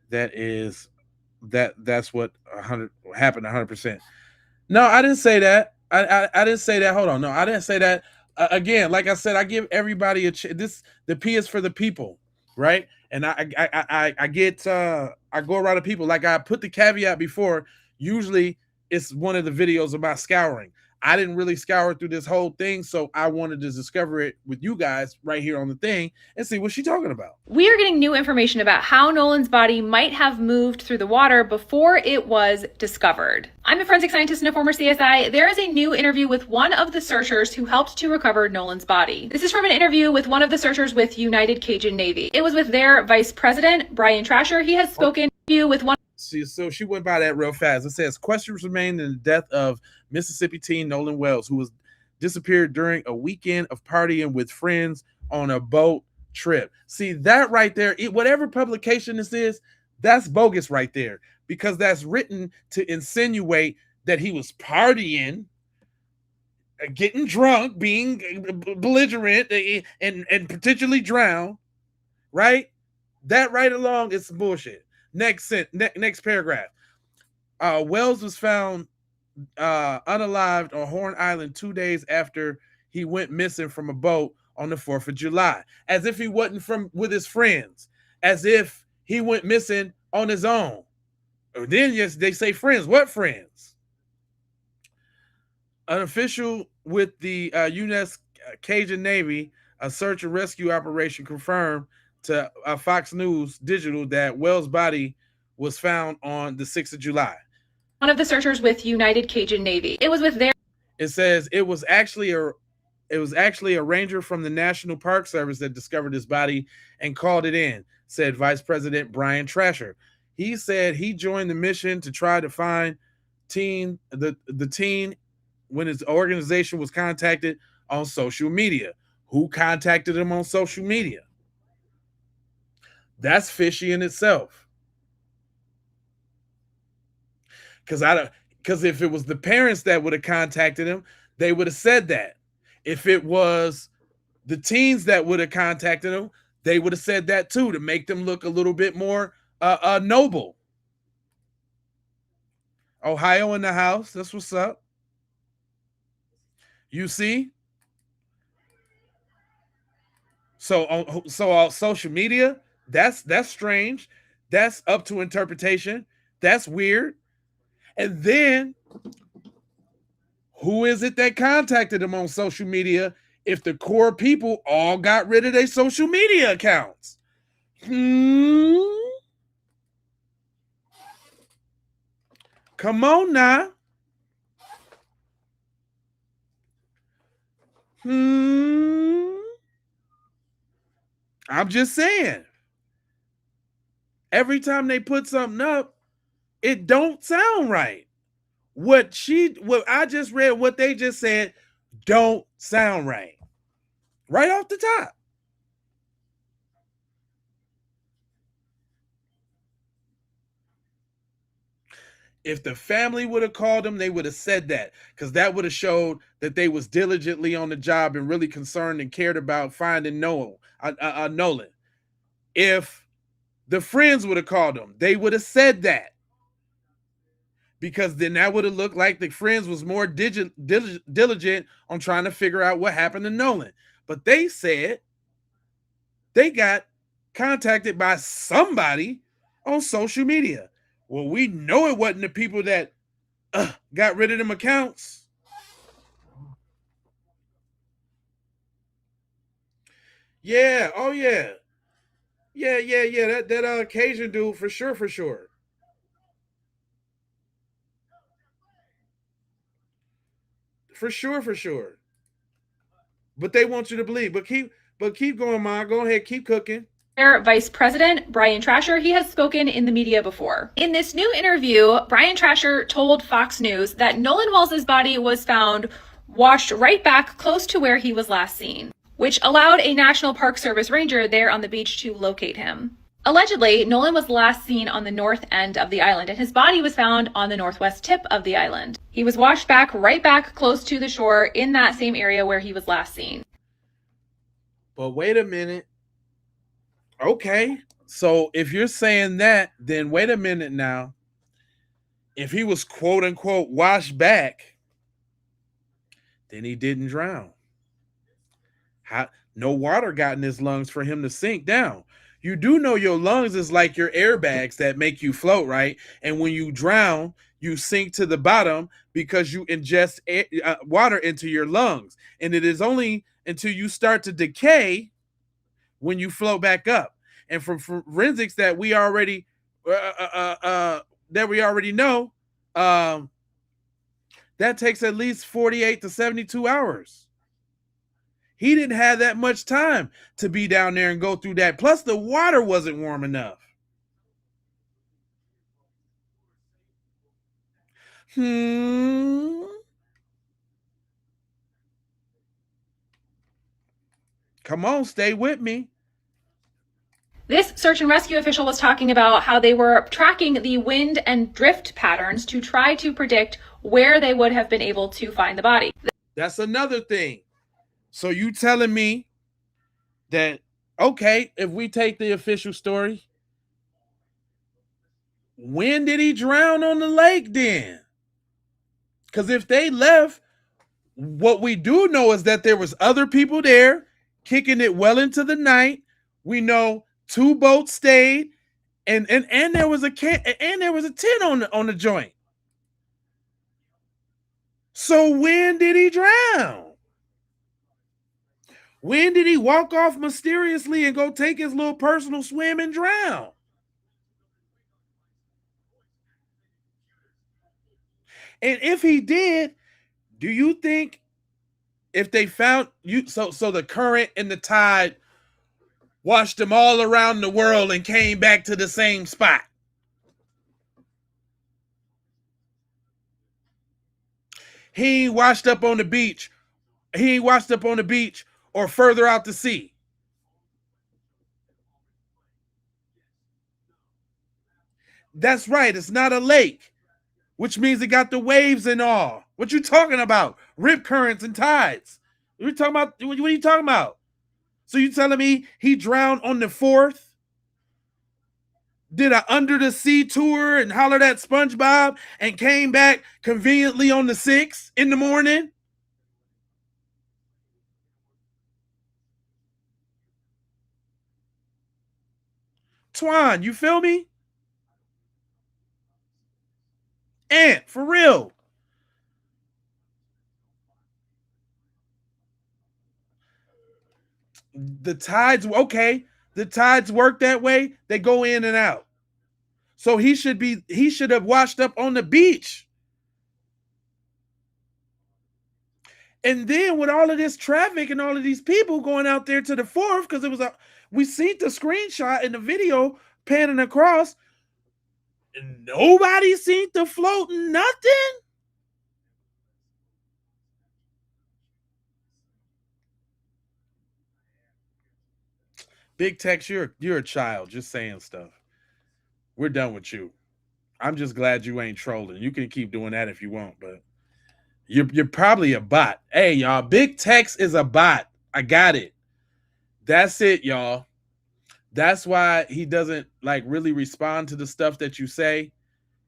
that's what happened 100%. No, I didn't say that. I didn't say that. Hold on. No, I didn't say that. Again, like I said, I give everybody the P is for the people, right? And I go around to people. Like I put the caveat before, usually it's one of the videos about scouring. I didn't really scour through this whole thing, so I wanted to discover it with you guys right here on the thing and see what she's talking about. We are getting new information about how Nolan's body might have moved through the water before it was discovered. I'm a forensic scientist and a former CSI. There is a new interview with one of the searchers who helped to recover Nolan's body. This is from an interview with one of the searchers with United Cajun Navy. It was with their vice president, Brian Trasher. He has spoken with one. So she went by that real fast. It says questions remain in the death of Mississippi teen Nolan Wells, who was disappeared during a weekend of partying with friends on a boat trip. See that right there, whatever publication this is, that's bogus right there, because that's written to insinuate that he was partying, getting drunk, being belligerent, and potentially drowned, right? That right along is some bullshit. Next paragraph. Wells was found unalived on Horn Island 2 days after he went missing from a boat on the 4th of July. As if he wasn't with his friends. As if he went missing on his own. Then yes, they say friends. What friends? An official with the U.S. Cajun Navy, a search and rescue operation, confirmed to Fox News Digital that Wells' body was found on the 6th of July. One of the searchers with United Cajun Navy. It was with their. It says it was actually a ranger from the National Park Service that discovered his body and called it in, said Vice President Brian Trasher. He said he joined the mission to try to find the teen when his organization was contacted on social media. Who contacted him on social media? That's fishy in itself. Because if it was the parents that would have contacted him, they would have said that. If it was the teens that would have contacted him, they would have said that too, to make them look a little bit more noble. Ohio in the house. That's what's up. You see? So on social media, that's strange. That's up to interpretation. That's weird. And then who is it that contacted him on social media if the core people all got rid of their social media accounts? Come on now. I'm just saying. Every time they put something up, it don't sound right. What I just read, what they just said, don't sound right. Right off the top. If the family would have called them, they would have said that, because that would have showed that they was diligently on the job and really concerned and cared about finding Nolan. If the friends would have called them, they would have said that, because then that would have looked like the friends was more diligent on trying to figure out what happened to Nolan. But they said they got contacted by somebody on social media. Well, we know it wasn't the people that got rid of them accounts. Yeah. Oh yeah. Yeah. That Cajun dude for sure. For sure. But they want you to believe. But keep going, Ma. Go ahead. Keep cooking. Vice President Brian Trasher, he has spoken in the media before. In this new interview, Brian Trasher told Fox News that Nolan Wells' body was found washed right back close to where he was last seen, which allowed a National Park Service ranger there on the beach to locate him. Allegedly, Nolan was last seen on the north end of the island, and his body was found on the northwest tip of the island. He was washed right back close to the shore in that same area where he was last seen. But wait a minute. Okay, so if you're saying that, then wait a minute now. If he was quote unquote washed back, then he didn't drown. No water got in his lungs for him to sink down. You do know your lungs is like your airbags that make you float, right? And when you drown, you sink to the bottom because you ingest water into your lungs. And it is only until you start to decay when you float back up. And from forensics that we already know, that takes at least 48 to 72 hours. He didn't have that much time to be down there and go through that. Plus, the water wasn't warm enough. Come on, stay with me. This search and rescue official was talking about how they were tracking the wind and drift patterns to try to predict where they would have been able to find the body. That's another thing. So you telling me that, okay, if we take the official story, when did he drown on the lake then? Because if they left, what we do know is that there was other people there kicking it well into the night. We know 2 boats stayed, and there was a tent on the joint. So when did he drown? When did he walk off mysteriously and go take his little personal swim and drown? And if he did, do you think if they found you, so the current and the tide washed them all around the world and came back to the same spot? He ain't washed up on the beach. He ain't washed up on the beach or further out to sea. That's right. It's not a lake, which means it got the waves and all. What you talking about? Rip currents and tides. What are you talking about? So you telling me he drowned on the 4th? Did a under the sea tour and hollered at SpongeBob and came back conveniently on the 6th in the morning? Twan, you feel me? Ant, for real. The tides, okay. The tides work that way. They go in and out. So he should have washed up on the beach. And then with all of this traffic and all of these people going out there to the 4th, because we seen the screenshot in the video panning across, and nobody seen the floating nothing. Big Tex, you're a child, just saying stuff. We're done with you. I'm just glad you ain't trolling. You can keep doing that if you want, but you're probably a bot. Hey, y'all, Big Tex is a bot. I got it. That's it, y'all. That's why he doesn't like really respond to the stuff that you say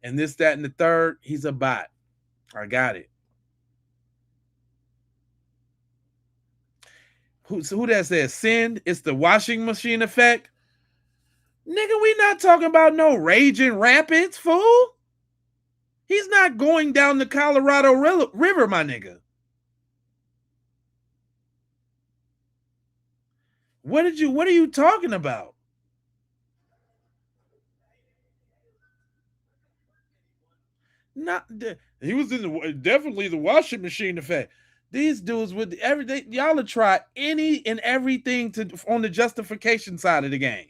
and this, that, and the third. He's a bot. I got it. Who that says send? It's the washing machine effect. Nigga, we not talking about no raging rapids, fool. He's not going down the Colorado River, my nigga. What are you talking about? Not he was in definitely the washing machine effect. These dudes with everything, y'all will try any and everything on the justification side of the game.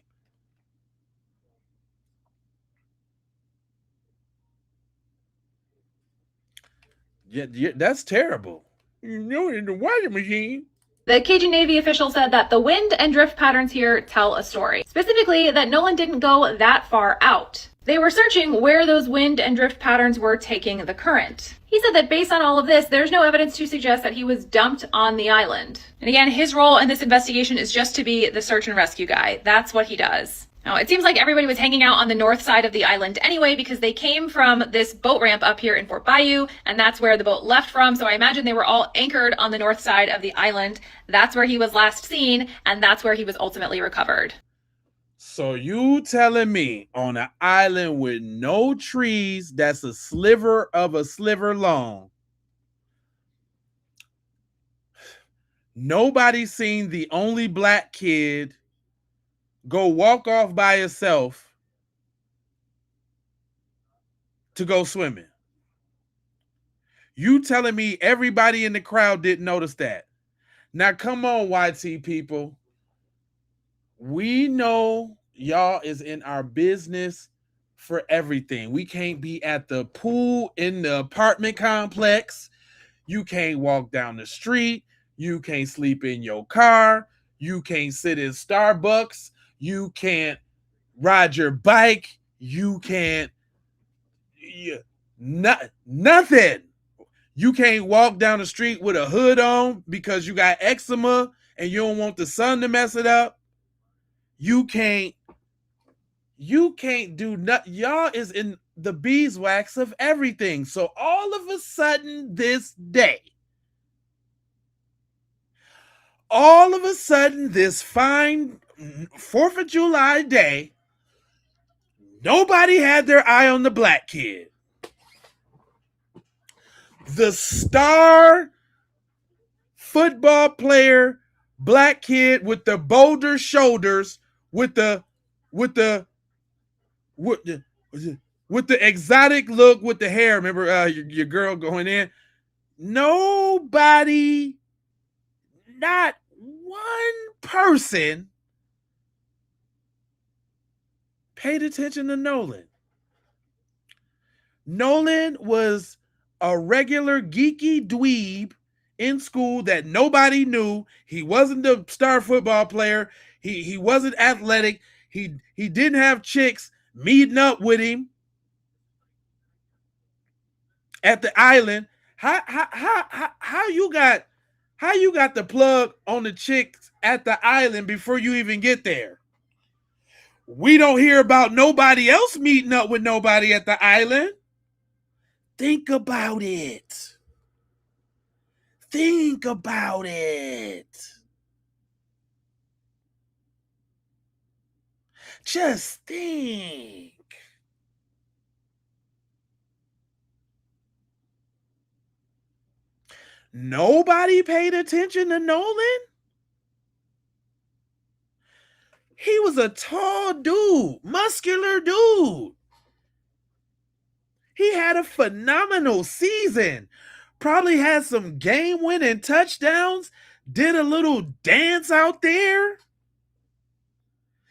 Yeah, that's terrible. You know, in the washing machine. The Cajun Navy official said that the wind and drift patterns here tell a story. Specifically, that Nolan didn't go that far out. They were searching where those wind and drift patterns were taking the current. He said that based on all of this, there's no evidence to suggest that he was dumped on the island. And again, his role in this investigation is just to be the search and rescue guy. That's what he does. Now, it seems like everybody was hanging out on the north side of the island anyway, because they came from this boat ramp up here in Fort Bayou, and that's where the boat left from. So I imagine they were all anchored on the north side of the island. That's where he was last seen, and that's where he was ultimately recovered. So you telling me on an island with no trees, that's a sliver of a sliver long, nobody's seen the only black kid go walk off by herself to go swimming? You telling me everybody in the crowd didn't notice that? Now, come on, YT people. We know y'all is in our business for everything. We can't be at the pool in the apartment complex. You can't walk down the street. You can't sleep in your car. You can't sit in Starbucks. You can't ride your bike. You can't nothing. You can't walk down the street with a hood on because you got eczema and you don't want the sun to mess it up. You can't do nothing. Y'all is in the beeswax of everything. So all of a sudden this day, all of a sudden this fine 4th of July day, nobody had their eye on the black kid. The star football player, black kid with the boulder shoulders, with the exotic look, with the hair. Remember your girl going in? Nobody, not one person paid attention to Nolan. Nolan was a regular geeky dweeb in school that nobody knew. He wasn't the star football player. He wasn't athletic. He didn't have chicks meeting up with him at the island. How you got the plug on the chicks at the island before you even get there? We don't hear about nobody else meeting up with nobody at the island. Think about it. Think about it. Just think. Nobody paid attention to Nolan? He was a tall dude, muscular dude. He had a phenomenal season. Probably had some game-winning touchdowns. Did a little dance out there.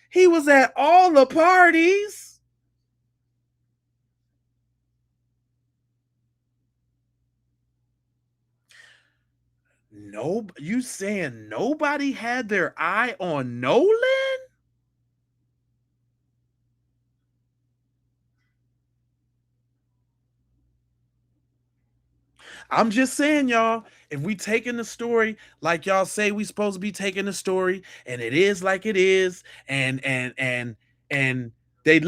He was at all the parties. No, you saying nobody had their eye on Nolan? I'm just saying, y'all, if we taking the story like y'all say we supposed to be taking the story, and it is like it is, and they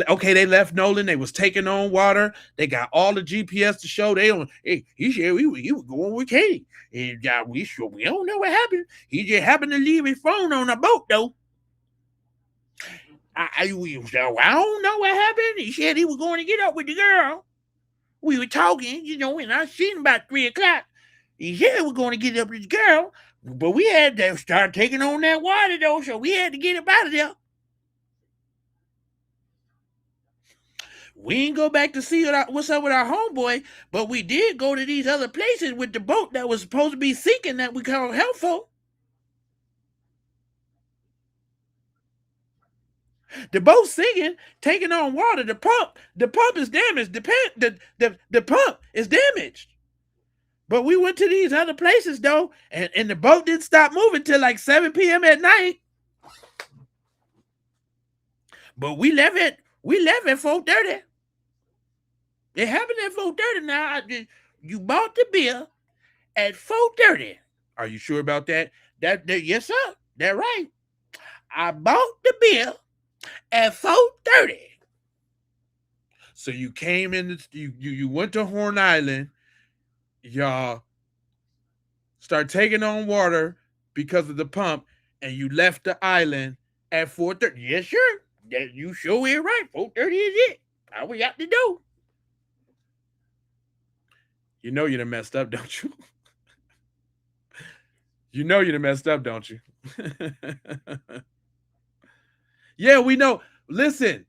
left Nolan, they was taking on water, they got all the GPS to show they don't. Hey, he said he was going with Katie, and we don't know what happened. He just happened to leave his phone on a boat though. I don't know what happened. He said he was going to get up with the girl. We were talking, and I seen about 3 o'clock. He said we were going to get up with the girl, but we had to start taking on that water though, so we had to get up out of there. We ain't go back to see what's up with our homeboy, but we did go to these other places with the boat that was supposed to be sinking that we called helpful. The boat sinking, taking on water. The pump is damaged. The pump is damaged. But we went to these other places though, and the boat didn't stop moving till like 7 p.m. at night. But we left at 4:30. It happened at 4:30. Now you bought the beer at 4:30. Are you sure about that? That yes, sir. That's right. I bought the beer at 4:30. So you came in. You went to Horn Island. Y'all start taking on water because of the pump, and you left the island at 4:30. Yes, sure. That you sure is right. 4:30 is it. All we got to do. You know you done messed up, don't you? You know you done messed up, don't you? Yeah, we know. Listen,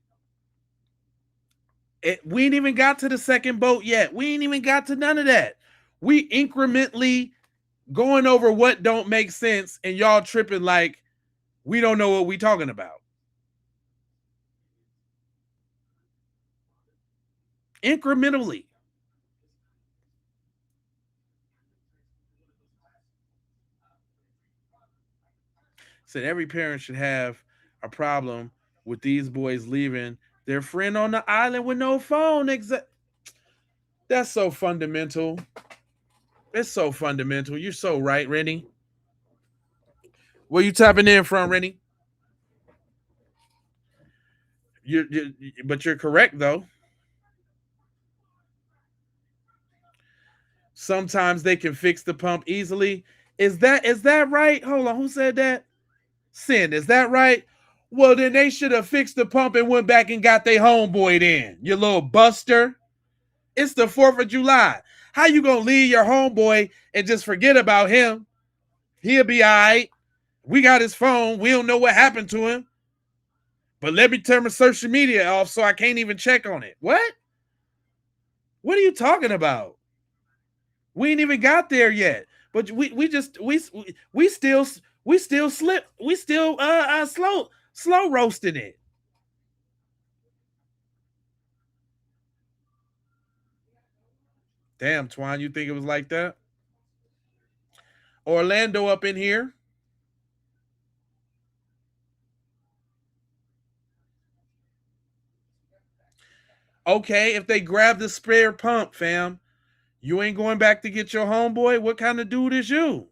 we ain't even got to the second boat yet. We ain't even got to none of that. We incrementally going over what don't make sense, and y'all tripping like we don't know what we talking about. Incrementally. Said every parent should have a problem with these boys leaving their friend on the island with no phone. That's so fundamental. It's so fundamental. You're so right, Rennie. Where you tapping in from, Rennie? But you're correct though. Sometimes they can fix the pump easily. Is that right? Hold on, who said that? Sin, is that right? Well, then they should have fixed the pump and went back and got their homeboy then. You little buster. It's the 4th of July. How you gonna leave your homeboy and just forget about him? He'll be all right. We got his phone. We don't know what happened to him. But let me turn my social media off so I can't even check on it. What? What are you talking about? We ain't even got there yet. But we still slow roasting it. Damn, Twine, you think it was like that? Orlando up in here. Okay, if they grab the spare pump, fam, you ain't going back to get your homeboy? What kind of dude is you?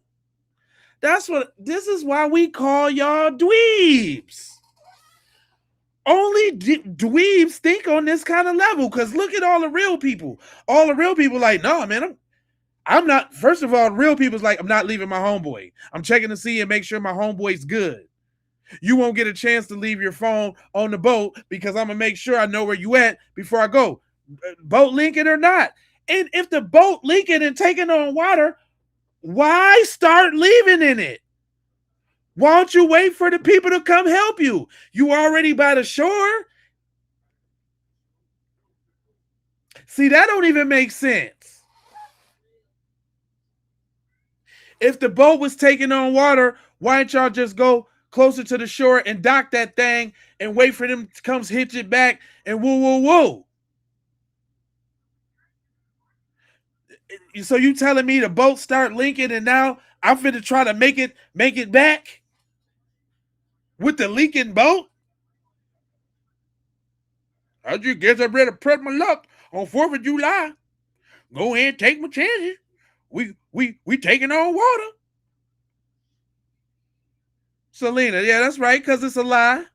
This is why we call y'all dweebs. Only dweebs think on this kind of level, because look at all the real people. All the real people like, no, man, I'm not. First of all, real people's like, I'm not leaving my homeboy. I'm checking to see and make sure my homeboy's good. You won't get a chance to leave your phone on the boat because I'm going to make sure I know where you at before I go. Boat linking or not. And if the boat leaking and taking on water, why start leaving in it? Why don't you wait for the people to come help you? You already by the shore? See, that don't even make sense. If the boat was taking on water, why don't y'all just go closer to the shore and dock that thing and wait for them to come hitch it back and woo, woo, woo? So you telling me the boat start linking and now I'm finna try to make it back with the leaking boat? I just guess I better prep my luck on 4th of July. Go ahead and take my chances. we taking on water. Selena, yeah, that's right, because it's a lie.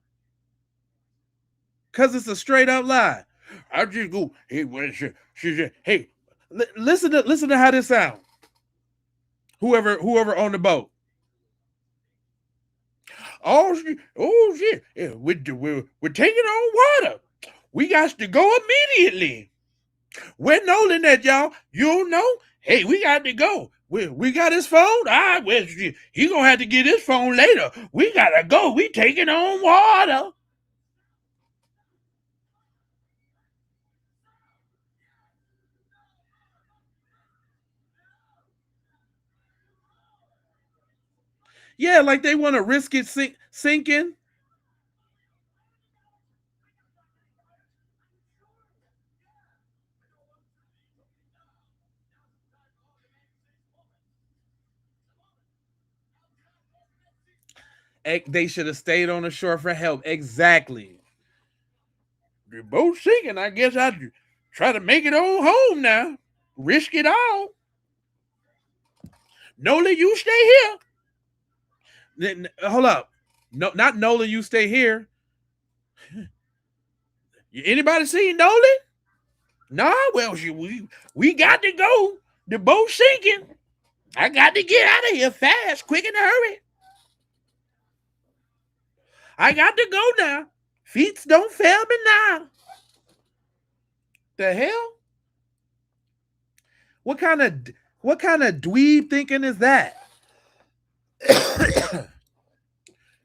Because it's a straight up lie. I just go, hey, hey, listen to how this sounds. Whoever on the boat. Oh shit! Yeah, we're taking on water. We got to go immediately. Where Nolan at, y'all? You don't know? Hey, we got to go. We got his phone. Well, he gonna have to get his phone later. We gotta go. We taking on water. Yeah, like they want to risk it sinking. They should have stayed on the shore for help. Exactly. The boat sinking. I guess I'd try to make it on home now. Risk it all. Nolan, you stay here. Hold up. No, not Nolan, you stay here. Anybody seen Nolan? Nah, well, we got to go. The boat's sinking. I got to get out of here fast, quick in a hurry. I got to go now. Feet don't fail me now. The hell? What kind of dweeb thinking is that?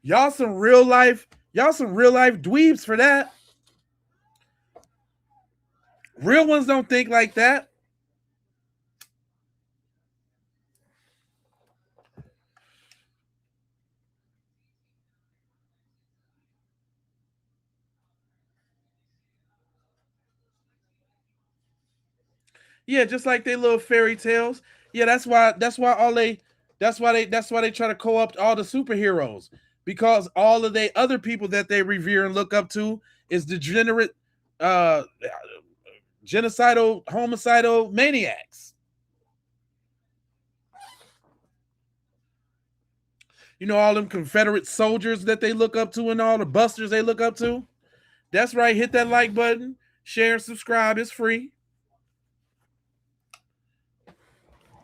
Y'all some real life dweebs for that. Real ones don't think like that. Yeah, just like they little fairy tales. Yeah, that's why they try to co-opt all the superheroes, because all of the other people that they revere and look up to is degenerate, genocidal, homicidal maniacs. You know, all them Confederate soldiers that they look up to and all the busters they look up to. That's right. Hit that like button, share and subscribe. It's free.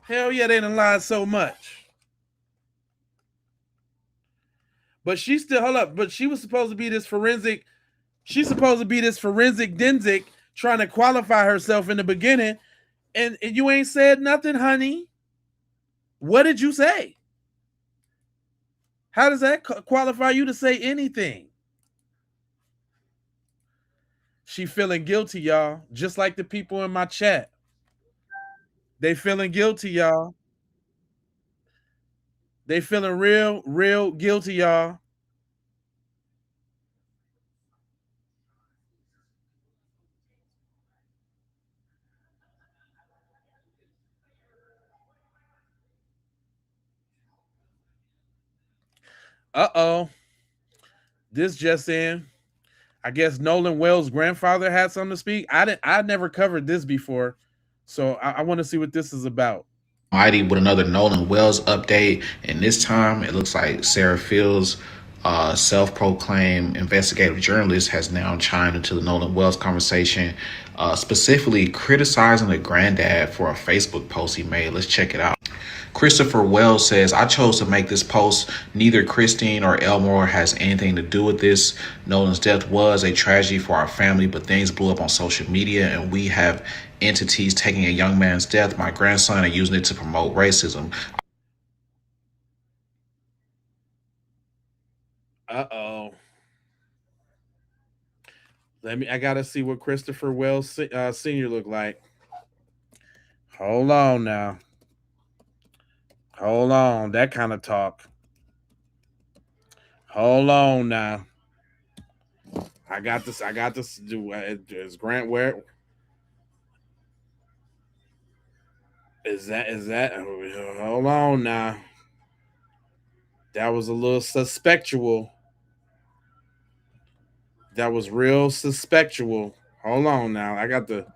Hell yeah, they done lied so much. But she still, hold up, but she was supposed to be this forensic, Denzik trying to qualify herself in the beginning, and you ain't said nothing, honey. What did you say? How does that qualify you to say anything? She feeling guilty, y'all, just like the people in my chat. They feeling guilty, y'all. They feeling real guilty, y'all. Uh-oh. This just in. I guess Nolan Wells' grandfather had something to speak. I never covered this before, so I want to see what this is about. Mighty with another Nolan Wells update, and this time it looks like Sarah Fields, self-proclaimed investigative journalist, has now chimed into the Nolan Wells conversation, specifically criticizing the granddad for a Facebook post he made. Let's check it out. Christopher Wells says, I chose to make this post. Neither Christine or Elmore has anything to do with this. Nolan's death was a tragedy for our family, but things blew up on social media, and we have entities taking a young man's death, my grandson, and using it to promote racism. Uh-oh. I gotta see what Christopher Wells Sr. look like. Hold on now. Hold on. That kind of talk. Hold on now. I got this. Is Grant where? Is that? Hold on now. That was a little suspectual. That was real suspectual. Hold on now. I got the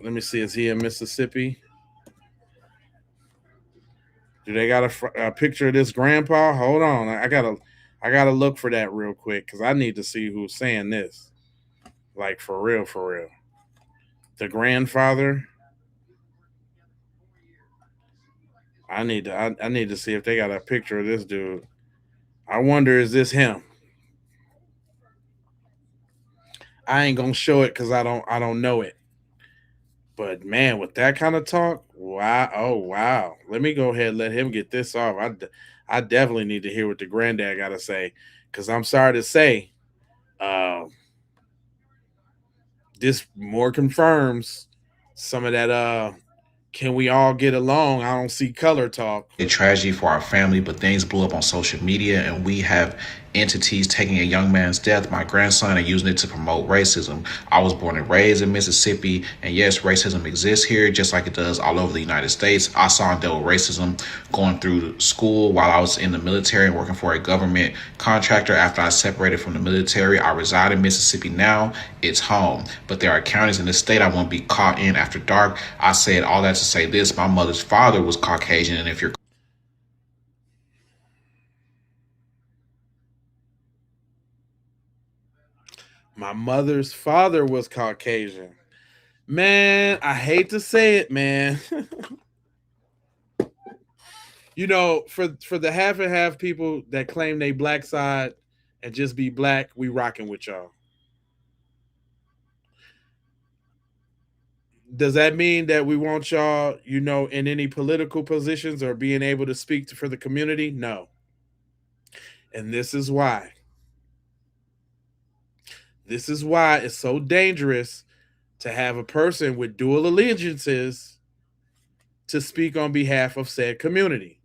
Let me see. Is he in Mississippi? Do they got a picture of this grandpa? Hold on. I gotta look for that real quick because I need to see who's saying this. Like for real, for real. The grandfather. I need to see if they got a picture of this dude. I wonder, is this him? I ain't gonna show it because I don't know it. But man, with that kind of talk, wow! Oh wow! Let me go ahead and let him get this off. I definitely need to hear what the granddad got to say because I'm sorry to say, this more confirms some of that. Can we all get along? I don't see color talk. A tragedy for our family, but things blew up on social media, and we have entities taking a young man's death, my grandson, and using it to promote racism. I was born and raised in Mississippi, and yes, racism exists here just like it does all over the United States. I saw and dealt with racism going through school while I was in the military and working for a government contractor. After I separated from the military, I reside in Mississippi now. It's home, but there are counties in the state I won't be caught in after dark. I said all that to say this: my mother's father was Caucasian, and if you're My mother's father was Caucasian. Man, I hate to say it, man. You know, for the half and half people that claim they black side and just be black, we rocking with y'all. Does that mean that we want y'all, you know, in any political positions or being able to speak for the community? No. And this is why. This is why it's so dangerous to have a person with dual allegiances to speak on behalf of said community.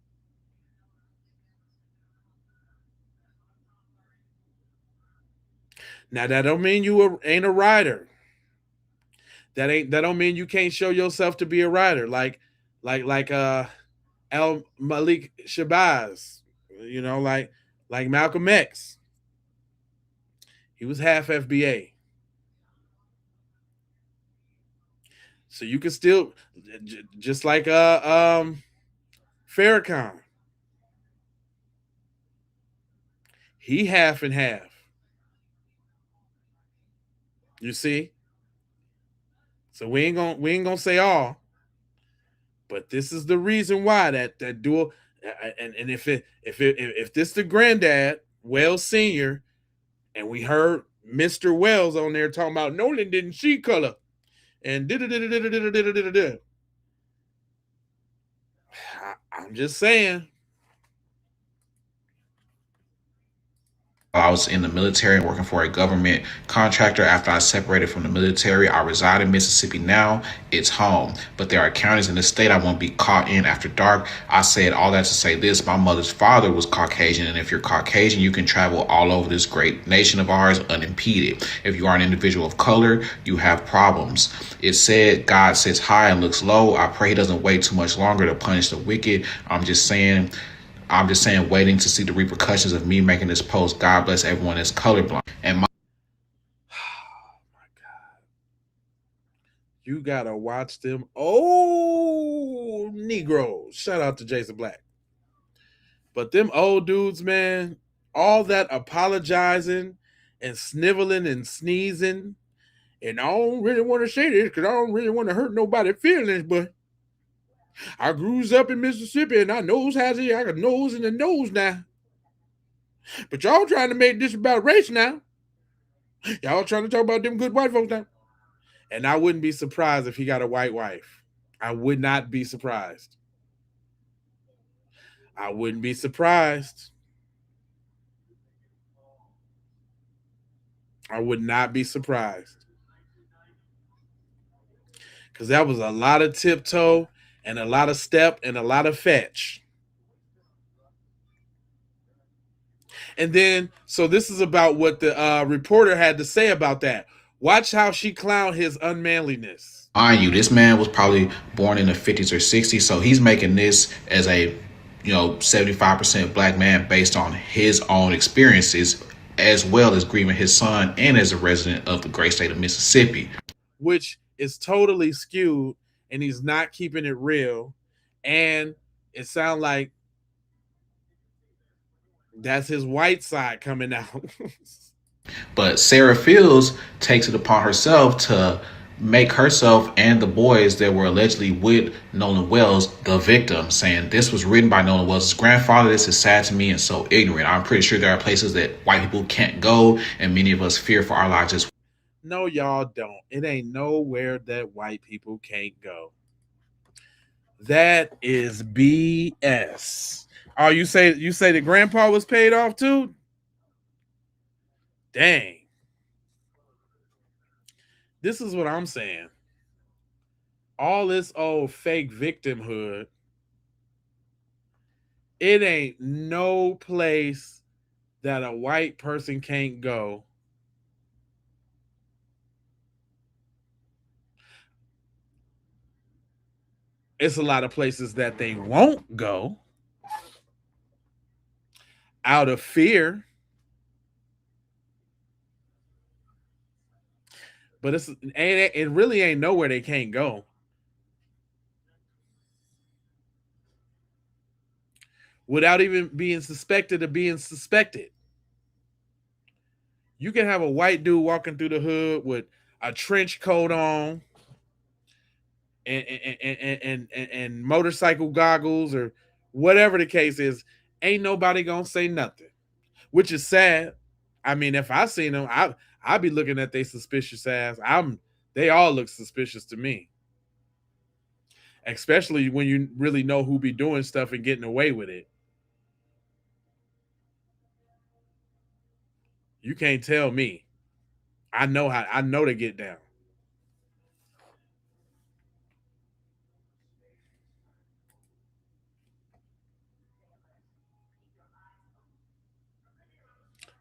Now that don't mean you ain't a writer. That don't mean you can't show yourself to be a writer. Like Al Malik Shabazz, you know, like Malcolm X. He was half FBA. So you can still, just like Farrakhan. He half and half. You see? So we ain't gonna say all, but this is the reason why that dual, and if this the granddad Wells Senior, and we heard Mr. Wells on there talking about Nolan didn't see color, and I'm just saying. I was in the military and working for a government contractor. After I separated from the military, I reside in Mississippi now. It's home, but there are counties in the state I won't be caught in after dark. I said all that to say this: my mother's father was Caucasian, and if you're Caucasian, you can travel all over this great nation of ours unimpeded. If you are an individual of color, you have problems. It said God sits high and looks low. I pray he doesn't wait too much longer to punish the wicked. I'm just saying, waiting to see the repercussions of me making this post. God bless everyone that's colorblind. And you gotta watch them old Negroes. Shout out to Jason Black. But them old dudes, man, all that apologizing and sniveling and sneezing, and I don't really want to say this because I don't really want to hurt nobody's feelings, but I grew up in Mississippi and I knows how to, I got nose in the nose now. But y'all trying to make this about race now. Y'all trying to talk about them good white folks now. And I wouldn't be surprised if he got a white wife. I would not be surprised. I wouldn't be surprised. I would not be surprised. Because that was a lot of tiptoe and a lot of step and a lot of fetch. And then, so this is about what the reporter had to say about that. Watch how she clowned his unmanliness. Mind you, this man was probably born in the 50s or 60s, so he's making this as a 75% black man based on his own experiences, as well as grieving his son and as a resident of the great state of Mississippi. Which is totally skewed and he's not keeping it real. And it sounds like that's his white side coming out. But Sarah Fields takes it upon herself to make herself and the boys that were allegedly with Nolan Wells the victim, saying this was written by Nolan Wells' grandfather. This is sad to me and so ignorant. I'm pretty sure there are places that white people can't go, and many of us fear for our lives as No, y'all don't. It ain't nowhere that white people can't go. That is BS. Oh, you say the grandpa was paid off too? Dang. This is what I'm saying. All this old fake victimhood, it ain't no place that a white person can't go. It's a lot of places that they won't go out of fear. But it really ain't nowhere they can't go. Without even being suspected of being suspected. You can have a white dude walking through the hood with a trench coat on and motorcycle goggles or whatever the case is. Ain't nobody gonna say nothing, which is sad. I mean, if I seen them, I'd be looking at their suspicious ass. They all look suspicious to me, especially when you really know who be doing stuff and getting away with it. You can't tell me. I know to get down.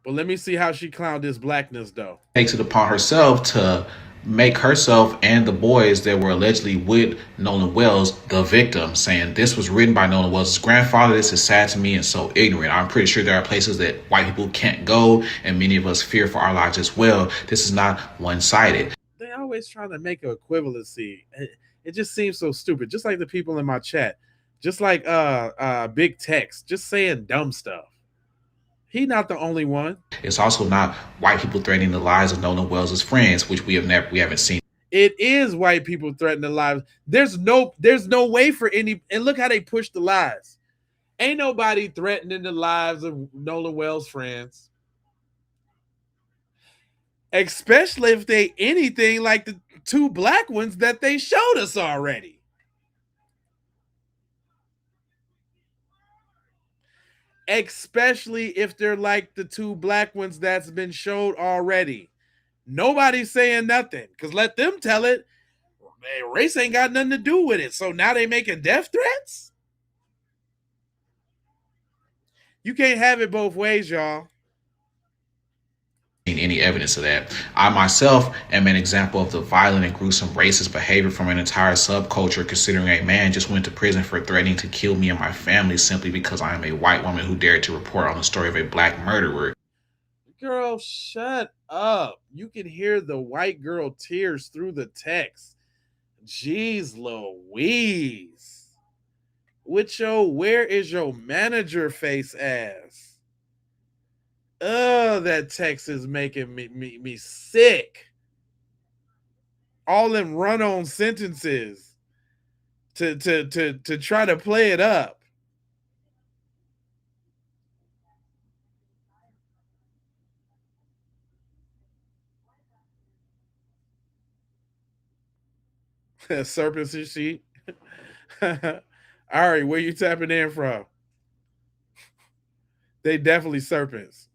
But let me see how she clowned this blackness though. takes it upon herself to make herself and the boys that were allegedly with Nolan Wells the victim, saying this was written by Nolan Wells' grandfather. This is sad to me and so ignorant. I'm pretty sure there are places that white people can't go, and many of us fear for our lives as well. This is not one-sided. They always trying to make an equivalency. It just seems so stupid. Just like the people in my chat, just like Big Tex, just saying dumb stuff. He not the only one. It's also not white people threatening the lives of Nolan Wells' friends, which we haven't seen. It is white people threatening the lives. There's no way for any. And look how they push the lies. Ain't nobody threatening the lives of Nolan Wells' friends, especially if they anything like the two black ones that they showed us already. Especially if they're like the two black ones that's been showed already. Nobody's saying nothing because let them tell it. Race ain't got nothing to do with it. So now they making death threats? You can't have it both ways, y'all. Any evidence of that. I myself am an example of the violent and gruesome racist behavior from an entire subculture, considering a man just went to prison for threatening to kill me and my family simply because I am a white woman who dared to report on the story of a black murderer. Girl, shut up. You can hear the white girl tears through the text. Jeez Louise. With your where is your manager face ass? That text is making me sick. All them run-on sentences to try to play it up. Serpents and sheep. All right, where you tapping in from? They definitely serpents.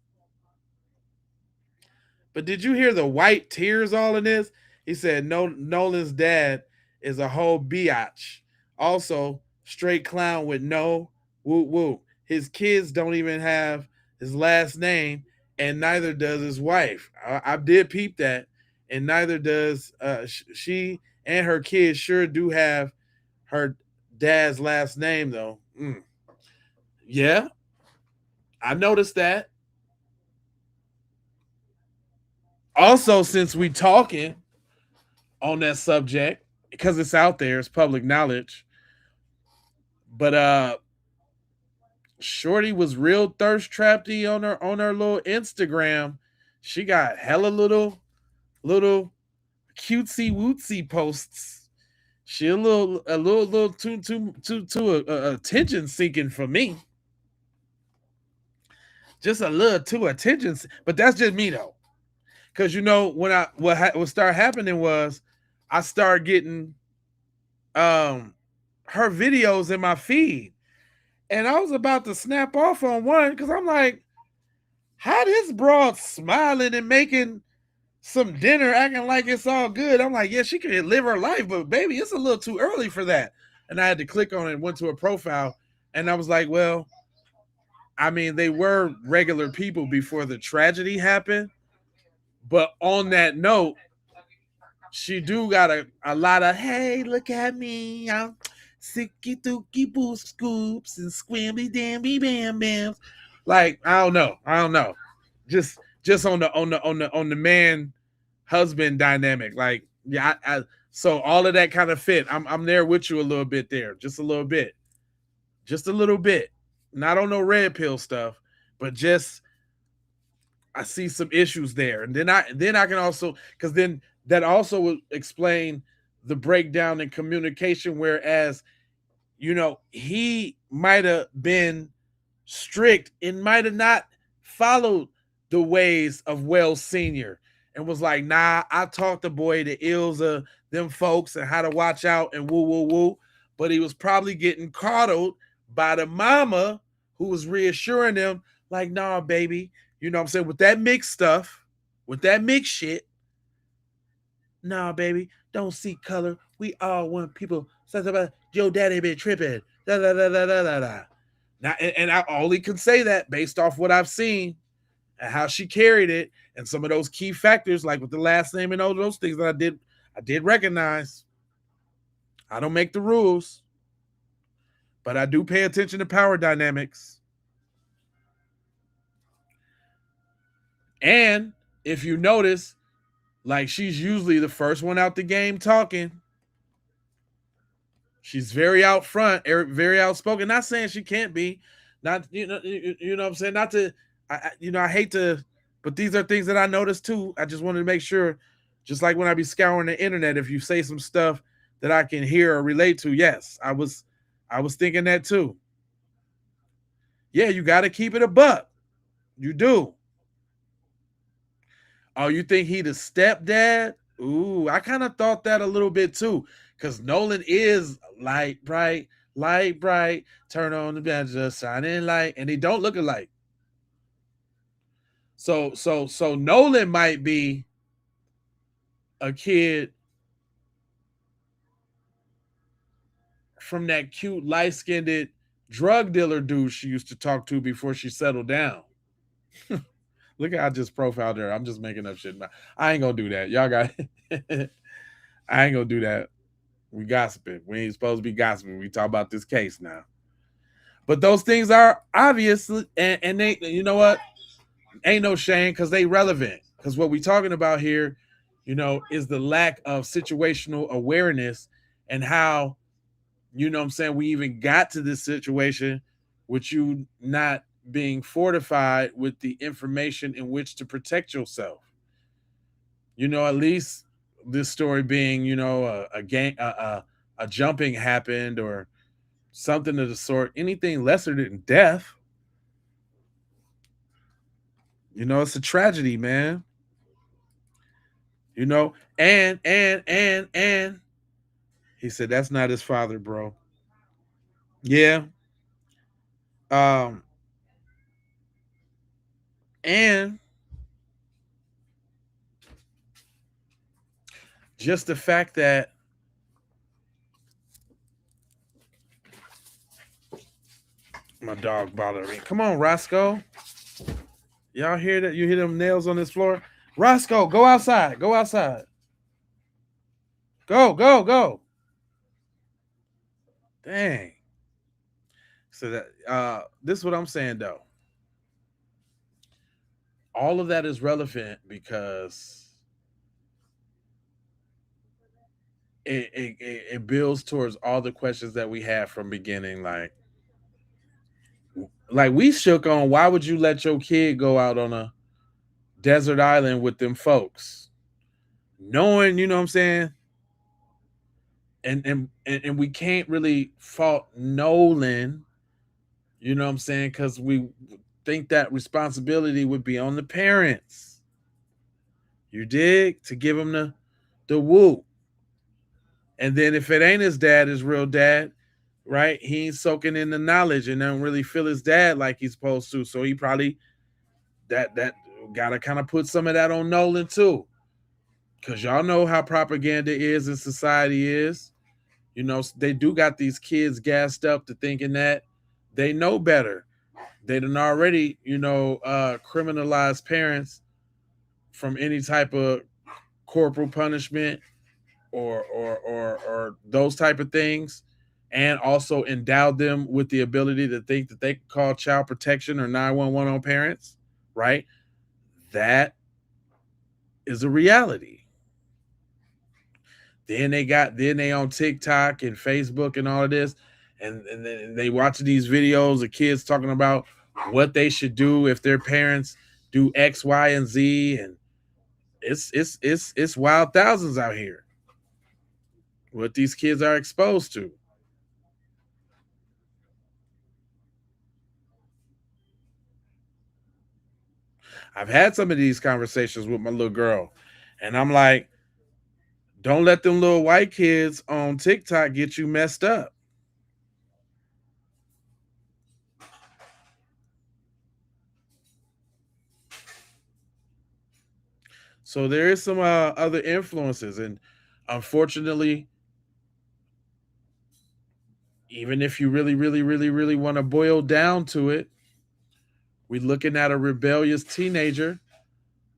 But did you hear the white tears all in this? He said Nolan's dad is a whole biatch. Also, straight clown with no woo woo. His kids don't even have his last name, and neither does his wife. I did peep that, and neither does she and her kids sure do have her dad's last name though. Yeah, I noticed that. Also, since we talking, on that subject because it's out there, it's public knowledge. But Shorty was real thirst trappy on her little Instagram. She got hella little cutesy wootsy posts. She a little too attention seeking for me. Just a little too attention, but that's just me though. Because what started happening was I started getting her videos in my feed, and I was about to snap off on one because I'm like, how this broad smiling and making some dinner, acting like it's all good. I'm like, yeah, she can live her life, but baby, it's a little too early for that. And I had to click on it and went to her profile, and I was like, well, I mean, they were regular people before the tragedy happened. But on that note, she do got a lot of, hey, look at me, I'm sicky dookie boo scoops and squimmy damby bam bams. Like, I don't know. Just on the man husband dynamic. Like, yeah, so all of that kind of fit. I'm there with you a little bit there, just a little bit. Not on no red pill stuff, but just I see some issues there. And then I can also, because then that also would explain the breakdown in communication, whereas he might have been strict and might have not followed the ways of Wells Senior and was like, nah, I taught the boy the ills of them folks and how to watch out and woo woo woo. But he was probably getting coddled by the mama who was reassuring him, like, nah, baby, you know what I'm saying, with that mixed stuff, with that mixed shit. Nah, baby, don't see color. We all want people. Something about your daddy been tripping. Da da da da da da da. Now, and I only can say that based off what I've seen and how she carried it, and some of those key factors, like with the last name and all those things that I did recognize. I don't make the rules, but I do pay attention to power dynamics. And if you notice, like, she's usually the first one out the game talking. She's very out front, very outspoken. Not saying she can't be. Not you know what I'm saying. Not to I hate to, but these are things that I noticed too. I just wanted to make sure, just like when I be scouring the internet, if you say some stuff that I can hear or relate to, yes, I was thinking that too. Yeah, you got to keep it a buck. You do. Oh, you think he the stepdad? Ooh, I kind of thought that a little bit too, because Nolan is light bright, turn on the bench, shining light, and they don't look alike. So Nolan might be a kid from that cute, light-skinned drug dealer dude she used to talk to before she settled down. Look at I just profiled her. I'm just making up shit. I ain't gonna do that. Y'all got I ain't gonna do that. We gossiping. We ain't supposed to be gossiping. We talk about this case now. But those things are obvious, and they, you know what? Ain't no shame because they relevant. Because what we talking about here, is the lack of situational awareness and how, you know what I'm saying, we even got to this situation with you not being fortified with the information in which to protect yourself. At least this story being, a jumping happened or something of the sort, anything lesser than death. It's a tragedy, man. And he said that's not his father, bro. Yeah. And just the fact that my dog bothering me. Come on, Roscoe. Y'all hear that? You hear them nails on this floor? Roscoe, go outside. Go outside. Go. Dang. So that this is what I'm saying though. All of that is relevant because it builds towards all the questions that we had from beginning. Like we shook on, why would you let your kid go out on a desert island with them folks, knowing, you know what I'm saying? And we can't really fault Nolan, you know what I'm saying, because we think that responsibility would be on the parents. You dig? To give him the whoop. And then if it ain't his dad, his real dad, right? He ain't soaking in the knowledge and don't really feel his dad like he's supposed to. So he probably that gotta kind of put some of that on Nolan too. Cause y'all know how propaganda is and society is. You know, they do got these kids gassed up to thinking that they know better. They done already, criminalized parents from any type of corporal punishment or those type of things, and also endowed them with the ability to think that they can call child protection or 911 on parents, right? That is a reality. Then they on TikTok and Facebook and all of this, and then they watching these videos of kids talking about what they should do if their parents do X, Y, and Z, and it's wild thousands out here. What these kids are exposed to. I've had some of these conversations with my little girl, and I'm like, don't let them little white kids on TikTok get you messed up. So there is some other influences, and unfortunately, even if you really, really, really, really want to boil down to it, we're looking at a rebellious teenager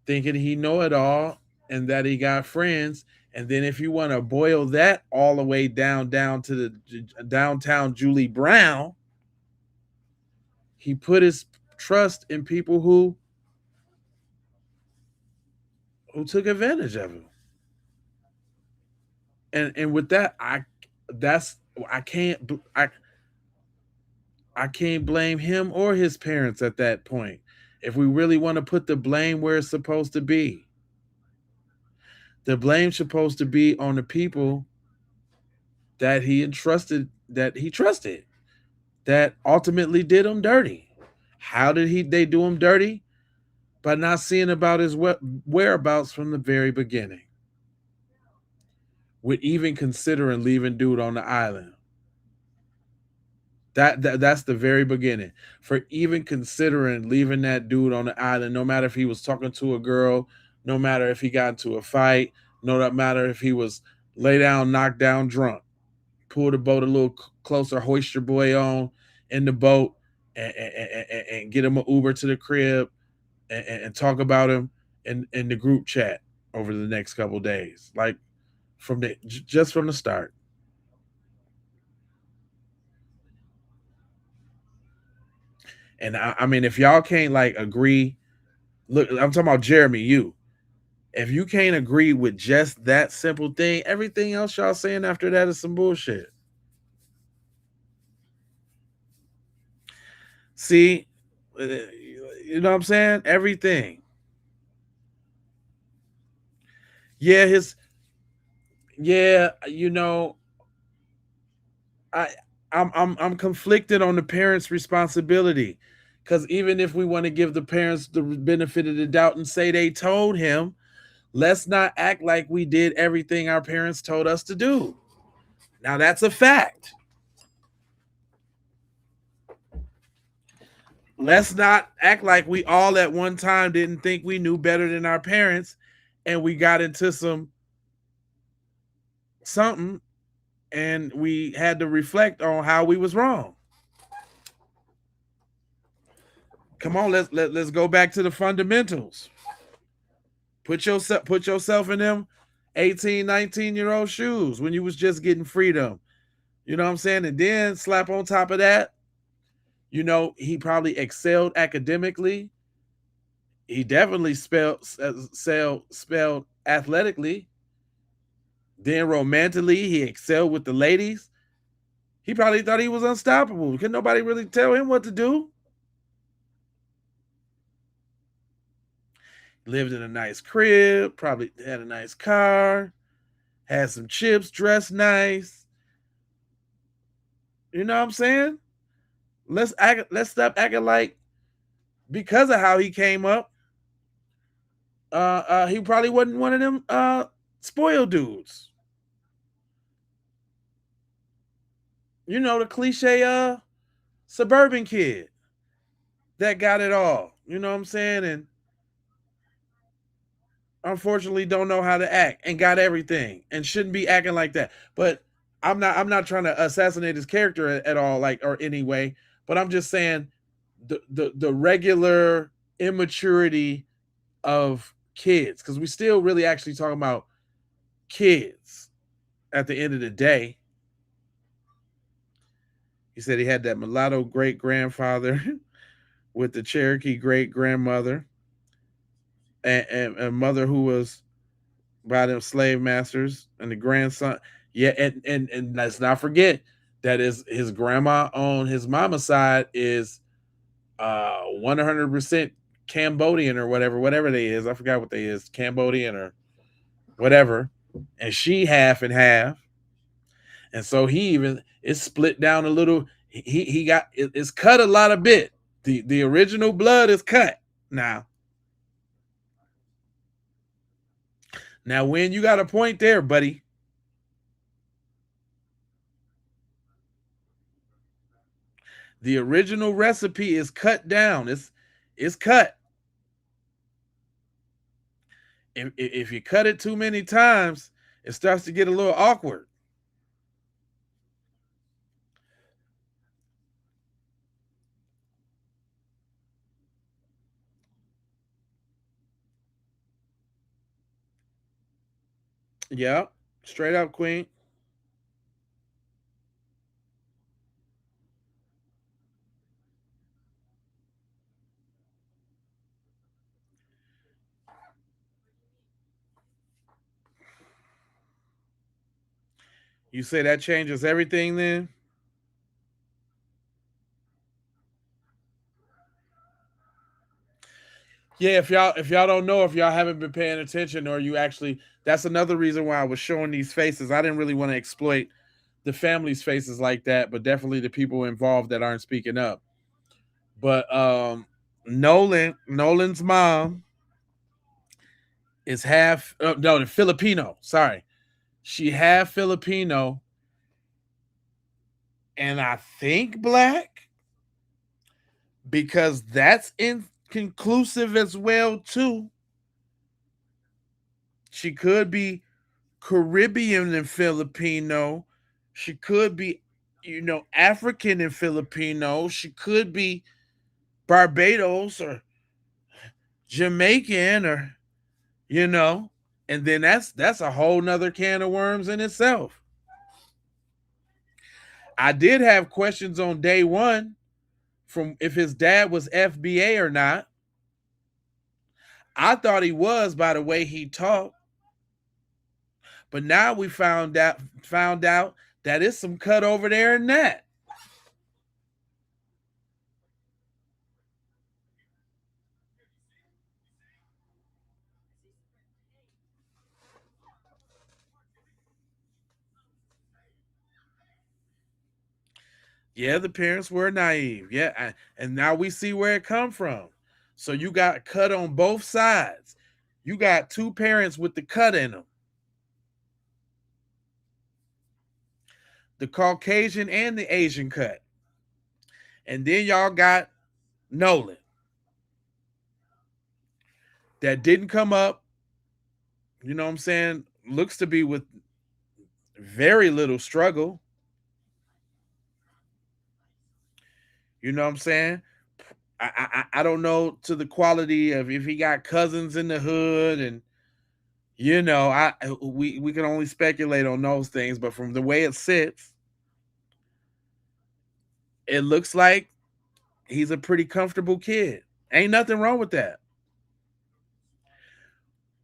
thinking he know it all and that he got friends. And then if you want to boil that all the way down to the downtown Julie Brown, he put his trust in people who took advantage of him. And with that, I can't blame him or his parents at that point. If we really want to put the blame where it's supposed to be, the blame's supposed to be on the people that he trusted, that ultimately did him dirty. How did they do him dirty? By not seeing about his whereabouts from the very beginning. With even considering leaving dude on the island. That's the very beginning. For even considering leaving that dude on the island, no matter if he was talking to a girl, no matter if he got into a fight, no matter if he was lay down, knocked down, drunk. Pull the boat a little closer, hoist your boy on in the boat, and get him an Uber to the crib, and talk about him in the group chat over the next couple days, like just from the start. And I mean, if y'all can't agree, look, I'm talking about Jeremy, you. If you can't agree with just that simple thing, everything else y'all saying after that is some bullshit. See, you know what I'm saying? Everything. Yeah, I'm conflicted on the parents' responsibility, because even if we want to give the parents the benefit of the doubt and say they told him, let's not act like we did everything our parents told us to do. Now that's a fact. Let's not act like we all at one time didn't think we knew better than our parents, and we got into something and we had to reflect on how we was wrong. Come on, let's go back to the fundamentals. Put yourself in them 18, 19-year-old shoes when you was just getting freedom. You know what I'm saying? And then slap on top of that, he probably excelled academically. He definitely spelled athletically. Then romantically, he excelled with the ladies. He probably thought he was unstoppable because nobody really tell him what to do. Lived in a nice crib, probably had a nice car, had some chips, dressed nice. You know what I'm saying? Let's stop acting like because of how he came up, he probably wasn't one of them spoiled dudes. You know, the cliche suburban kid that got it all. You know what I'm saying? And unfortunately don't know how to act and got everything and shouldn't be acting like that. But I'm not trying to assassinate his character at all, like, or any way, but I'm just saying the regular immaturity of kids, because we still really actually talking about kids at the end of the day. He said he had that mulatto great grandfather with the Cherokee great grandmother and a mother who was by them slave masters, and the grandson. Yeah, and let's not forget that is his grandma on his mama's side is 100% Cambodian or whatever they is. I forgot what they is, Cambodian or whatever, and she half and half, and so he even is split down a little. He got it's cut a lot of bit. The original blood is cut now. Now, when you got a point there, buddy. The original recipe is cut down. It's cut. If you cut it too many times, it starts to get a little awkward. Yeah, straight up, Queen. You say that changes everything then? Yeah, if y'all don't know, if y'all haven't been paying attention, or you actually, that's another reason why I was showing these faces. I didn't really want to exploit the family's faces like that, but definitely the people involved that aren't speaking up. But Nolan's mom is half no, the Filipino. Sorry. She half Filipino and I think black, because that's inconclusive as well too. She could be Caribbean and Filipino. She could be, African and Filipino. She could be Barbados or Jamaican or, and then that's a whole nother can of worms in itself. I did have questions on day one from if his dad was FBA or not. I thought he was by the way he talked. But now we found out that it's some cut over there in that. Yeah, the parents were naive. Yeah, and now we see where it come from. So you got cut on both sides. You got two parents with the cut in them. The Caucasian and the Asian cut. And then y'all got Nolan. That didn't come up. You know what I'm saying? Looks to be with very little struggle. You know what I'm saying? I don't know to the quality of if he got cousins in the hood, and we can only speculate on those things, but from the way it sits, it looks like he's a pretty comfortable kid. Ain't nothing wrong with that.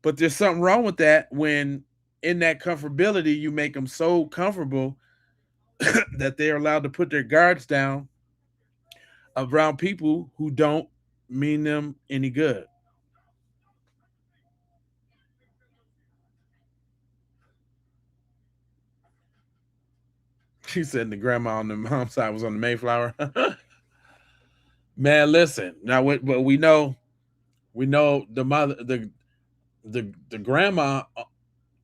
But there's something wrong with that when in that comfortability, you make them so comfortable that they're allowed to put their guards down around people who don't mean them any good. She said the grandma on the mom's side was on the Mayflower. Man, listen. Now, but we know the mother, the grandma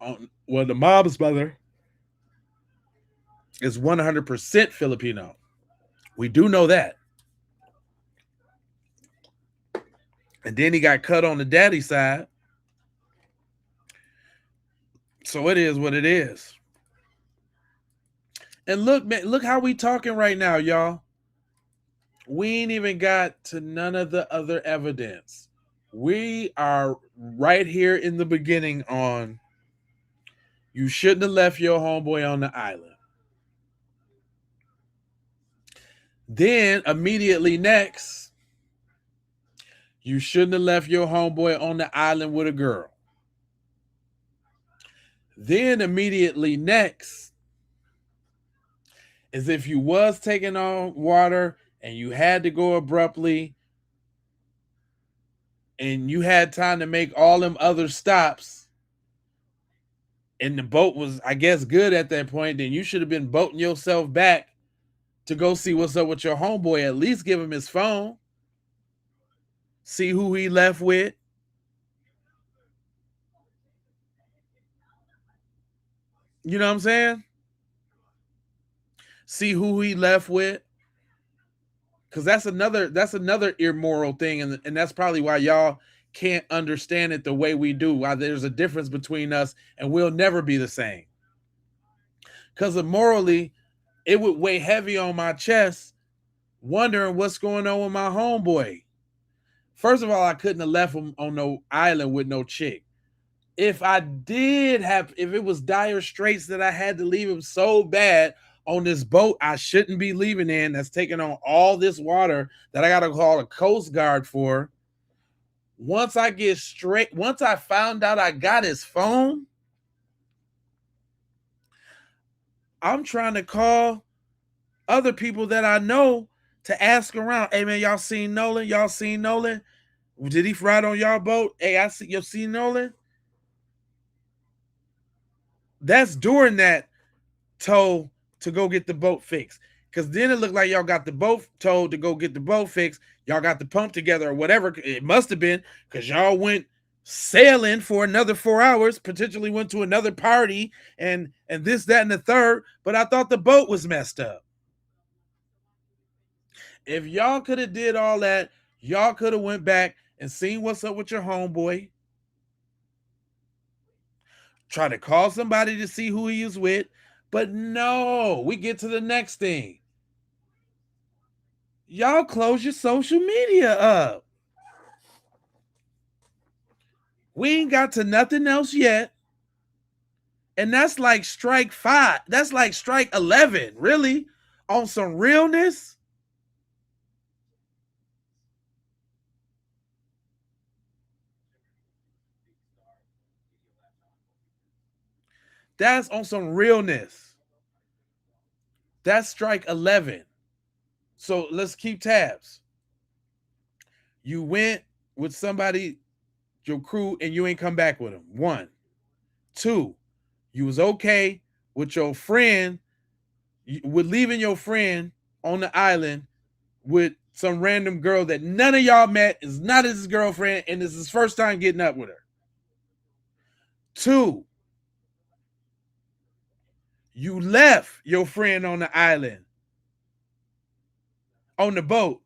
on the mom's mother is 100% Filipino. We do know that. And then he got cut on the daddy side. So it is what it is. And look, man, look how we talking right now, y'all. We ain't even got to none of the other evidence. We are right here in the beginning on you shouldn't have left your homeboy on the island. Then immediately next, you shouldn't have left your homeboy on the island with a girl. Then immediately next is if you was taking on water and you had to go abruptly and you had time to make all them other stops and the boat was, I guess, good at that point, then you should have been boating yourself back to go see what's up with your homeboy. At least give him his phone. See who he left with. You know what I'm saying? See who he left with. Because that's another immoral thing. And that's probably why y'all can't understand it the way we do. Why there's a difference between us and we'll never be the same. Because morally, it would weigh heavy on my chest wondering what's going on with my homeboy. First of all, I couldn't have left him on no island with no chick. If it was dire straits that I had to leave him so bad on this boat I shouldn't be leaving in, that's taking on all this water that I got to call a Coast Guard for. Once I found out I got his phone, I'm trying to call other people that I know to ask around. Hey man, y'all seen Nolan? Y'all seen Nolan? Did he ride on y'all boat? Hey, you seen Nolan? That's during that tow to go get the boat fixed. Because then it looked like y'all got the boat towed to go get the boat fixed. Y'all got the pump together or whatever. It must have been because y'all went sailing for another 4 hours, potentially went to another party and this, that, and the third. But I thought the boat was messed up. If y'all could have did all that, y'all could have went back and seen what's up with your homeboy. Try to call somebody to see who he is with. But no, we get to the next thing. Y'all close your social media up. We ain't got to nothing else yet. And that's like strike 5. That's like strike 11, really, on some realness. That's on some realness. That's strike 11. So let's keep tabs. You went with somebody, your crew, and you ain't come back with them. 1. 2, you was okay with your friend, with leaving your friend on the island with some random girl that none of y'all met, is not his girlfriend, and this is his first time getting up with her. 2, you left your friend on the island, on the boat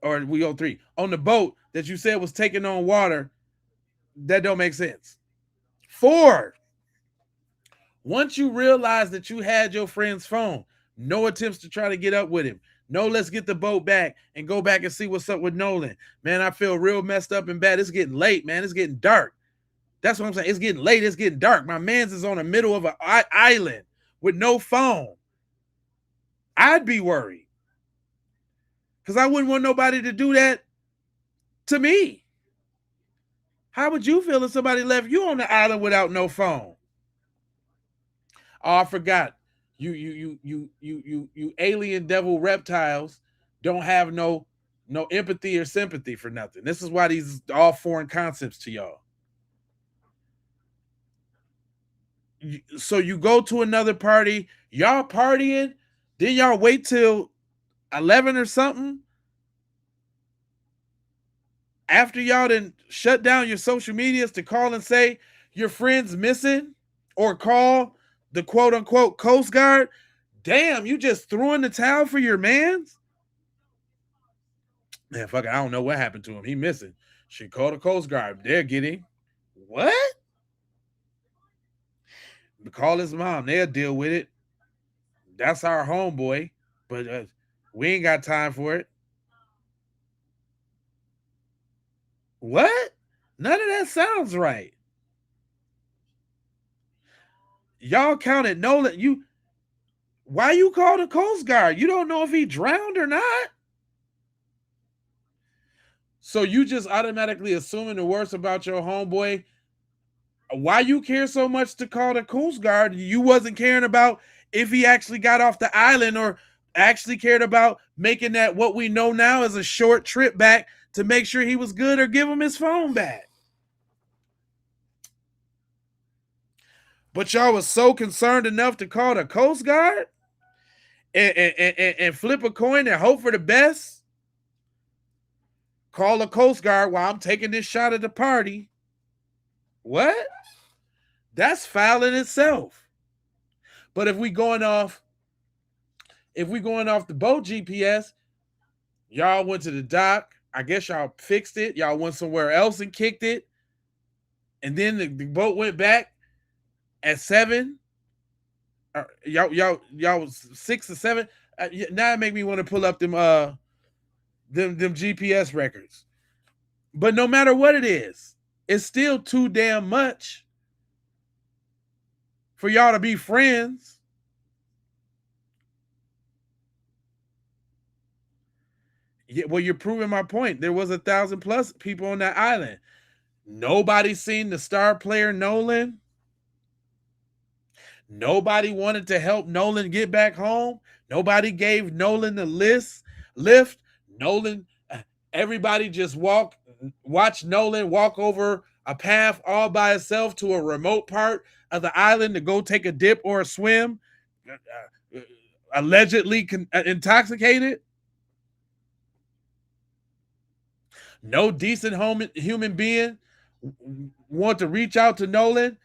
or we go 3, on the boat that you said was taking on water. That don't make sense. 4, once you realize that you had your friend's phone, no attempts to try to get up with him. No, let's get the boat back and go back and see what's up with Nolan. Man, I feel real messed up and bad. It's getting late, man. It's getting dark. That's what I'm saying. It's getting late. It's getting dark. My man's is on the middle of an island with no phone. I'd be worried. Because I wouldn't want nobody to do that to me. How would you feel if somebody left you on the island without no phone? Oh, I forgot. You alien devil reptiles don't have no empathy or sympathy for nothing. This is why these all foreign concepts to y'all. So you go to another party, y'all partying, then y'all wait till 11 or something after y'all done shut down your social medias to call and say your friend's missing, or call the quote unquote Coast Guard. Damn, you just threw in the towel for your mans? Man, fuck it, I don't know what happened to him. He missing. She called the Coast Guard. They're getting what? Call his mom. They'll deal with it. That's our homeboy, but we ain't got time for it. What? None of that sounds right. Y'all counted Nolan. Why you call the Coast Guard? You don't know if he drowned or not. So you just automatically assuming the worst about your homeboy. Why you care so much to call the Coast Guard? You wasn't caring about if he actually got off the island, or actually cared about making that what we know now is a short trip back to make sure he was good, or give him his phone back. But y'all was so concerned enough to call the Coast Guard and flip a coin and hope for the best. Call the Coast Guard while I'm taking this shot at the party. What? That's foul in itself. But if we going off the boat GPS, y'all went to the dock. I guess y'all fixed it. Y'all went somewhere else and kicked it. And then the boat went back at 7. Y'all was 6 or 7. Now it make me want to pull up them GPS records. But no matter what it is, it's still too damn much for y'all to be friends. Yeah, well, you're proving my point. There was 1,000+ people on that island. Nobody seen the star player Nolan. Nobody wanted to help Nolan get back home. Nobody gave Nolan the lift. Nolan, everybody just watch Nolan walk over a path all by himself to a remote part of the island to go take a dip or a swim, allegedly intoxicated. No decent human being want to reach out to Nolan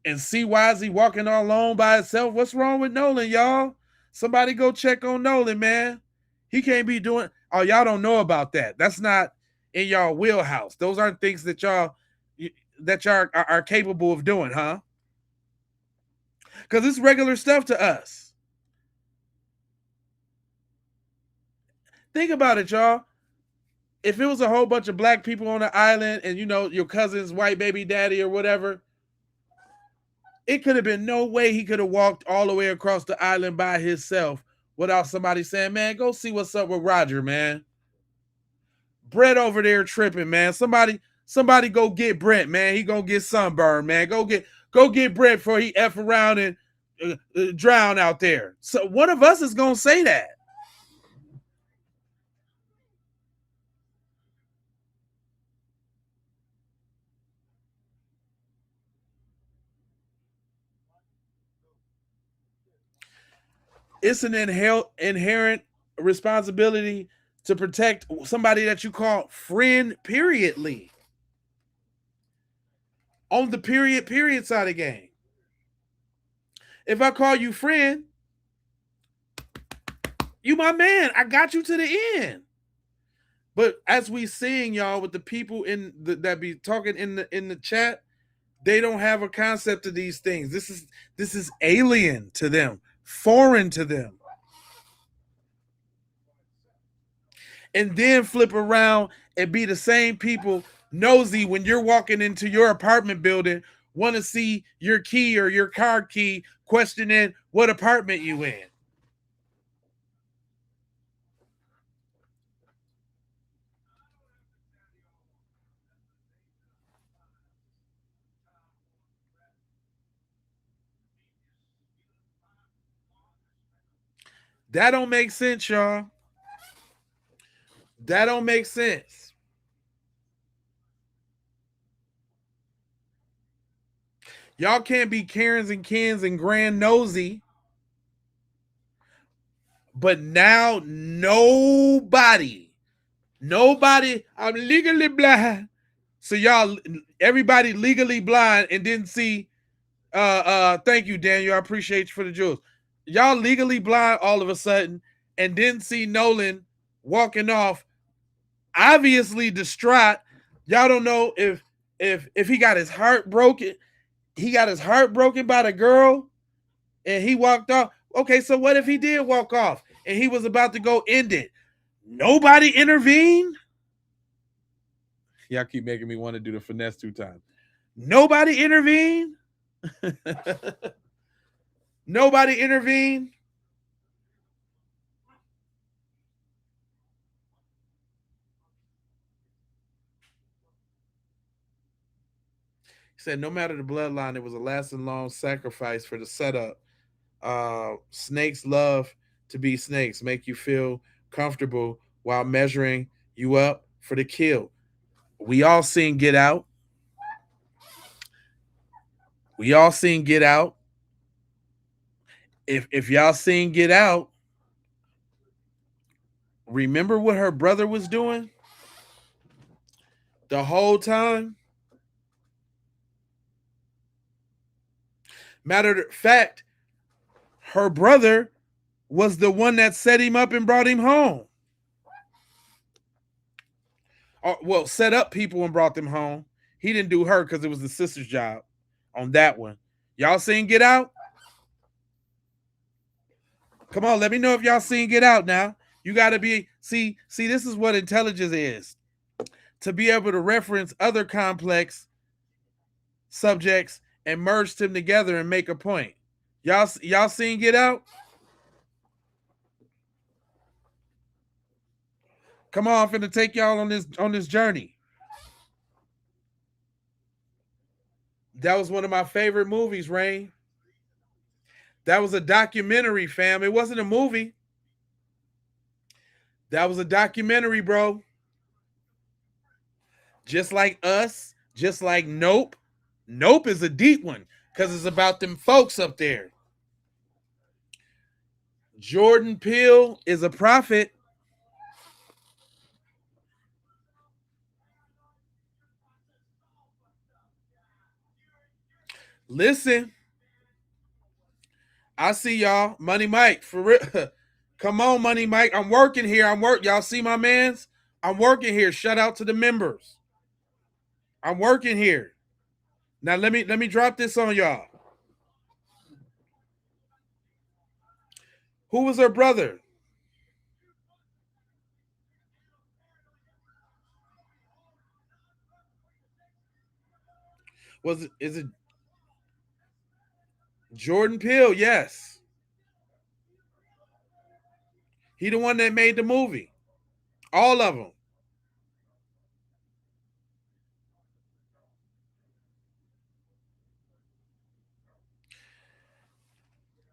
and see why is he walking all alone by himself. What's wrong with Nolan, y'all? Somebody go check on Nolan, man. He can't be doing. Oh, y'all don't know about that. That's not in y'all wheelhouse. Those aren't things that y'all are capable of doing, huh? Because it's regular stuff to us. Think about it, y'all. If it was a whole bunch of black people on the island and, your cousin's white baby daddy or whatever, it could have been no way he could have walked all the way across the island by himself without somebody saying, man, go see what's up with Roger, man. Brett over there tripping, man. Somebody go get Brett, man. He gonna get sunburned, man. Go get Brett before he F around and drown out there. So one of us is gonna say that. It's an inherent responsibility to protect somebody that you call friend, periodly. On the period side of the game. If I call you friend, you my man. I got you to the end. But as we seeing, y'all, with the people that be talking in the chat, they don't have a concept of these things. This is alien to them, foreign to them. And then flip around and be the same people nosy when you're walking into your apartment building, want to see your key or your car key, questioning what apartment you in. That don't make sense, y'all. That don't make sense. Y'all can't be Karens and Kens and Grand Nosy, but now nobody, I'm legally blind. So y'all, everybody legally blind and didn't see. Thank you, Daniel. I appreciate you for the jewels. Y'all legally blind all of a sudden and didn't see Nolan walking off, obviously distraught. Y'all don't know if he got his heart broken. He got his heart broken by the girl and he walked off. Okay, so what if he did walk off and he was about to go end it? Nobody intervened? Y'all keep making me want to do the finesse 2 times. Nobody intervened? Nobody intervened? He said, no matter the bloodline, it was a lasting long sacrifice for the setup. Snakes love to be snakes, make you feel comfortable while measuring you up for the kill. We all seen Get Out. We all seen Get Out. If y'all seen Get Out, remember what her brother was doing the whole time? Matter of fact, her brother was the one that set him up and brought him home. Well, set up people and brought them home. He didn't do her because it was the sister's job on that one. Y'all seen Get Out? Come on, let me know if y'all seen Get Out now. You got to be, see, this is what intelligence is. To be able to reference other complex subjects and merge them together and make a point. Y'all seen Get Out? Come on, I'm finna take y'all on this journey. That was one of my favorite movies, Rain. That was a documentary, fam. It wasn't a movie. That was a documentary, bro. Just like Us, just like Nope. Nope is a deep one because it's about them folks up there. Jordan Peele is a prophet. Listen, I see y'all. Money Mike, for real. Come on, Money Mike. I'm working here. Y'all see my mans? I'm working here. Shout out to the members. I'm working here. Now let me drop this on y'all. Who was her brother? Is it Jordan Peele? Yes. He the one that made the movie. All of them.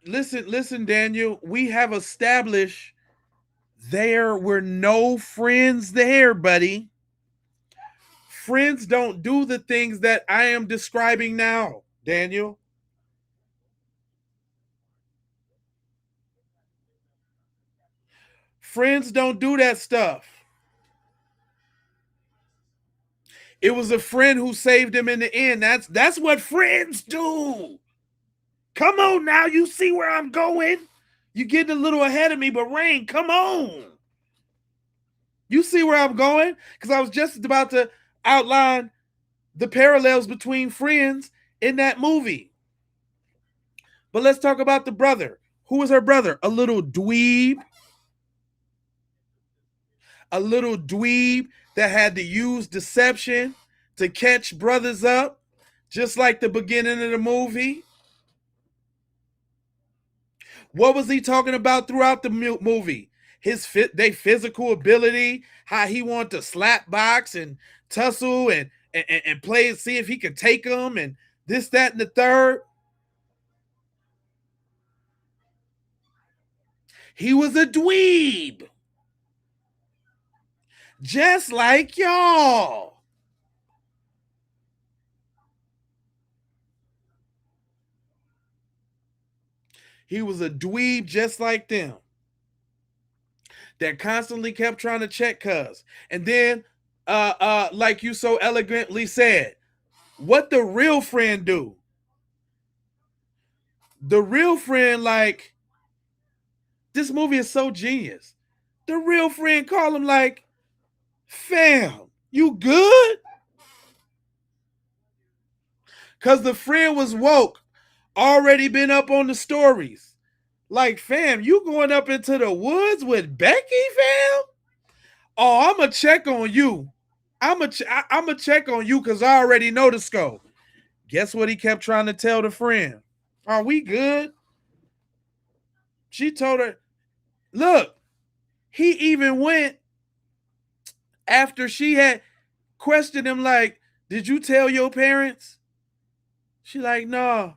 Listen, Daniel. We have established there were no friends there, buddy. Friends don't do the things that I am describing now, Daniel. Friends don't do that stuff. It was a friend who saved him in the end. That's what friends do. Come on now, you see where I'm going? You getting a little ahead of me, but Rain, come on. You see where I'm going? Because I was just about to outline the parallels between friends in that movie. But let's talk about the brother. Who was her brother? A little dweeb. A little dweeb that had to use deception to catch brothers up, just like the beginning of the movie. What was he talking about throughout the movie? Their physical ability, how he wanted to slap box and tussle and play and see if he could take them and this, that, and the third. He was a dweeb. Just like y'all. He was a dweeb just like them. That constantly kept trying to check cuz. And then, like you so elegantly said, what the real friend do? The real friend, like, this movie is so genius. The real friend call him like, fam, you good? Because the friend was woke, already been up on the stories. Like, fam, you going up into the woods with Becky, fam? Oh, I'm going to check on you. I'm going to check on you because I already know the scope. Guess what he kept trying to tell the friend? Are we good? She told her, look, he even went after she had questioned him like, did you tell your parents? She like, no.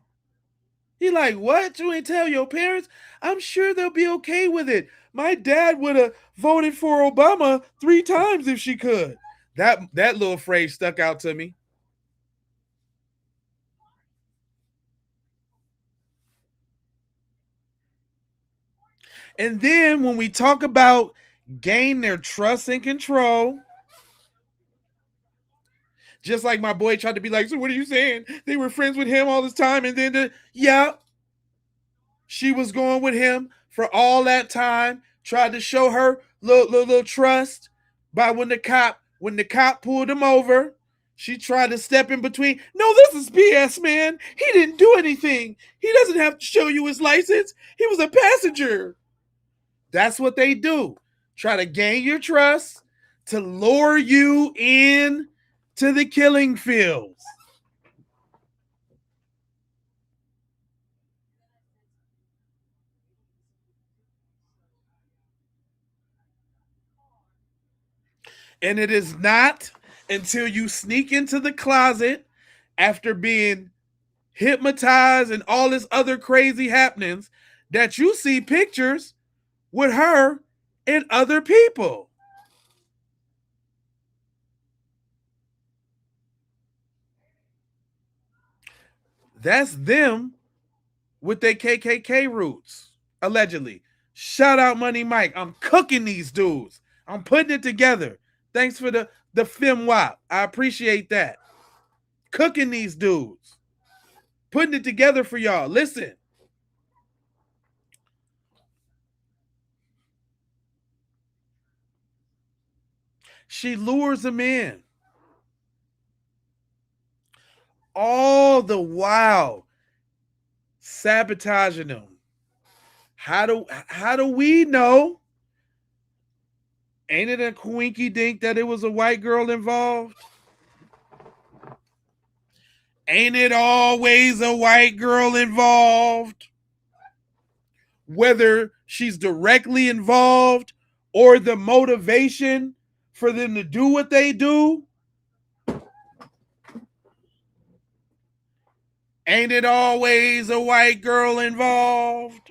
He like, what? You ain't tell your parents? I'm sure they'll be okay with it. My dad would have voted for Obama 3 times if she could. That little phrase stuck out to me. And then when we talk about gain their trust and control, just like my boy tried to be like, so what are you saying? They were friends with him all this time, and then she was going with him for all that time, tried to show her little trust by when the cop pulled him over. She tried to step in between. No, this is BS, man. He didn't do anything. He doesn't have to show you his license. He was a passenger. That's what they do. Try to gain your trust to lure you in to the killing fields. And it is not until you sneak into the closet after being hypnotized and all this other crazy happenings that you see pictures with her and other people. That's them with their KKK roots, allegedly. Shout out Money Mike. I'm cooking these dudes. I'm putting it together. Thanks for the film wop. I appreciate that. Cooking these dudes. Putting it together for y'all. Listen. She lures them in. All the while sabotaging them. How do we know? Ain't it a quinky dink that it was a white girl involved? Ain't it always a white girl involved? Whether she's directly involved or the motivation for them to do what they do, ain't it always a white girl involved?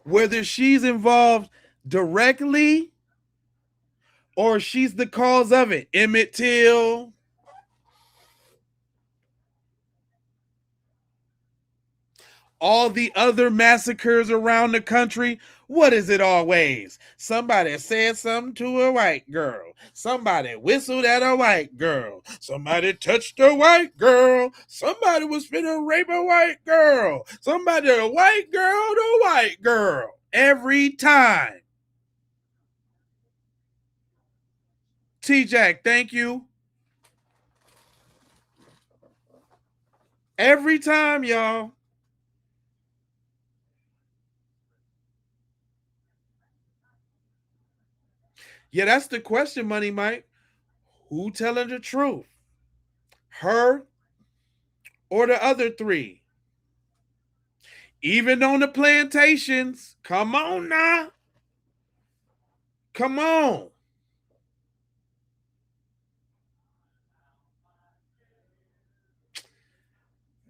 Whether she's involved directly or she's the cause of it. Emmett Till, all the other massacres around the country. What is it always? Somebody said something to a white girl. Somebody whistled at a white girl. Somebody touched a white girl. Somebody was finna rape a white girl. Somebody, a white girl to a white girl. Every time. T-Jack, thank you. Every time, y'all. Yeah, that's the question, Money Mike. Who telling the truth? Her or the other 3? Even on the plantations. Come on now. Come on.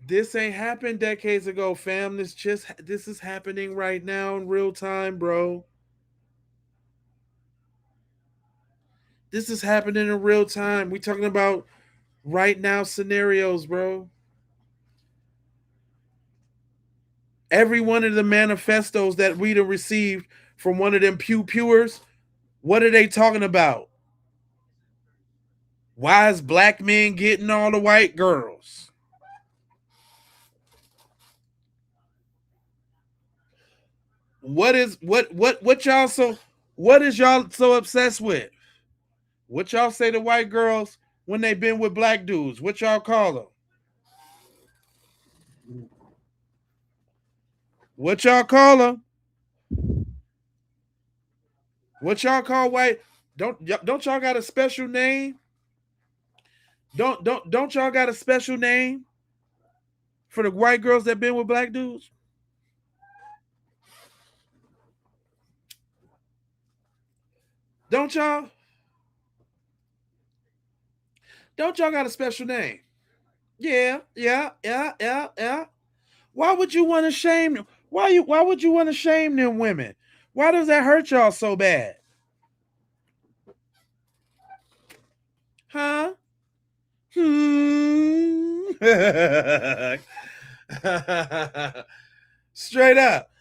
This ain't happened decades ago, fam. This is happening right now in real time, bro. This is happening in real time. We talking about right now scenarios, bro. Every one of the manifestos that we'd have received from one of them pewers, what are they talking about? Why is black men getting all the white girls? What is y'all so obsessed with? What y'all say to white girls when they been with black dudes? What y'all call them? What y'all call them? What y'all call white? Don't y'all got a special name? Don't y'all got a special name for the white girls that been with black dudes? Don't y'all? Don't y'all got a special name? Yeah. Why would you want to shame them? Why would you want to shame them women? Why does that hurt y'all so bad? Huh? Straight up.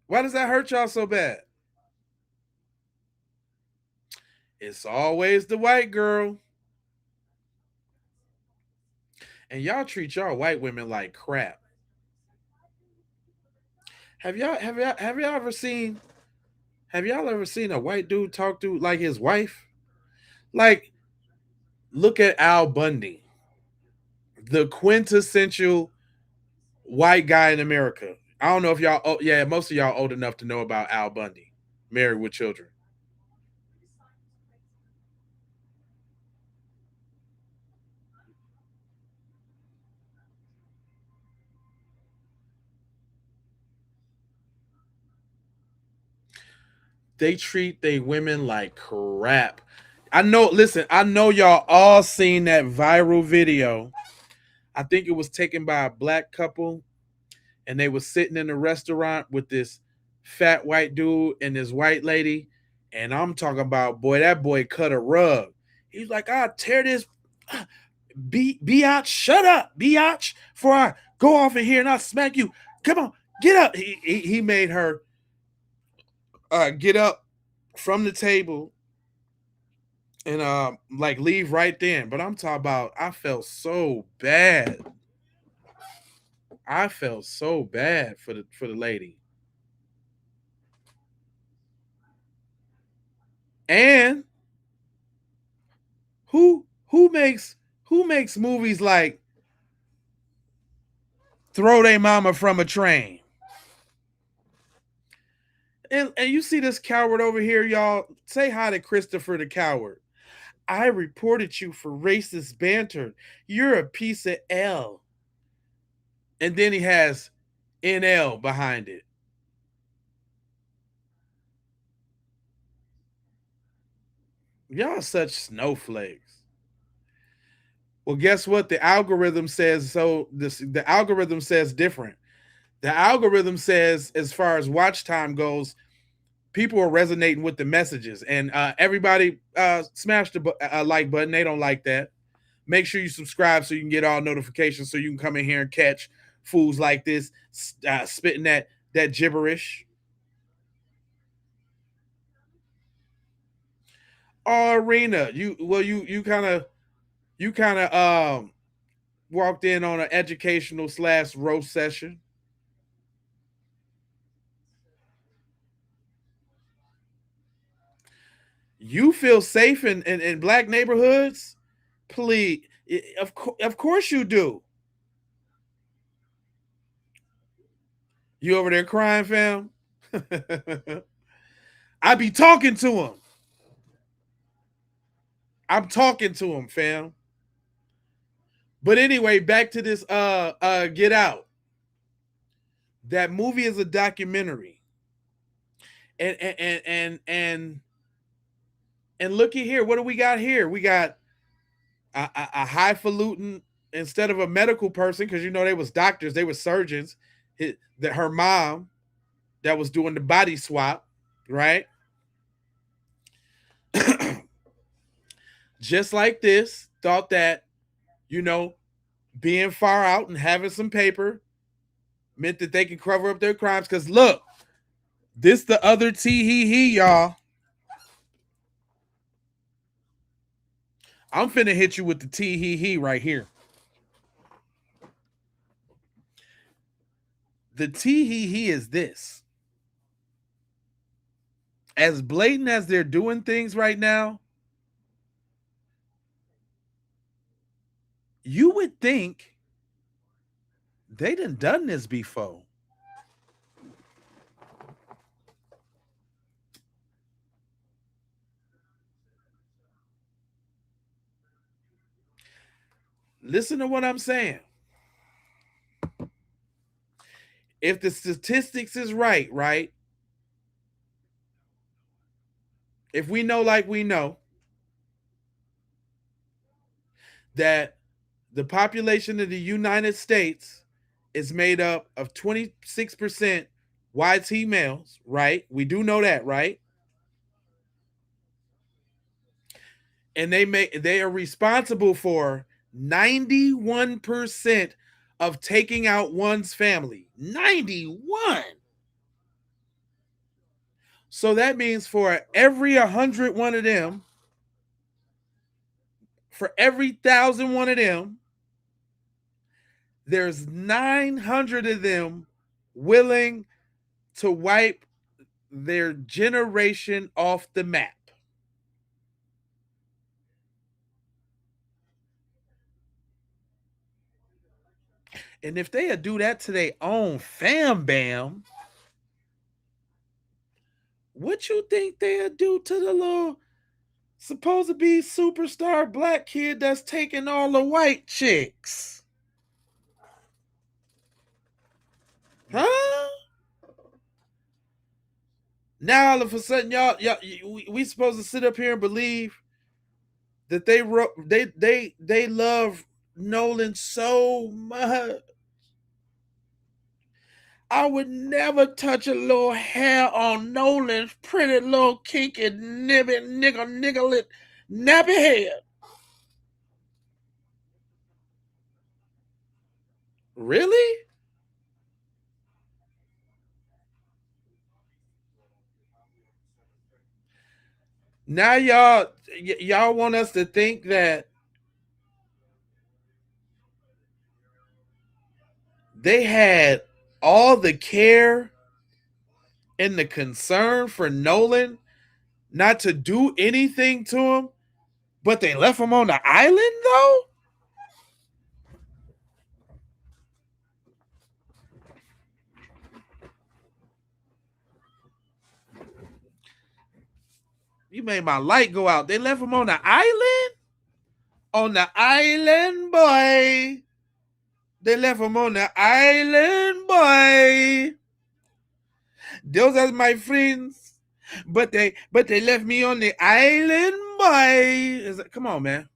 Why does that hurt y'all so bad? It's always the white girl. And y'all treat y'all white women like crap. Have y'all ever seen a white dude talk to like his wife? Like, look at Al Bundy, the quintessential white guy in America. I don't know if y'all, oh yeah, most of y'all old enough to know about Al Bundy, Married with Children. They treat they women like crap. I know, listen, I know y'all all seen that viral video. I think it was taken by a black couple, and they was sitting in a restaurant with this fat white dude and this white lady. And I'm talking about, boy, that boy cut a rug. He's like, I'll tear this biatch, shut up, biatch, before I go off in here and I'll smack you. Come on, get up. He made her get up from the table and like leave right then. But I'm talking about, I felt so bad. I felt so bad for the lady. And who makes movies like Throw They Mama from a Train? And you see this coward over here, y'all. Say hi to Christopher the Coward. I reported you for racist banter. You're a piece of L. And then he has NL behind it. Y'all such snowflakes. Well, guess what? The algorithm says so. The algorithm says different. The algorithm says, as far as watch time goes, people are resonating with the messages, and everybody smash the like button. They don't like that. Make sure you subscribe so you can get all notifications, so you can come in here and catch fools like this spitting that gibberish. Arena, you kind of walked in on an educational / roast session. You feel safe in black neighborhoods? Please, of course you do. You over there crying, fam? I be talking to him. I'm talking to him, fam. But anyway, back to this Get Out. That movie is a documentary. And looky here, what do we got here? We got a highfalutin, instead of a medical person, because they was doctors, they were surgeons. Her mom that was doing the body swap, right? Just like this, thought that, being far out and having some paper meant that they could cover up their crimes. Because look, this the other tee-hee-hee, y'all. I'm finna hit you with the tee-hee-hee right here. The tee-hee-hee is this. As blatant as they're doing things right now, you would think they done this before. Listen to what I'm saying. If the statistics is right? If we know like we know that the population of the United States is made up of 26% YT males, right? We do know that, right? And they are responsible for 91% of taking out one's family. 91. So that means for every 100 one of them, for every 1,000 one of them, there's 900 of them willing to wipe their generation off the map. And if they do that to their own fam bam, what you think they'll do to the little supposed to be superstar black kid that's taking all the white chicks? Huh? Now all of a sudden, y'all we supposed to sit up here and believe that they love Nolan so much. I would never touch a little hair on Nolan's pretty little kinky niggle nappy head. Really? Now y'all want us to think that they had all the care and the concern for Nolan not to do anything to him, but they left him on the island though? You made my light go out. They left him on the island? On the island, boy. They left him on the island, boy. Those are my friends. But they left me on the island, boy. Come on, man.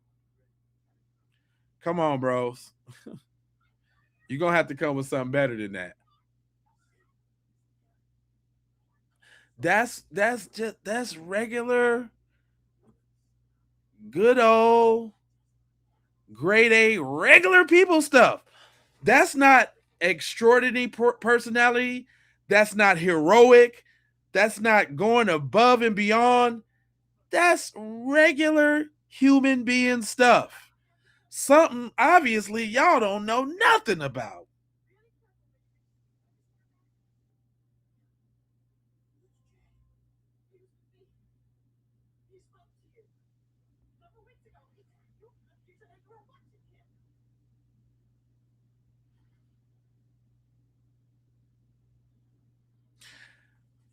Come on, bros. You're gonna have to come with something better than that. That's regular, good old grade A regular people stuff. That's not extraordinary personality. That's not heroic. That's not going above and beyond. That's regular human being stuff. Something obviously y'all don't know nothing about.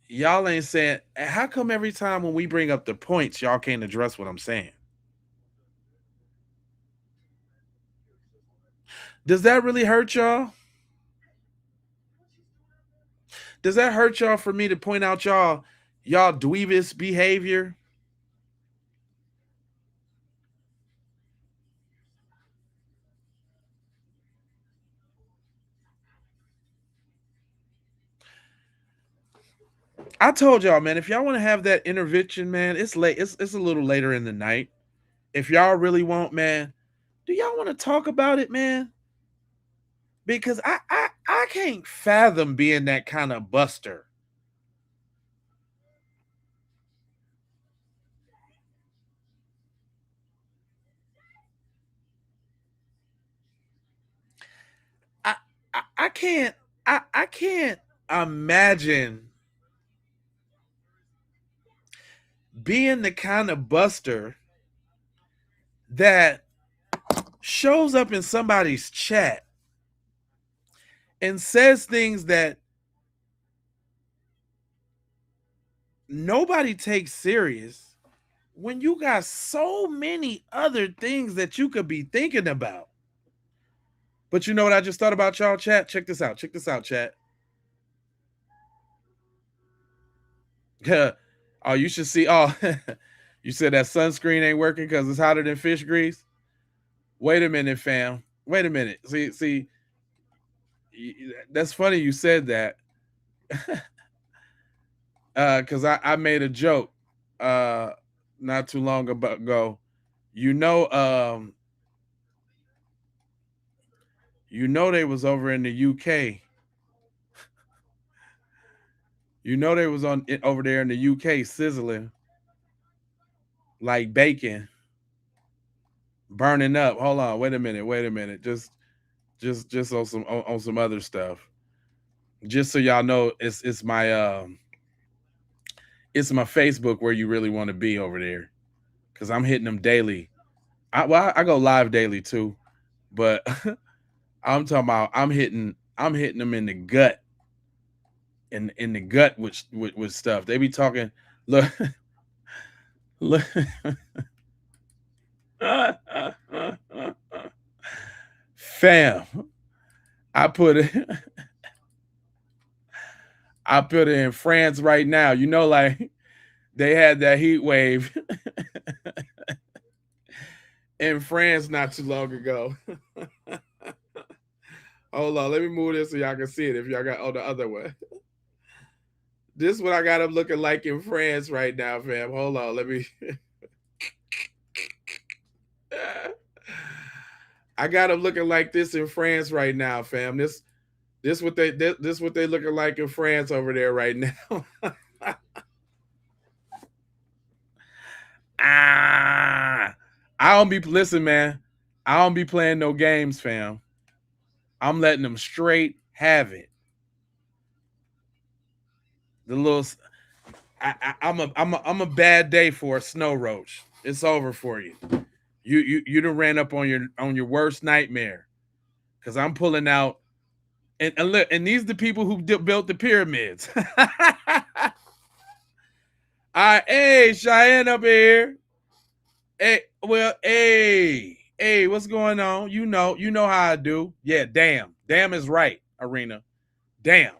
Y'all ain't saying, how come every time when we bring up the points, y'all can't address what I'm saying? Does that really hurt y'all? Does that hurt y'all for me to point out y'all y'all dweebus behavior. I told y'all, man, if y'all want to have that intervention, man, it's late. It's a little later in the night. If y'all really want, man, do y'all want to talk about it, man? Because I can't fathom being that kind of buster. I can't I can't imagine being the kind of buster that shows up in somebody's chat and says things that nobody takes serious when you got so many other things that you could be thinking about. But you know what I just thought about, y'all, chat? Check this out. Check this out, chat. Oh, you should see. Oh, you said that sunscreen ain't working because it's hotter than fish grease? Wait a minute, fam. Wait a minute. See, that's funny you said that. Because I made a joke not too long ago. You know they was over in the UK. You know they was over there in the UK sizzling like bacon, burning up. Hold on, wait a minute. Just on some other stuff. Just so y'all know, it's my Facebook where you really want to be over there, because I'm hitting them daily. I go live daily too, but I'm talking about I'm hitting them in the gut, in the gut with stuff. They be talking. Look, look. Fam, I put it in France right now. You know, like they had that heat wave in France not too long ago. Hold on, let me move this so y'all can see it if y'all got the other one. This is what I got them looking like in France right now, fam. Hold on, let me. I got them looking like this in France right now, fam. This what they looking like in France over there right now. I don't be listen, man. I don't be playing no games, fam. I'm letting them straight have it. The little, I'm a bad day for a snow roach. It's over for you. You done ran up on your worst nightmare, because I'm pulling out, and look, and these are the people who built the pyramids. Hey, Cheyenne up here. Hey, well, hey, what's going on? You know how I do. Yeah, damn is right, Arena. Damn.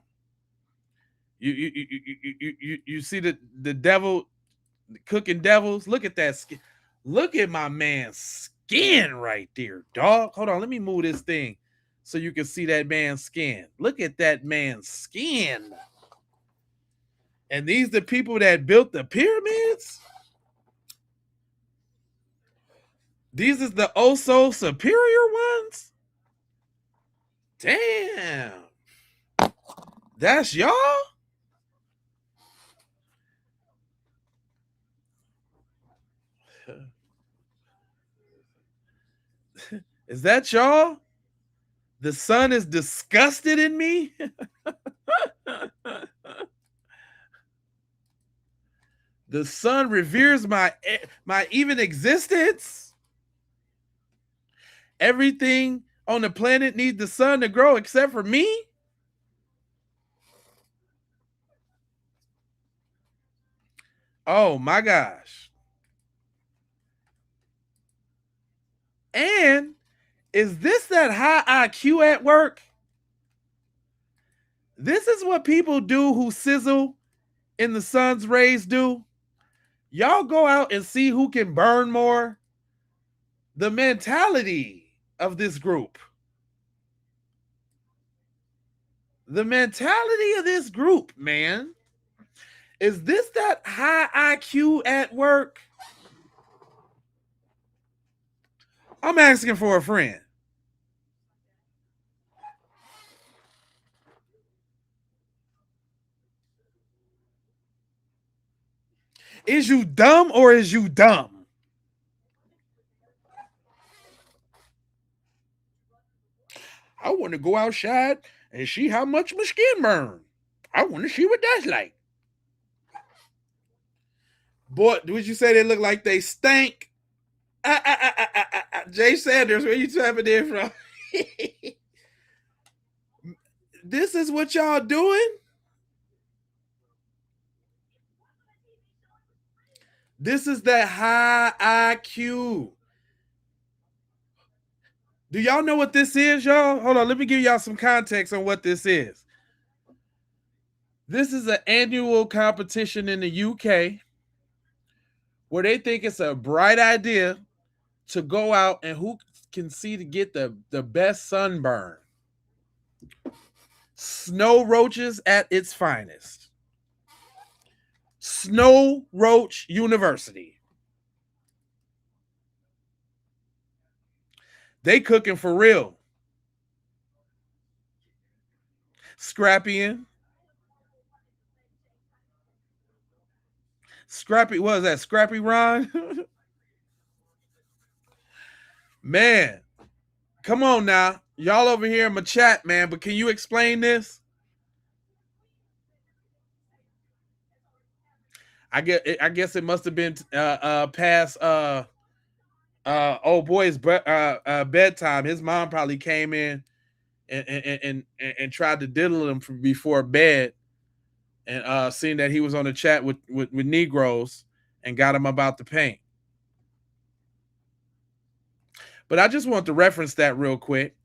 You see the devil cooking devils? Look at that skin. Look at my man's skin right there, dog. Hold on, let me move this thing so you can see that man's skin. Look at that man's skin. And these the people that built the pyramids? These is the oh-so superior ones? Damn. That's y'all? Is that y'all? The sun is disgusted in me? The sun reveres my even existence? Everything on the planet needs the sun to grow except for me? Oh my gosh. And is this that high IQ at work? This is what people do who sizzle in the sun's rays do? Y'all go out and see who can burn more. The mentality of this group. The mentality of this group, man. Is this that high IQ at work? I'm asking for a friend. Is you dumb or is you dumb? I want to go outside and see how much my skin burn. I want to see what that's like. Boy, would you say they look like they stink? Jay Sanders, where you tapping in from? This is what y'all doing? This is that high IQ. Do y'all know what this is, y'all? Hold on, let me give y'all some context on what this is. This is an annual competition in the UK where they think it's a bright idea to go out and who can see to get the best sunburn. Snow roaches at its finest. Snow Roach University. They cooking for real. Scrappy. Scrappy, what is that? Scrappy Ron? Man, come on now. Y'all over here in my chat, man, but can you explain this? I guess it must have been past old boy's bedtime. His mom probably came in and tried to diddle him from before bed, and seeing that he was on the chat with Negroes and got him about the paint. But I just want to reference that real quick,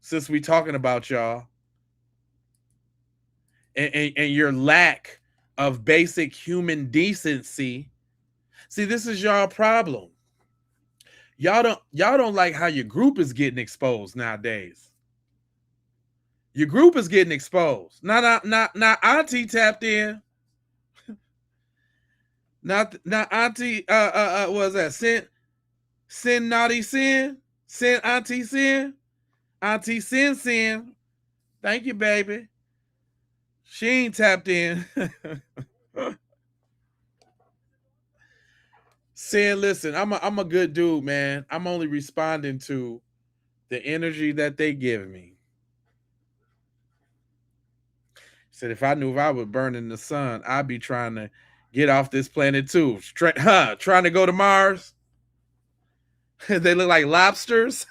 since we talking about y'all and your lack of basic human decency. See, this is y'all problem. Y'all don't like how your group is getting exposed nowadays. Your group is getting exposed. Not Auntie tapped in. Not Auntie what was that? Sin naughty sin? Sin Auntie sin? Auntie sin. Thank you, baby. She ain't tapped in. Saying, listen, I'm a good dude, man. I'm only responding to the energy that they give me. Said if I knew if I would burn in the sun, I'd be trying to get off this planet too. Trying to go to Mars. They look like lobsters.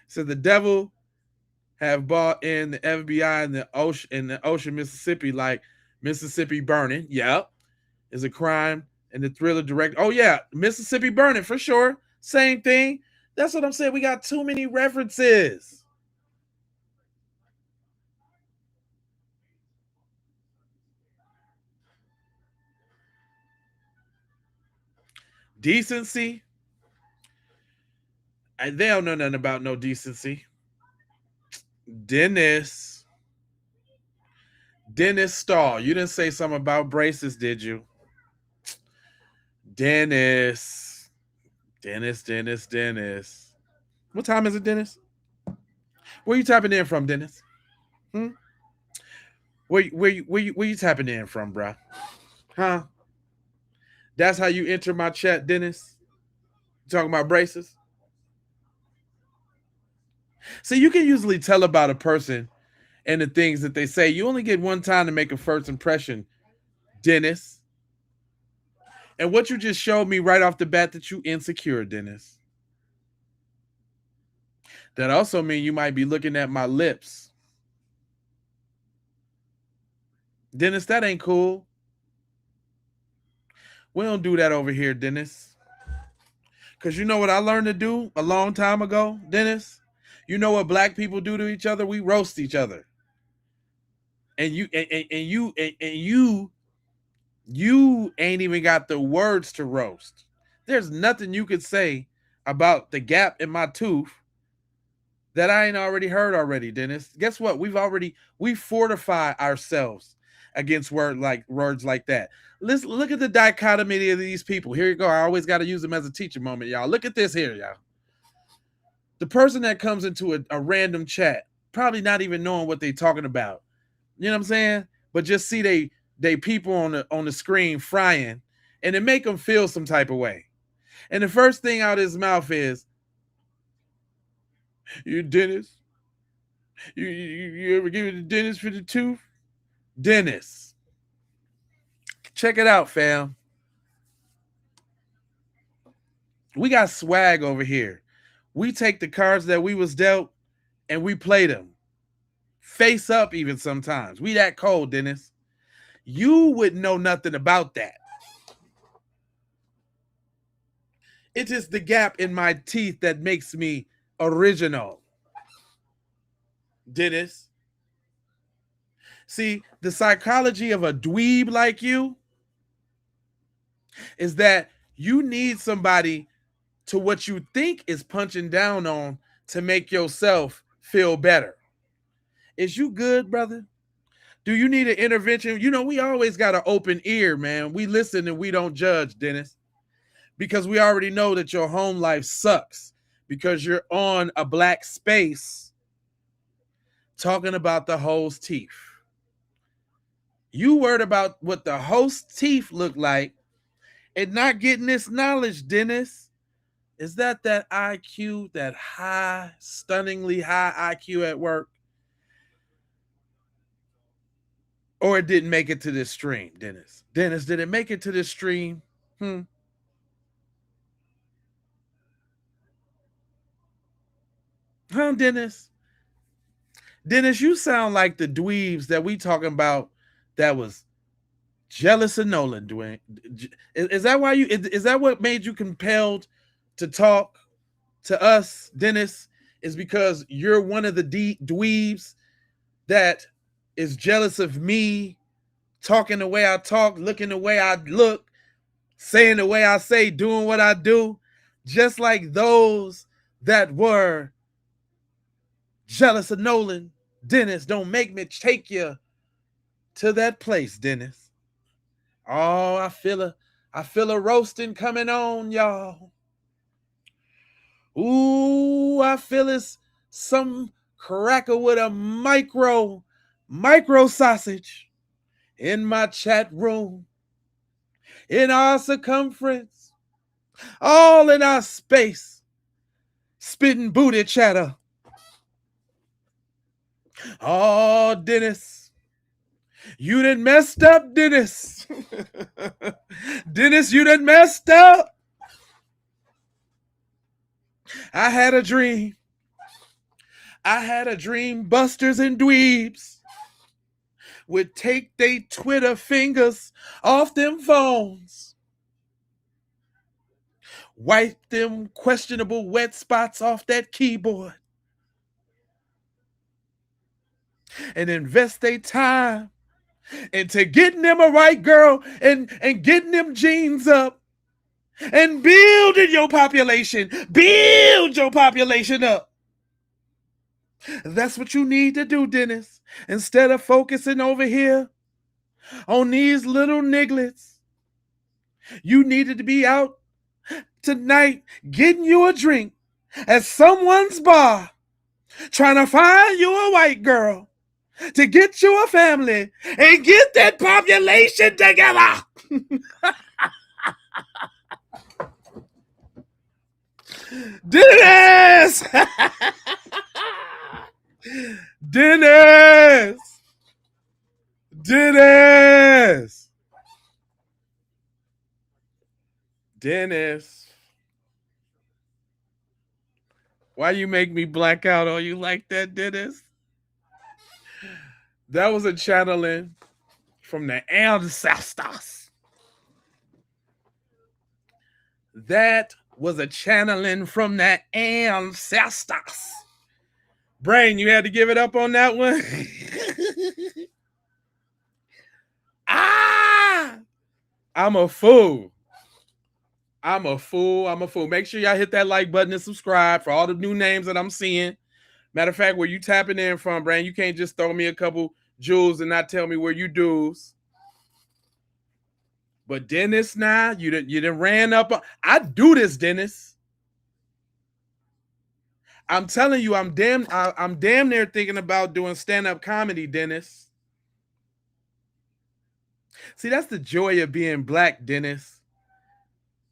So the devil have bought in the FBI in the ocean Mississippi, like Mississippi Burning. Yep. Is a crime and the thriller direct. Oh yeah, Mississippi Burning for sure. Same thing. That's what I'm saying. We got too many references. Decency. They don't know nothing about no decency. Dennis Stahl. You didn't say something about braces, did you? Dennis. What time is it, Dennis? Where you tapping in from, Dennis? Where you tapping in from, bruh? Huh? That's how you enter my chat, Dennis? You talking about braces? So you can usually tell about a person and the things that they say. You only get one time to make a first impression, Dennis. And what you just showed me right off the bat that you insecure, Dennis. That also means you might be looking at my lips. Dennis, that ain't cool. We don't do that over here, Dennis. Because you know what I learned to do a long time ago, Dennis? You know what black people do to each other? We roast each other. And you ain't even got the words to roast. There's nothing you could say about the gap in my tooth that I ain't already heard already, Dennis. Guess what? We fortify ourselves against words like that. Let's look at the dichotomy of these people. Here you go. I always got to use them as a teacher moment, y'all. Look at this here, y'all. The person that comes into a random chat, probably not even knowing what they're talking about. You know what I'm saying? But just see they people on the screen frying, and it make them feel some type of way. And the first thing out of his mouth is, "You Dennis? You ever give it to Dennis for the tooth?" Dennis. Check it out, fam. We got swag over here. We take the cards that we was dealt and we play them. Face up even sometimes. We that cold, Dennis. You wouldn't know nothing about that. It is the gap in my teeth that makes me original. Dennis. See, the psychology of a dweeb like you is that you need somebody to what you think is punching down on to make yourself feel better. Is you good, brother? Do you need an intervention? You know, we always got an open ear, man. We listen and we don't judge, Dennis, because we already know that your home life sucks because you're on a black space talking about the host's teeth. You worried about what the host's teeth look like and not getting this knowledge, Dennis. Is that IQ, that high, stunningly high IQ at work? Or it didn't make it to this stream, Dennis? Dennis, did it make it to this stream? Huh, Dennis? Dennis, you sound like the dweebs that we talking about that was jealous of Nolan, Dwayne. Is that why is that what made you compelled to talk to us, Dennis? Is because you're one of the dweebs that is jealous of me talking the way I talk, looking the way I look, saying the way I say, doing what I do, just like those that were jealous of Nolan. Dennis, don't make me take you to that place, Dennis. Oh, I feel a roasting coming on, y'all. Ooh, I feel it's some cracker with a micro sausage in my chat room, in our circumference, all in our space, spitting booty chatter. Oh, Dennis, you done messed up, Dennis. Dennis, you done messed up. I had a dream. Busters and dweebs would take they Twitter fingers off them phones, wipe them questionable wet spots off that keyboard, and invest their time into getting them a right girl and getting them jeans up and building your population. Build your population up. That's what you need to do, Dennis. Instead of focusing over here on these little nigglets, you needed to be out tonight getting you a drink at someone's bar, trying to find you a white girl to get you a family and get that population together. Dennis! Dennis! Dennis! Dennis! Why you make me black out on you like that, Dennis? That was a channeling from the ancestors. That was a channeling from the ancestors. Brain, you had to give it up on that one. I'm a fool. I'm a fool. Make sure y'all hit that like button and subscribe for all the new names that I'm seeing. Matter of fact, where you tapping in from, Brain, you can't just throw me a couple jewels and not tell me where you do's. But Dennis, now you done ran up. I do this, Dennis. I'm telling you, I'm damn near thinking about doing stand-up comedy, Dennis. See, that's the joy of being black, Dennis.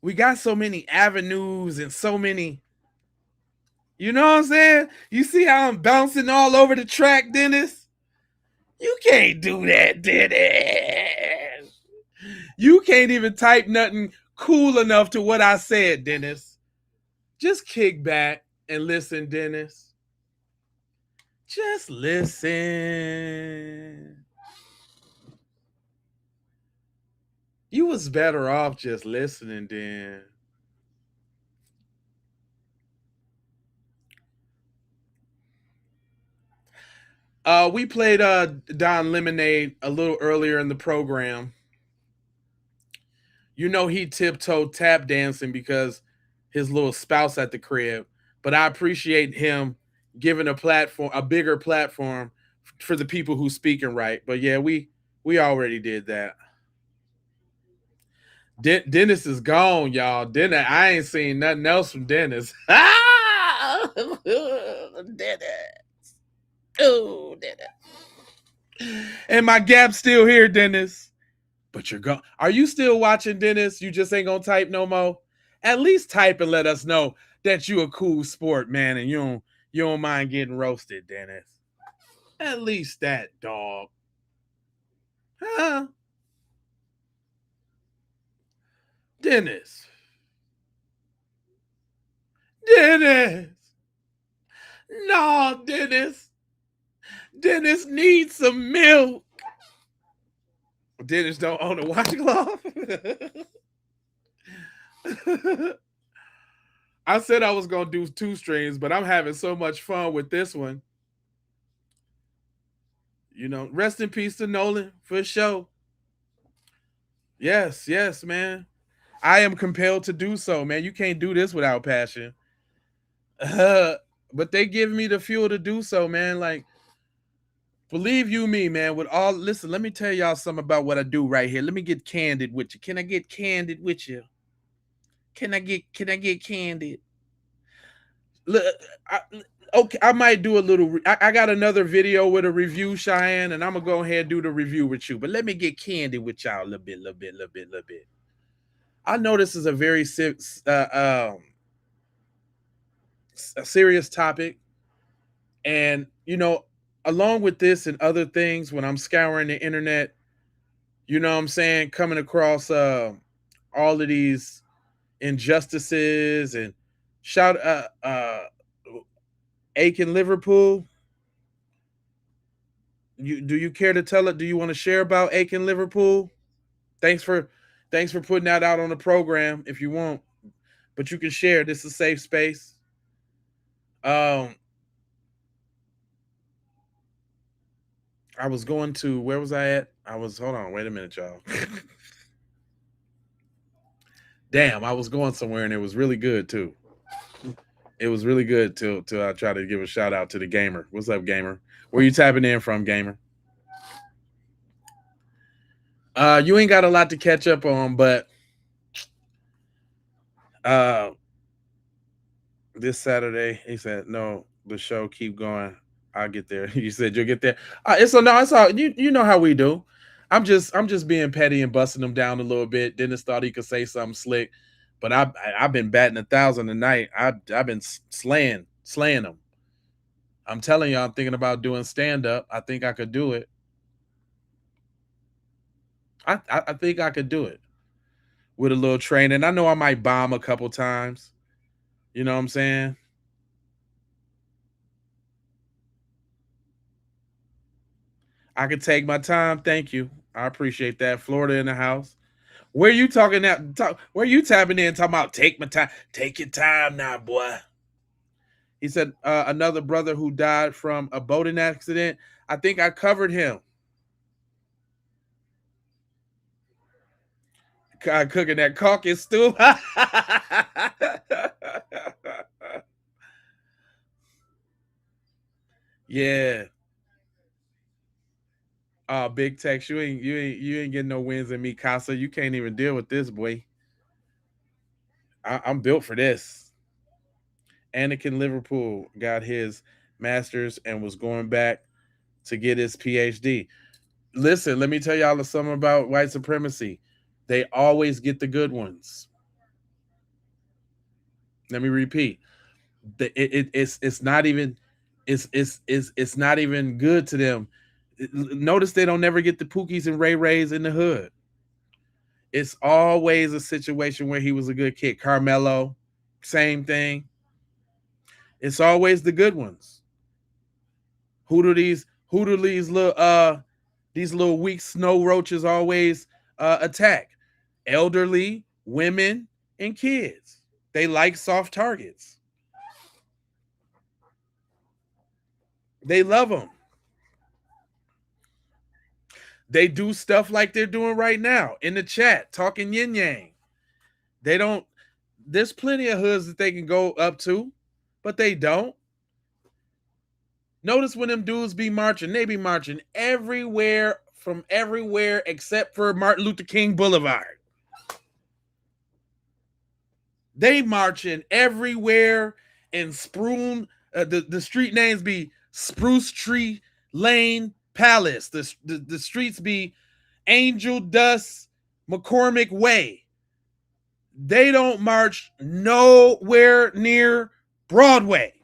We got so many avenues and so many. You know what I'm saying? You see how I'm bouncing all over the track, Dennis? You can't do that, Dennis. You can't even type nothing cool enough to what I said, Dennis. Just kick back and listen, Dennis. Just listen. You was better off just listening, then. We played Don Lemonade a little earlier in the program. You know he tiptoed tap dancing because his little spouse at the crib. But I appreciate him giving a bigger platform for the people who speaking right. But yeah, we already did that. Dennis is gone, y'all. Dennis, I ain't seen nothing else from Dennis. Dennis. Oh, Dennis. And my gap's still here, Dennis. But you're gone. Are you still watching, Dennis? You just ain't gonna type no more? At least type and let us know that you a cool sport, man, and you don't mind getting roasted, Dennis. At least that, dog. Huh? Dennis. Dennis. No, Dennis. Dennis needs some milk. Dennis don't own a washcloth. I said I was going to do 2 streams, but I'm having so much fun with this one. You know, rest in peace to Nolan for sure. Yes, man. I am compelled to do so, man. You can't do this without passion. But they give me the fuel to do so, man. Like, believe you me, man, listen, let me tell y'all something about what I do right here. Let me get candid with you. Can I get candid with you? Can I get candid? Look, I might do a little. I got another video with a review, Cheyenne, and I'm gonna go ahead and do the review with you. But let me get candid with y'all a little bit. I know this is a very a serious topic, and you know, along with this and other things, when I'm scouring the internet, you know what I'm saying, coming across all of these injustices and Aiken Liverpool. Do you care to tell it? Do you want to share about Aiken Liverpool? Thanks for putting that out on the program if you want, but you can share. This is a safe space. I was going to, where was I at? Hold on, wait a minute, y'all. Damn, I was going somewhere and it was really good too. It was really good till I try to give a shout out to the gamer. What's up, gamer? Where you tapping in from, gamer? You ain't got a lot to catch up on, but this Saturday, he said, no, the show keep going. I'll get there. You said you'll get there. It's all you know how we do. I'm just being petty and busting them down a little bit. Dennis thought he could say something slick, but I've been batting 1,000 a night. I've been slaying them. I'm telling you, I'm thinking about doing stand up. I think I could do it. I think I could do it with a little training. I know I might bomb a couple times. You know what I'm saying? I could take my time. Thank you. I appreciate that. Florida in the house. Where you talking now? Where you tapping in talking about take my time? Take your time now, boy. He said another brother who died from a boating accident. I think I covered him. Cooking that caucus stew. Yeah. Big Tex, you ain't getting no wins in me, Casa. You can't even deal with this, boy. I'm built for this. Anakin Liverpool got his master's and was going back to get his PhD. Listen, let me tell y'all something about white supremacy. They always get the good ones. Let me repeat. It's not even it's not even good to them. Notice they don't never get the Pookies and Ray Rays in the hood. It's always a situation where he was a good kid. Carmelo, same thing. It's always the good ones. Who do these little weak snow roaches always attack? Elderly, women, and kids. They like soft targets. They love them. They do stuff like they're doing right now in the chat, talking yin yang. There's plenty of hoods that they can go up to, but they don't. Notice when them dudes be marching, they be marching everywhere, from everywhere except for Martin Luther King Boulevard. They marching everywhere in Spruce. The street names be Spruce Tree Lane Palace. The streets be Angel Dust McCormick Way. They don't march nowhere near Broadway.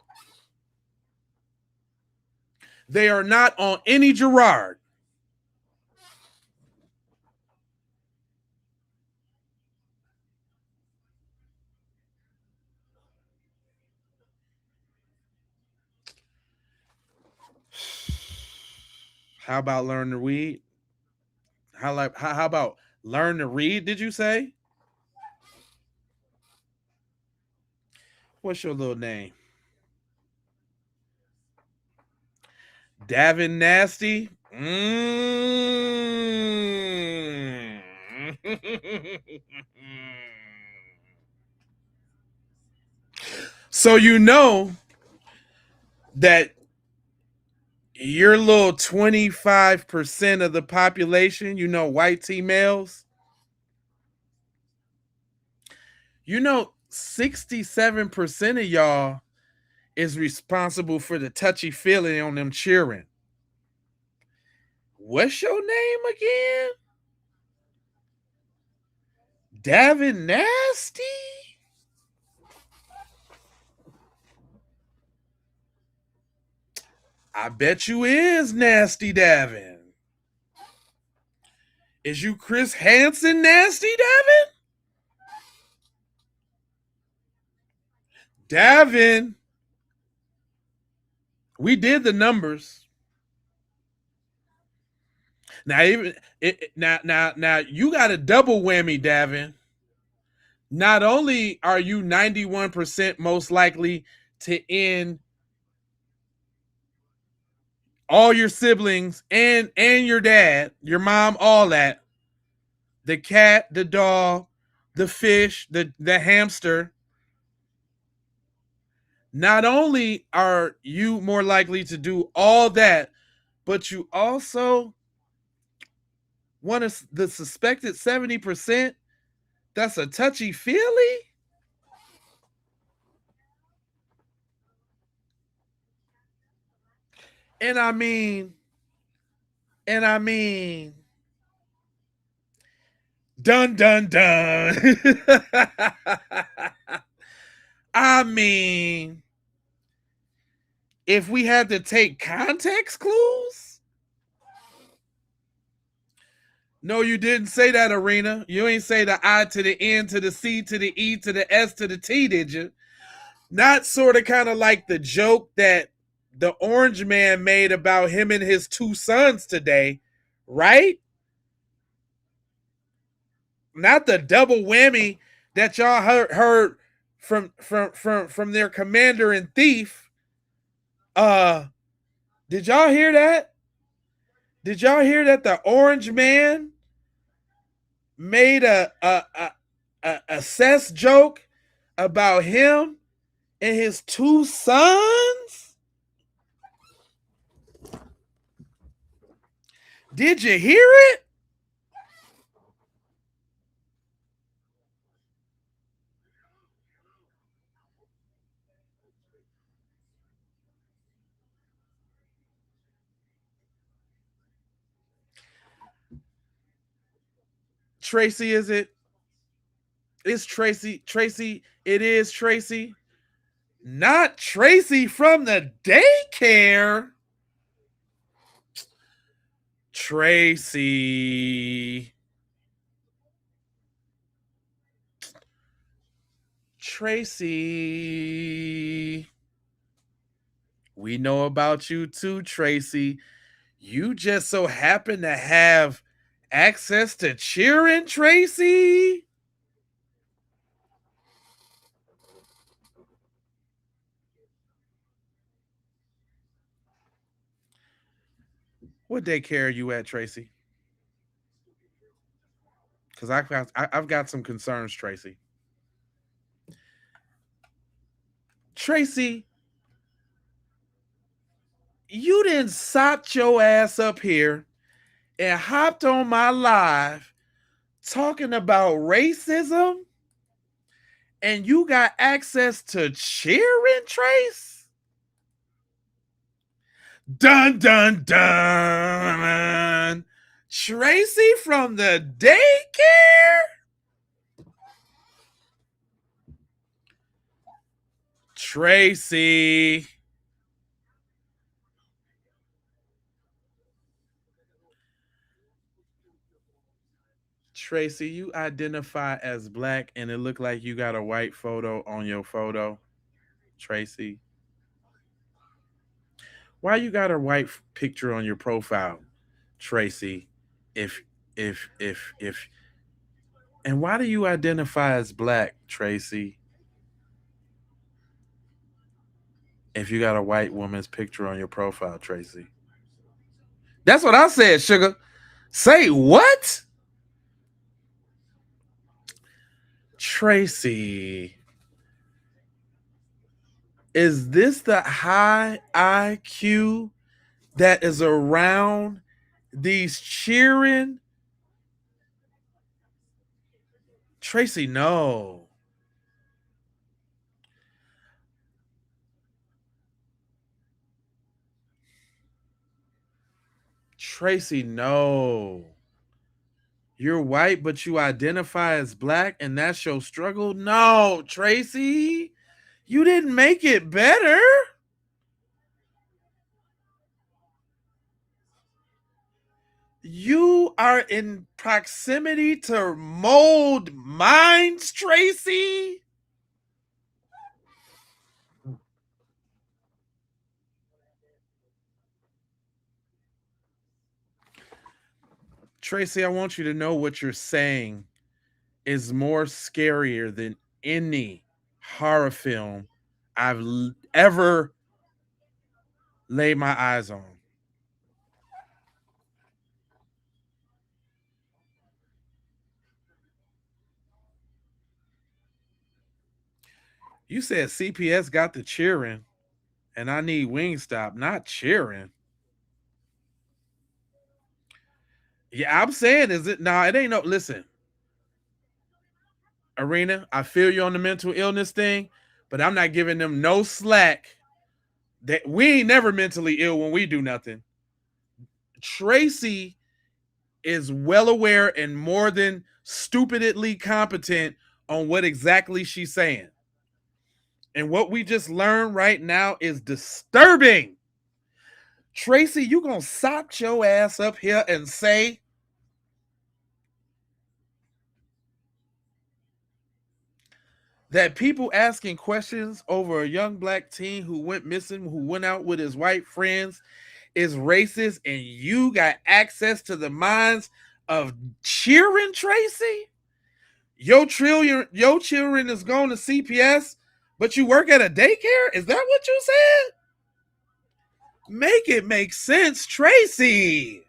They are not on any Girard. How about learn to read? How about learn to read, did you say? What's your little name? Davin Nasty? So you know that your little 25% of the population, white females, 67% of y'all is responsible for the touchy feeling on them cheering. What's your name again? Davin Nasty? I bet you is Nasty Davin. Is you Chris Hansen Nasty Davin? Davin. We did the numbers. Now now you got a double whammy, Davin. Not only are you 91% most likely to end all your siblings and your dad, your mom, all that, the cat, the dog, the fish, the hamster. Not only are you more likely to do all that, but you also one of the suspected 70% that's a touchy-feely. And I mean, dun dun dun. I mean, if we had to take context clues. No, you didn't say that, Arena. You ain't say the I to the N to the C to the E to the S to the T, did you? Not sort of kind of like the joke that the Orange Man made about him and his two sons today, right? Not the double whammy that y'all heard from their commander and thief. Did y'all hear that? Did y'all hear that the orange man made a cess joke about him and his two sons? Did you hear it? Tracy, is it? It's Tracy. Tracy, it is Tracy. Not Tracy from the daycare. Tracy. Tracy. We know about you too, Tracy. You just so happen to have access to cheering, Tracy. What daycare are you at, Tracy? Because I've got some concerns, Tracy. Tracy, you didn't sot your ass up here and hopped on my live talking about racism, and you got access to cheering, Trace? Dun, dun, dun. Tracy from the daycare? Tracy. Tracy, you identify as black and it looked like you got a white photo on your photo. Tracy. Why you got a white picture on your profile, Tracy? If and why do you identify as black, Tracy? If you got a white woman's picture on your profile, Tracy. That's what I said, sugar. Say what? Tracy. Is this the high IQ that is around these cheering? Tracy, no. Tracy, no. You're white, but you identify as black, and that's your struggle? No, Tracy. You didn't make it better. You are in proximity to mold minds, Tracy. Tracy, I want you to know what you're saying is more scarier than any horror film I've ever laid my eyes on. You said CPS got the cheering, and I need Wingstop, not cheering. Yeah, I'm saying, is it? Nah, it ain't no. Listen, Arena, I feel you on the mental illness thing, but I'm not giving them no slack. That we ain't never mentally ill when we do nothing. Tracy is well aware and more than stupidly competent on what exactly she's saying. And what we just learned right now is disturbing. Tracy, you gonna sop your ass up here and say that people asking questions over a young black teen who went missing, who went out with his white friends, is racist, and you got access to the minds of cheering, Tracy? Your children is going to CPS, but you work at a daycare? Is that what you said? Make it make sense, Tracy.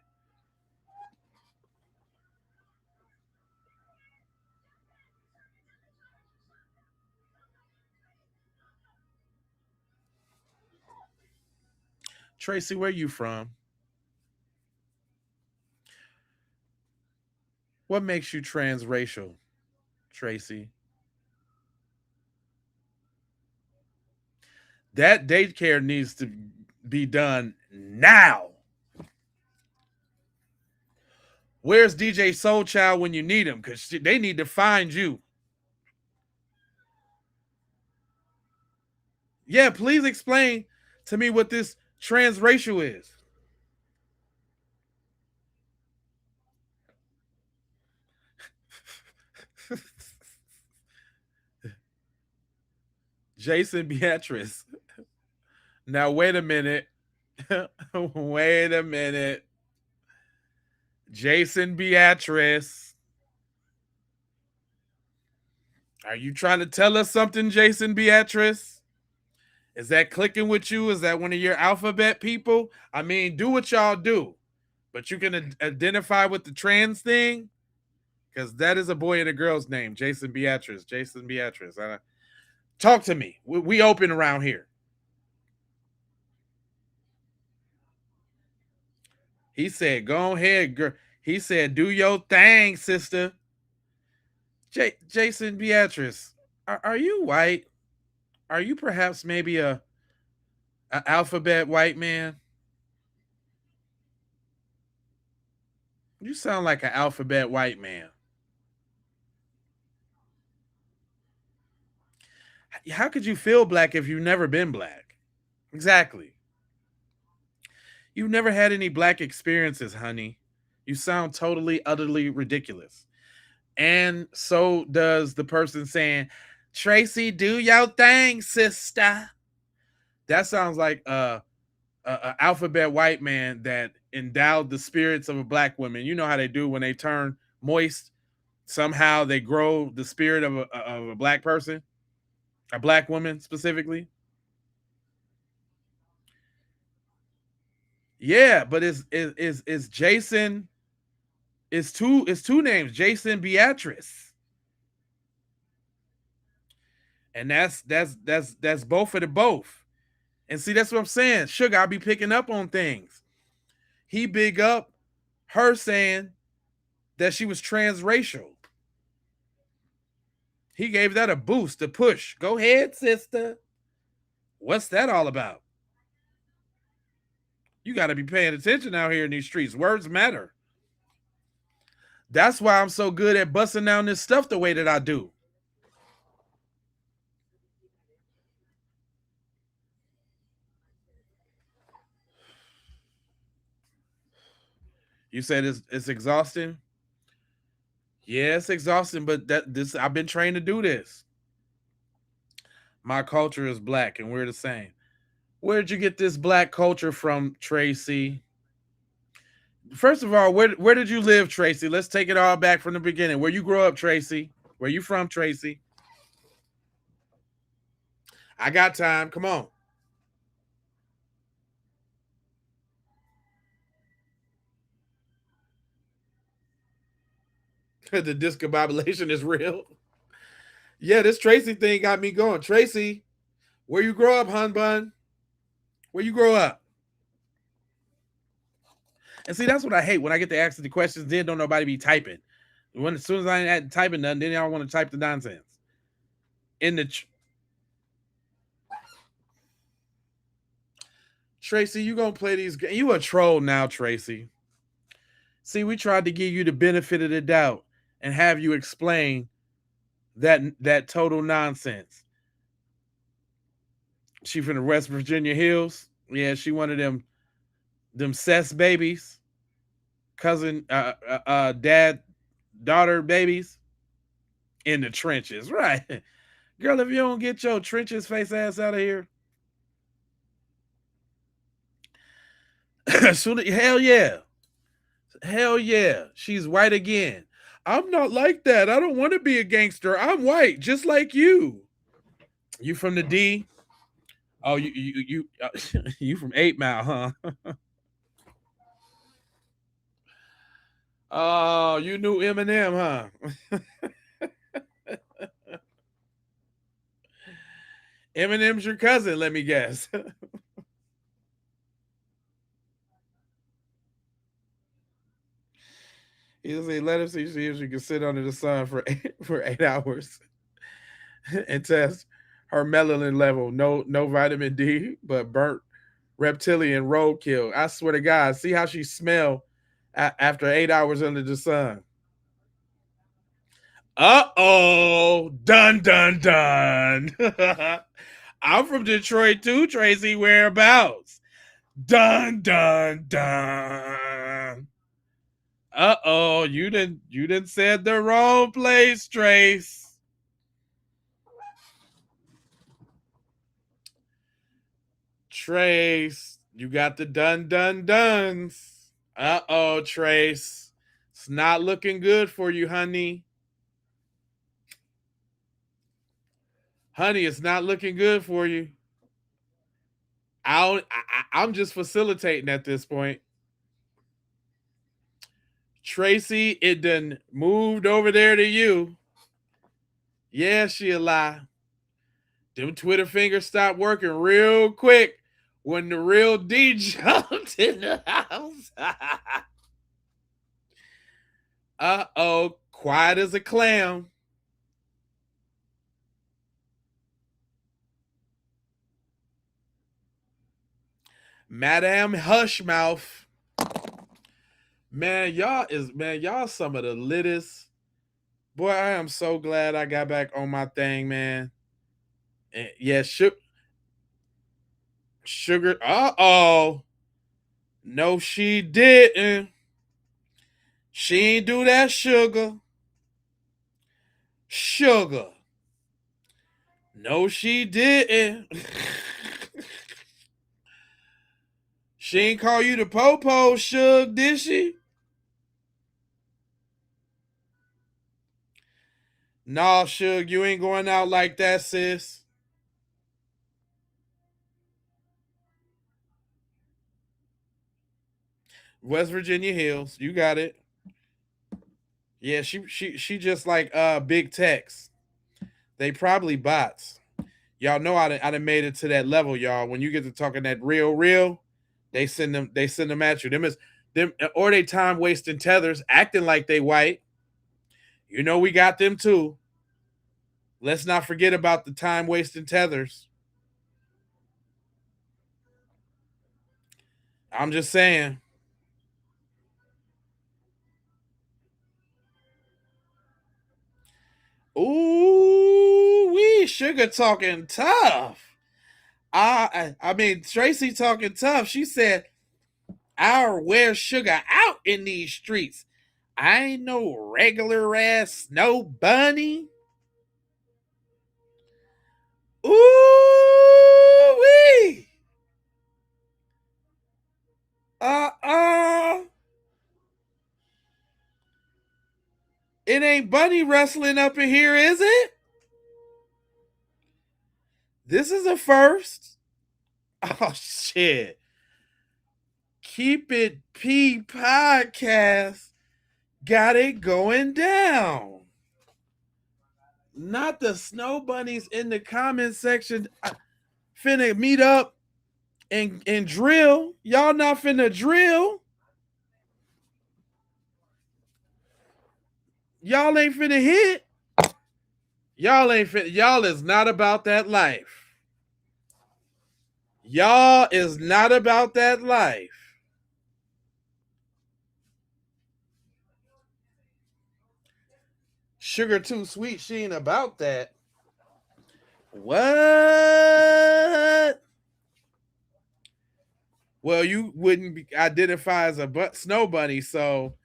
Tracy, where you from? What makes you transracial, Tracy? That daycare needs to be done now. Where's DJ Soulchild when you need him? Because they need to find you. Yeah, please explain to me what this transracial is. Jason Beatrice. Now, wait a minute. Wait a minute. Jason Beatrice. Are you trying to tell us something, Jason Beatrice? Is that clicking with you? Is that one of your alphabet people? I mean, do what y'all do. But you can identify with the trans thing? Because that is a boy and a girl's name. Jason Beatrice. Jason Beatrice. Talk to me. We open around here. He said, go ahead, girl. He said, do your thing, sister. Jason Beatrice, are you white? Are you perhaps maybe a alphabet white man? You sound like an alphabet white man. How could you feel black if you've never been black? Exactly. You've never had any black experiences, honey. You sound totally, utterly ridiculous. And so does the person saying, Tracy, do your thing, sister. That sounds like a alphabet white man that endowed the spirits of a black woman. You know how they do when they turn moist. Somehow they grow the spirit of a black person, a black woman specifically. Yeah, but it's Jason. It's two names, Jason Beatrice. And that's both of the both. And see, that's what I'm saying. Sugar, I'll be picking up on things. He big up her saying that she was transracial. He gave that a boost, a push. Go ahead, sister. What's that all about? You got to be paying attention out here in these streets. Words matter. That's why I'm so good at busting down this stuff the way that I do. You said it's exhausting? Yeah, it's exhausting, but I've been trained to do this. My culture is black and we're the same. Where'd you get this black culture from, Tracy? First of all, where did you live, Tracy? Let's take it all back from the beginning. Where you grew up, Tracy? Where you from, Tracy? I got time. Come on. The discombobulation is real. Yeah, this Tracy thing got me going. Tracy, where you grow up, hun bun? Where you grow up? And see, that's what I hate when I get to ask the questions. Then don't nobody be typing. As soon as I ain't typing nothing, then y'all want to type the nonsense. Tracy, you gonna play these games? You a troll now, Tracy. See, we tried to give you the benefit of the doubt and have you explain that total nonsense. She from the West Virginia Hills. Yeah, she one of them cess babies, cousin, dad, daughter babies in the trenches, right? Girl, if you don't get your trenches face ass out of here. Hell yeah. Hell yeah. She's white again. I'm not like that. I don't want to be a gangster. I'm white, just like you. You from the D? Oh, you from 8 Mile, huh? Oh, you knew Eminem, huh? Eminem's your cousin, let me guess. He'll say, let him see if she can sit under the sun for for 8 hours and test her melanin level. No vitamin D, but burnt reptilian roadkill. I swear to God, see how she smell after 8 hours under the sun. Uh-oh. Dun, dun, dun. I'm from Detroit too, Tracy. Whereabouts? Dun, dun, dun. Uh-oh. You didn't said the wrong place, Trace. Trace, you got the dun, dun, duns. Uh-oh, Trace. It's not looking good for you, honey. Honey, it's not looking good for you. I'm just facilitating at this point. Tracy, it done moved over there to you. Yeah, she a lie. Them Twitter fingers stopped working real quick when the real D jumped in the house. Uh-oh, quiet as a clam. Madame Hushmouth. Man, y'all some of the littest. Boy, I am so glad I got back on my thing, man. And yeah, sugar. Uh-oh. No, she didn't. She ain't do that, sugar. Sugar. No, she didn't. She ain't call you the po-po, Suge, did she? Nah, Suge, you ain't going out like that, sis. West Virginia Hills, you got it. Yeah, she just like big techs. They probably bots. Y'all know I done made it to that level, y'all. When you get to talking that real, they send them at you. Them or they time wasting tethers acting like they white. You know we got them too. Let's not forget about the time wasting tethers. I'm just saying. Ooh, we sugar talking tough. I mean Tracy talking tough. She said, "I'll wear sugar out in these streets. I ain't no regular ass snow bunny." Ooh wee. It ain't bunny wrestling up in here, is it? This is a first. Oh shit. Keep It P podcast got it going down. Not the snow bunnies in the comment section finna meet up and drill. Y'all not finna drill. Y'all ain't finna hit. Y'all ain't finna. Y'all is not about that life. Y'all is not about that life. Sugar too sweet, she ain't about that. What? Well, you wouldn't identify as a snow bunny, so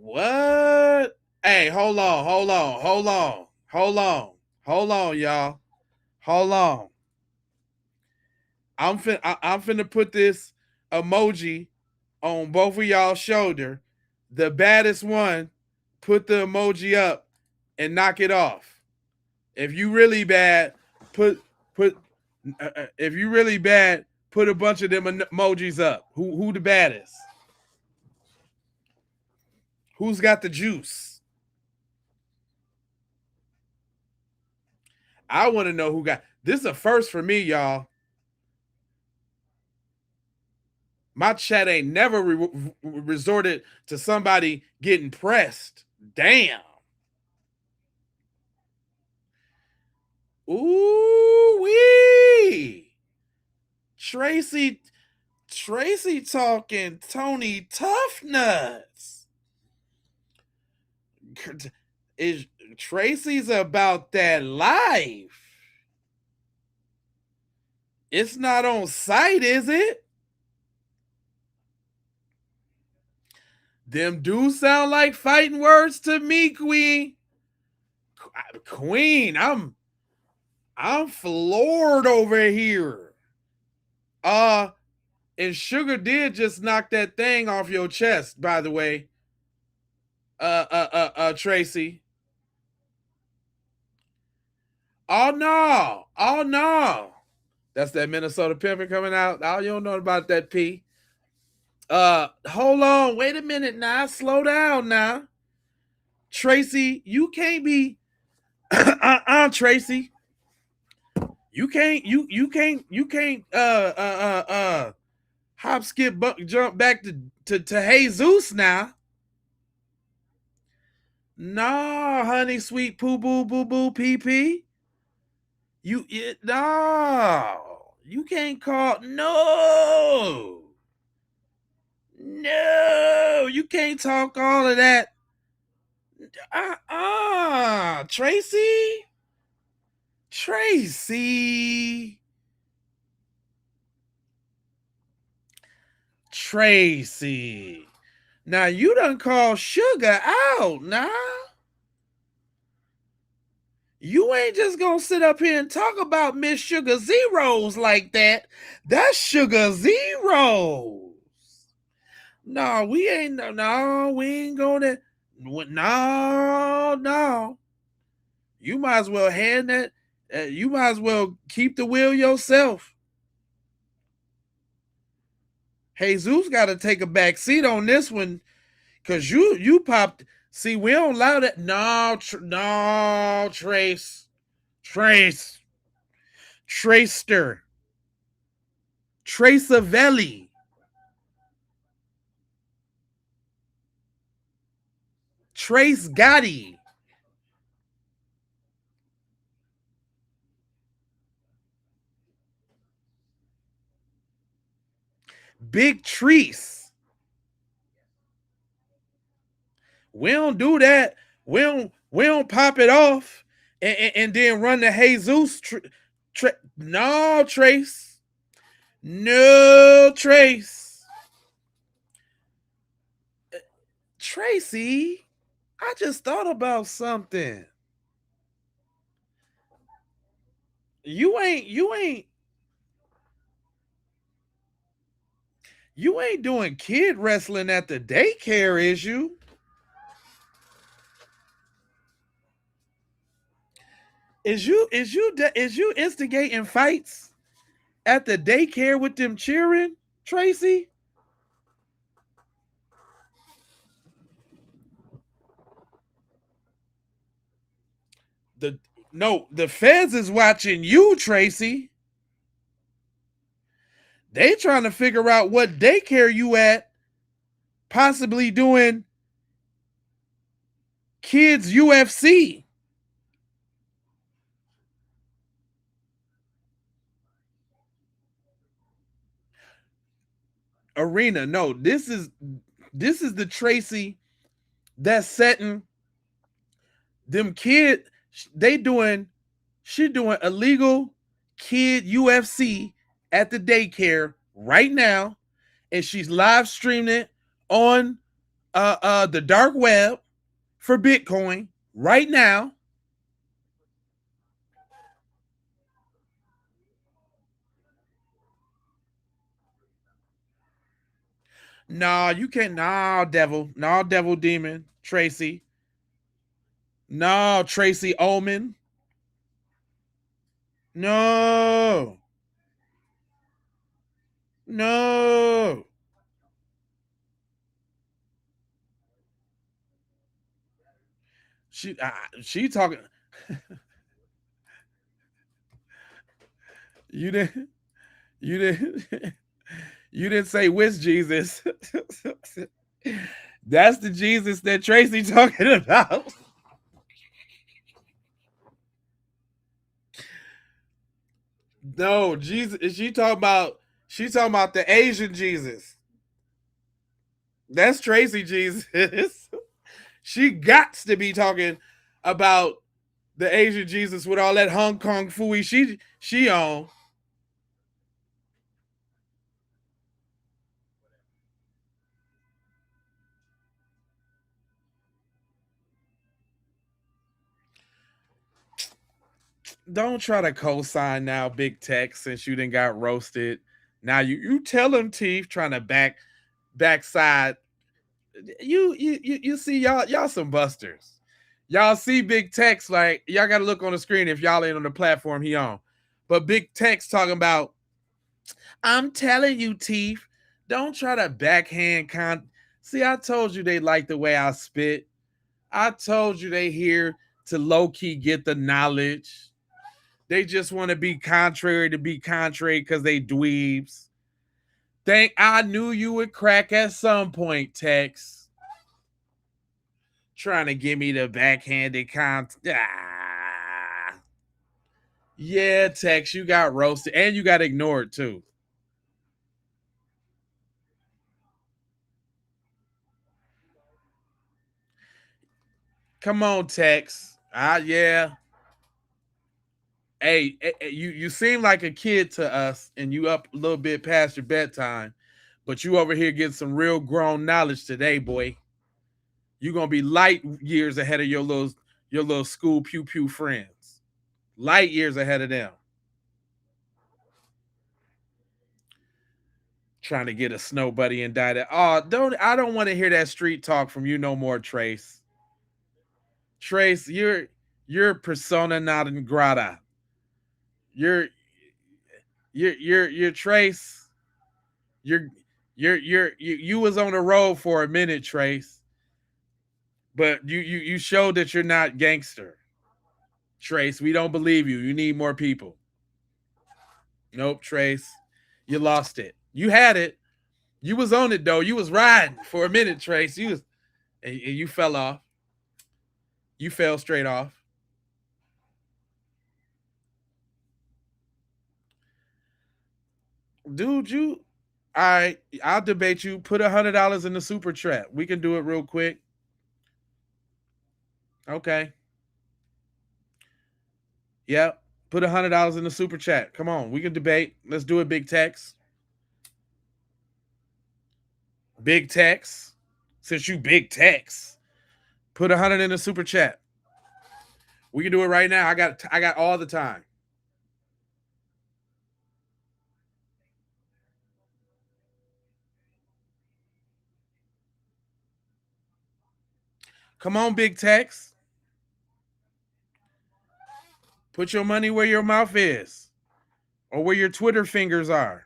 what? Hey, hold on, y'all. Hold on. I'm finna put this emoji on both of y'all's shoulder. The baddest one, put the emoji up and knock it off. If you really bad, put If you really bad, put a bunch of them emojis up. Who the baddest? Who's got the juice? I want to know who got. This is a first for me, y'all. My chat ain't never resorted to somebody getting pressed. Damn. Ooh wee. Tracy talking Tony Tough Nuts. Is Tracy's about that life? It's not on site, is it? Them do sound like fighting words to me, Queen. Queen, I'm floored over here. And Sugar did just knock that thing off your chest, by the way. Tracy. Oh no. That's that Minnesota pimpin' coming out. Oh, you don't know about that P. Hold on, wait a minute now. Slow down now. Tracy, you can't be Tracy. You can't hop, skip, jump back to Jesus now. Nah, honey, sweet poo boo boo boo pee pee. No. You can't call no. You can't talk all of that. Tracy. Now you done call Sugar out now. You ain't just gonna sit up here and talk about Miss Sugar Zeros like that. That's Sugar Zeros. No, we ain't gonna. No. You might as well hand that. You might as well keep the wheel yourself. Jesus got to take a back seat on this one, cause you popped. See, we don't allow that. No, Tracer, Traceavelli. Trace Gotti. Big Treese. We don't do that. We don't pop it off and then run the Jesus. No, Trace. No, Trace. Tracy, I just thought about something. You ain't doing kid wrestling at the daycare, is you? Is you instigating fights at the daycare with them cheering, Tracy? The feds is watching you, Tracy. They trying to figure out what daycare you at, possibly doing kids UFC. Arena. No, this is the Tracy that's setting them kid. She doing illegal kid UFC at the daycare right now, and she's live streaming it on the dark web for Bitcoin right now. No, you can't. No, devil. No, devil demon. Tracy. No, Tracy Ullman. No. No. She talking. You didn't. You didn't. You didn't say which Jesus. That's the Jesus that Tracy talking about. No, Jesus. She talking about. She talking about the Asian Jesus. That's Tracy Jesus. She got to be talking about the Asian Jesus with all that Hong Kong fooey she on. Don't try to co-sign now, Big Tech, since you didn't got roasted. Now you tell him Teeth trying to backside. You see y'all some busters. Y'all see Big Tech's like y'all gotta look on the screen if y'all ain't on the platform he on. But Big Tech's talking about, I'm telling you, Teeth, don't try to backhand See, I told you they like the way I spit. I told you they here to low-key get the knowledge. They just want to be contrary because they dweebs. I knew you would crack at some point, Tex. Trying to give me the backhanded Yeah, Tex, you got roasted and you got ignored too. Come on, Tex. Yeah. Hey, you seem like a kid to us, and you up a little bit past your bedtime, but you over here getting some real grown knowledge today, boy. You're gonna be light years ahead of your little school pew pew friends. Light years ahead of them. Trying to get a snow buddy indicted. Oh, I don't want to hear that street talk from you no more, Trace. Trace, you're persona non grata. You're Trace. You was on the road for a minute, Trace. But you showed that you're not gangster. Trace, we don't believe you. You need more people. Nope, Trace. You lost it. You had it. You was on it though. You was riding for a minute, Trace. And you fell off. You fell straight off. Dude, all right, I'll debate you. Put $100 in the super chat. We can do it real quick. Okay. Yep. Put $100 in the super chat. Come on, we can debate. Let's do it, Big Tex. Big Tex. Since you Big Tex, put 100 in the super chat. We can do it right now. I got all the time. Come on, Big Tex. Put your money where your mouth is, or where your Twitter fingers are.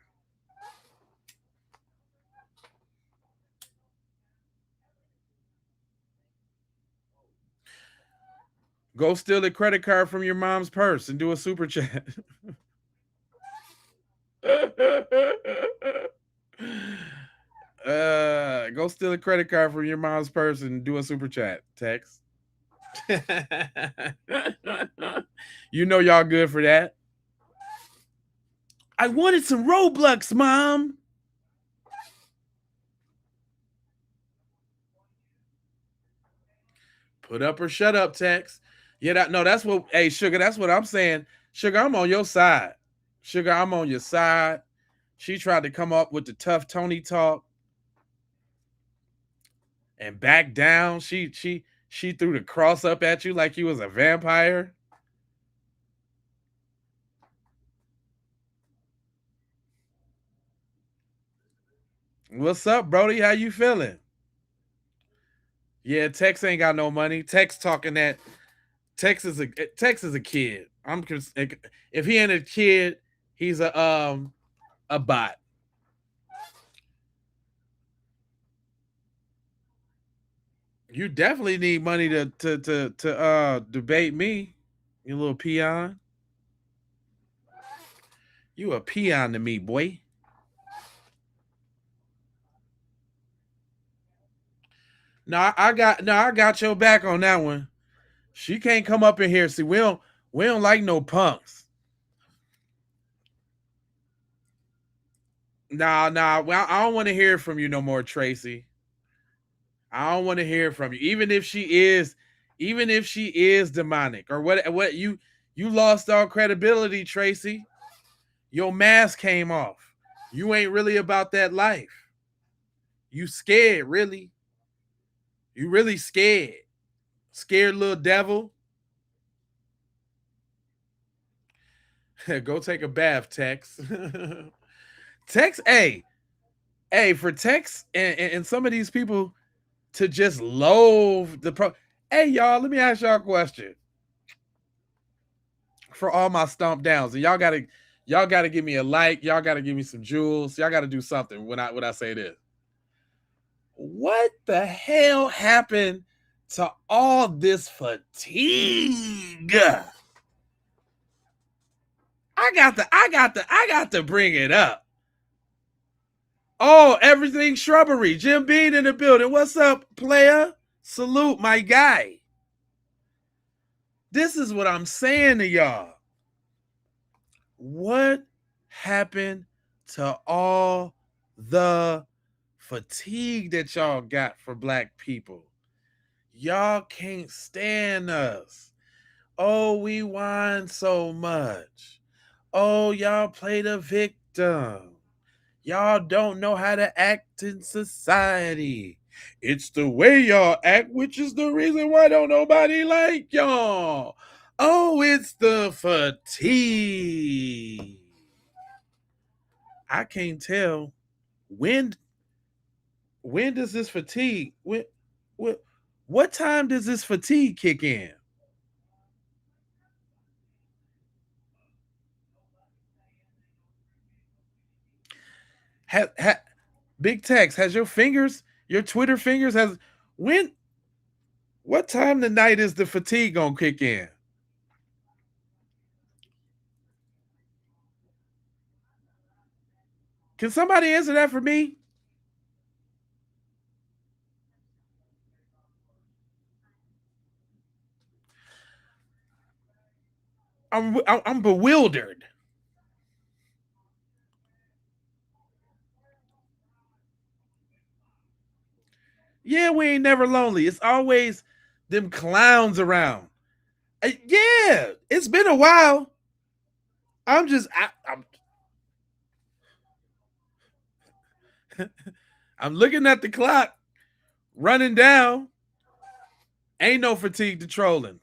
Go steal a credit card from your mom's purse and do a super chat. Go steal a credit card from your mom's purse and do a super chat. Text. You know y'all good for that. I wanted some Roblox, Mom. Put up or shut up, Tex. Yeah, that's what. Hey, Sugar, that's what I'm saying. Sugar, I'm on your side. Sugar, I'm on your side. She tried to come up with the tough Tony talk and back down. She threw the cross up at you like you was a vampire. What's up, Brody? How you feeling? Yeah, Tex ain't got no money. Tex talking that Tex is a kid. If he ain't a kid, he's a bot. You definitely need money to debate me, you little peon. You a peon to me, boy. I got your back on that one. She can't come up in here. See, we don't like no punks. Well, I don't want to hear from you no more, Tracy. I don't want to hear from you. Even if she is demonic or what you lost all credibility, Tracy. Your mask came off. You ain't really about that life. You scared, really. You really scared. Scared little devil. Go take a bath, Tex. Tex, for Tex and some of these people to just loathe the pro. Hey, y'all, let me ask y'all a question. For all my stomp downs, and y'all gotta give me a like, y'all gotta give me some jewels, y'all gotta do something when I say this. What the hell happened to all this fatigue? I got to bring it up. Oh, everything shrubbery. Jim Bean in the building. What's up, player? Salute, my guy. This is what I'm saying to y'all. What happened to all the fatigue that y'all got for black people? Y'all can't stand us. Oh, we whine so much. Oh, y'all play the victim. Y'all don't know how to act in society. It's the way y'all act, which is the reason why don't nobody like y'all. Oh, it's the fatigue. I can't tell when does this fatigue what time does this fatigue kick in? Big Tex, has your Twitter fingers what time tonight is the fatigue gonna kick in? Can somebody answer that for me? I'm bewildered. Yeah, we ain't never lonely. It's always them clowns around. Yeah, it's been a while. I'm I'm looking at the clock, running down. Ain't no fatigue to trolling.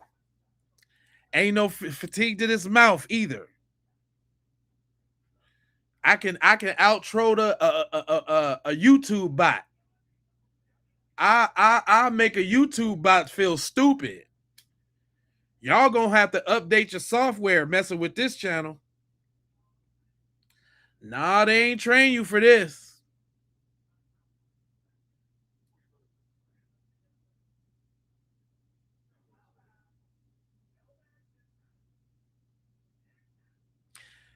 Ain't no fatigue to this mouth either. I can outro a YouTube bot. I make a YouTube bot feel stupid. Y'all gonna have to update your software messing with this channel. Nah, they ain't train you for this.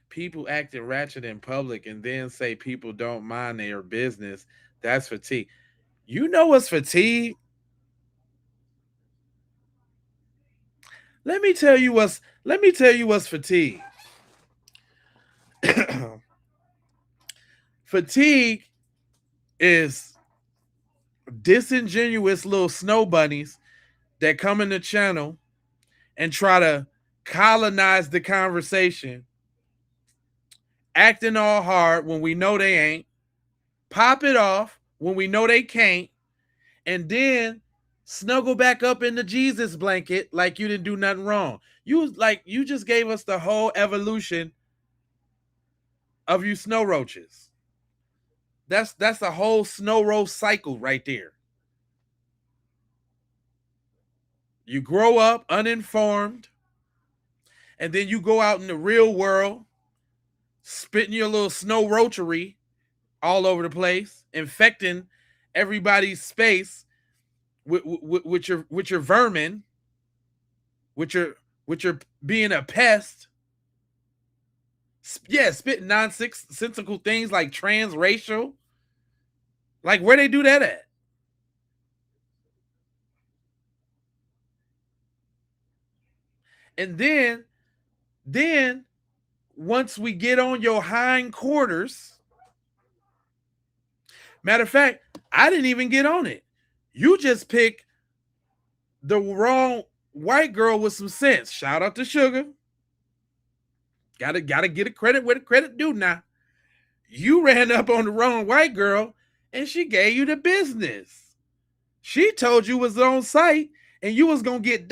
People acting ratchet in public and then say people don't mind their business. That's fatigue. You know what's fatigue? Let me tell you what's fatigue. Fatigue is disingenuous little snow bunnies that come in the channel and try to colonize the conversation, acting all hard when we know they ain't, pop it off when we know they can't, and then snuggle back up in the Jesus blanket like you didn't do nothing wrong. You just gave us the whole evolution of you snow roaches. That's a whole snow roach cycle right there. You grow up uninformed, and then you go out in the real world, spitting your little snow roachery all over the place, infecting everybody's space with your vermin, with your being a pest. Yeah, spitting nonsensical things like transracial. Like, where they do that at? And then once we get on your hindquarters, matter of fact, I didn't even get on it. You just pick the wrong white girl with some sense. Shout out to Sugar. Gotta get a credit where the credit due now. You ran up on the wrong white girl and she gave you the business. She told you was on site and you was gonna get ...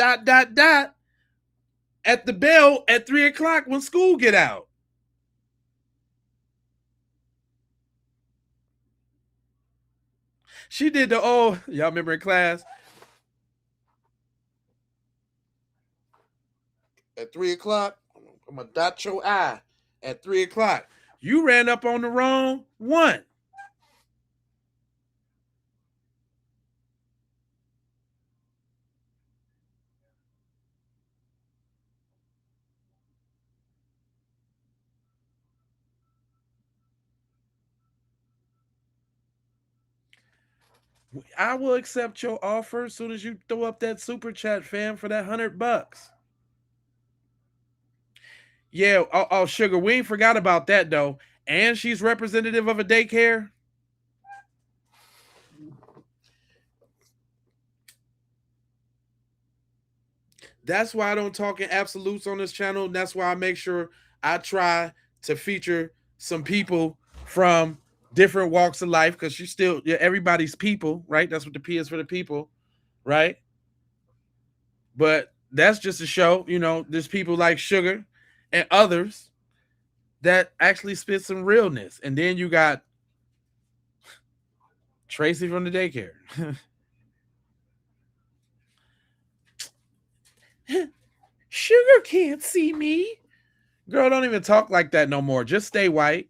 at the bell at 3:00 when school get out. She did the y'all remember in class? At 3:00, I'm gonna dot your I at 3:00. You ran up on the wrong one. I will accept your offer as soon as you throw up that super chat, fam, for that $100. Yeah, Sugar, we ain't forgot about that though. And she's representative of a daycare. That's why I don't talk in absolutes on this channel. That's why I make sure I try to feature some people from different walks of life, because she's still everybody's people, right? That's what the P is for, the people, right? But that's just to show, there's people like Sugar and others that actually spit some realness. And then you got Tracy from the daycare. Sugar can't see me. Girl, don't even talk like that no more. Just stay white.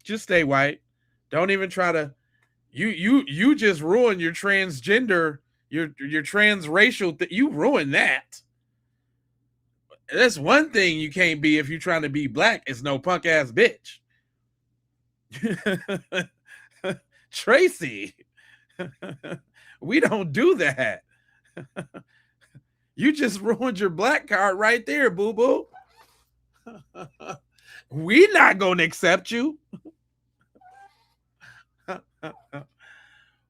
Just stay white. Don't even try to. You just ruined your transgender, your transracial. You ruined that. That's one thing you can't be if you're trying to be black. It's no punk ass bitch. Tracy, we don't do that. You just ruined your black card right there, boo boo. We not gonna accept you.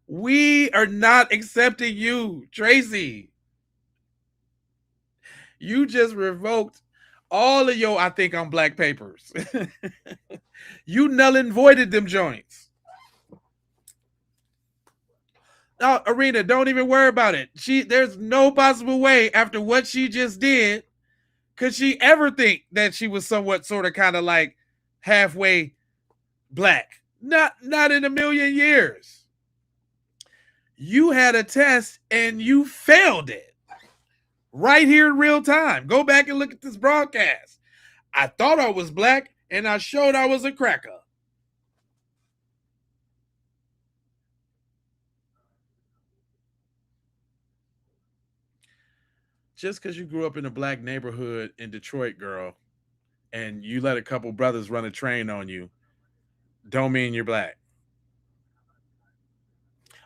We are not accepting you, Tracy. You just revoked all of your I think I'm black papers. You null and voided them joints. No, Arena, don't even worry about it. There's no possible way after what she just did could she ever think that she was somewhat sort of kind of like halfway black. Not in a million years. You had a test and you failed it. Right here in real time. Go back and look at this broadcast. I thought I was black and I showed I was a cracker. Just because you grew up in a black neighborhood in Detroit, girl, and you let a couple brothers run a train on you, don't mean you're black.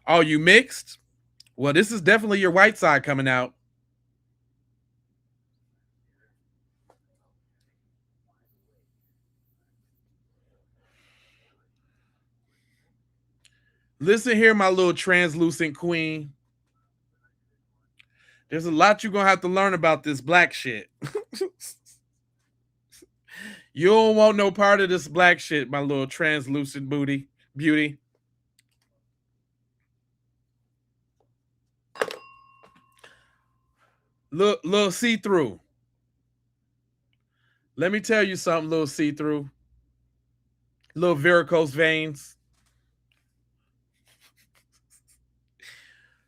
Oh, you mixed? Well, this is definitely your white side coming out. Listen here, my little translucent queen. There's a lot you're going to have to learn about this black shit. You don't want no part of this black shit, my little translucent beauty. Little see-through. Let me tell you something, little see-through. Little varicose veins.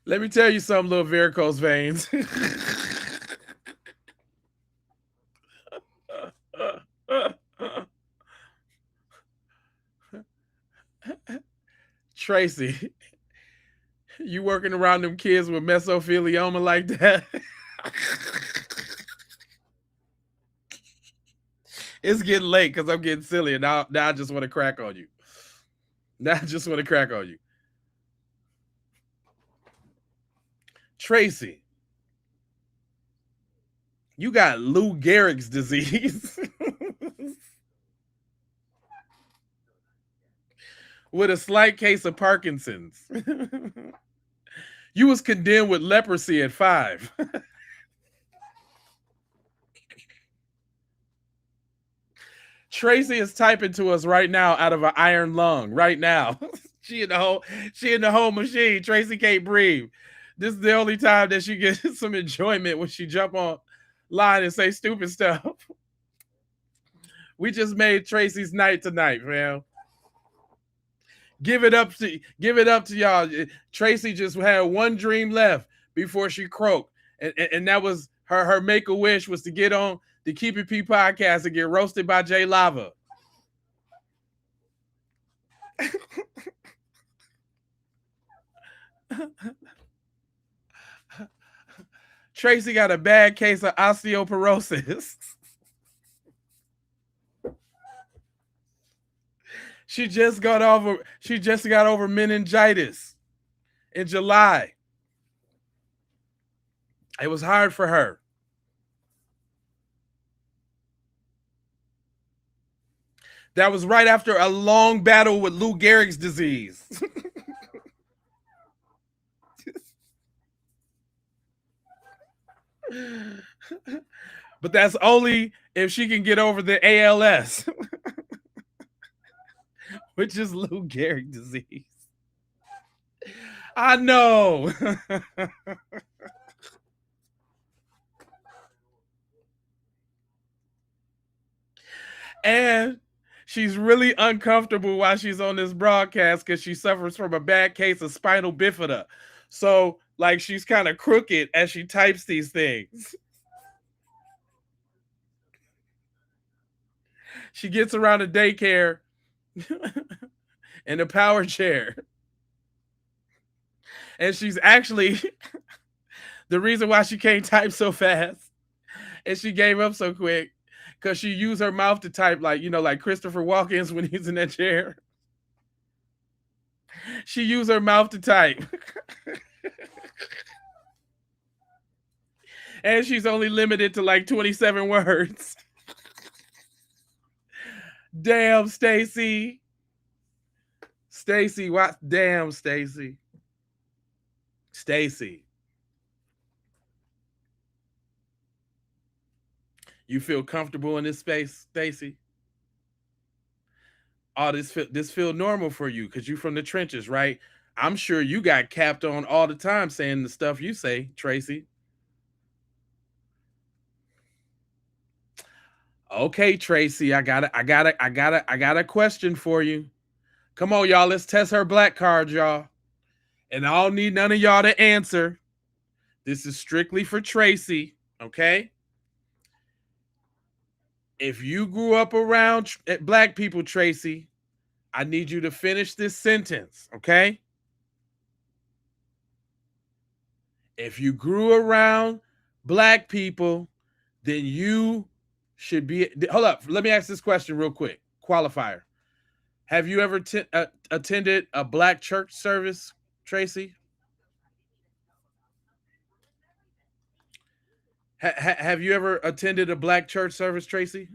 Let me tell you something, little varicose veins. Tracy, You working around them kids with mesothelioma like that? It's getting late because I'm getting silly, and now I just want to crack on you. Now I just want to crack on you. Tracy, you got Lou Gehrig's disease. With a slight case of Parkinson's. You was condemned with leprosy at 5. Tracy is typing to us right now out of an iron lung. Right now, she in the whole machine. Tracy can't breathe. This is the only time that she gets some enjoyment when she jump on line and say stupid stuff. We just made Tracy's night tonight, man. Give it up to y'all. Tracy just had one dream left before she croaked, and that was her make a wish was to get on the Keep It P podcast and get roasted by Jay Lava. Tracy got a bad case of osteoporosis. She just got over meningitis in July. It was hard for her. That was right after a long battle with Lou Gehrig's disease. But that's only if she can get over the ALS, which is Lou Gehrig disease. I know. And she's really uncomfortable while she's on this broadcast because she suffers from a bad case of spinal bifida. So, like, she's kind of crooked as she types these things. She gets around a daycare in a power chair. And she's actually the reason why she can't type so fast and she gave up so quick because she used her mouth to type like Christopher Walken's when he's in that chair. She used her mouth to type. And she's only limited to like 27 words. Damn, Stacy. Stacy, what? Damn, Stacy. Stacy. You feel comfortable in this space, Stacy? Oh, this feel normal for you because you from the trenches, right? I'm sure you got capped on all the time saying the stuff you say, Tracy. Okay, Tracy, I got a question for you. Come on, y'all. Let's test her black card, y'all. And I don't need none of y'all to answer. This is strictly for Tracy, okay? If you grew up around black people, Tracy, I need you to finish this sentence, okay? If you grew around black people, then you should be... Hold up. Let me ask this question real quick. Qualifier. Have you ever attended a black church service, Tracy? Have you ever attended a black church service, Tracy?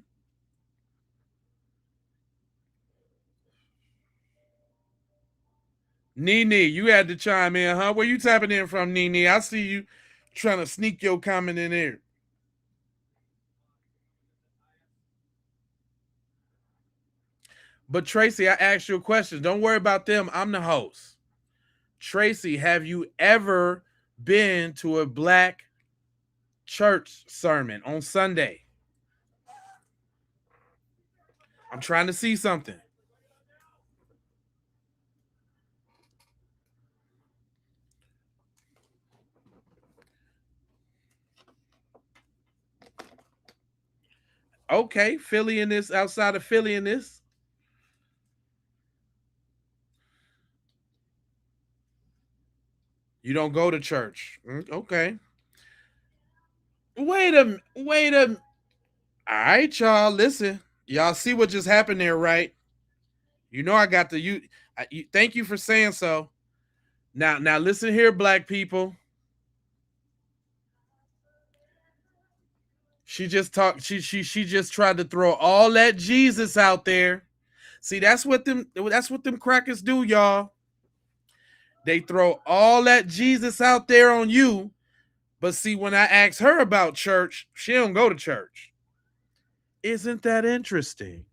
Nene, you had to chime in, huh? Where you tapping in from, Nene? I see you trying to sneak your comment in there. But Tracy, I asked you a question. Don't worry about them. I'm the host. Tracy, have you ever been to a black church sermon on Sunday? I'm trying to see something. Okay, Philly in this, outside of Philly in this. You don't go to church. Okay. Wait a. All right, y'all. Listen, y'all see what just happened there, right? You know I got the you. Thank you for saying so. Now listen here, black people. She just talked. She just tried to throw all that Jesus out there. See, that's what them crackers do, y'all. They throw all that Jesus out there on you. But see, when I ask her about church, she don't go to church. Isn't that interesting?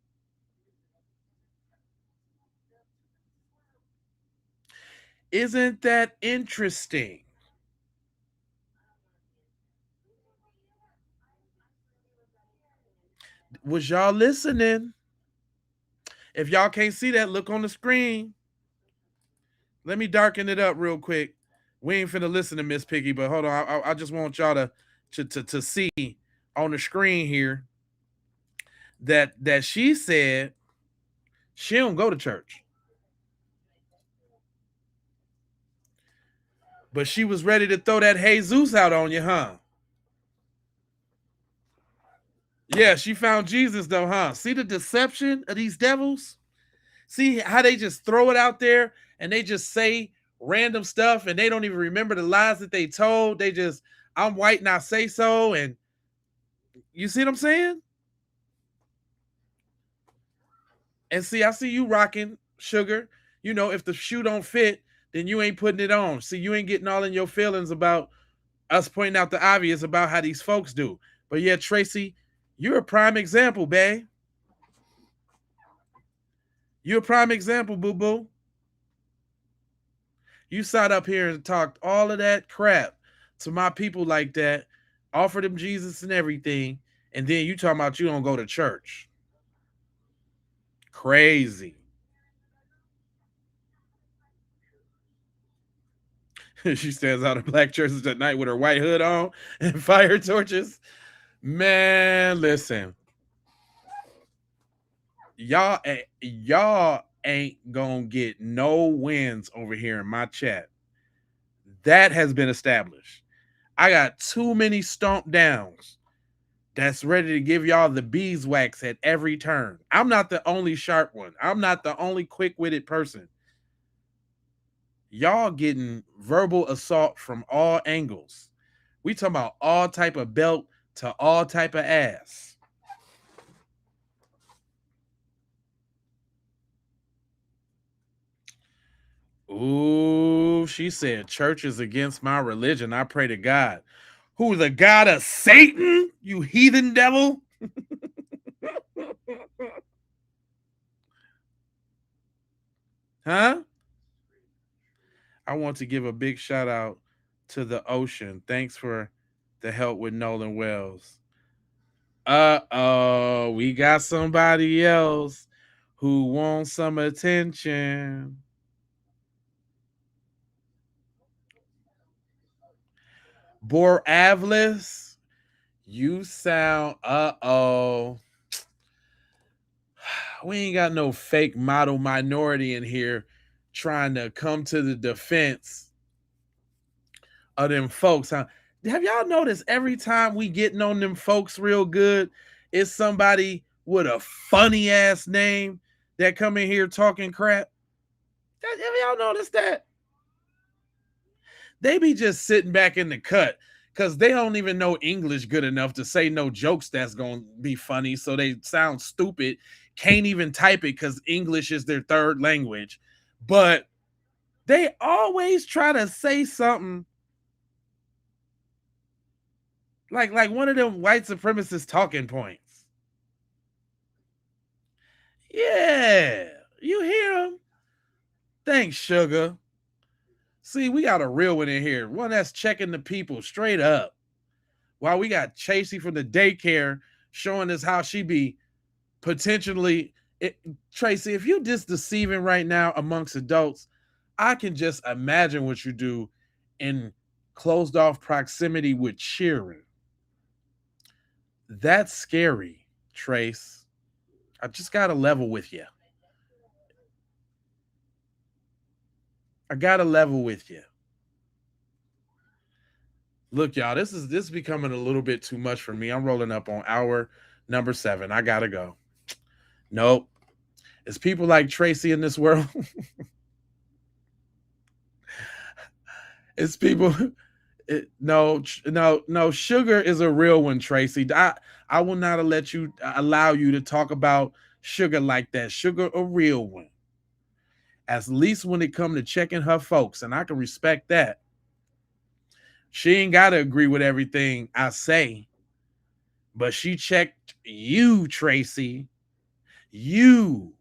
Isn't that interesting? Was y'all listening? If y'all can't see that, look on the screen. Let me darken it up real quick. We ain't finna listen to Miss Piggy, but hold on. I just want y'all to see on the screen here that she said she don't go to church. But she was ready to throw that Jesus out on you, huh? Yeah, she found Jesus though, huh? See the deception of these devils? See how they just throw it out there and they just say random stuff and they don't even remember the lies that they told. They just, I'm white and I say so. And you see what I'm saying? And see, I see you rocking sugar. You know, if the shoe don't fit, then you ain't putting it on. See, you ain't getting all in your feelings about us pointing out the obvious about how these folks do. But yeah, Tracy, you're a prime example, babe. You're a prime example, boo-boo. You sat up here and talked all of that crap to my people like that, offered them Jesus and everything, and then you talking about you don't go to church. Crazy. She stands out of black churches at night with her white hood on and fire torches. Man, listen. Y'all ain't gonna get no wins over here in my chat. That has been established. I got too many stomp downs that's ready to give y'all the beeswax at every turn. I'm not the only sharp one. I'm not the only quick-witted person. Y'all getting verbal assault from all angles. We talking about all type of belt to all type of ass. Ooh, she said church is against my religion. I pray to God. Who, the God of Satan? You heathen devil? Huh? I want to give a big shout out to the ocean. Thanks for the help with Nolan Wells. Uh-oh, we got somebody else who wants some attention. Boravlis, you sound, uh-oh. We ain't got no fake model minority in here trying to come to the defense of them folks, huh? Have y'all noticed every time we getting on them folks real good, it's somebody with a funny ass name that come in here talking crap? Have y'all noticed that? They be just sitting back in the cut because they don't even know English good enough to say no jokes that's gonna be funny, so they sound stupid, can't even type it because English is their third language. But they always try to say something like one of them white supremacist talking points. Yeah, you hear them? Thanks, sugar. See, we got a real one in here, one that's checking the people straight up. While we got Chasey from the daycare showing us how she be potentially Tracy, if you just deceiving right now amongst adults, I can just imagine what you do in closed off proximity with cheering. That's scary, Trace. I just got to level with you. I got to level with you. Look, y'all, this is becoming a little bit too much for me. I'm rolling up on hour number 7. I gotta go. Nope. It's people like Tracy in this world. It's people. No. Sugar is a real one, Tracy. I will not allow you to talk about Sugar like that. Sugar a real one. At least when it come to checking her folks, and I can respect that. She ain't got to agree with everything I say, but she checked you, Tracy. You.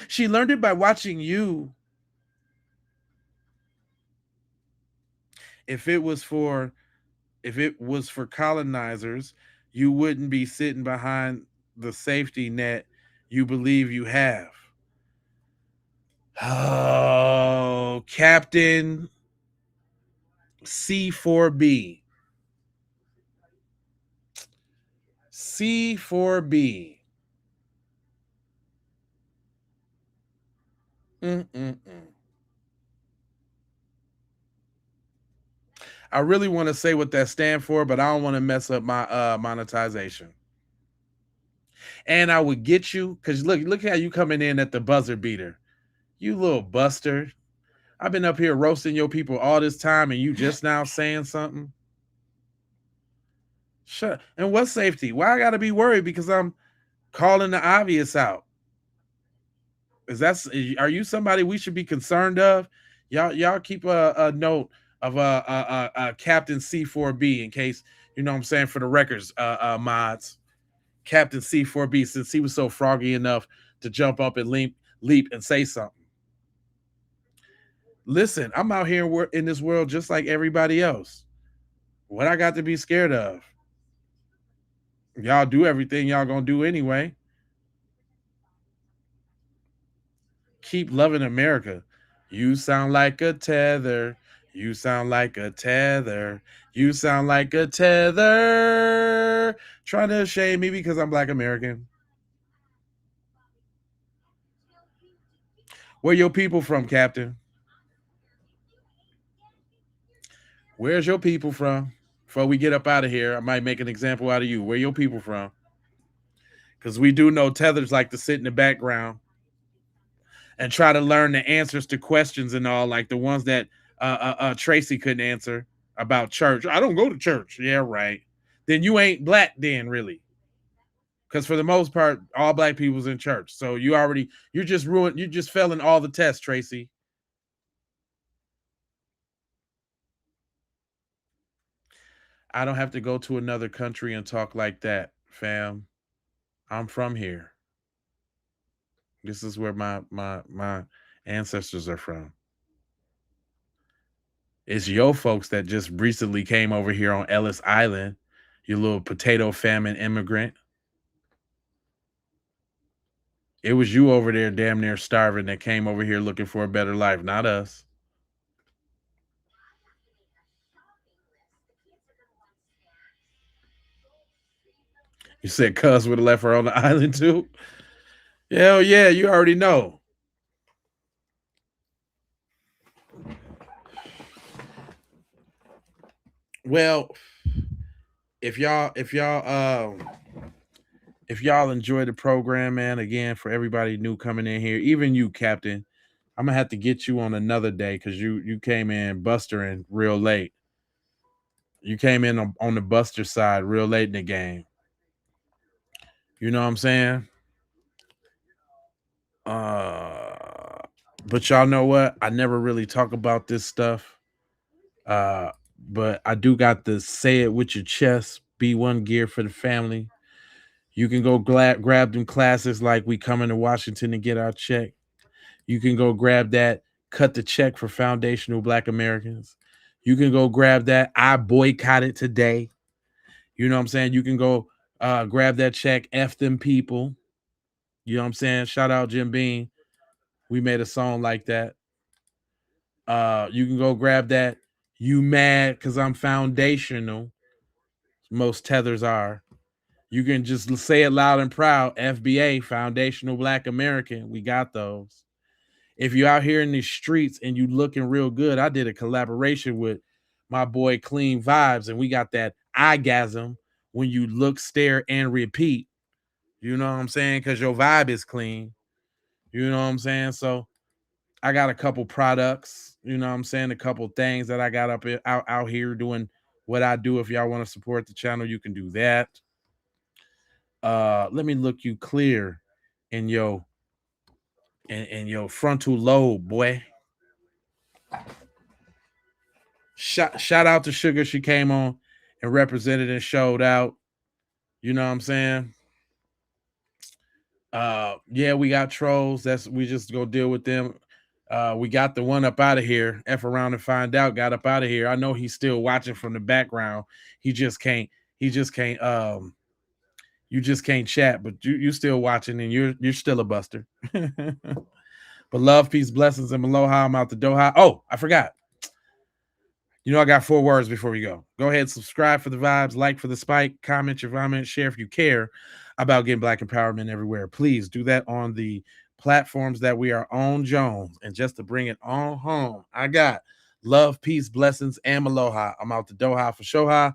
She learned it by watching you. If it was for colonizers, you wouldn't be sitting behind the safety net you believe you have. Oh, Captain C4B. C4B. I really want to say what that stands for, but I don't want to mess up my monetization. And I would get you, because look how you coming in at the buzzer beater. You little buster. I've been up here roasting your people all this time, and you just now saying something. Shut. And what safety? Why I gotta be worried because I'm calling the obvious out? Are you somebody we should be concerned of? Y'all keep a note of Captain C4B in case, you know what I'm saying, for the records, mods. Captain C4B, since he was so froggy enough to jump up and leap and say something. Listen, I'm out here in this world just like everybody else. What I got to be scared of? Y'all do everything y'all gonna do anyway. Keep loving America. You sound like a tether. You sound like a tether. You sound like a tether. Trying to shame me because I'm Black American. Where your people from, Captain? Where's your people from? Before we get up out of here, I might make an example out of you. Where your people from? Because we do know tethers like to sit in the background and try to learn the answers to questions and all, like the ones that Tracy couldn't answer about church. I don't go to church. Yeah, right. Then you ain't Black then, really. Because for the most part, all Black people's in church. So you just failing all the tests, Tracy. I don't have to go to another country and talk like that, fam. I'm from here. This is where my ancestors are from. It's your folks that just recently came over here on Ellis Island, you little potato famine immigrant. It was you over there damn near starving that came over here looking for a better life, not us. You said cuz would have left her on the island too? Hell yeah, you already know. Well, if y'all enjoy the program, man, again, for everybody new coming in here, even you, Captain, I'm gonna have to get you on another day because you came in bustering real late. You came in on the buster side real late in the game. You know what I'm saying? But y'all know what? I never really talk about this stuff. But I do got the say it with your chest, B1 gear for the family. You can go grab them classes like we coming to Washington to get our check. You can go grab that, cut the check for foundational Black Americans. You can go grab that. I boycotted today. You know what I'm saying? You can go grab that check. F them people. You know what I'm saying? Shout out Jim Beam. We made a song like that. You can go grab that. You mad because I'm foundational. Most tethers are. You can just say it loud and proud. FBA, Foundational Black American. We got those. If you're out here in these streets and you looking real good, I did a collaboration with my boy Clean Vibes, and we got that eyegasm when you look, stare, and repeat. You know what I'm saying? Because your vibe is clean. You know what I'm saying? So I got a couple products, you know what I'm saying? A couple things that I got out here doing what I do. If y'all want to support the channel, you can do that. Let me look you clear in your frontal lobe, boy. Shout out to Sugar. She came on and represented and showed out. You know what I'm saying? Yeah, we got trolls. We just go deal with them. We got the one up out of here. F around and find out. Got up out of here. I know he's still watching from the background. He just can't. You just can't chat, but you still watching, and you're still a buster. But love, peace, blessings, and aloha. I'm out the Doha. Oh, I forgot. You know I got 4 words before we go. Go ahead, subscribe for the vibes, like for the spike, comment your comment, share if you care about getting Black empowerment everywhere. Please do that on the platforms that we are on, Jones. And just to bring it on home, I got love, peace, blessings, and aloha. I'm out the Doha for Shoha.